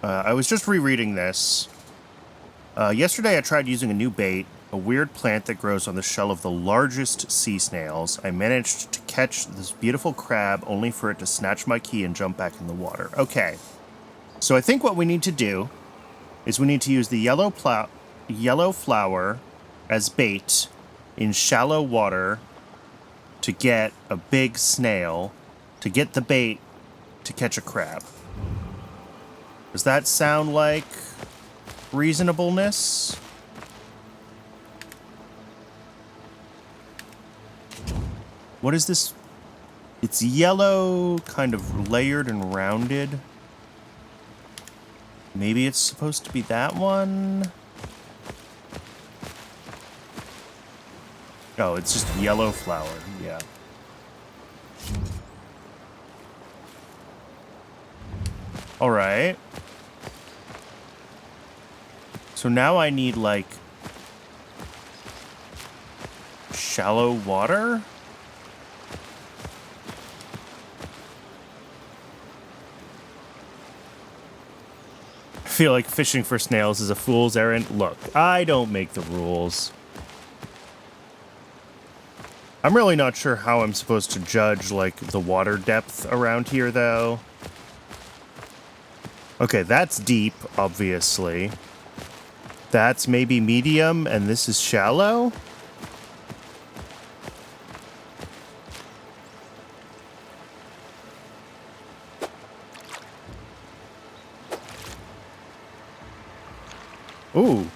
I was just rereading this. Yesterday I tried using a new bait, a weird plant that grows on the shell of the largest sea snails. I managed to catch this beautiful crab only for it to snatch my key and jump back in the water. Okay, so I think what we need to do is we need to use the yellow flower as bait in shallow water to get a big snail, to get the bait, to catch a crab. Does that sound like reasonableness? What is this? It's yellow, kind of layered and rounded. Maybe it's supposed to be that one? Oh, it's just yellow flower, yeah. Alright. So now I need, like, shallow water? I feel like fishing for snails is a fool's errand. Look, I don't make the rules. I'm really not sure how I'm supposed to judge, like, the water depth around here, though. Okay, that's deep, obviously. That's maybe medium, and this is shallow? Ooh.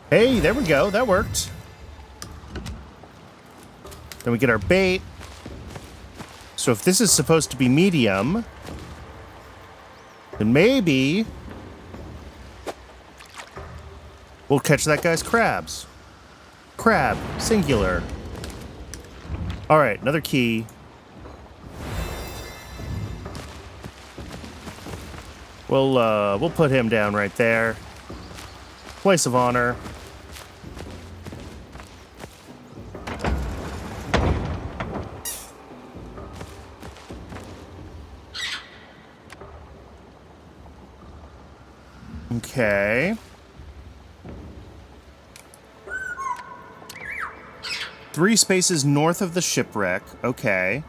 Hey, there we go. That worked. Then we get our bait. So if this is supposed to be medium, then maybe we'll catch that guy's crabs. Crab, singular. All right, another key. We'll put him down right there. Place of honor. Okay. 3 spaces north of the shipwreck. Okay.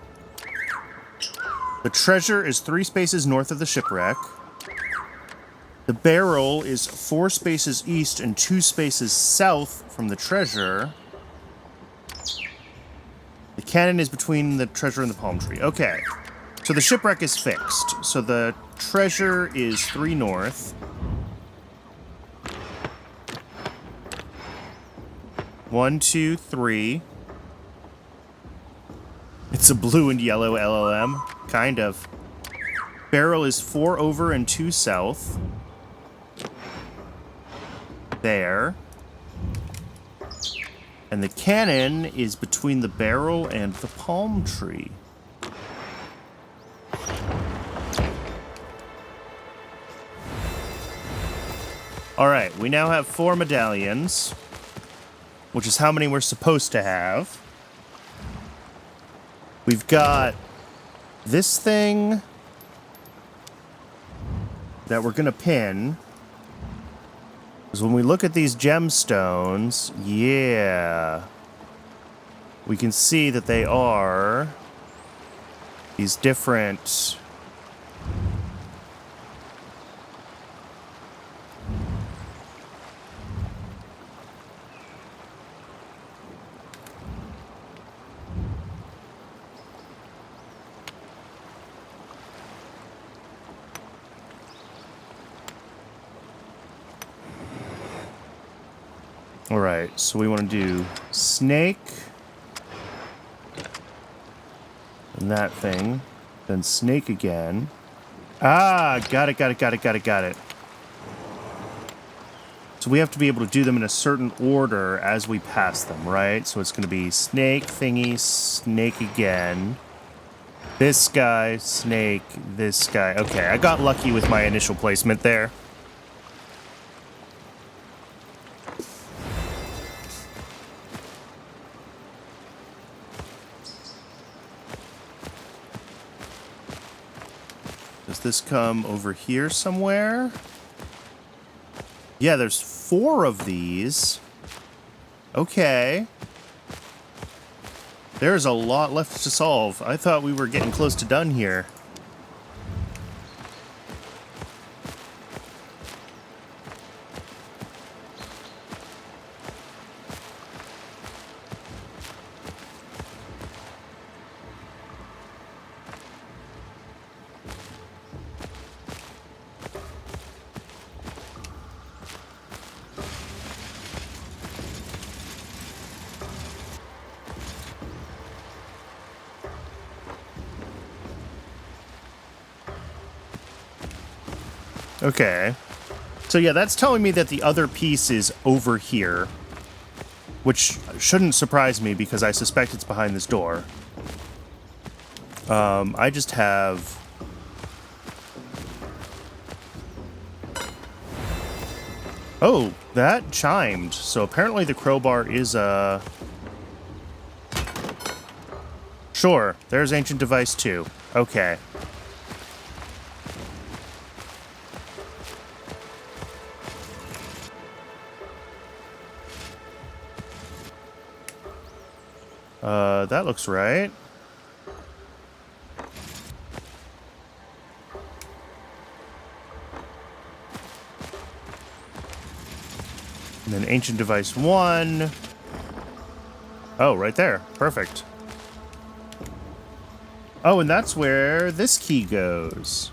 The treasure is 3 spaces north of the shipwreck. The barrel is 4 spaces east and 2 spaces south from the treasure. The cannon is between the treasure and the palm tree. Okay. So the shipwreck is fixed. So the treasure is 3 north. 1, 2, 3. It's a blue and yellow LLM. Kind of. Barrel is 4 over and 2 south. There. And the cannon is between the barrel and the palm tree. Alright, we now have 4 medallions, which is how many we're supposed to have. We've got this thing that we're going to pin. Because when we look at these gemstones, yeah, we can see that they are these different Alright, so we want to do snake, and that thing, then snake again. Ah, got it. So we have to be able to do them in a certain order as we pass them, right? So it's going to be snake, thingy, snake again. This guy, snake, this guy. Okay, I got lucky with my initial placement there. Does this come over here somewhere? Yeah, there's 4 of these. Okay. There's a lot left to solve. I thought we were getting close to done here. Okay. So yeah, that's telling me that the other piece is over here, which shouldn't surprise me because I suspect it's behind this door. I just have... Oh, that chimed. So apparently the crowbar is Sure, there's Ancient Device 2. Okay. That looks right. And then Ancient Device 1. Oh, right there. Perfect. Oh, and that's where this key goes.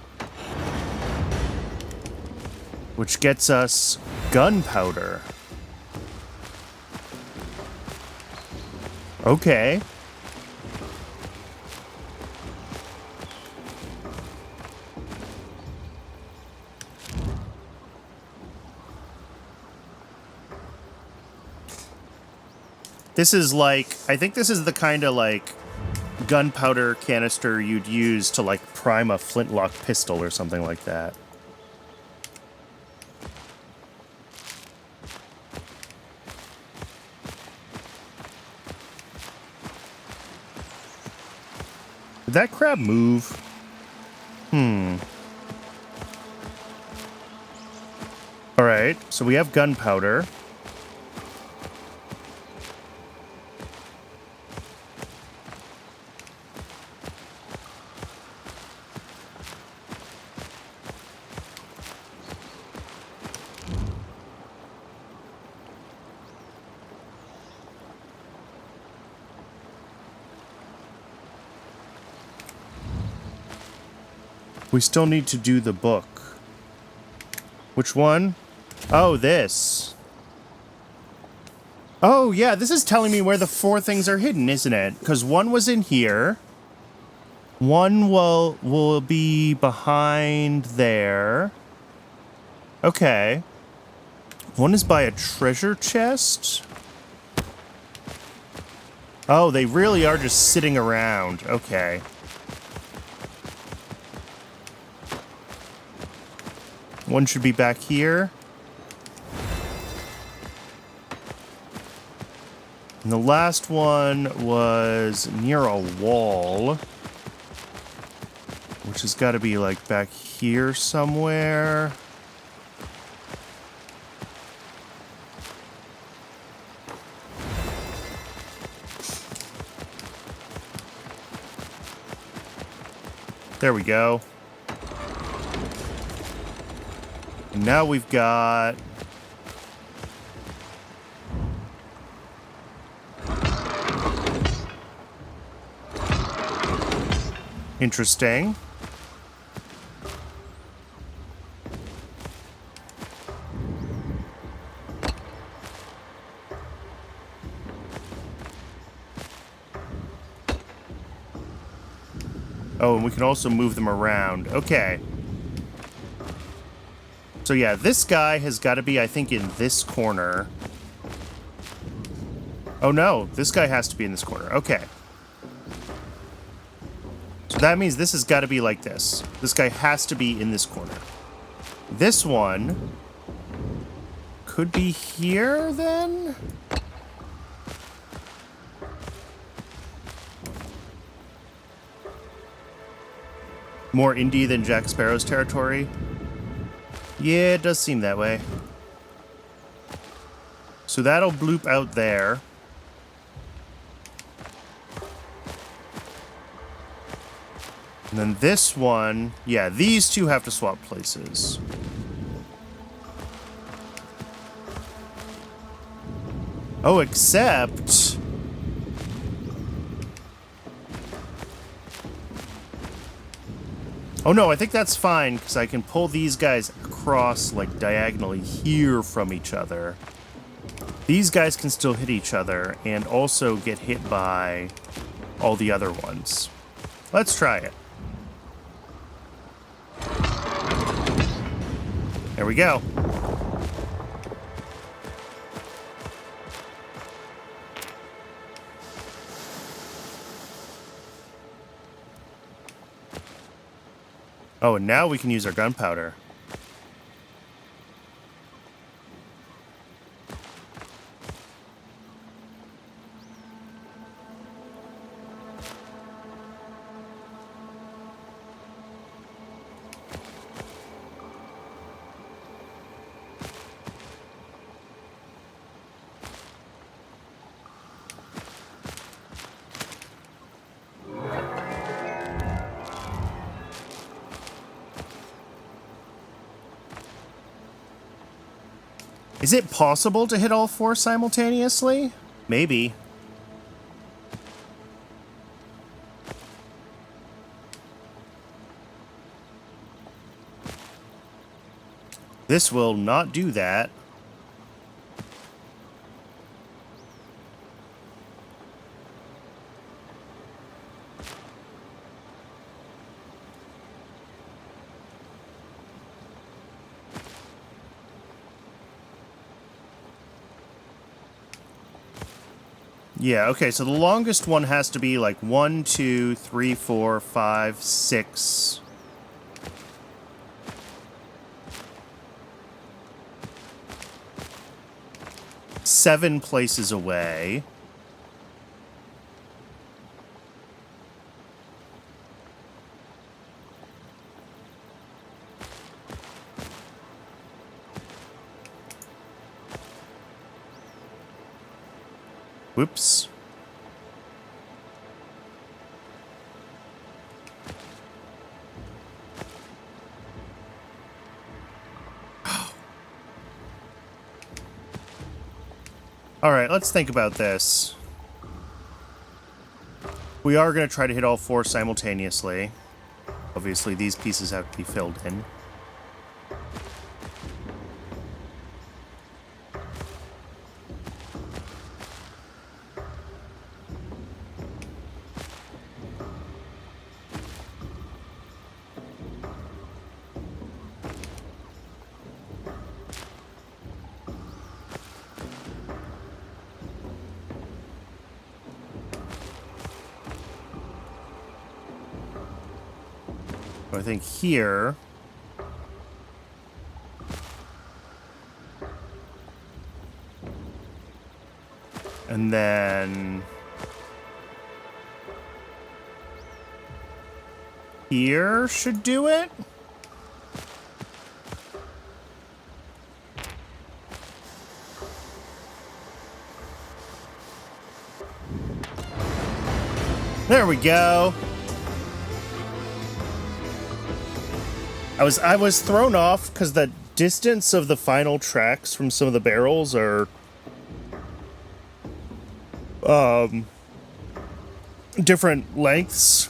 Which gets us gunpowder. Okay. This is like, I think this is the kind of like gunpowder canister you'd use to like prime a flintlock pistol or something like that. Did that crab move? Alright, so we have gunpowder. We still need to do the book. Which one? Oh, this. Oh, yeah, this is telling me where the 4 things are hidden, isn't it? Because one was in here. One will be behind there. Okay. One is by a treasure chest. Oh, they really are just sitting around. Okay. One should be back here. And the last one was near a wall, which has got to be like back here somewhere. There we go. Now we've got... Interesting. Oh, and we can also move them around. Okay. So yeah, this guy has got to be, I think, in this corner. Oh no, this guy has to be in this corner. Okay. So that means this has got to be like this. This guy has to be in this corner. This one could be here, then? More indie than Jack Sparrow's territory? Yeah, it does seem that way. So that'll bloop out there. And then this one, yeah, these two have to swap places. Oh, except... Oh no, I think that's fine, because I can pull these guys across, like, diagonally here from each other. These guys can still hit each other, and also get hit by all the other ones. Let's try it. There we go. Oh, and now we can use our gunpowder. Is it possible to hit all four simultaneously? Maybe. This will not do that. Yeah, okay, so the longest one has to be like 1, 2, 3, 4, 5, 6. Seven places away. Whoops. All right, let's think about this. We are going to try to hit all four simultaneously. Obviously, these pieces have to be filled in. I think here... And then... Here should do it? There we go. I was thrown off because the distance of the final tracks from some of the barrels are different lengths,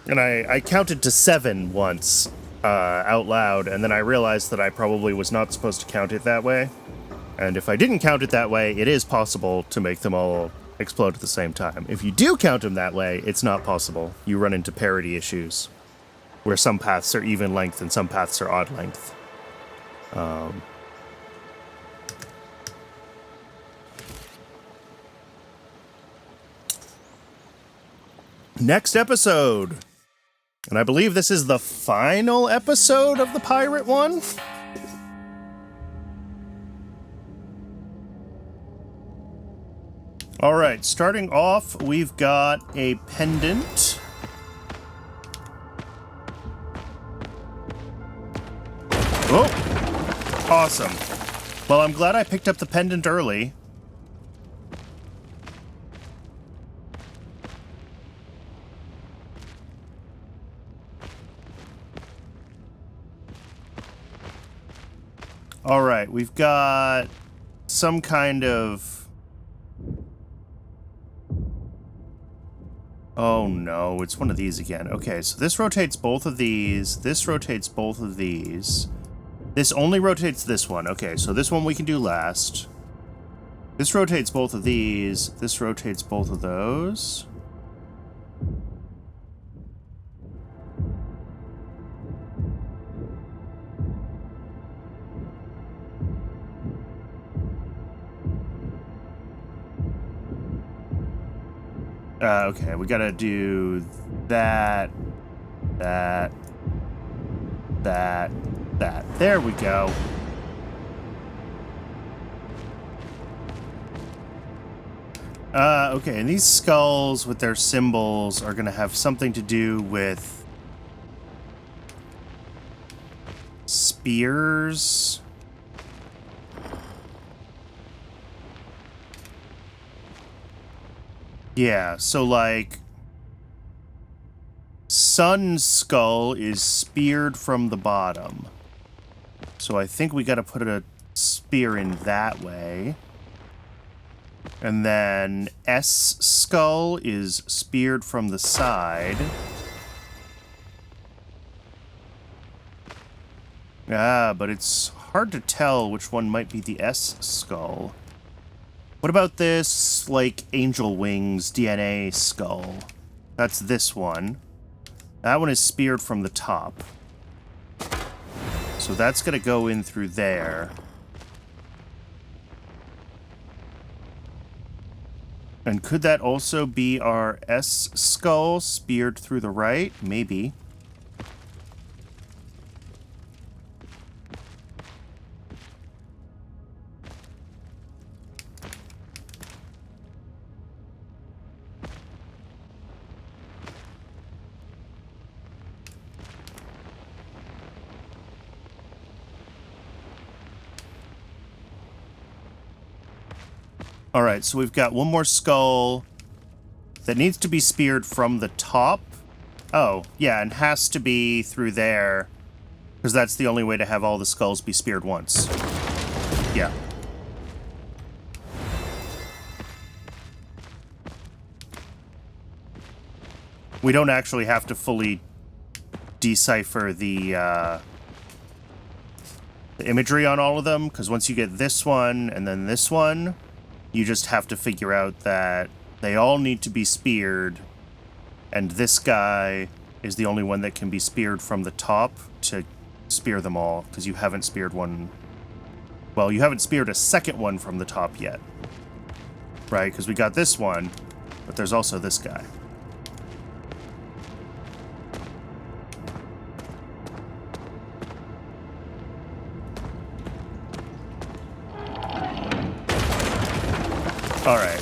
and I counted to 7 once out loud, and then I realized that I probably was not supposed to count it that way. And if I didn't count it that way, it is possible to make them all explode at the same time. If you do count them that way, it's not possible. You run into parity issues, where some paths are even length and some paths are odd length. Next episode. And I believe this is the final episode of the pirate one. All right, starting off, we've got a pendant. Oh, awesome. Well, I'm glad I picked up the pendant early. All right, we've got some kind of... Oh no, it's one of these again. Okay, so this rotates both of these. This rotates both of these. This only rotates this one. Okay, so this one we can do last. This rotates both of these. This rotates both of those. Okay, we gotta do that, that, that. There we go. Okay, and these skulls with their symbols are gonna have something to do with spears. Yeah, so like Sun's skull is speared from the bottom. So I think we gotta put a spear in that way. And then S skull is speared from the side. Ah, but it's hard to tell which one might be the S skull. What about this, like, Angel Wings DNA skull? That's this one. That one is speared from the top. So that's gonna go in through there. And could that also be our S skull speared through the right? Maybe. All right, so we've got one more skull that needs to be speared from the top. Oh, yeah, and has to be through there, because that's the only way to have all the skulls be speared once. Yeah. We don't actually have to fully decipher the imagery on all of them, because once you get this one and then this one, you just have to figure out that they all need to be speared, and this guy is the only one that can be speared from the top to spear them all, because you haven't speared one... Well, you haven't speared a second one from the top yet. Right? Because we got this one, but there's also this guy. Alright.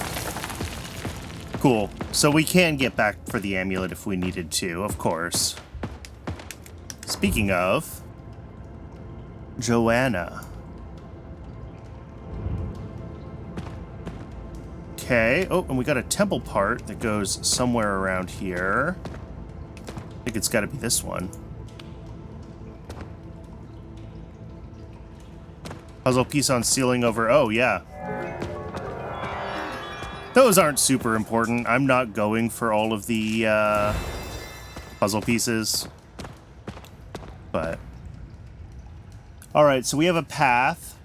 Cool. So we can get back for the amulet if we needed to, of course. Speaking of... Joanna. Okay. Oh, and we got a temple part that goes somewhere around here. I think it's got to be this one. Puzzle piece on ceiling over... Oh, yeah. Those aren't super important. I'm not going for all of the puzzle pieces. But... Alright, so we have a path.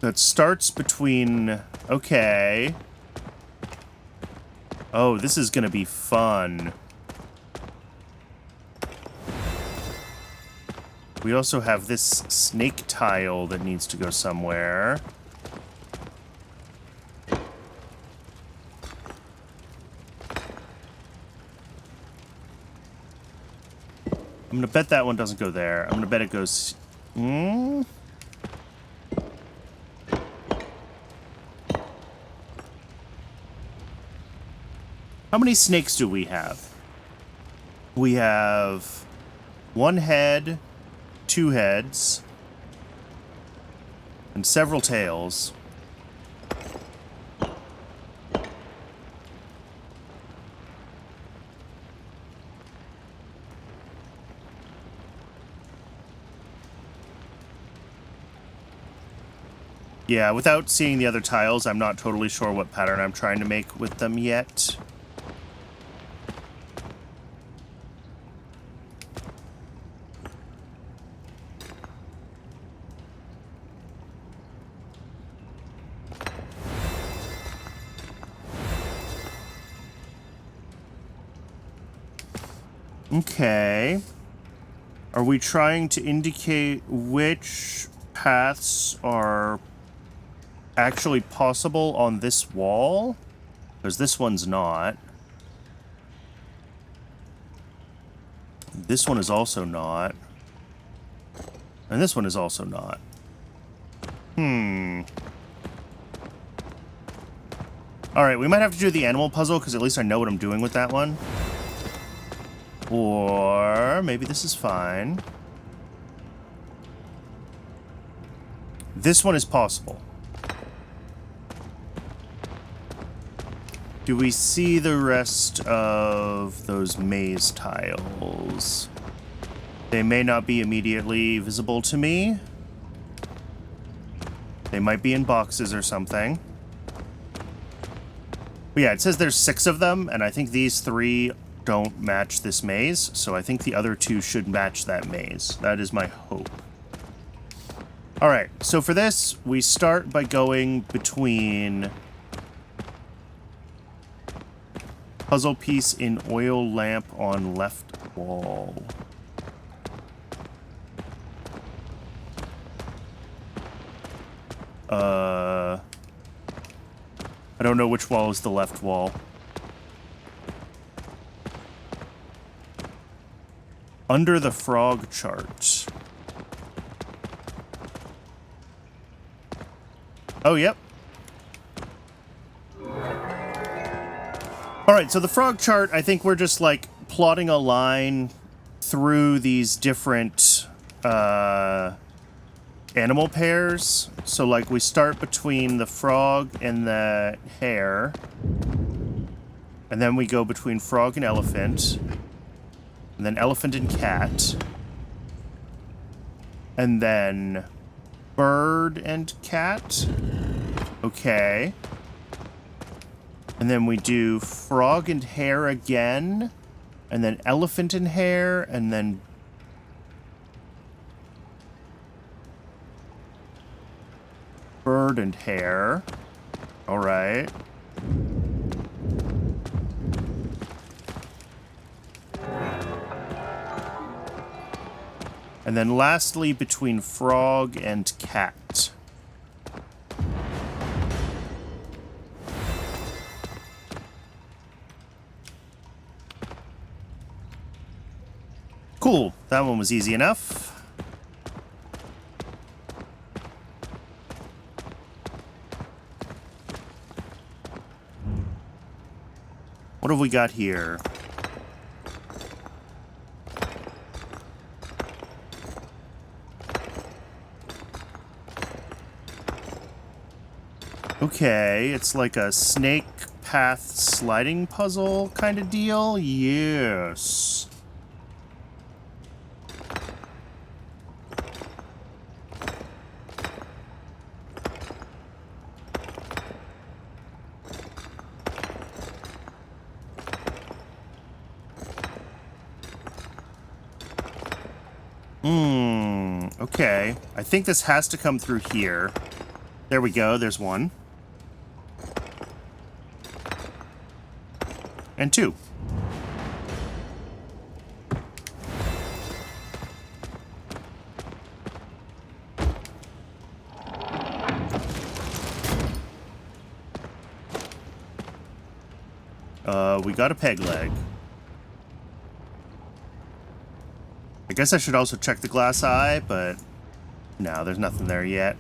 That starts between... Okay. Oh, this is gonna be fun. We also have this snake tile that needs to go somewhere. I'm gonna bet that one doesn't go there. I'm gonna bet it goes... How many snakes do we have? We have one head, two heads, and several tails. Yeah, without seeing the other tiles, I'm not totally sure what pattern I'm trying to make with them yet. Okay. Are we trying to indicate which paths are actually possible on this wall, because this one's not. This one is also not. And this one is also not. Alright, we might have to do the animal puzzle, because at least I know what I'm doing with that one. Or maybe this is fine. This one is possible. Do we see the rest of those maze tiles? They may not be immediately visible to me. They might be in boxes or something. But yeah, it says there's 6 of them, and I think these 3 don't match this maze, so I think the other 2 should match that maze. That is my hope. Alright, so for this, we start by going between puzzle piece in oil lamp on left wall. I don't know which wall is the left wall. Under the frog chart. Oh, yep. Alright, so the frog chart, I think we're just, like, plotting a line through these different, animal pairs. So, like, we start between the frog and the hare. And then we go between frog and elephant. And then elephant and cat. And then bird and cat. Okay. And then we do frog and hare again. And then elephant and hare. And then bird and hare. All right. And then lastly, between frog and cat. Cool. That one was easy enough. What have we got here? Okay, it's like a snake path sliding puzzle kind of deal? Yes. Okay. I think this has to come through here. There we go, there's one. And 2. We got a peg leg. I guess I should also check the glass eye, but no, there's nothing there yet.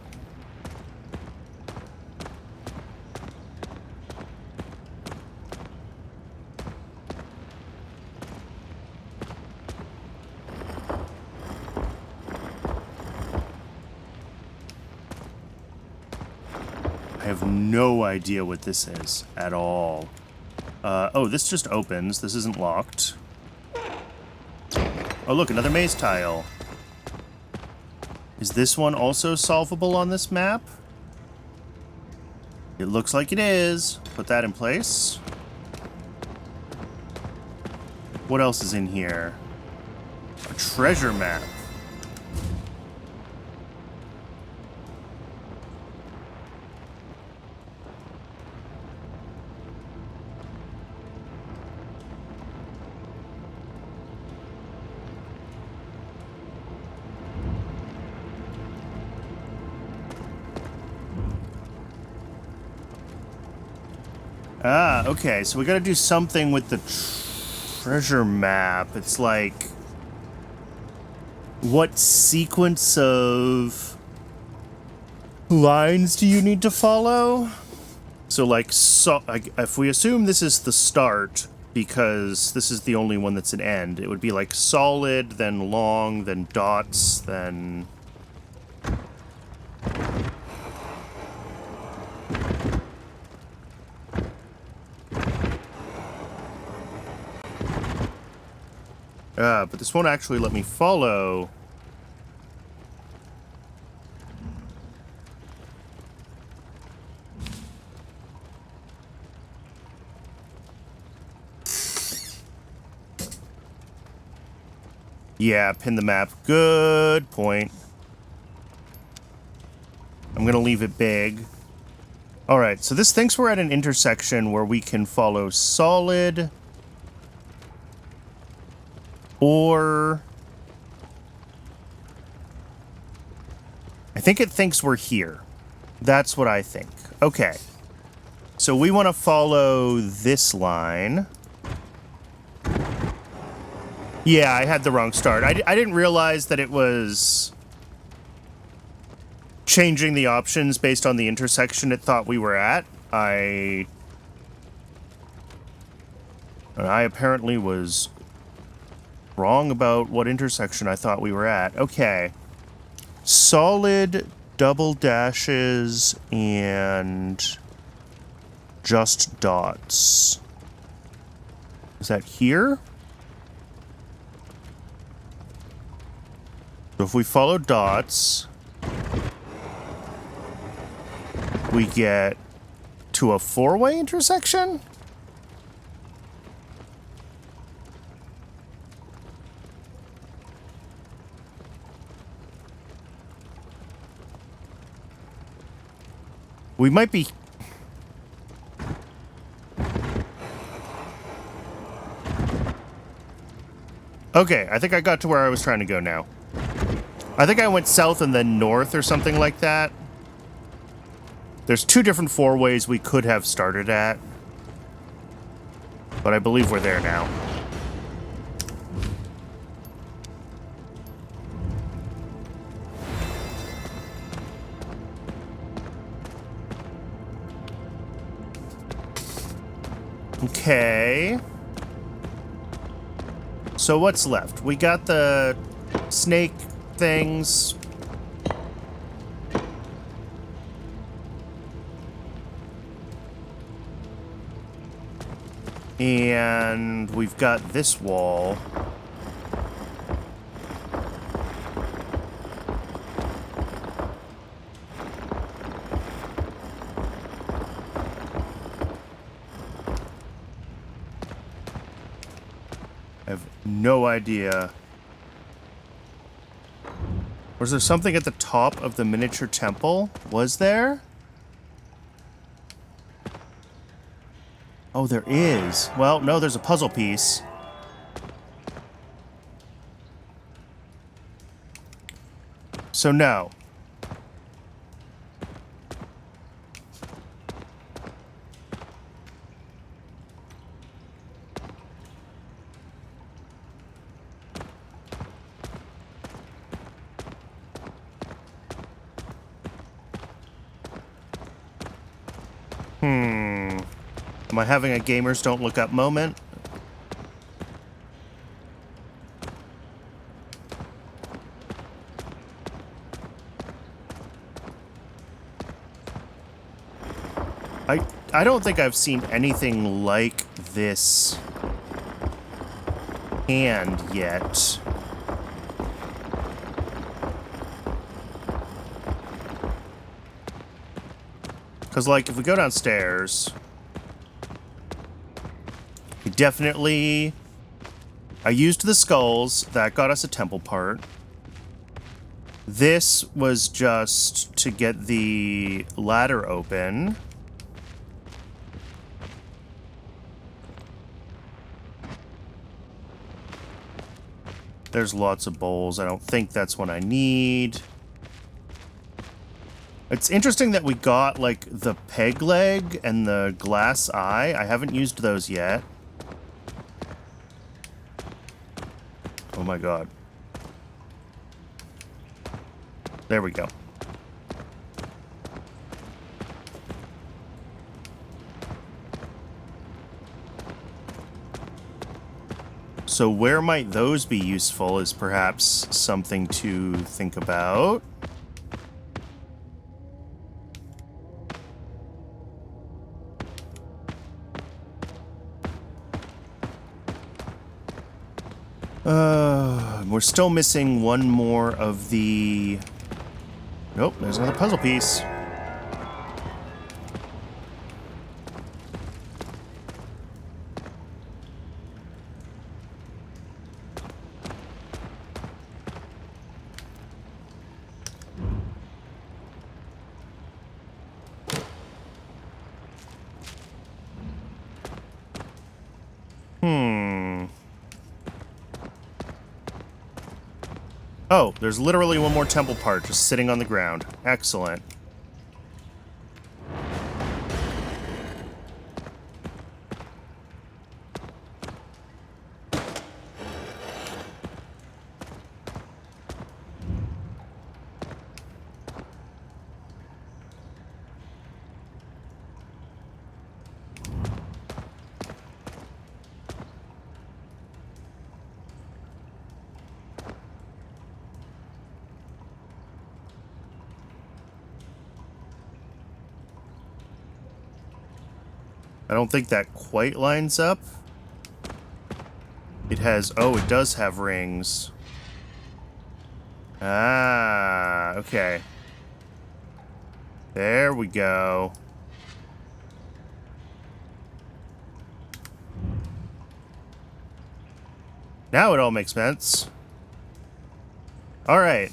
I have no idea what this is at all. Oh, this just opens. This isn't locked. Oh, look, another maze tile. Is this one also solvable on this map? It looks like it is. Put that in place. What else is in here? A treasure map. Ah, okay, so we gotta do something with the treasure map. It's like, what sequence of lines do you need to follow? So, like, if we assume this is the start, because this is the only one that's an end, it would be like solid, then long, then dots, then... but this won't actually let me follow. Yeah, pin the map. Good point. I'm gonna leave it big. Alright, so this thinks we're at an intersection where we can follow solid... or... I think it thinks we're here. That's what I think. Okay. So we want to follow this line. Yeah, I had the wrong start. I didn't realize that it was changing the options based on the intersection it thought we were at. I apparently was wrong about what intersection I thought we were at. Okay. Solid, double dashes, and just dots. Is that here? So if we follow dots, we get to a four-way intersection? We might be... Okay, I think I got to where I was trying to go now. I think I went south and then north or something like that. There's two different four-ways we could have started at. But I believe we're there now. Okay. So what's left? We got the snake things. And we've got this wall. I have no idea. Was there something at the top of the miniature temple? Was there? Oh, there is. Well, no, there's a puzzle piece. So no. Am I having a gamers don't look up moment? I don't think I've seen anything like this hand yet. Because, like, if we go downstairs... we definitely... I used the skulls. That got us a temple part. This was just to get the ladder open. There's lots of bowls. I don't think that's what I need. It's interesting that we got, like, the peg leg and the glass eye. I haven't used those yet. Oh my god. There we go. So where might those be useful is perhaps something to think about. We're still missing one more of the... Nope, there's another puzzle piece. Oh, there's literally one more temple part just sitting on the ground. Excellent. I don't think that quite lines up. It has... Oh, it does have rings. Ah, okay. There we go. Now it all makes sense. Alright.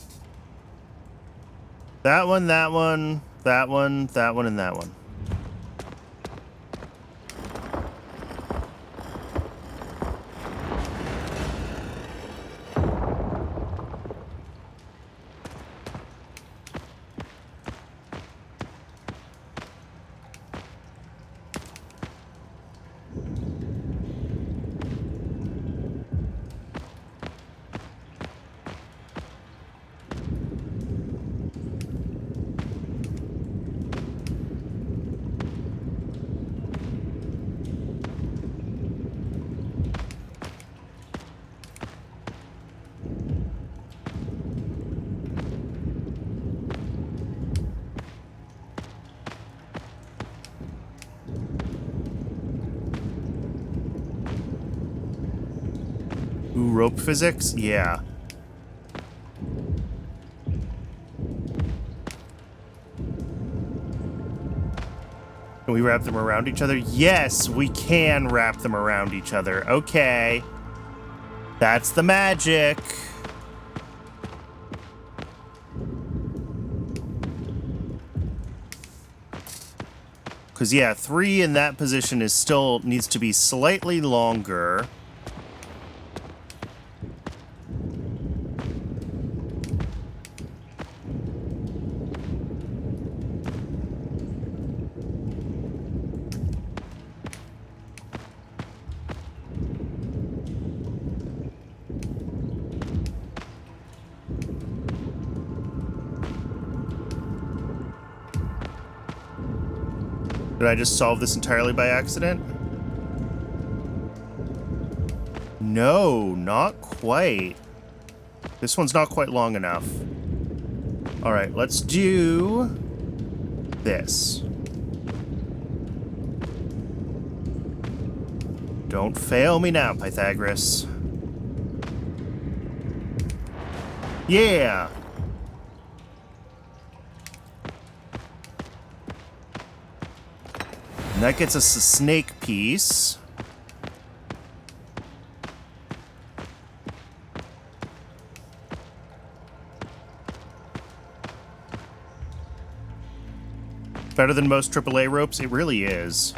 That one, that one, that one, that one, and that one. Ooh, rope physics? Yeah. Can we wrap them around each other? Yes, we can wrap them around each other. Okay. That's the magic. Because, yeah, 3 in that position is still needs to be slightly longer. Did I just solve this entirely by accident? No, not quite. This one's not quite long enough. All right, let's do this. Don't fail me now, Pythagoras. Yeah! And that gets us a snake piece. Better than most AAA ropes? It really is.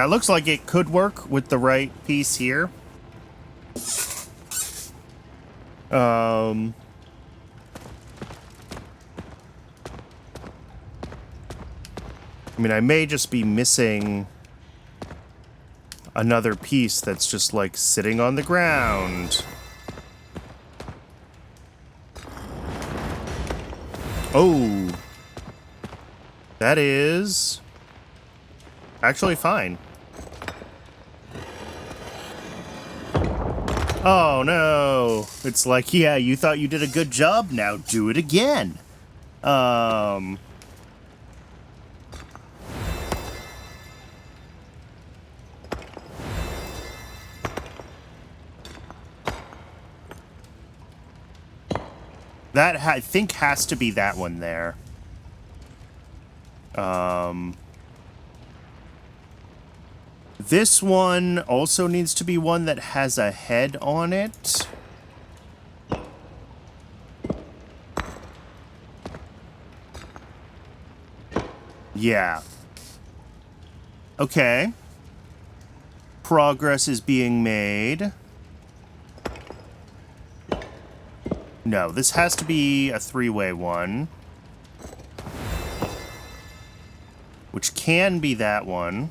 That looks like it could work with the right piece here. I mean, I may just be missing another piece that's just, like, sitting on the ground. Oh. That is actually fine. Oh, no. It's like, yeah, you thought you did a good job, now do it again. That, I think, has to be that one there. This one also needs to be one that has a head on it. Yeah. Okay. Progress is being made. No, this has to be a three-way one. Which can be that one.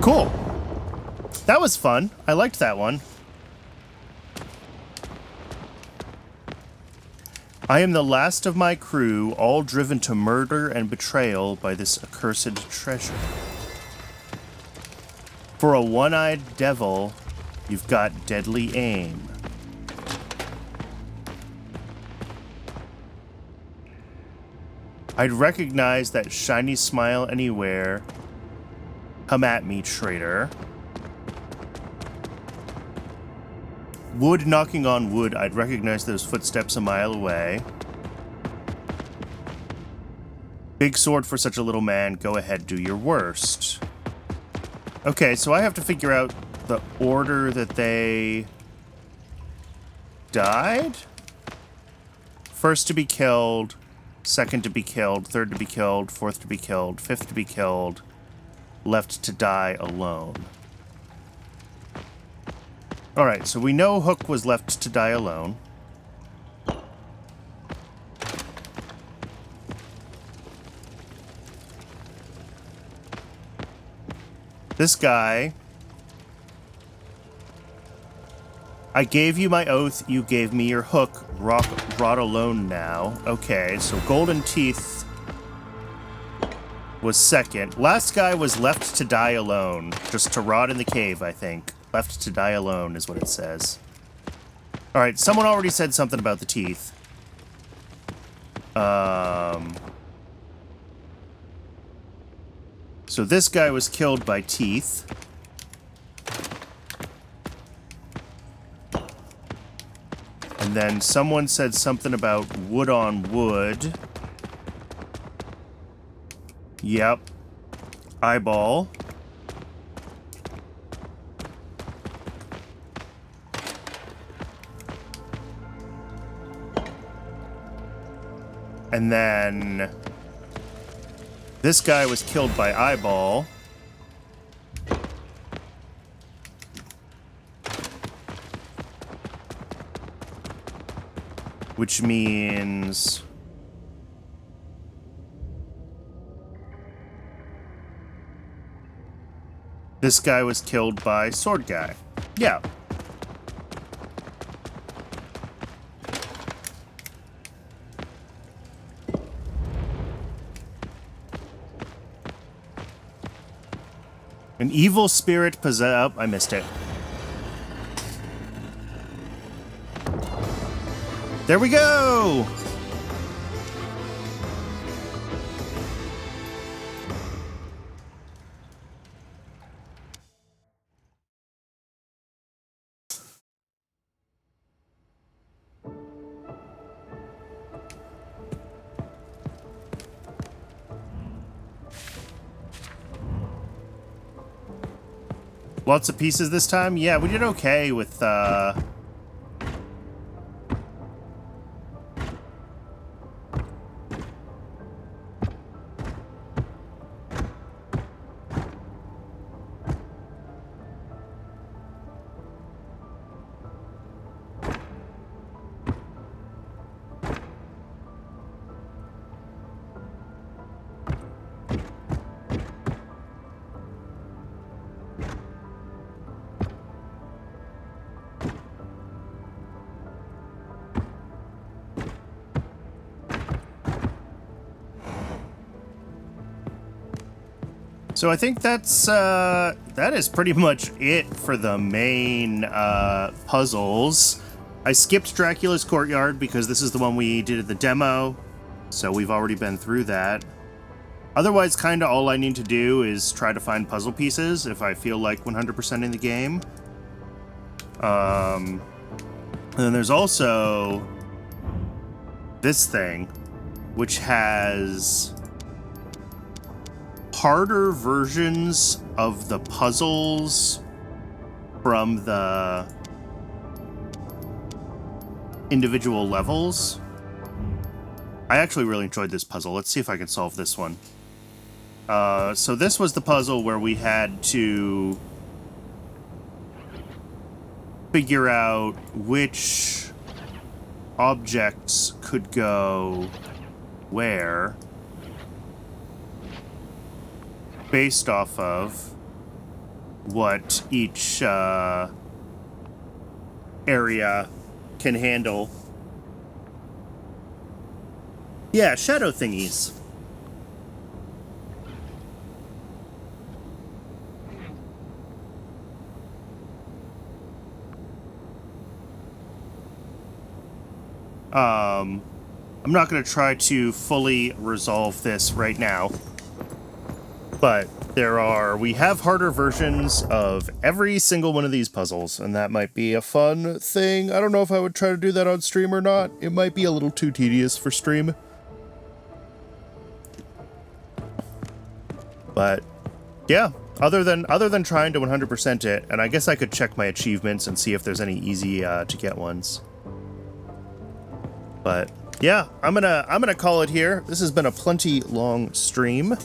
Cool. That was fun. I liked that one. I am the last of my crew, all driven to murder and betrayal by this accursed treasure. For a one-eyed devil, you've got deadly aim. I'd recognize that shiny smile anywhere. Come at me, traitor. Wood knocking on wood, I'd recognize those footsteps a mile away. Big sword for such a little man, go ahead, do your worst. Okay, so I have to figure out the order that they died? First to be killed, second to be killed, third to be killed, fourth to be killed, fifth to be killed, left to die alone. Alright, so we know Hook was left to die alone. This guy... I gave you my oath, you gave me your hook. Rot alone now. Okay, so Golden Teeth was second. Last guy was left to die alone. Just to rot in the cave, I think. Left to die alone is what it says. Alright, someone already said something about the teeth. So this guy was killed by teeth. And then someone said something about wood on wood. Yep. Eyeball. And then this guy was killed by Eyeball. Which means... this guy was killed by Sword Guy. Yeah. An evil spirit possessed... Oh, I missed it. There we go! Lots of pieces this time? Yeah, we did okay with, So I think that is pretty much it for the main puzzles. I skipped Dracula's Courtyard because this is the one we did at the demo, so we've already been through that. Otherwise, kind of all I need to do is try to find puzzle pieces if I feel like 100%ing the game. And then there's also this thing, which has harder versions of the puzzles from the individual levels. I actually really enjoyed this puzzle. Let's see if I can solve this one. So this was the puzzle where we had to figure out which objects could go where based off of what each area can handle. Yeah, shadow thingies. I'm not going to try to fully resolve this right now, but we have harder versions of every single one of these puzzles, and that might be a fun thing. I don't know if I would try to do that on stream or not. It might be a little too tedious for stream. But yeah, other than trying to 100% it, and I guess I could check my achievements and see if there's any easy to get ones. But yeah, I'm gonna call it here. This has been a plenty long stream.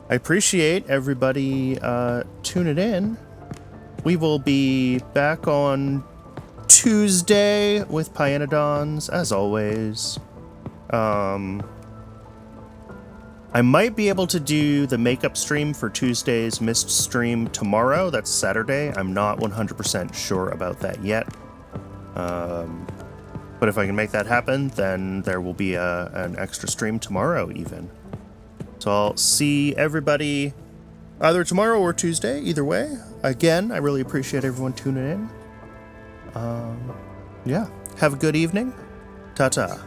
I appreciate everybody tuning in. We will be back on Tuesday with Pyanodons, as always. I might be able to do the makeup stream for Tuesday's Mist stream tomorrow. That's Saturday. I'm not 100% sure about that yet. But if I can make that happen, then there will be an extra stream tomorrow even. So I'll see everybody either tomorrow or Tuesday, either way. Again, I really appreciate everyone tuning in. Yeah, have a good evening. Ta-ta.